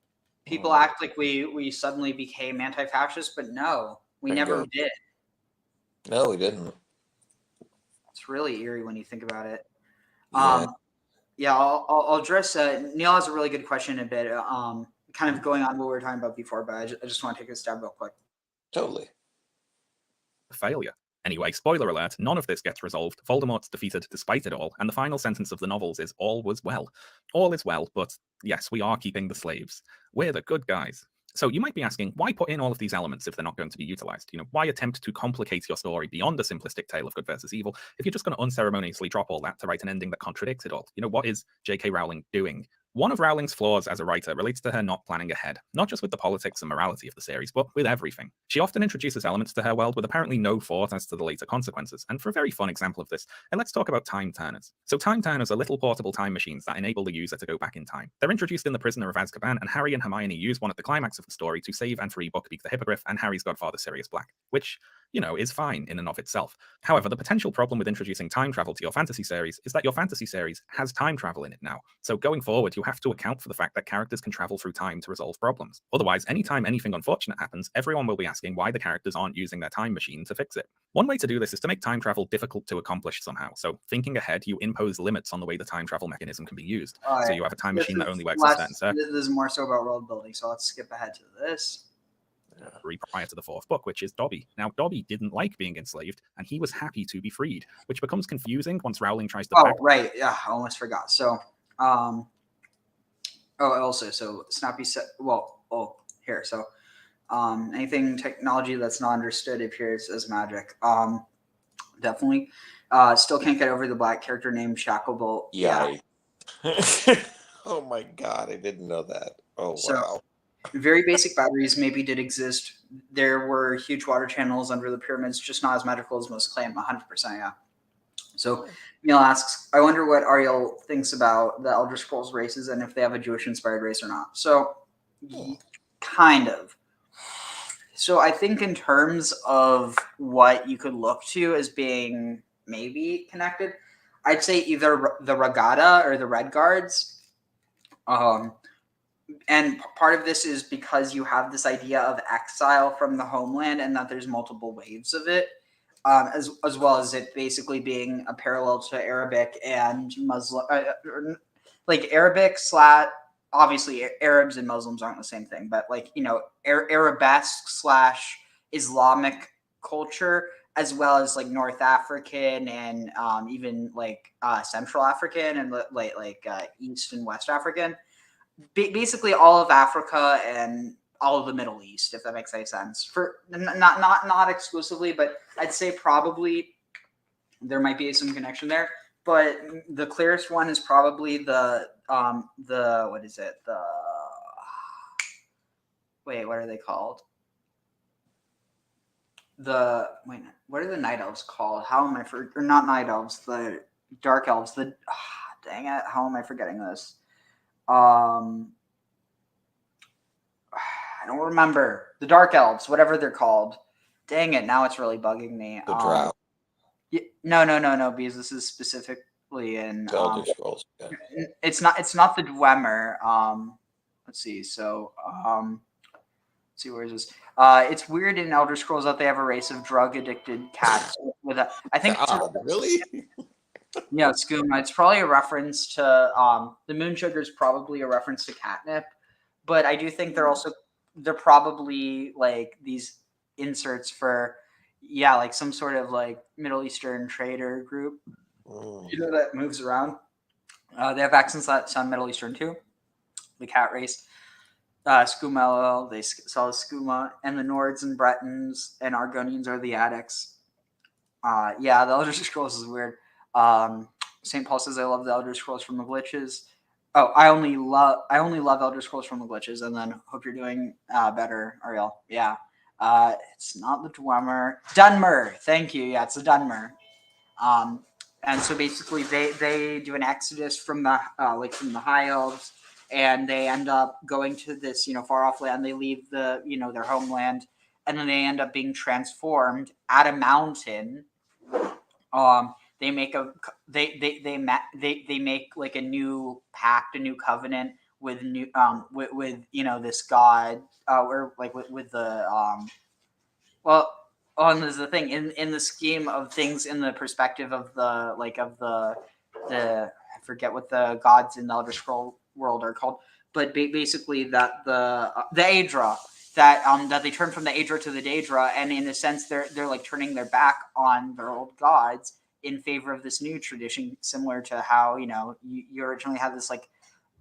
People act like we suddenly became anti-fascist, but no, we never did. No, we didn't. It's really eerie when you think about it. Yeah. I'll address. Neil has a really good question a bit. Kind of going on what we were talking about before, but I just want to take a stab real quick. Totally. Failure. Anyway, spoiler alert, none of this gets resolved. Voldemort's defeated despite it all, and the final sentence of the novels is all was well. All is well, but yes, we are keeping the slaves. We're the good guys. So you might be asking, why put in all of these elements if they're not going to be utilized? Why attempt to complicate your story beyond a simplistic tale of good versus evil if you're just going to unceremoniously drop all that to write an ending that contradicts it all? What is J.K. Rowling doing? One of Rowling's flaws as a writer relates to her not planning ahead, not just with the politics and morality of the series, but with everything. She often introduces elements to her world with apparently no thought as to the later consequences, and for a very fun example of this, let's talk about time turners. So time turners are little portable time machines that enable the user to go back in time. They're introduced in The Prisoner of Azkaban, and Harry and Hermione use one at the climax of the story to save and free Buckbeak the Hippogriff and Harry's godfather Sirius Black, which, is fine in and of itself. However, the potential problem with introducing time travel to your fantasy series is that your fantasy series has time travel in it now. So going forward, you have to account for the fact that characters can travel through time to resolve problems. Otherwise, anytime anything unfortunate happens, everyone will be asking why the characters aren't using their time machine to fix it. One way to do this is to make time travel difficult to accomplish somehow. So thinking ahead, you impose limits on the way the time travel mechanism can be used. So you have a time machine that only works in certain circles. This is more so about world building, so let's skip ahead to this. Prior to the fourth book, which is Dobby. Now, Dobby didn't like being enslaved, and he was happy to be freed, which becomes confusing once Rowling tries to... Right. Yeah, I almost forgot. So, also, so Snappy said, here. So, anything technology that's not understood appears as magic. Definitely. Still can't get over the black character named Shacklebolt. Yeah. Oh my God, I didn't know that. Oh, wow. Very basic batteries maybe did exist. There were huge water channels under the pyramids, just not as magical as most claim. 100%, yeah. So Neil asks, I wonder what Ariel thinks about the Elder Scrolls races and if they have a Jewish-inspired race or not. So, kind of. So I think in terms of what you could look to as being maybe connected, I'd say either the Regatta or the Red Guards. And part of this is because you have this idea of exile from the homeland and that there's multiple waves of it, as well as it basically being a parallel to Arabic and Muslim, like Arabic / obviously Arabs and Muslims aren't the same thing, but like, you know, Arabesque / Islamic culture, as well as like North African and even like Central African and like East and West African. Basically all of Africa and all of the Middle East, if that makes any sense. For not exclusively, but I'd say probably there might be some connection there. But the clearest one is probably the what is it? What are they called? What are the night elves called? How am I or not night elves? The dark elves. Dang it! How am I forgetting this? I don't remember. The dark elves, whatever they're called. Dang it! Now it's really bugging me. The Drow. No, because this is specifically in Elder Scrolls. Yeah. It's not the Dwemer. Let's see. So let's see, where is this? It's weird in Elder Scrolls that they have a race of drug addicted cats with a. I think. Really? Yeah, skooma. It's probably a reference to the moon sugar is probably a reference to catnip, but I do think they're probably like these inserts for like some sort of like Middle Eastern trader group. You know, that moves around. They have accents that sound Middle Eastern too. The cat race. Skooma, they sell skooma, and the Nords and Bretons and Argonians are the addicts. The Elder Scrolls is weird. St. Paul says, I love the Elder Scrolls from the glitches. Oh, I only love Elder Scrolls from the glitches, and then hope you're doing better, Ariel. Yeah. It's not the Dwemer. Dunmer. Thank you. Yeah, it's the Dunmer. And so basically they do an exodus from the from the High Elves, and they end up going to this, far off land. They leave the, their homeland, and then they end up being transformed at a mountain. They make they make like a new pact, a new covenant with with this god, or like with the and there's the thing in the scheme of things, in the perspective of the I forget what the gods in the Elder Scroll world are called, but basically that the Aedra, that they turn from the Aedra to the Daedra, and in a sense they're like turning their back on their old gods in favor of this new tradition, similar to how you originally had this like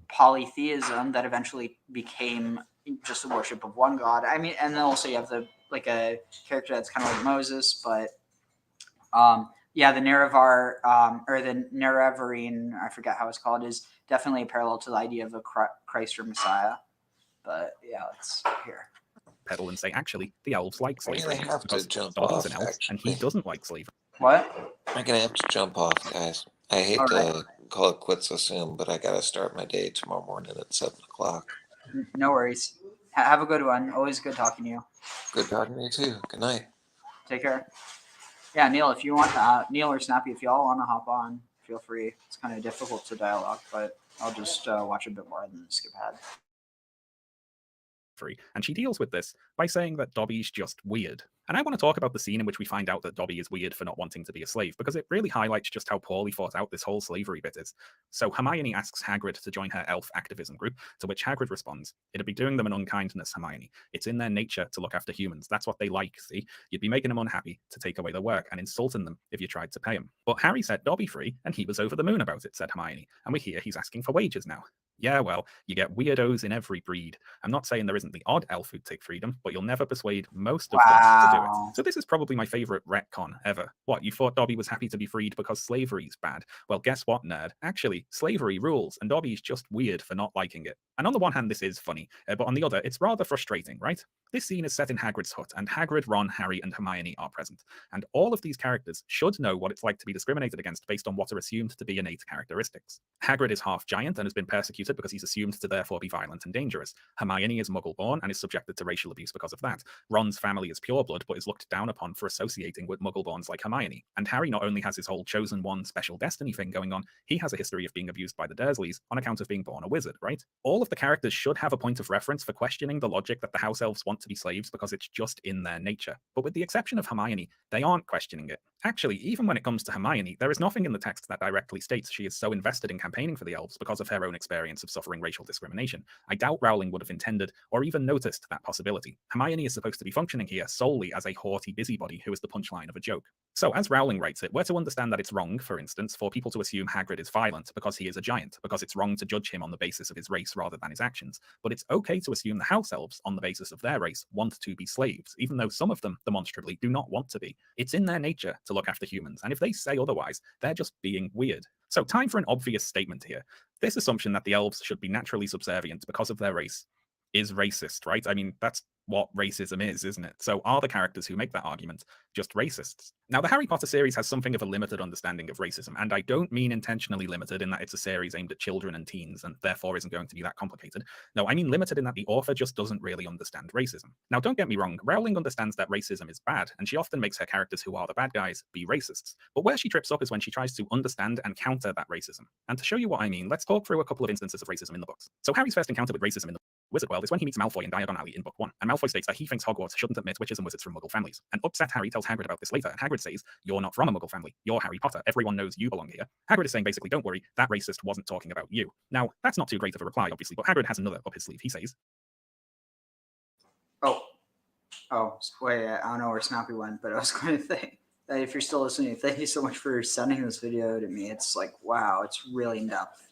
polytheism that eventually became just the worship of one god. I mean, and then also you have a character that's kind of like Moses, but the Nerevar or the Nerevarine, I forget how it's called, is definitely a parallel to the idea of a Christ or Messiah. But yeah, let's hear. Pedal and say, actually, the elves like slavery. I have to jump Dobby's off, an elf, and he doesn't like slavery. What? I'm gonna have to jump off, guys. I hate to call it quits so soon, but I gotta start my day tomorrow morning at 7 o'clock. No worries. Have a good one. Always good talking to you. Good talking to you too. Good night. Take care. Yeah, Neil, if you want, Neil or Snappy, if y'all want to hop on, feel free. It's kind of difficult to dialogue, but I'll just watch a bit more and then skip ahead. And she deals with this by saying that Dobby's just weird. And I want to talk about the scene in which we find out that Dobby is weird for not wanting to be a slave, because it really highlights just how poorly thought out this whole slavery bit is. So Hermione asks Hagrid to join her elf activism group, to which Hagrid responds, it'd be doing them an unkindness, Hermione. It's in their nature to look after humans. That's what they like, see? You'd be making them unhappy to take away their work and insulting them if you tried to pay them. But Harry set Dobby free, and he was over the moon about it, said Hermione. And we hear he's asking for wages now. Yeah, well, you get weirdos in every breed. I'm not saying there isn't the odd elf who'd take freedom, but you'll never persuade most of them to do it. So this is probably my favorite retcon ever. What, you thought Dobby was happy to be freed because slavery's bad? Well, guess what, nerd? Actually, slavery rules, and Dobby's just weird for not liking it. And on the one hand, this is funny, but on the other, it's rather frustrating, right? This scene is set in Hagrid's hut, and Hagrid, Ron, Harry, and Hermione are present. And all of these characters should know what it's like to be discriminated against based on what are assumed to be innate characteristics. Hagrid is half giant and has been persecuted because he's assumed to therefore be violent and dangerous. Hermione is Muggle-born and is subjected to racial abuse because of that. Ron's family is pureblood, but is looked down upon for associating with Muggleborns like Hermione. And Harry not only has his whole chosen one special destiny thing going on, he has a history of being abused by the Dursleys on account of being born a wizard, right? All of the characters should have a point of reference for questioning the logic that the house elves want to be slaves because it's just in their nature. But with the exception of Hermione, they aren't questioning it. Actually, even when it comes to Hermione, there is nothing in the text that directly states she is so invested in campaigning for the elves because of her own experience of suffering racial discrimination. I doubt Rowling would have intended or even noticed that possibility. Hermione is supposed to be functioning here solely as a haughty busybody who is the punchline of a joke. So, as Rowling writes it, we're to understand that it's wrong, for instance, for people to assume Hagrid is violent because he is a giant, because it's wrong to judge him on the basis of his race rather than his actions. But it's okay to assume the house elves, on the basis of their race, want to be slaves, even though some of them, demonstrably, do not want to be. It's in their nature to look after humans, and if they say otherwise, they're just being weird. So, time for an obvious statement here. This assumption that the elves should be naturally subservient because of their race is racist, right? I mean, that's what racism is, isn't it? So are the characters who make that argument just racists? Now, the Harry Potter series has something of a limited understanding of racism, and I don't mean intentionally limited in that it's a series aimed at children and teens and therefore isn't going to be that complicated. No, I mean limited in that the author just doesn't really understand racism. Now, don't get me wrong, Rowling understands that racism is bad, and she often makes her characters who are the bad guys be racists. But where she trips up is when she tries to understand and counter that racism. And to show you what I mean, let's talk through a couple of instances of racism in the books. So Harry's first encounter with racism in the Wizard World is when he meets Malfoy in Diagon Alley in Book 1, and Malfoy states that he thinks Hogwarts shouldn't admit witches and wizards from Muggle families. And upset Harry tells Hagrid about this later, and Hagrid says, "You're not from a Muggle family, you're Harry Potter, everyone knows you belong here." Hagrid is saying basically, don't worry, that racist wasn't talking about you. Now, that's not too great of a reply, obviously, but Hagrid has another up his sleeve. He says, wait, I don't know where Snappy went, but I was going to say that if you're still listening, thank you so much for sending this video to me. It's like, wow, it's really in-depth.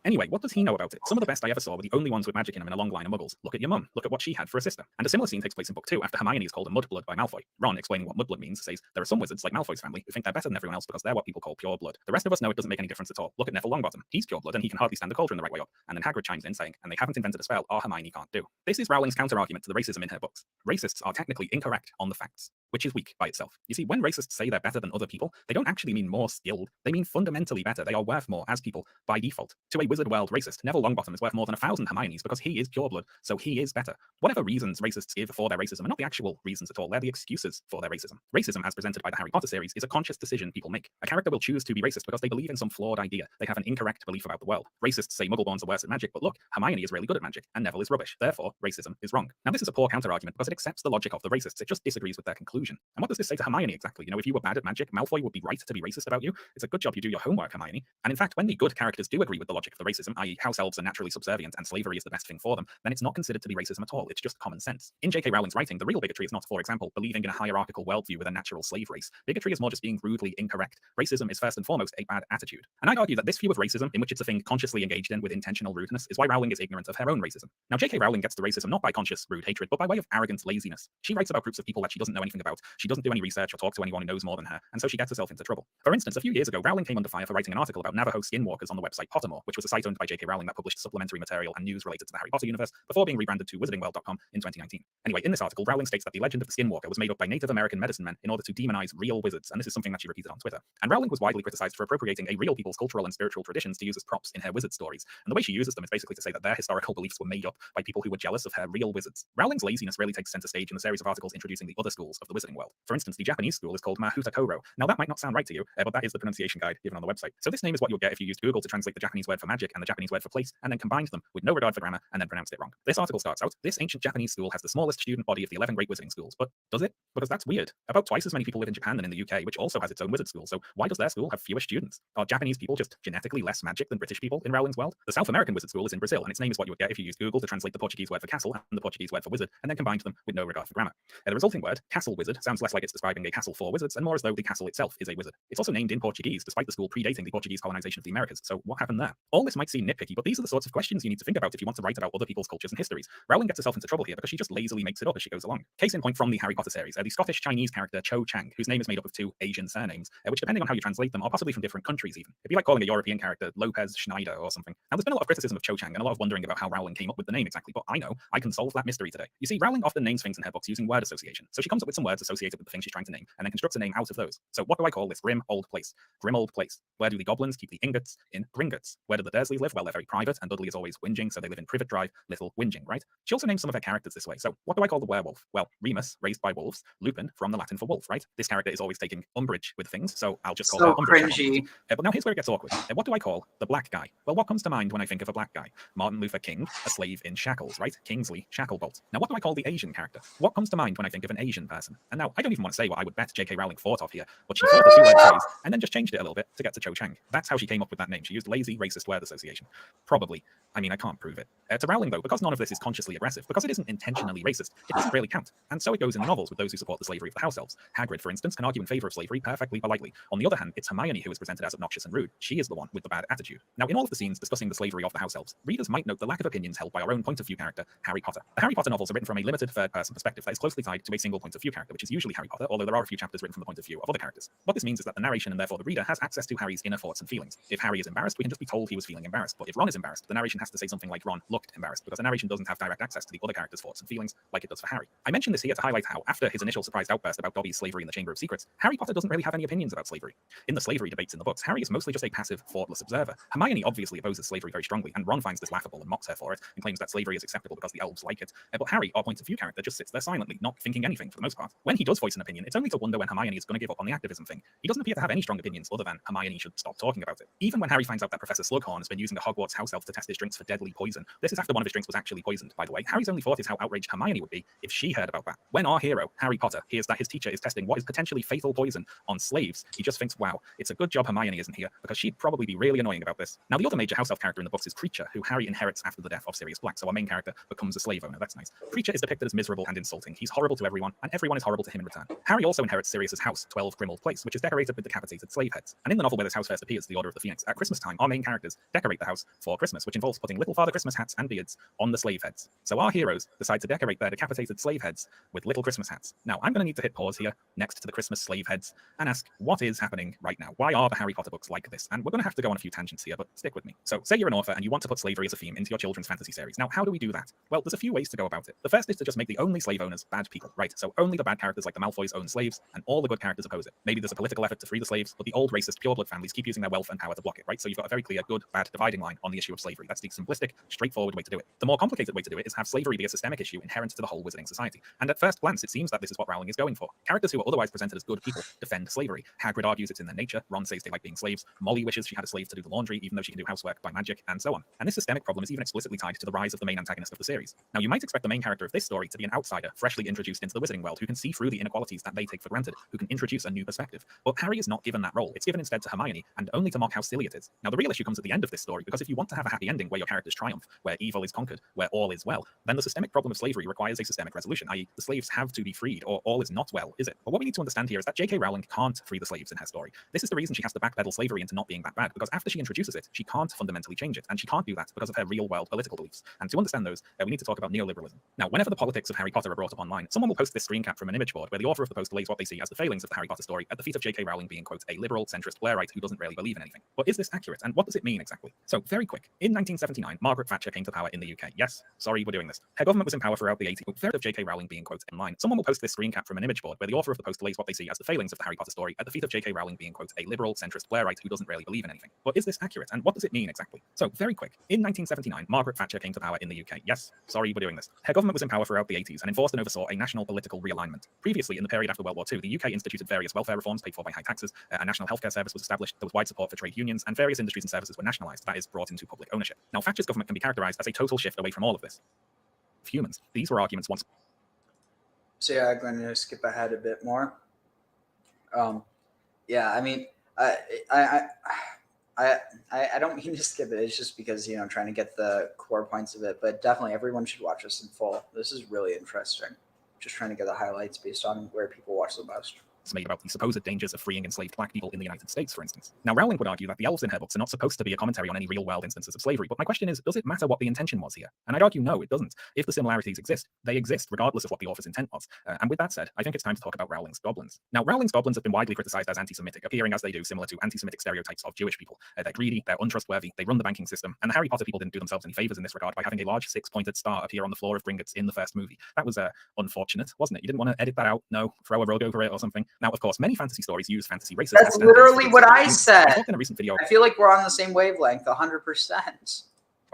Anyway, what does he know about it? Some of the best I ever saw were the only ones with magic in them in a long line of muggles. Look at your mum. Look at what she had for a sister. And a similar scene takes place in Book 2 after Hermione is called a mudblood by Malfoy. Ron, explaining what mudblood means, says, "There are some wizards, like Malfoy's family, who think they're better than everyone else because they're what people call pure blood. The rest of us know it doesn't make any difference at all. Look at Neville Longbottom. He's pure blood and he can hardly stand the cauldron the right way up." And then Hagrid chimes in saying, "And they haven't invented a spell our Hermione can't do." This is Rowling's counter-argument to the racism in her books. Racists are technically incorrect on the facts, which is weak by itself. You see, when racists say they're better than other people, they don't actually mean more skilled. They mean fundamentally better. They are worth more as people by default. To a Wizard World racist, Neville Longbottom is worth more than 1,000 Hermiones because he is pure blood, so he is better. Whatever reasons racists give for their racism are not the actual reasons at all, they're the excuses for their racism. Racism, as presented by the Harry Potter series, is a conscious decision people make. A character will choose to be racist because they believe in some flawed idea. They have an incorrect belief about the world. Racists say Muggleborns are worse at magic, but look, Hermione is really good at magic, and Neville is rubbish. Therefore, racism is wrong. Now, this is a poor counter-argument because it accepts the logic of the racists. It just disagrees with their conclusion. And what does this say to Hermione exactly? You know, if you were bad at magic, Malfoy would be right to be racist about you. It's a good job you do your homework, Hermione. And in fact, when the good characters do agree with the logic of the racism, i.e. house elves are naturally subservient and slavery is the best thing for them, then it's not considered to be racism at all. It's just common sense. In J.K. Rowling's writing, the real bigotry is not, for example, believing in a hierarchical worldview with a natural slave race. Bigotry is more just being rudely incorrect. Racism is first and foremost a bad attitude. And I'd argue that this view of racism, in which it's a thing consciously engaged in with intentional rudeness, is why Rowling is ignorant of her own racism. Now, J.K. Rowling gets to racism not by conscious rude hatred, but by way of arrogant laziness. She writes about groups of people that she doesn't know anything about. She doesn't do any research or talk to anyone who knows more than her, and so she gets herself into trouble. For instance, a few years ago, Rowling came under fire for writing an article about Navajo skinwalkers on the website Pottermore, which was a site owned by J.K. Rowling that published supplementary material and news related to the Harry Potter universe before being rebranded to wizardingworld.com in 2019. Anyway, in this article, Rowling states that the legend of the Skinwalker was made up by Native American medicine men in order to demonize real wizards, and this is something that she repeated on Twitter. And Rowling was widely criticized for appropriating a real people's cultural and spiritual traditions to use as props in her wizard stories. And the way she uses them is basically to say that their historical beliefs were made up by people who were jealous of her real wizards. Rowling's laziness really takes center stage in the series of articles introducing the other schools of the wizarding world. For instance, the Japanese school is called Mahuta Koro. Now, that might not sound right to you, but that is the pronunciation guide given on the website. So this name is what you'll get if you used Google to translate the Japanese word for magic and the Japanese word for place, and then combined them with no regard for grammar and then pronounced it wrong. This article starts out, "This ancient Japanese school has the smallest student body of the 11 great wizarding schools." But does it? Because that's weird. About twice as many people live in Japan than in the UK, which also has its own wizard school, so why does their school have fewer students? Are Japanese people just genetically less magic than British people in Rowling's world? The South American wizard school is in Brazil, and its name is what you would get if you used Google to translate the Portuguese word for castle and the Portuguese word for wizard, and then combined them with no regard for grammar. The resulting word, castle wizard, sounds less like it's describing a castle for wizards and more as though the castle itself is a wizard. It's also named in Portuguese, despite the school predating the Portuguese colonization of the Americas, so what happened there? All this might seem nitpicky, but these are the sorts of questions you need to think about if you want to write about other people's cultures and histories. Rowling gets herself into trouble here because she just lazily makes it up as she goes along. Case in point from the Harry Potter series, the Scottish Chinese character Cho Chang, whose name is made up of two Asian surnames, which depending on how you translate them are possibly from different countries even. It'd be like calling a European character Lopez Schneider or something. Now there's been a lot of criticism of Cho Chang and a lot of wondering about how Rowling came up with the name exactly, but I know I can solve that mystery today. You see, Rowling often names things in her books using word association. So she comes up with some words words associated with the thing she's trying to name, and then constructs a name out of those. So what do I call this grim old place? Grim old place. Where do the goblins keep the ingots? In Gringotts. Where do the Dursleys live? Well, they're very private, and Dudley is always whinging, so they live in Privet Drive, Little Whinging, right? She also names some of her characters this way. So what do I call the werewolf? Well, Remus, raised by wolves, Lupin, from the Latin for wolf, right? This character is always taking umbrage with things, so I'll just call her Umbridge. Cringy. But now here's where it gets awkward. What do I call the black guy? Well, what comes to mind when I think of a black guy? Martin Luther King, a slave in shackles, right? Kingsley Shacklebolt. Now, what do I call the Asian character? What comes to mind when I think of an Asian person? And now, I don't even want to say what I would bet J.K. Rowling thought of here, but she thought the two-word phrase and then just changed it a little bit to get to Cho Chang. That's how she came up with that name. She used lazy, racist word association. Probably. I mean, I can't prove it. To Rowling, though, because none of this is consciously aggressive, because it isn't intentionally racist, it doesn't really count. And so it goes in the novels with those who support the slavery of the house elves. Hagrid, for instance, can argue in favor of slavery perfectly politely. On the other hand, it's Hermione who is presented as obnoxious and rude. She is the one with the bad attitude. Now, in all of the scenes discussing the slavery of the house elves, readers might note the lack of opinions held by our own point of view character, Harry Potter. The Harry Potter novels are written from a limited third-person perspective that is closely tied to a single point of view character, which is usually Harry Potter, although there are a few chapters written from the point of view of other characters. What this means is that the narration and therefore the reader has access to Harry's inner thoughts and feelings. If Harry is embarrassed, we can just be told he was feeling embarrassed. But if Ron is embarrassed, the narration has to say something like Ron looked embarrassed, because the narration doesn't have direct access to the other character's thoughts and feelings like it does for Harry. I mention this here to highlight how, after his initial surprised outburst about Dobby's slavery in the Chamber of Secrets, Harry Potter doesn't really have any opinions about slavery. In the slavery debates in the books, Harry is mostly just a passive, thoughtless observer. Hermione obviously opposes slavery very strongly, and Ron finds this laughable and mocks her for it, and claims that slavery is acceptable because the elves like it. But Harry, our point of view character, just sits there silently, not thinking anything for the most part. When he does voice an opinion, it's only to wonder when Hermione is going to give up on the activism thing. He doesn't appear to have any strong opinions other than Hermione should stop talking about it. Even when Harry finds out that Professor Slughorn has been using a Hogwarts house elf to test his drinks for deadly poison, this is after one of his drinks was actually poisoned, by the way. Harry's only thought is how outraged Hermione would be if she heard about that. When our hero, Harry Potter, hears that his teacher is testing what is potentially fatal poison on slaves, he just thinks, wow, it's a good job Hermione isn't here, because she'd probably be really annoying about this. Now, the other major house elf character in the books is Kreacher, who Harry inherits after the death of Sirius Black, so our main character becomes a slave owner. That's nice. Kreacher is depicted as miserable and insulting. He's horrible to everyone, and everyone is horrible to him in return. Harry also inherits Sirius's house, 12 Grimmauld Place, which is decorated with decapitated slave heads. And in the novel where this house first appears, The Order of the Phoenix, at Christmas time, our main characters decorate the house for Christmas, which involves putting little Father Christmas hats and beards on the slave heads. So our heroes decide to decorate their decapitated slave heads with little Christmas hats. Now, I'm going to need to hit pause here next to the Christmas slave heads and ask, what is happening right now? Why are the Harry Potter books like this? And we're going to have to go on a few tangents here, but stick with me. So, say you're an author and you want to put slavery as a theme into your children's fantasy series. Now, how do we do that? Well, there's a few ways to go about it. The first is to just make the only slave owners bad people, right? So only the bad characters like the Malfoys own slaves, and all the good characters oppose it. Maybe there's a political effort to free the slaves, but the old racist pureblood families keep using their wealth and power to block it, right? So you've got a very clear good, bad dividing line on the issue of slavery. That's the simplistic, straightforward way to do it. The more complicated way to do it is have slavery be a systemic issue inherent to the whole wizarding society. And at first glance, it seems that this is what Rowling is going for. Characters who are otherwise presented as good people defend slavery. Hagrid argues it's in their nature. Ron says they like being slaves. Molly wishes she had a slave to do the laundry, even though she can do housework by magic, and so on. And this systemic problem is even explicitly tied to the rise of the main antagonist of the series. Now, you might expect the main character of this story to be an outsider, freshly introduced into the wizarding world, who can see through the inequalities that they take for granted, who can introduce a new perspective. But Harry is not given that role. It's given instead to Hermione, and only to mock how silly it is. Now, the real issue comes at the end of this story, because if you want to have a happy ending where your characters triumph, where evil is conquered, where all is well, then the systemic problem of slavery requires a systemic resolution, i.e. the slaves have to be freed, or all is not well, is it? But what we need to understand here is that J.K. Rowling can't free the slaves in her story. This is the reason she has to backpedal slavery into not being that bad, because after she introduces it, she can't fundamentally change it, and she can't do that because of her real-world political beliefs. And to understand those, we need to talk about neoliberalism. Now, whenever the politics of Harry Potter are brought up online, someone will post this screen cap from an image board where the author of the post lays what they see as the failings of the Harry Potter story at the feet of J.K. Rowling being, quote, a liberal, centrist Blairite who doesn't really believe in anything. But is this accurate, and what does it mean exactly? So, very quick. In 1979, Margaret Thatcher came to power in the UK. Yes, sorry, we're doing this. Her government was in power throughout the 80s, but fair of J.K. Rowling being, quote, in line. Someone will post this screen cap from an image board where the author of the post lays what they see as the failings of the Harry Potter story at the feet of J.K. Rowling being, quote, a liberal, centrist Blairite who doesn't really believe in anything. But is this accurate, and what does it mean exactly? So, very quick. In 1979, Margaret Thatcher came to power in the UK. Yes, sorry, we're doing this. Her government was in power throughout the 80s and enforced and oversaw a national political realignment. Previously, in the period after World War II, the UK instituted various welfare reforms paid for by high taxes, a national healthcare service was established, there was wide support for trade unions, and various industries and services were nationalised, that is, brought into public ownership. Now, Thatcher's government can be characterised as a total shift away from all of this. Of humans. These were arguments once. So yeah, I'm going to skip ahead a bit more. Yeah, I mean, I don't mean to skip it. It's just because, you know, I'm trying to get the core points of it, but definitely everyone should watch this in full. This is really interesting. Just trying to get the highlights based on where people watch the most. made about the supposed dangers of freeing enslaved black people in the United States, for instance. Now, Rowling would argue that the elves in her books are not supposed to be a commentary on any real-world instances of slavery, but my question is, does it matter what the intention was here? And I'd argue no, it doesn't. If the similarities exist, they exist regardless of what the author's intent was. And with that said, I think it's time to talk about Rowling's goblins. Now, Rowling's goblins have been widely criticized as anti-Semitic, appearing as they do similar to anti-Semitic stereotypes of Jewish people. They're greedy, they're untrustworthy, they run the banking system, and the Harry Potter people didn't do themselves any favors in this regard by having a large six-pointed star appear on the floor of Gringotts in the first movie. That was unfortunate, wasn't it? You didn't want to edit that out? No, throw a rug over it or something? Now, of course, many fantasy stories use fantasy races. That's literally what I said. I talked in a recent video. I feel like we're on the same wavelength, 100%.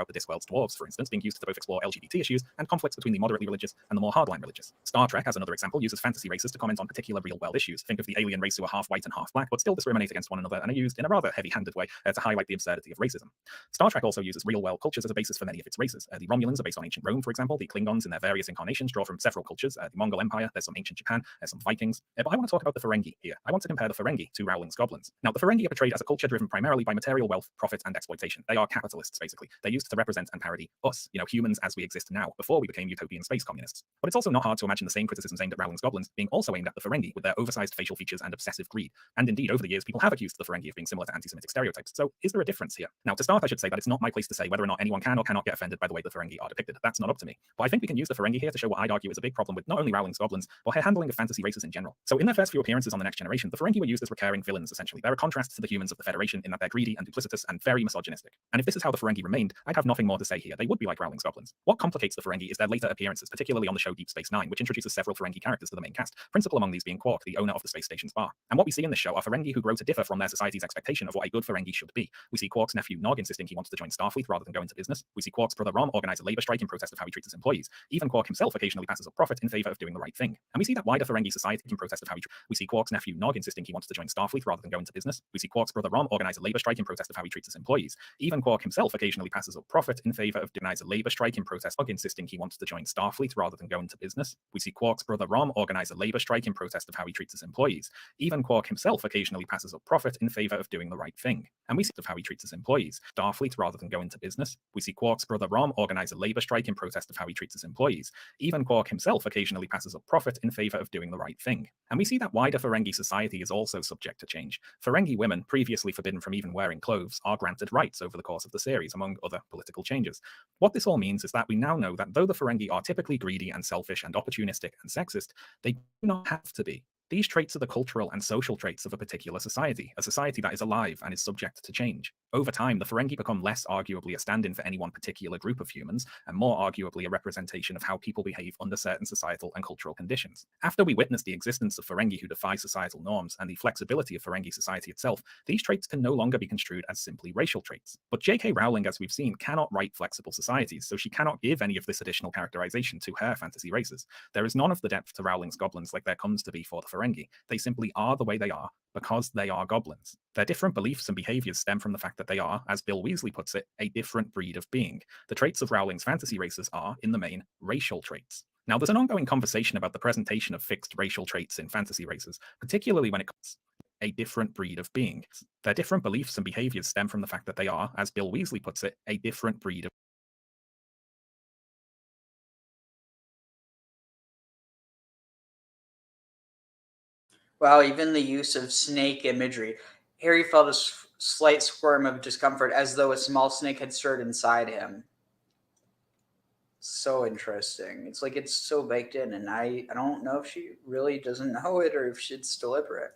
About the Discworld's dwarves, for instance, being used to both explore LGBT issues and conflicts between the moderately religious and the more hardline religious. Star Trek, as another example, uses fantasy races to comment on particular real-world issues. Think of the alien race who are half white and half black, but still discriminate against one another and are used in a rather heavy-handed way to highlight the absurdity of racism. Star Trek also uses real-world cultures as a basis for many of its races. The Romulans are based on ancient Rome, for example. The Klingons, in their various incarnations, draw from several cultures. The Mongol Empire, there's some ancient Japan, there's some Vikings. But I want to talk about the Ferengi here. I want to compare the Ferengi to Rowling's goblins. Now, the Ferengi are portrayed as a culture driven primarily by material wealth, profit, and exploitation. They are capitalists, basically. They're used to represent and parody us, humans as we exist now, before we became utopian space communists. But it's also not hard to imagine the same criticisms aimed at Rowling's goblins being also aimed at the Ferengi with their oversized facial features and obsessive greed. And indeed, over the years, people have accused the Ferengi of being similar to anti-Semitic stereotypes. So is there a difference here? Now, to start, I should say that it's not my place to say whether or not anyone can or cannot get offended by the way the Ferengi are depicted. That's not up to me. But I think we can use the Ferengi here to show what I'd argue is a big problem with not only Rowling's goblins, but her handling of fantasy races in general. So in their first few appearances on The Next Generation, the Ferengi were used as recurring villains, essentially. They're a contrast to the humans of the Federation in that they're greedy and duplicitous and very misogynistic. And if this is how the Ferengi remained, I'd have nothing more to say here. They would be like Rowling's goblins. What complicates the Ferengi is their later appearances, particularly on the show Deep Space Nine, which introduces several Ferengi characters to the main cast, principal among these being Quark, the owner of the space station's bar. And what we see in this show are Ferengi who grow to differ from their society's expectation of what a good Ferengi should be. We see Quark's nephew Nog insisting he wants to join Starfleet rather than go into business. We see Quark's brother Rom organize a labor strike in protest of how he treats his employees. Even Quark himself occasionally passes up profit in favor of doing the right thing. And we see that wider Ferengi society in protest of how we see Quark's nephew Nog insisting he wants to join Starfleet rather than go into business. We see Quark's brother Rom organize a labor strike in protest of how he treats his employees. Even Quark himself occasionally passes up profit in favor of organize a labor strike in protest of insisting he wants to join Starfleet rather than go into business. We see Quark's brother Rom organize a labor strike in protest of how he treats his employees. Even Quark himself occasionally passes up profit in favor of doing the right thing. And we see of how he treats his employees. Starfleet rather than go into business. We see Quark's brother Rom organize a labor strike in protest of how he treats his employees. Even Quark himself occasionally passes up profit in favor of doing the right thing. And we see that wider Ferengi society is also subject to change. Ferengi women, previously forbidden from even wearing clothes, are granted rights over the course of the series, among other political changes. What this all means is that we now know that though the Ferengi are typically greedy and selfish and opportunistic and sexist, they do not have to be. These traits are the cultural and social traits of a particular society, a society that is alive and is subject to change. Over time, the Ferengi become less arguably a stand-in for any one particular group of humans, and more arguably a representation of how people behave under certain societal and cultural conditions. After we witness the existence of Ferengi who defy societal norms and the flexibility of Ferengi society itself, these traits can no longer be construed as simply racial traits. But J.K. Rowling, as we've seen, cannot write flexible societies, so she cannot give any of this additional characterization to her fantasy races. There is none of the depth to Rowling's goblins like there comes to be for the Ferengi. They simply are the way they are because they are goblins. Their different beliefs and behaviors stem from the fact that they are, as Bill Weasley puts it, a different breed of being. The traits of Rowling's fantasy races are, in the main, racial traits. Now, there's an ongoing conversation about the presentation of fixed racial traits in fantasy races, particularly when it comes to a different breed of being. Their different beliefs and behaviors stem from the fact that they are, as Bill Weasley puts it, a different breed of Wow, even the use of snake imagery. Harry felt a slight squirm of discomfort as though a small snake had stirred inside him. So interesting. It's like it's so baked in, and I don't know if she really doesn't know it or if it's deliberate.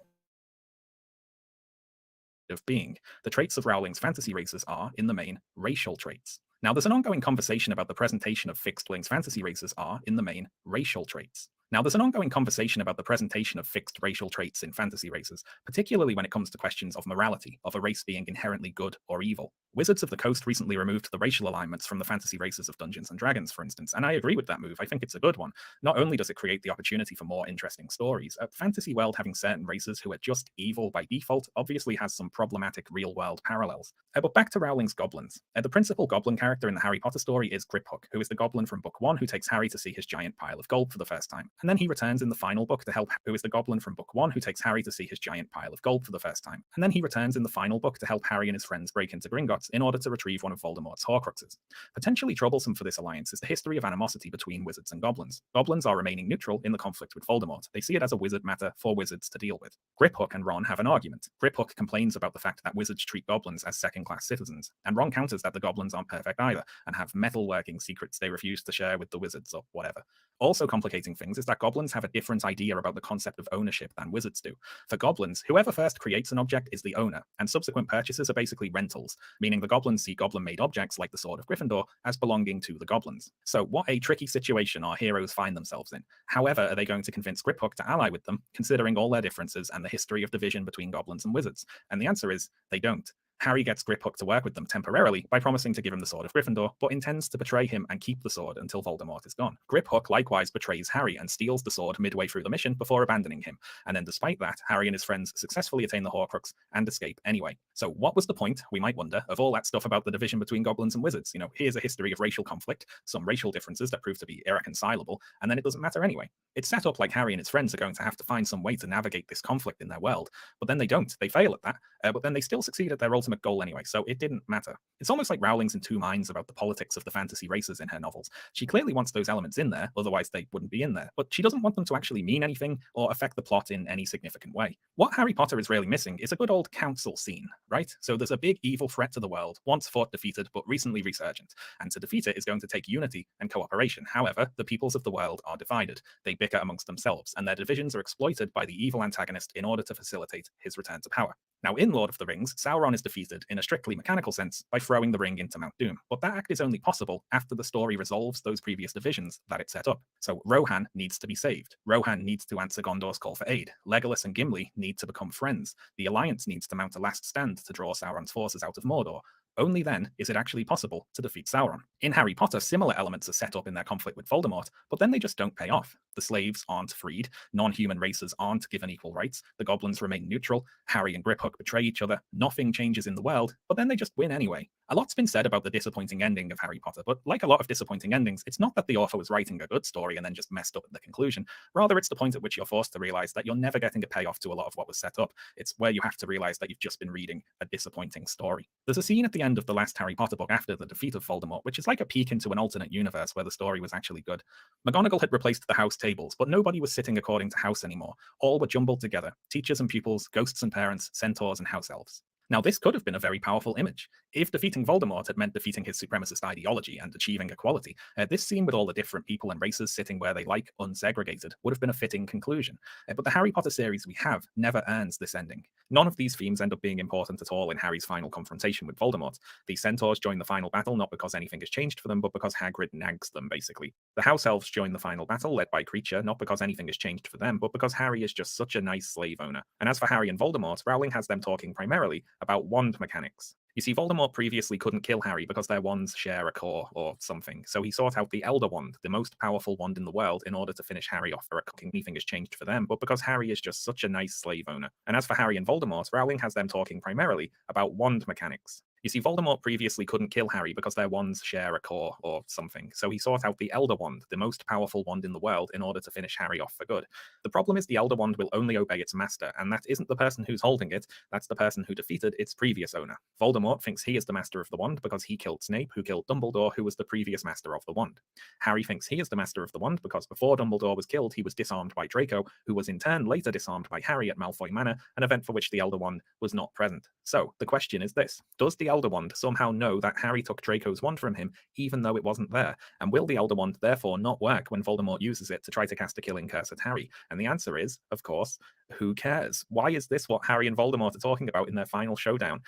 Of being. The traits of Rowling's fantasy races are, in the main, racial traits. Now, there's an ongoing conversation about the presentation of fixed Rowling's fantasy races are, in the main, racial traits. Now, there's an ongoing conversation about the presentation of fixed racial traits in fantasy races, particularly when it comes to questions of morality, of a race being inherently good or evil. Wizards of the Coast recently removed the racial alignments from the fantasy races of Dungeons & Dragons, for instance, and I agree with that move. I think it's a good one. Not only does it create the opportunity for more interesting stories, a fantasy world having certain races who are just evil by default obviously has some problematic real-world parallels. But back to Rowling's goblins. The principal goblin character in the Harry Potter story is Griphook, who is the goblin from Book 1 who takes Harry to see his giant pile of gold for the first time. And then he returns in the final book to help, who is the goblin from book 1 who takes Harry to see his giant pile of gold for the first time. And then he returns in the final book to help Harry and his friends break into Gringotts in order to retrieve one of Voldemort's Horcruxes. Potentially troublesome for this alliance is the history of animosity between wizards and goblins. Goblins are remaining neutral in the conflict with Voldemort. They see it as a wizard matter for wizards to deal with. Griphook and Ron have an argument. Griphook complains about the fact that wizards treat goblins as second-class citizens, and Ron counters that the goblins aren't perfect either, and have metalworking secrets they refuse to share with the wizards or whatever. Also complicating things is that goblins have a different idea about the concept of ownership than wizards do. For goblins, whoever first creates an object is the owner, and subsequent purchases are basically rentals, meaning the goblins see goblin-made objects like the Sword of Gryffindor as belonging to the goblins. So what a tricky situation our heroes find themselves in. However, are they going to convince Griphook to ally with them, considering all their differences and the history of division between goblins and wizards? And the answer is, they don't. Harry gets Griphook to work with them temporarily by promising to give him the Sword of Gryffindor, but intends to betray him and keep the sword until Voldemort is gone. Griphook likewise betrays Harry and steals the sword midway through the mission before abandoning him, and then despite that, Harry and his friends successfully attain the Horcrux and escape anyway. So what was the point, we might wonder, of all that stuff about the division between goblins and wizards? You know, here's a history of racial conflict, some racial differences that prove to be irreconcilable, and then it doesn't matter anyway. It's set up like Harry and his friends are going to have to find some way to navigate this conflict in their world, but then they don't. They fail at that, but then they still succeed at their ultimate goal anyway, so it didn't matter. It's almost like Rowling's in two minds about the politics of the fantasy races in her novels. She clearly wants those elements in there, otherwise they wouldn't be in there, but she doesn't want them to actually mean anything or affect the plot in any significant way. What Harry Potter is really missing is a good old council scene, right? So there's a big evil threat to the world, once thought defeated but recently resurgent, and to defeat it is going to take unity and cooperation. However, the peoples of the world are divided. They bicker amongst themselves, and their divisions are exploited by the evil antagonist in order to facilitate his return to power. Now, in Lord of the Rings, Sauron is defeated in a strictly mechanical sense by throwing the ring into Mount Doom, but that act is only possible after the story resolves those previous divisions that it set up. So Rohan needs to be saved. Rohan needs to answer Gondor's call for aid. Legolas and Gimli need to become friends. The Alliance needs to mount a last stand to draw Sauron's forces out of Mordor. Only then is it actually possible to defeat Sauron. In Harry Potter, similar elements are set up in their conflict with Voldemort, but then they just don't pay off. The slaves aren't freed, non-human races aren't given equal rights, the goblins remain neutral, Harry and Griphook betray each other, nothing changes in the world, but then they just win anyway. A lot's been said about the disappointing ending of Harry Potter, but like a lot of disappointing endings, it's not that the author was writing a good story and then just messed up at the conclusion. Rather, it's the point at which you're forced to realize that you're never getting a payoff to a lot of what was set up. It's where you have to realize that you've just been reading a disappointing story. There's a scene at the end of the last Harry Potter book after the defeat of Voldemort, which is like a peek into an alternate universe where the story was actually good. McGonagall had replaced the house tables, but nobody was sitting according to house anymore. All were jumbled together, teachers and pupils, ghosts and parents, centaurs and house elves. Now, this could have been a very powerful image. If defeating Voldemort had meant defeating his supremacist ideology and achieving equality, this scene with all the different people and races sitting where they like, unsegregated, would have been a fitting conclusion. But the Harry Potter series we have never earns this ending. None of these themes end up being important at all in Harry's final confrontation with Voldemort. The centaurs join the final battle not because anything has changed for them, but because Hagrid nags them, basically. The house elves join the final battle, led by Kreacher, not because anything has changed for them, but because Harry is just such a nice slave owner. And as for Harry and Voldemort, Rowling has them talking primarily about wand mechanics. You see, Voldemort previously couldn't kill Harry because their wands share a core or something, so he sought out the Elder Wand, the most powerful wand in the world, in order to finish Harry off for a cooking. Anything has changed for them, but because Harry is just such a nice slave owner. And as for Harry and Voldemort, Rowling has them talking primarily about wand mechanics. You see, Voldemort previously couldn't kill Harry because their wands share a core or something, so he sought out the Elder Wand, the most powerful wand in the world, in order to finish Harry off for good. The problem is the Elder Wand will only obey its master, and that isn't the person who's holding it, that's the person who defeated its previous owner. Voldemort thinks he is the master of the wand because he killed Snape, who killed Dumbledore, who was the previous master of the wand. Harry thinks he is the master of the wand because before Dumbledore was killed, he was disarmed by Draco, who was in turn later disarmed by Harry at Malfoy Manor, an event for which the Elder Wand was not present. So, the question is this: does the Elder Wand somehow know that Harry took Draco's wand from him, even though it wasn't there? And will the Elder Wand therefore not work when Voldemort uses it to try to cast a killing curse at Harry? And the answer is, of course, who cares? Why is this what Harry and Voldemort are talking about in their final showdown?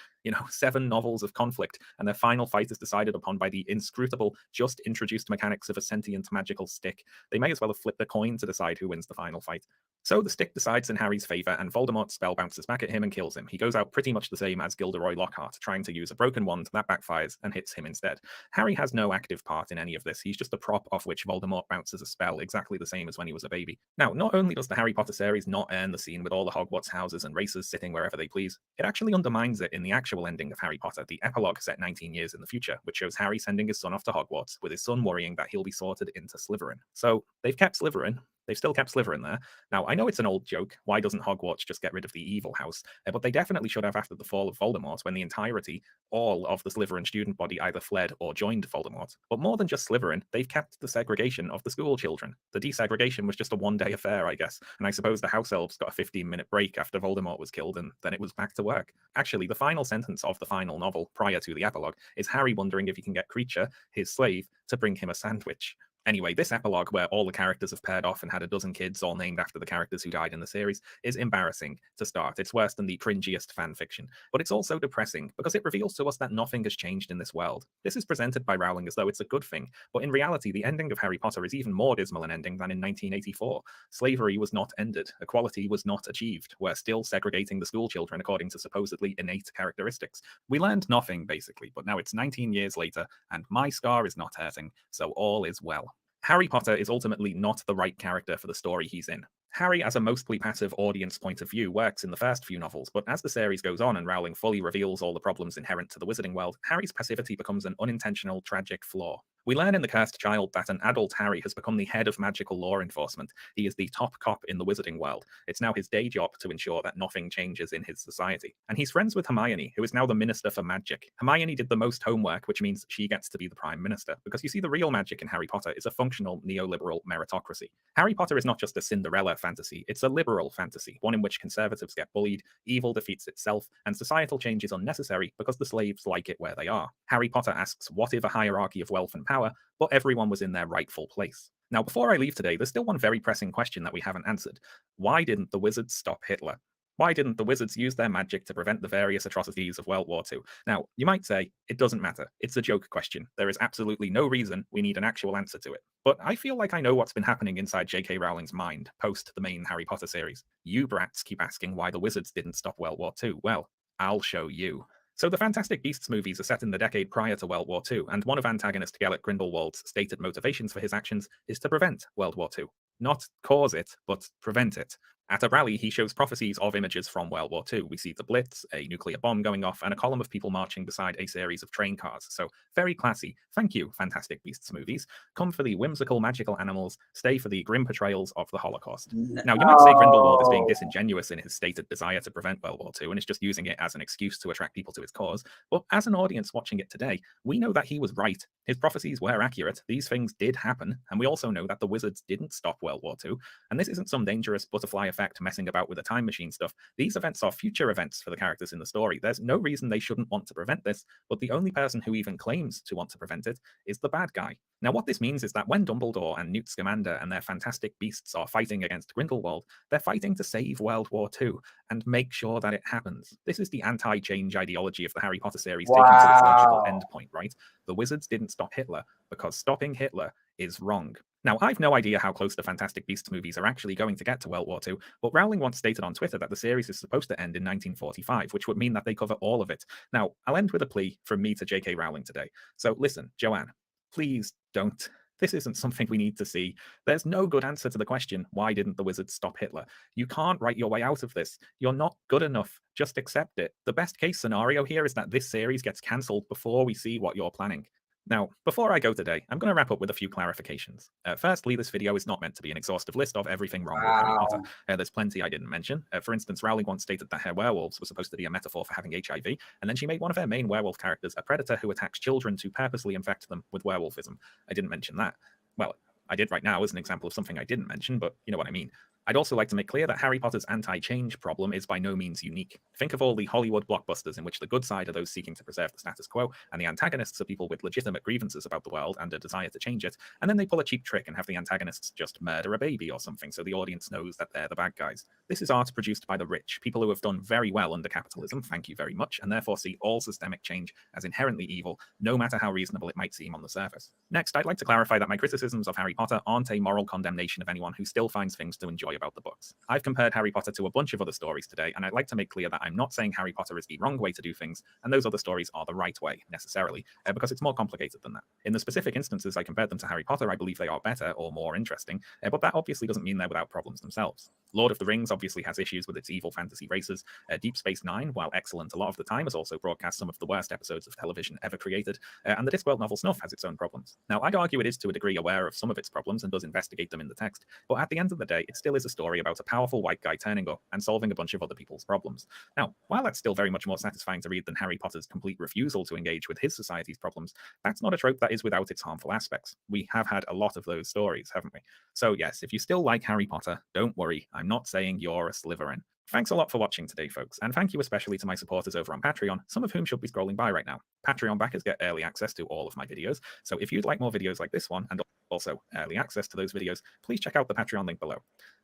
7 novels of conflict, and their final fight is decided upon by the inscrutable, just introduced mechanics of a sentient magical stick. They may as well have flipped a coin to decide who wins the final fight. So the stick decides in Harry's favour, and Voldemort's spell bounces back at him and kills him. He goes out pretty much the same as Gilderoy Lockhart, trying to use a broken wand that backfires and hits him instead. Harry has no active part in any of this. He's just a prop off which Voldemort bounces a spell, exactly the same as when he was a baby. Now, not only does the Harry Potter series not earn the scene with all the Hogwarts houses and races sitting wherever they please, it actually undermines it in the actual ending of Harry Potter, the epilogue set 19 years in the future, which shows Harry sending his son off to Hogwarts, with his son worrying that he'll be sorted into Slytherin. So, they've kept Slytherin, They've still kept Slytherin there. Now, I know it's an old joke. Why doesn't Hogwarts just get rid of the evil house? But they definitely should have after the fall of Voldemort, when the entirety, all of the Slytherin student body either fled or joined Voldemort. But more than just Slytherin, they've kept the segregation of the school children. The desegregation was just a one-day affair, I guess. And I suppose the house elves got a 15-minute break after Voldemort was killed, and then it was back to work. Actually, the final sentence of the final novel, prior to the epilogue, is Harry wondering if he can get Kreacher, his slave, to bring him a sandwich. Anyway, this epilogue, where all the characters have paired off and had a dozen kids all named after the characters who died in the series, is embarrassing to start. It's worse than the cringiest fan fiction. But it's also depressing, because it reveals to us that nothing has changed in this world. This is presented by Rowling as though it's a good thing, but in reality, the ending of Harry Potter is even more dismal an ending than in 1984. Slavery was not ended. Equality was not achieved. We're still segregating the school children according to supposedly innate characteristics. We learned nothing, basically, but now it's 19 years later, and my scar is not hurting, so all is well. Harry Potter is ultimately not the right character for the story he's in. Harry, as a mostly passive audience point of view, works in the first few novels, but as the series goes on and Rowling fully reveals all the problems inherent to the wizarding world, Harry's passivity becomes an unintentional, tragic flaw. We learn in The Cursed Child that an adult Harry has become the head of magical law enforcement. He is the top cop in the wizarding world. It's now his day job to ensure that nothing changes in his society. And he's friends with Hermione, who is now the Minister for Magic. Hermione did the most homework, which means she gets to be the Prime Minister, because you see, the real magic in Harry Potter is a functional neoliberal meritocracy. Harry Potter is not just a Cinderella fantasy, it's a liberal fantasy, one in which conservatives get bullied, evil defeats itself, and societal change is unnecessary because the slaves like it where they are. Harry Potter asks, what if a hierarchy of wealth and power, but everyone was in their rightful place? Now, before I leave today, there's still one very pressing question that we haven't answered. Why didn't the wizards stop Hitler? Why didn't the wizards use their magic to prevent the various atrocities of World War II? Now, you might say, it doesn't matter. It's a joke question. There is absolutely no reason we need an actual answer to it. But I feel like I know what's been happening inside J.K. Rowling's mind post the main Harry Potter series. You brats keep asking why the wizards didn't stop World War II. Well, I'll show you. So the Fantastic Beasts movies are set in the decade prior to World War II, and one of antagonist Gellert Grindelwald's stated motivations for his actions is to prevent World War II. Not cause it, but prevent it. At a rally, he shows prophecies of images from World War II. We see the Blitz, a nuclear bomb going off, and a column of people marching beside a series of train cars. So, very classy. Thank you, Fantastic Beasts movies. Come for the whimsical magical animals, stay for the grim portrayals of the Holocaust. Now, you might say Grindelwald is being disingenuous in his stated desire to prevent World War II, and is just using it as an excuse to attract people to his cause. But as an audience watching it today, we know that he was right. His prophecies were accurate. These things did happen. And we also know that the wizards didn't stop World War II. And this isn't some dangerous butterfly effect messing about with a time machine stuff. These events are future events for the characters in the story. There's no reason they shouldn't want to prevent this, but the only person who even claims to want to prevent it is the bad guy. Now, what this means is that when Dumbledore and Newt Scamander and their Fantastic Beasts are fighting against Grindelwald, they're fighting to save World War II and make sure that it happens. This is the anti-change ideology of the Harry Potter series taken to its logical endpoint, right? The wizards didn't stop Hitler because stopping Hitler is wrong. Now, I've no idea how close the Fantastic Beasts movies are actually going to get to World War II, but Rowling once stated on Twitter that the series is supposed to end in 1945, which would mean that they cover all of it. Now, I'll end with a plea from me to J.K. Rowling today. So listen, Joanne, please don't. This isn't something we need to see. There's no good answer to the question, why didn't the wizards stop Hitler? You can't write your way out of this. You're not good enough. Just accept it. The best case scenario here is that this series gets cancelled before we see what you're planning. Now, before I go today, I'm going to wrap up with a few clarifications. Firstly, this video is not meant to be an exhaustive list of everything wrong with Harry Potter. There's plenty I didn't mention. For instance, Rowling once stated that her werewolves were supposed to be a metaphor for having HIV, and then she made one of her main werewolf characters a predator who attacks children to purposely infect them with werewolfism. I didn't mention that. Well, I did right now as an example of something I didn't mention, but you know what I mean. I'd also like to make clear that Harry Potter's anti-change problem is by no means unique. Think of all the Hollywood blockbusters in which the good side are those seeking to preserve the status quo, and the antagonists are people with legitimate grievances about the world and a desire to change it, and then they pull a cheap trick and have the antagonists just murder a baby or something so the audience knows that they're the bad guys. This is art produced by the rich, people who have done very well under capitalism, thank you very much, and therefore see all systemic change as inherently evil, no matter how reasonable it might seem on the surface. Next, I'd like to clarify that my criticisms of Harry Potter aren't a moral condemnation of anyone who still finds things to enjoy enjoy about the books. I've compared Harry Potter to a bunch of other stories today, and I'd like to make clear that I'm not saying Harry Potter is the wrong way to do things, and those other stories are the right way, necessarily, because it's more complicated than that. In the specific instances I compared them to Harry Potter, I believe they are better or more interesting, but that obviously doesn't mean they're without problems themselves. Lord of the Rings obviously has issues with its evil fantasy races. Deep Space Nine, while excellent a lot of the time, has also broadcast some of the worst episodes of television ever created, and the Discworld novel Snuff has its own problems. Now, I'd argue it is to a degree aware of some of its problems and does investigate them in the text, but at the end of the day, it still is a story about a powerful white guy turning up and solving a bunch of other people's problems. Now, while that's still very much more satisfying to read than Harry Potter's complete refusal to engage with his society's problems, that's not a trope that is without its harmful aspects. We have had a lot of those stories, haven't we? So yes, if you still like Harry Potter, don't worry, I'm not saying you're a Slytherin. Thanks a lot for watching today, folks, and thank you especially to my supporters over on Patreon, some of whom should be scrolling by right now. Patreon backers get early access to all of my videos, so if you'd like more videos like this one, and also early access to those videos, please check out the Patreon link below.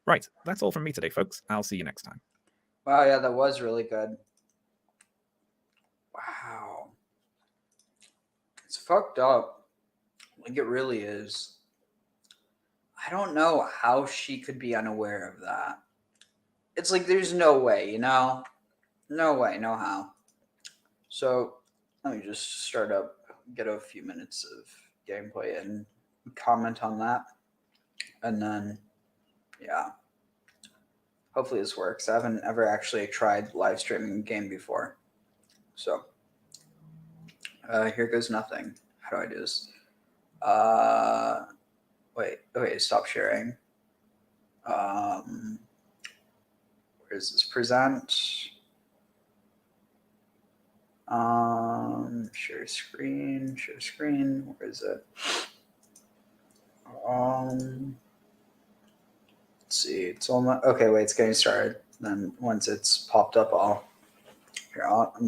Right, that's all from me today, folks. I'll see you next time. Wow, yeah, that was really good. Wow. It's fucked up. Like, it really is. I don't know how she could be unaware of that. It's like, there's no way, you know? No way, no how. So, let me just start up, get a few minutes of gameplay and comment on that. And then, yeah. Hopefully this works. I haven't ever actually tried live streaming a game before. So, here goes nothing. How do I do this? Wait, stop sharing. Where is this? Present. Share screen. Where is it? Let's see. It's almost okay. Wait, it's getting started. Then once it's popped up, I'm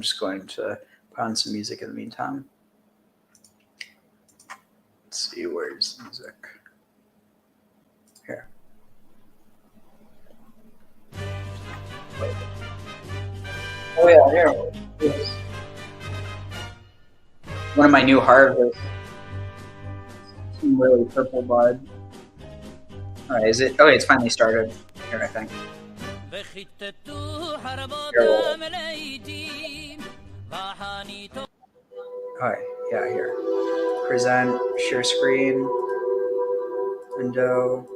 just going to put on some music in the meantime. Let's see, where's music? Here. Oh yeah, here. Yes. One of my new harvests. Some really purple bud. Alright, is it? Okay, it's finally started. Here, I think. Alright, yeah, here. Present, share screen, window.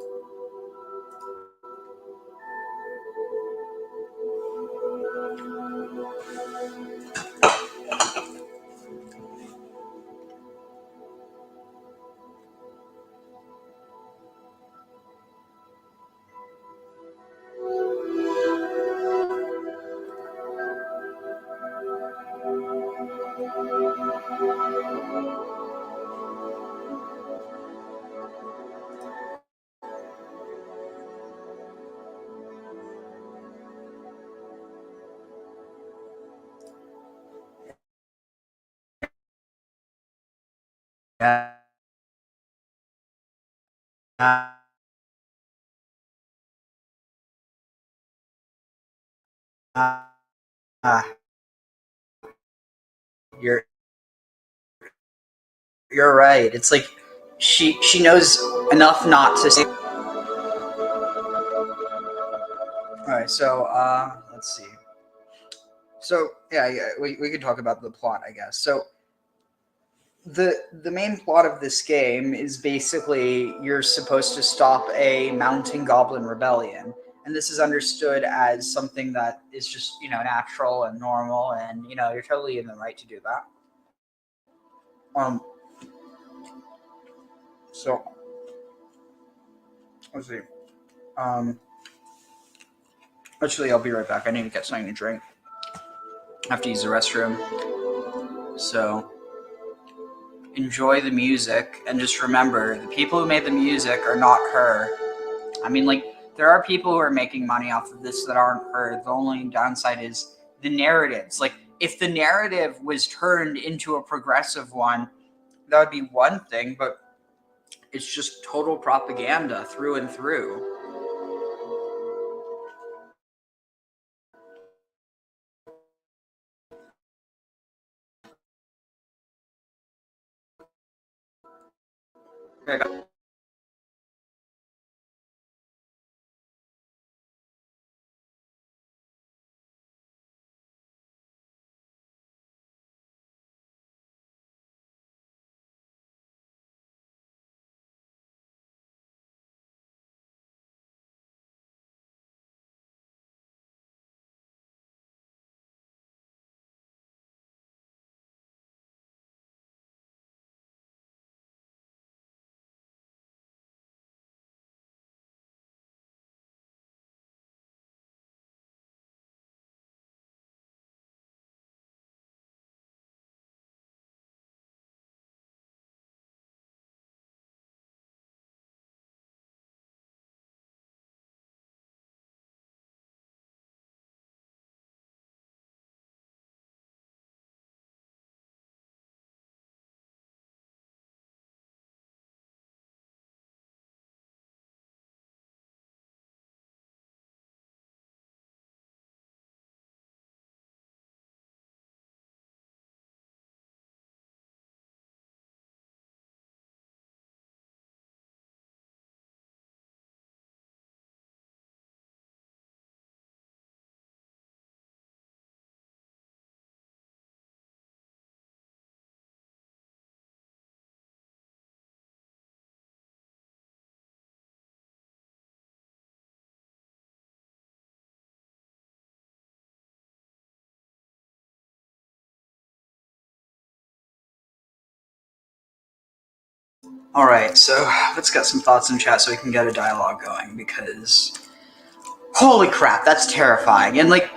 You're right. It's like she knows enough not to say. All right, so let's see. So yeah, we could talk about the plot, I guess. So the main plot of this game is basically you're supposed to stop a mounting goblin rebellion, and this is understood as something that is just, you know, natural and normal, and, you know, you're totally in the right to do that. So let's see. Actually, I'll be right back. I need to get something to drink. I have to use the restroom. So enjoy the music, and just remember, the people who made the music are not her. I mean, like, there are people who are making money off of this that aren't her. The only downside is the narratives. Like, if the narrative was turned into a progressive one, that would be one thing, but it's just total propaganda through and through. Okay. All right, so let's get some thoughts in chat so we can get a dialogue going, because holy crap, that's terrifying. And like,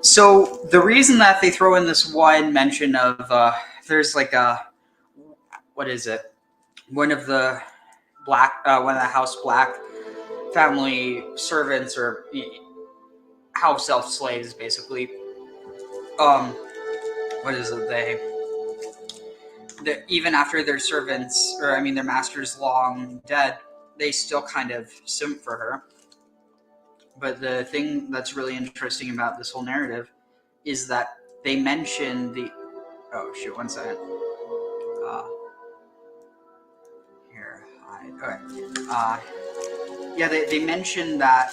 so the reason that they throw in this one mention of there's like a, what is it? One of the House Black family servants or house elf slaves, basically. What is it? Even after their servants, or I mean their master's long dead, they still kind of simp for her. But the thing that's really interesting about this whole narrative is that they mention the. Oh shoot! 1 second. Here, okay. Yeah, they mention that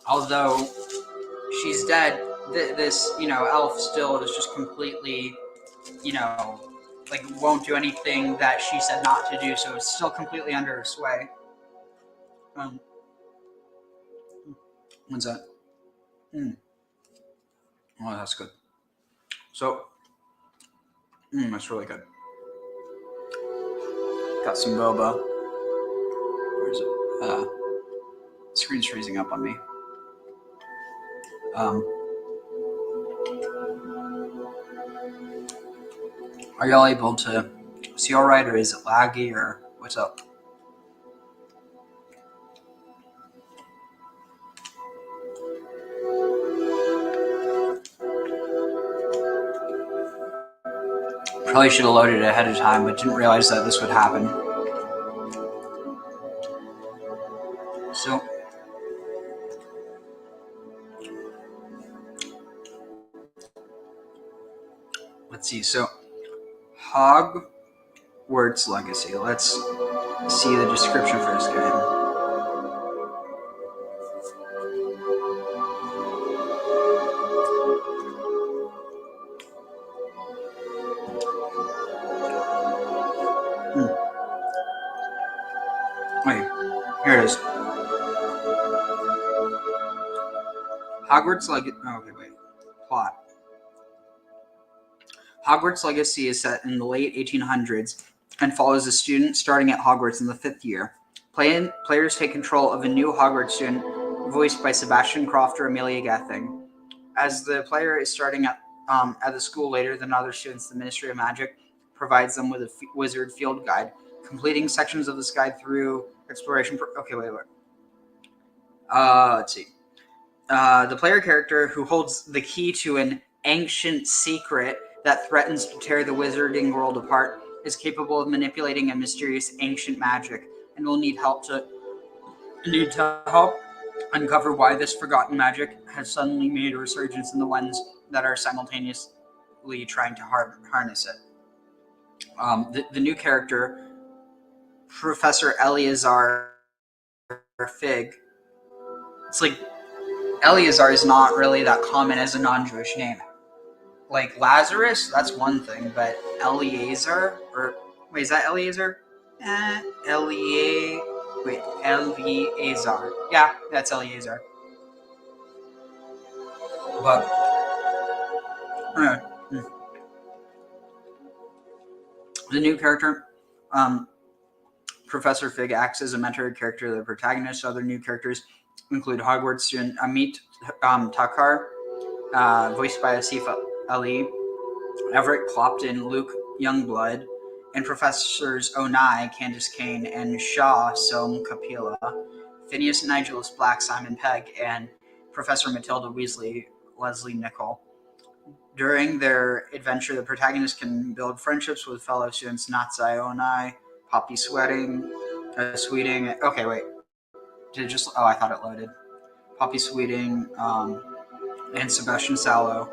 although she's dead, this elf still is just completely, like won't do anything that she said not to do. So it's still completely under her sway. What's that? Oh, that's good. So, that's really good. Got some boba. Where is it? Screen's freezing up on me. Are y'all able to see all right, or is it laggy, or what's up? Probably should have loaded it ahead of time, but didn't realize that this would happen. So, let's see. So, Hogwarts Legacy. Let's see the description for this game. Wait, here it is. Hogwarts Legacy. Oh, okay, wait. Plot. Hogwarts Legacy is set in the late 1800s and follows a student starting at Hogwarts in the 5th year. Players take control of a new Hogwarts student, voiced by Sebastian Croft or Amelia Gathing. As the player is starting at the school later than other students, the Ministry of Magic provides them with a wizard field guide, completing sections of this guide through exploration. Okay, wait. Let's see. The player character who holds the key to an ancient secret that threatens to tear the wizarding world apart is capable of manipulating a mysterious ancient magic and will need help uncover why this forgotten magic has suddenly made a resurgence in the ones that are simultaneously trying to harness it. The new character, Professor Eleazar Fig. It's like Eleazar is not really that common as a non-Jewish name. Like Lazarus, that's one thing, but Eleazar, or wait, is that Eleazar? Eleazar. Yeah, that's Eleazar. But the new character, Professor Fig, acts as a mentor character to the protagonist. Other new characters include Hogwarts student Amit Takar, voiced by Asif Ali, Everett Clopton, Luke Youngblood, and Professors Onai, Candace Kane, and Shaw Som Kapila, Phineas Nigellus Black, Simon Pegg, and Professor Matilda Weasley, Leslie Nichol. During their adventure, the protagonist can build friendships with fellow students Natsai Onai, Poppy Sweeting. Okay, wait. I thought it loaded. Poppy Sweeting and Sebastian Sallow,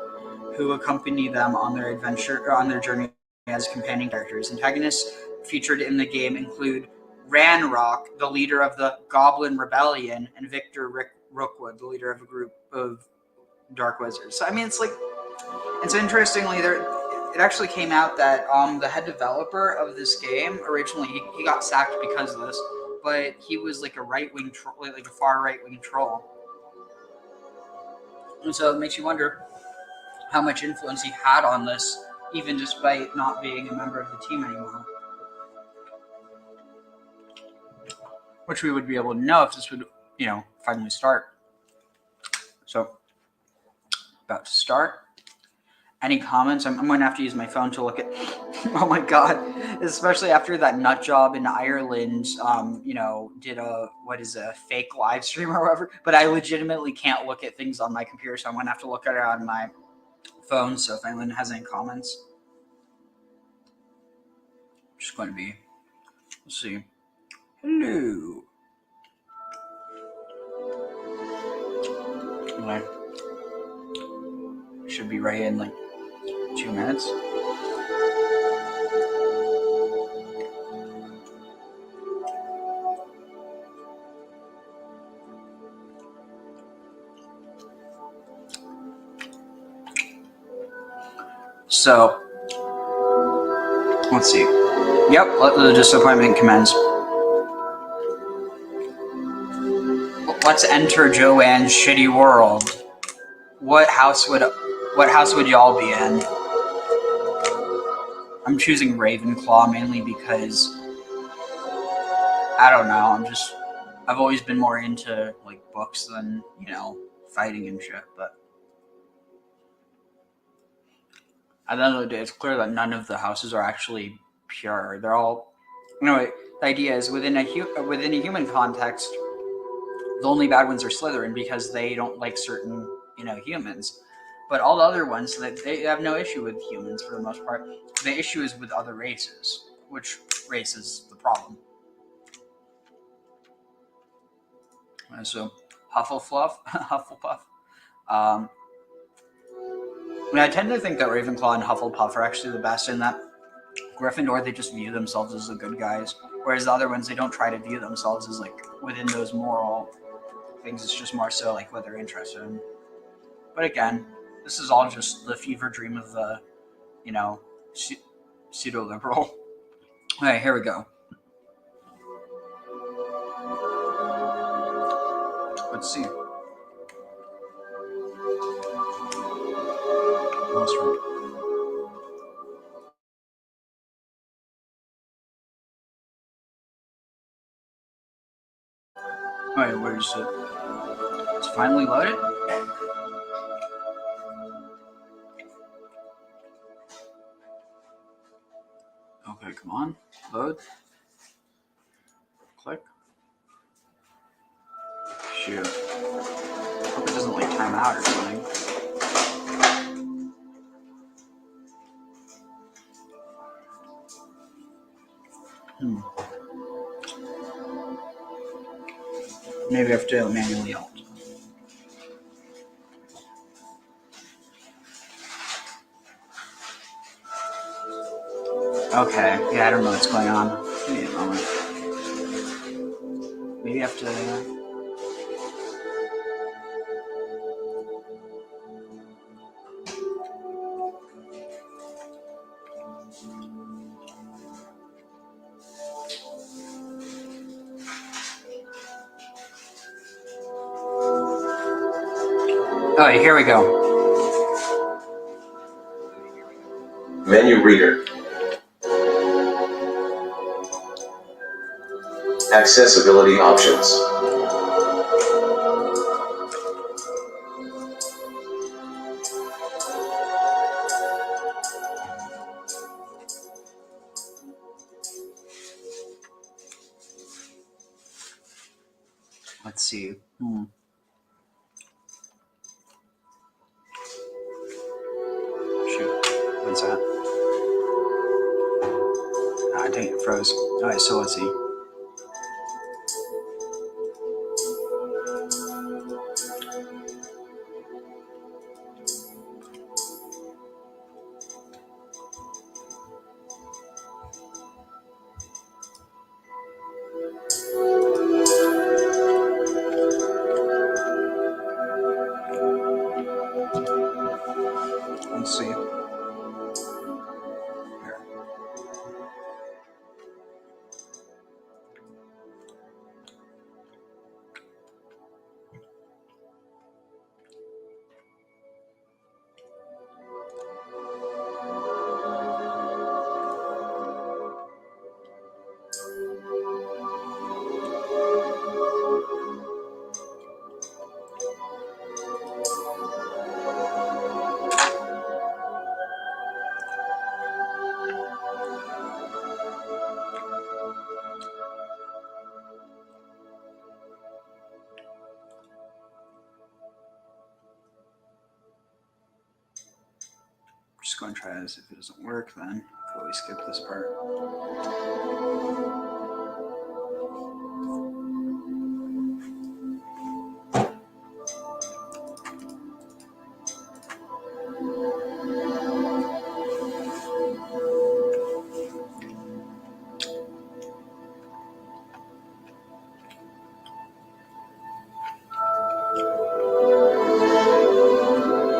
who accompany them on their adventure, on their journey as companion characters. Antagonists featured in the game include Ranrock, the leader of the Goblin Rebellion, and Victor Rookwood, the leader of a group of dark wizards. So I mean, it's interestingly it actually came out that the head developer of this game originally he got sacked because of this, but he was like a right-wing troll, like a far right-wing troll, and so it makes you wonder how much influence he had on this, even despite not being a member of the team anymore. which we would be able to know if this would, finally start. So, about to start. Any comments? I'm going to have to use my phone to look at. Oh my god! Especially after that nut job in Ireland, did a fake live stream or whatever. But I legitimately can't look at things on my computer, so I'm going to have to look at it on my phone. So if anyone has any comments, just going to be. Let's see. Hello. Okay. Should be ready in like 2 minutes. So, let's see. Yep, let the disappointment commence. Let's enter Joanne's shitty world. What house would y'all be in? I'm choosing Ravenclaw mainly because I don't know. I've always been more into like books than fighting and shit. But at the end of the day, it's clear that none of the houses are actually pure. They're all. The idea is within a human context, the only bad ones are Slytherin because they don't like certain humans. But all the other ones, they have no issue with humans for the most part. The issue is with other races. Which race is the problem? So, Hufflepuff. I tend to think that Ravenclaw and Hufflepuff are actually the best in that Gryffindor, they just view themselves as the good guys. Whereas the other ones, they don't try to view themselves as like within those moral things. It's just more so like what they're interested in. But again, this is all just the fever dream of the, pseudo-liberal. All right, here we go. Let's see. Alright, where is it? It's finally loaded? Okay, come on. Load. Click. Shoot. Hope it doesn't like time out or something. Maybe I have to manually alt. Okay, yeah, I don't know what's going on. Give me a moment. Maybe I have to... Alright, here we go. Menu reader. Accessibility options. Let's see. Shoot. What's that? I think it froze. Alright, so let's see. Let's see. Here. just go and try this. If it doesn't work, then I'll always skip this part.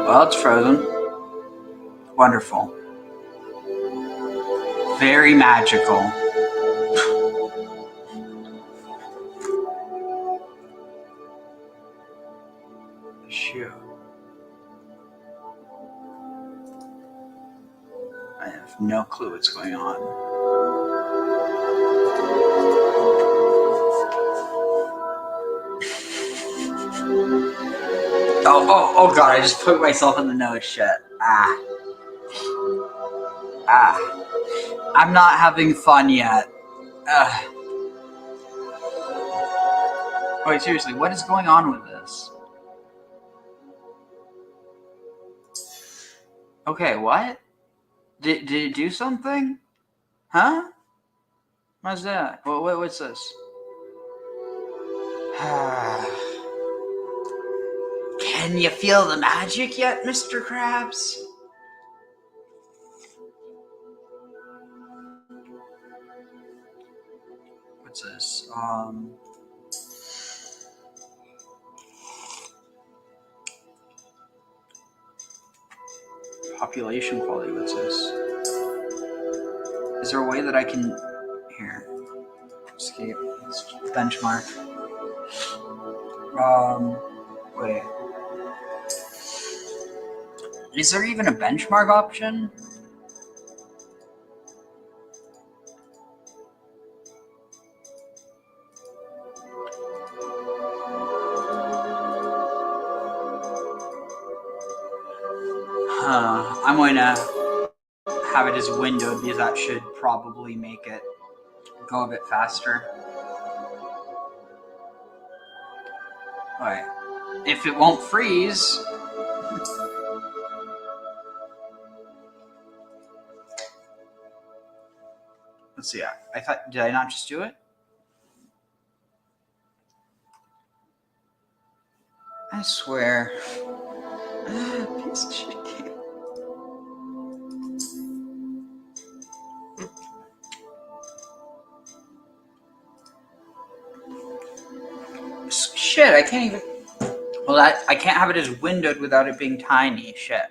Well, it's frozen. Wonderful. Very magical. Shoot. I have no clue what's going on. Oh god, I just put myself in the nose. Shit. I'm not having fun yet. Wait, seriously, what is going on with this? Okay, what? Did it do something? Huh? What's that? What's this? Can you feel the magic yet, Mr. Krabs? What's this? Population quality, what's this? Is there a way that I can... Here. Escape. Benchmark. Wait. Is there even a benchmark option? I'm going to have it as windowed because that should probably make it go a bit faster. Alright. If it won't freeze... Let's see. I thought... Did I not just do it? I swear. Piece of shit game. Shit, I can't even... Well, I can't have it as windowed without it being tiny. Shit.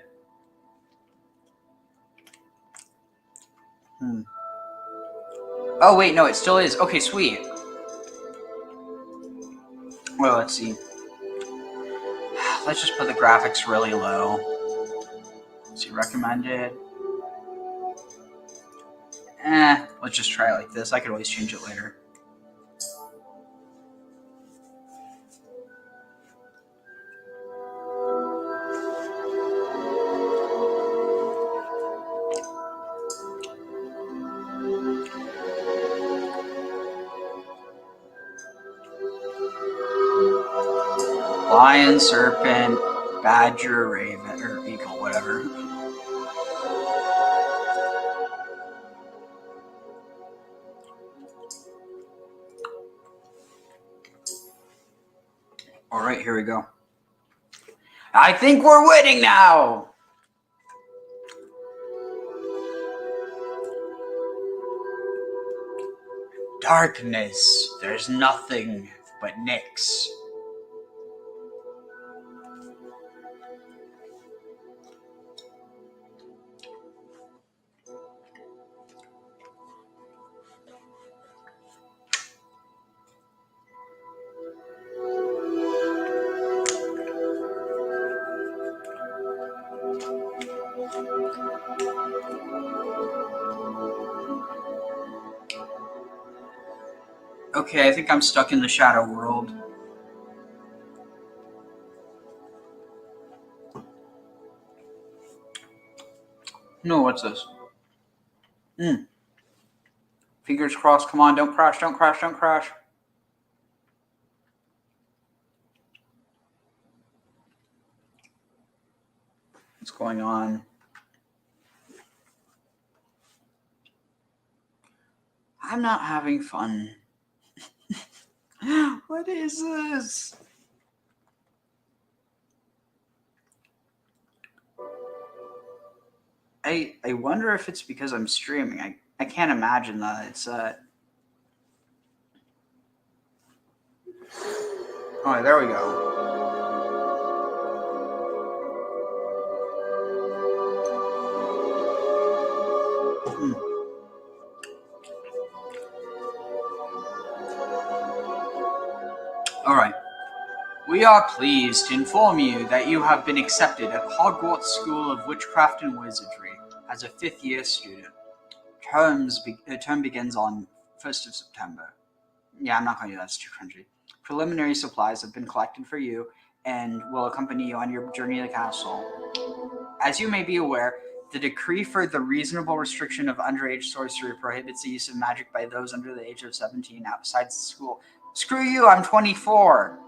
Oh, wait, no, it still is. Okay, sweet. Well, let's see. Let's just put the graphics really low. Let's see, recommended. Let's just try it like this. I could always change it later. Lion, serpent, badger, raven, or eagle, whatever. All right, here we go. I think we're winning now. Darkness. There's nothing but Nyx. Okay, I think I'm stuck in the shadow world. No, what's this? Fingers crossed, come on, don't crash, don't crash, don't crash. What's going on? I'm not having fun. What is this? I wonder if it's because I'm streaming. I can't imagine that. It's oh, there we go. All right. We are pleased to inform you that you have been accepted at Hogwarts School of Witchcraft and Wizardry as a 5th-year student. Term begins on 1st of September. Yeah, I'm not going to do that. It's too cringy. Preliminary supplies have been collected for you and will accompany you on your journey to the castle. As you may be aware, the decree for the reasonable restriction of underage sorcery prohibits the use of magic by those under the age of 17 outside school. Screw you, I'm 24!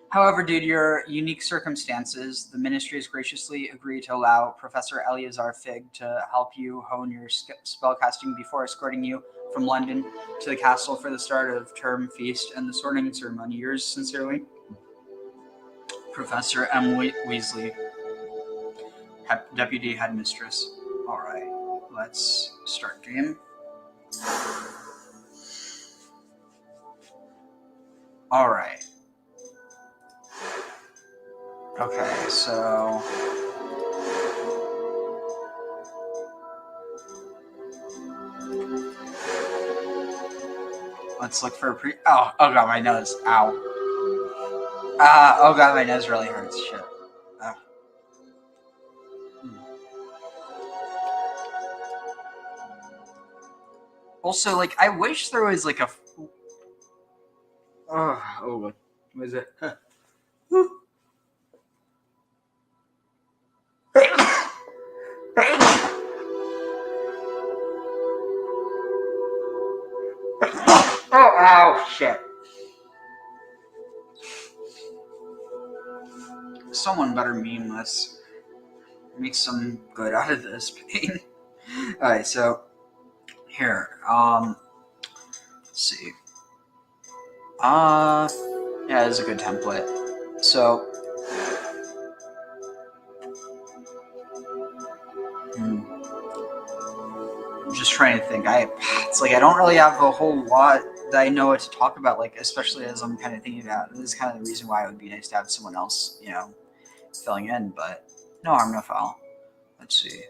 However, due to your unique circumstances, the ministry has graciously agreed to allow Professor Eleazar Fig to help you hone your spellcasting before escorting you from London to the castle for the start of term feast and the sorting ceremony. Yours sincerely, Professor M. Weasley, Deputy Headmistress. All right, let's start game. All right. Okay, so let's look for a oh god, my nose. Ow. Oh god, my nose really hurts. Shit. Also, like, I wish there was like a. What is it? Ow, shit. Someone better meme this. Make some good out of this pain. Alright, so here, let's see. Yeah, it's a good template. So I'm just trying to think. It's like I don't really have a whole lot that I know what to talk about, like, especially as I'm kind of thinking about. This is kind of the reason why it would be nice to have someone else, you know, filling in, but no harm, no foul. Let's see.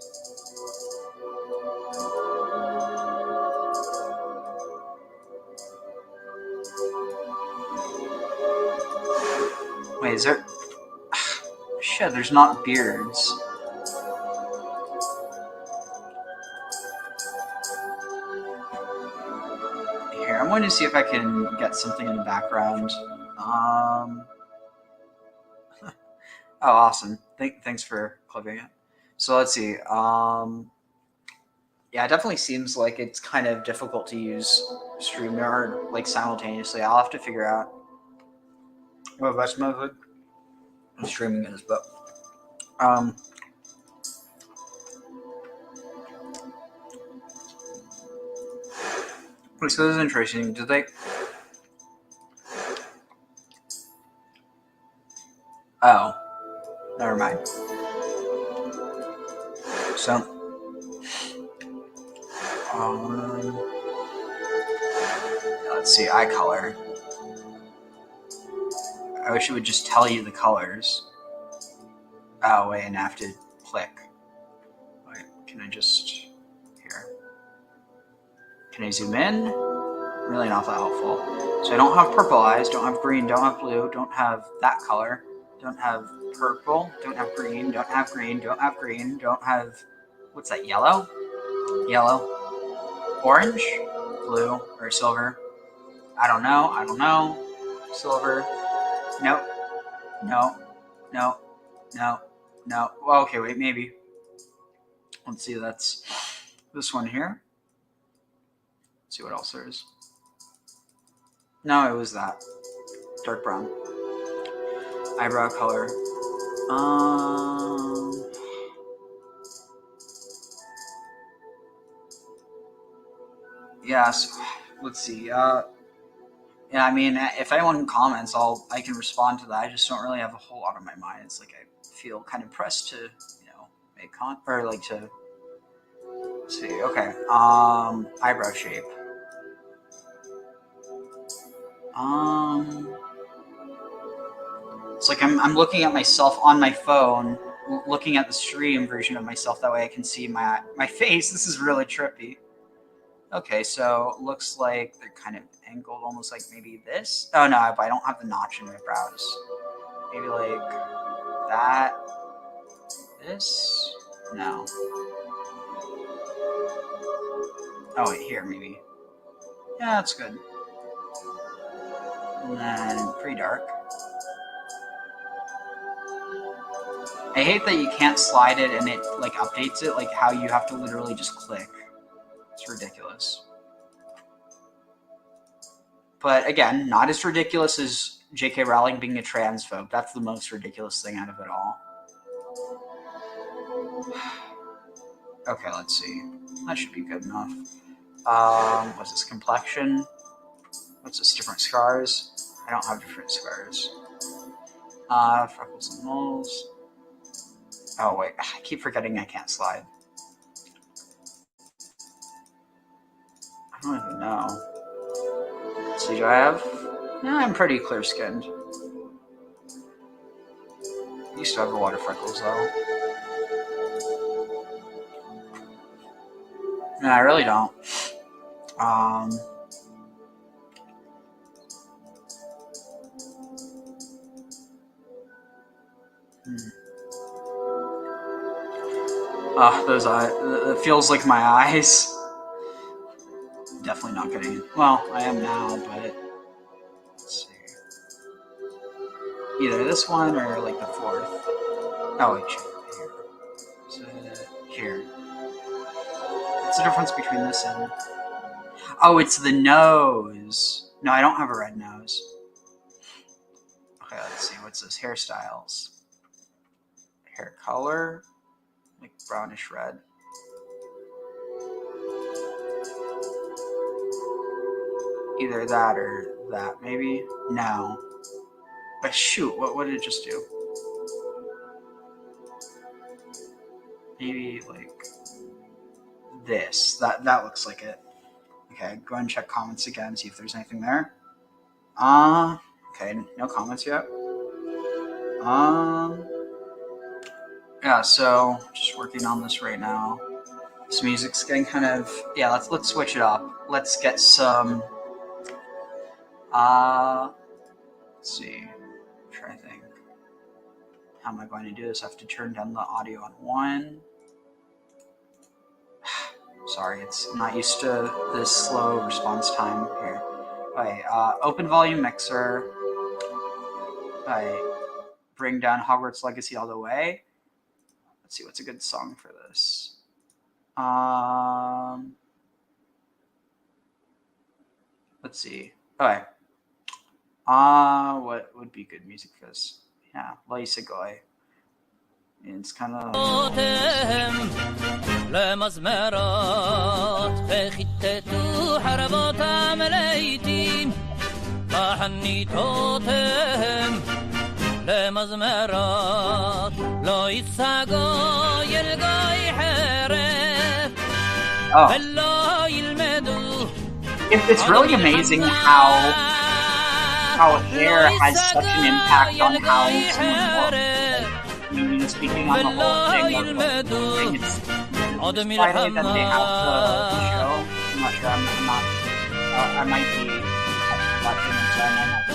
Wait, is there... Shit, there's not beards. Here, I'm going to see if I can get something in the background. Oh, awesome. Thanks for clipping it. So let's see. Yeah, it definitely seems like it's kind of difficult to use StreamYard like simultaneously. I'll have to figure out what the best method of streaming is, but so this is interesting. Did they? Oh, never mind. So, let's see, eye color. I wish it would just tell you the colors. Oh, wait, and I have to click. Wait, can I just... Here. Can I zoom in? Really not that helpful. So I don't have purple eyes, don't have green, don't have blue, don't have that color, don't have purple, don't have green, don't have green, don't have green, don't have... What's that, yellow? Yellow. Orange? Blue? Or silver? I don't know. Silver. Nope. No. No. No. No. Well, okay, wait, maybe. Let's see, that's this one here. Let's see what else there is. No, it was that. Dark brown. Eyebrow color. Yeah, so, let's see. Yeah, I mean, if anyone comments, I can respond to that. I just don't really have a whole lot on my mind. It's like I feel kind of pressed to, make to see. Okay, eyebrow shape. It's like I'm looking at myself on my phone, looking at the stream version of myself. That way I can see my face. This is really trippy. Okay, so looks like they're kind of angled, almost like maybe this. Oh no, but I don't have the notch in my brows. Maybe like that. This? No. Oh wait, here maybe. Yeah, that's good. And then pretty dark. I hate that you can't slide it and it like updates it, like how you have to literally just click. It's ridiculous. But again, not as ridiculous as J.K. Rowling being a transphobe. That's the most ridiculous thing out of it all. Okay, let's see. That should be good enough. What's this? Complexion? What's this? Different scars? I don't have different scars. Freckles and moles. Oh wait, I keep forgetting I can't slide. I don't even know. Let's see, do I have? No, I'm pretty clear-skinned. I used to have a lot of freckles though. No, I really don't. Those eyes. It feels like my eyes. Definitely not getting. Well, I am now, but let's see. Either this one or like the fourth. Oh wait, here. So, here. What's the difference between this and? Oh, it's the nose. No, I don't have a red nose. Okay, let's see. What's this? Hairstyles. Hair color. Like brownish red. Either that or that, maybe? No. But shoot, what did it just do? Maybe like this. That looks like it. Okay, go ahead and check comments again, see if there's anything there. Okay, no comments yet. Yeah, so just working on this right now. This music's getting kind of, yeah, let's switch it up. Let's get some let's see. I'm trying to think. How am I going to do this? I have to turn down the audio on 1. Sorry, I'm not used to this slow response time here. Okay, open volume mixer. Okay, bring down Hogwarts Legacy all the way. Let's see, what's a good song for this? Let's see. Okay. What would be good music for this? Yeah, Laisigoi. It's kind of. Oh. It's really amazing how hair has such an impact on how someone looks. I mean, speaking on the whole thing of it's Friday that they have the show. I'm not sure. I'm not. I might be watching it, so I might not be.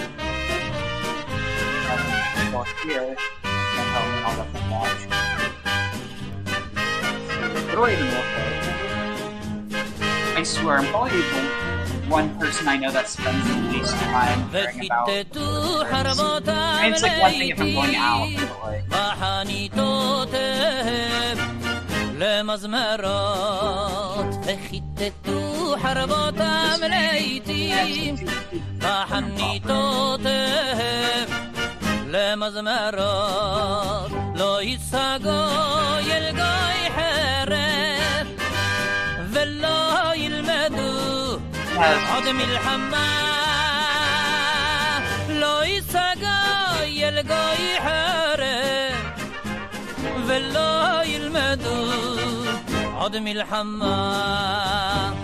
Here, and I'll let them watch. What do I even look like? I swear, I'm probably the one person I know that spends the least time caring about this. I mean, it's like one thing if I'm going out, عدم الحمام لو يسقى يلقى يحارب ولا يلمدو عدم الحمام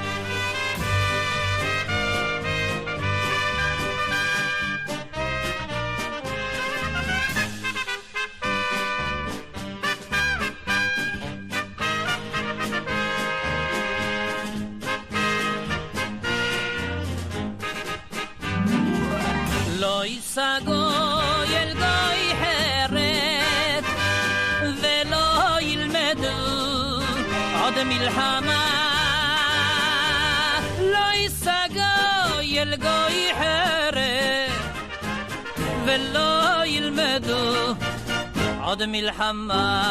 לא ייסגו ילגו יחרד ולא ילמדו עוד מלחמה לא ייסגו ילגו יחרד ולא ילמדו עוד מלחמה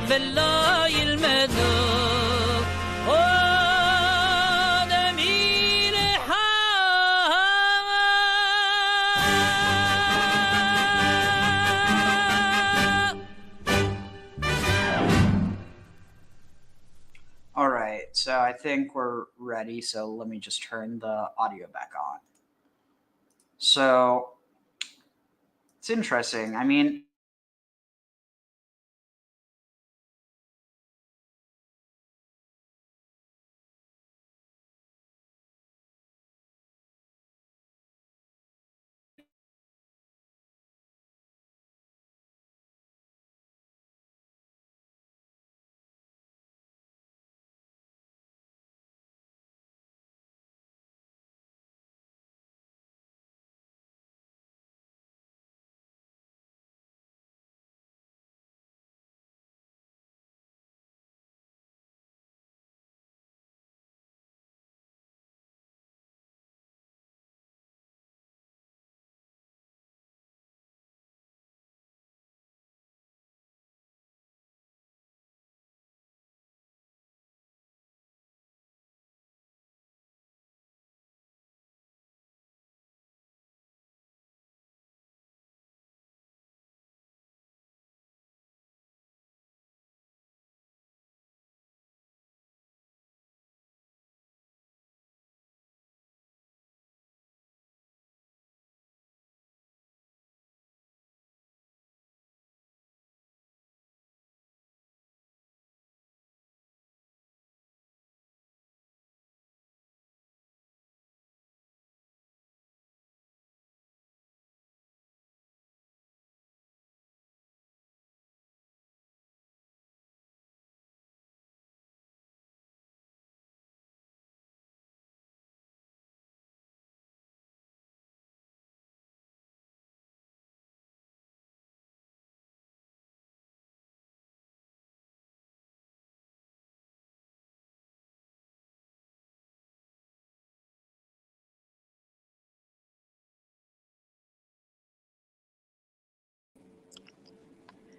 ולא ילמדו All right, so I think we're ready. So let me just turn the audio back on. So it's interesting. I mean,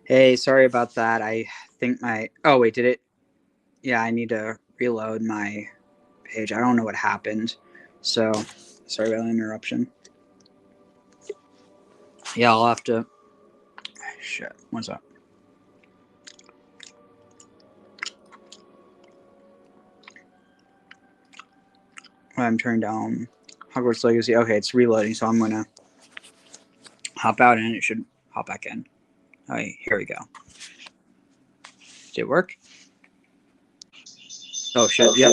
hey, sorry about that. I think my, oh wait, did it? Yeah, I need to reload my page. I don't know what happened. So sorry about the interruption. Yeah, I'll have to, shit, what's up? I'm turning down Hogwarts Legacy. Okay, it's reloading, so I'm gonna hop out and it should hop back in. All right, here we go. Did it work? Oh shit, yep.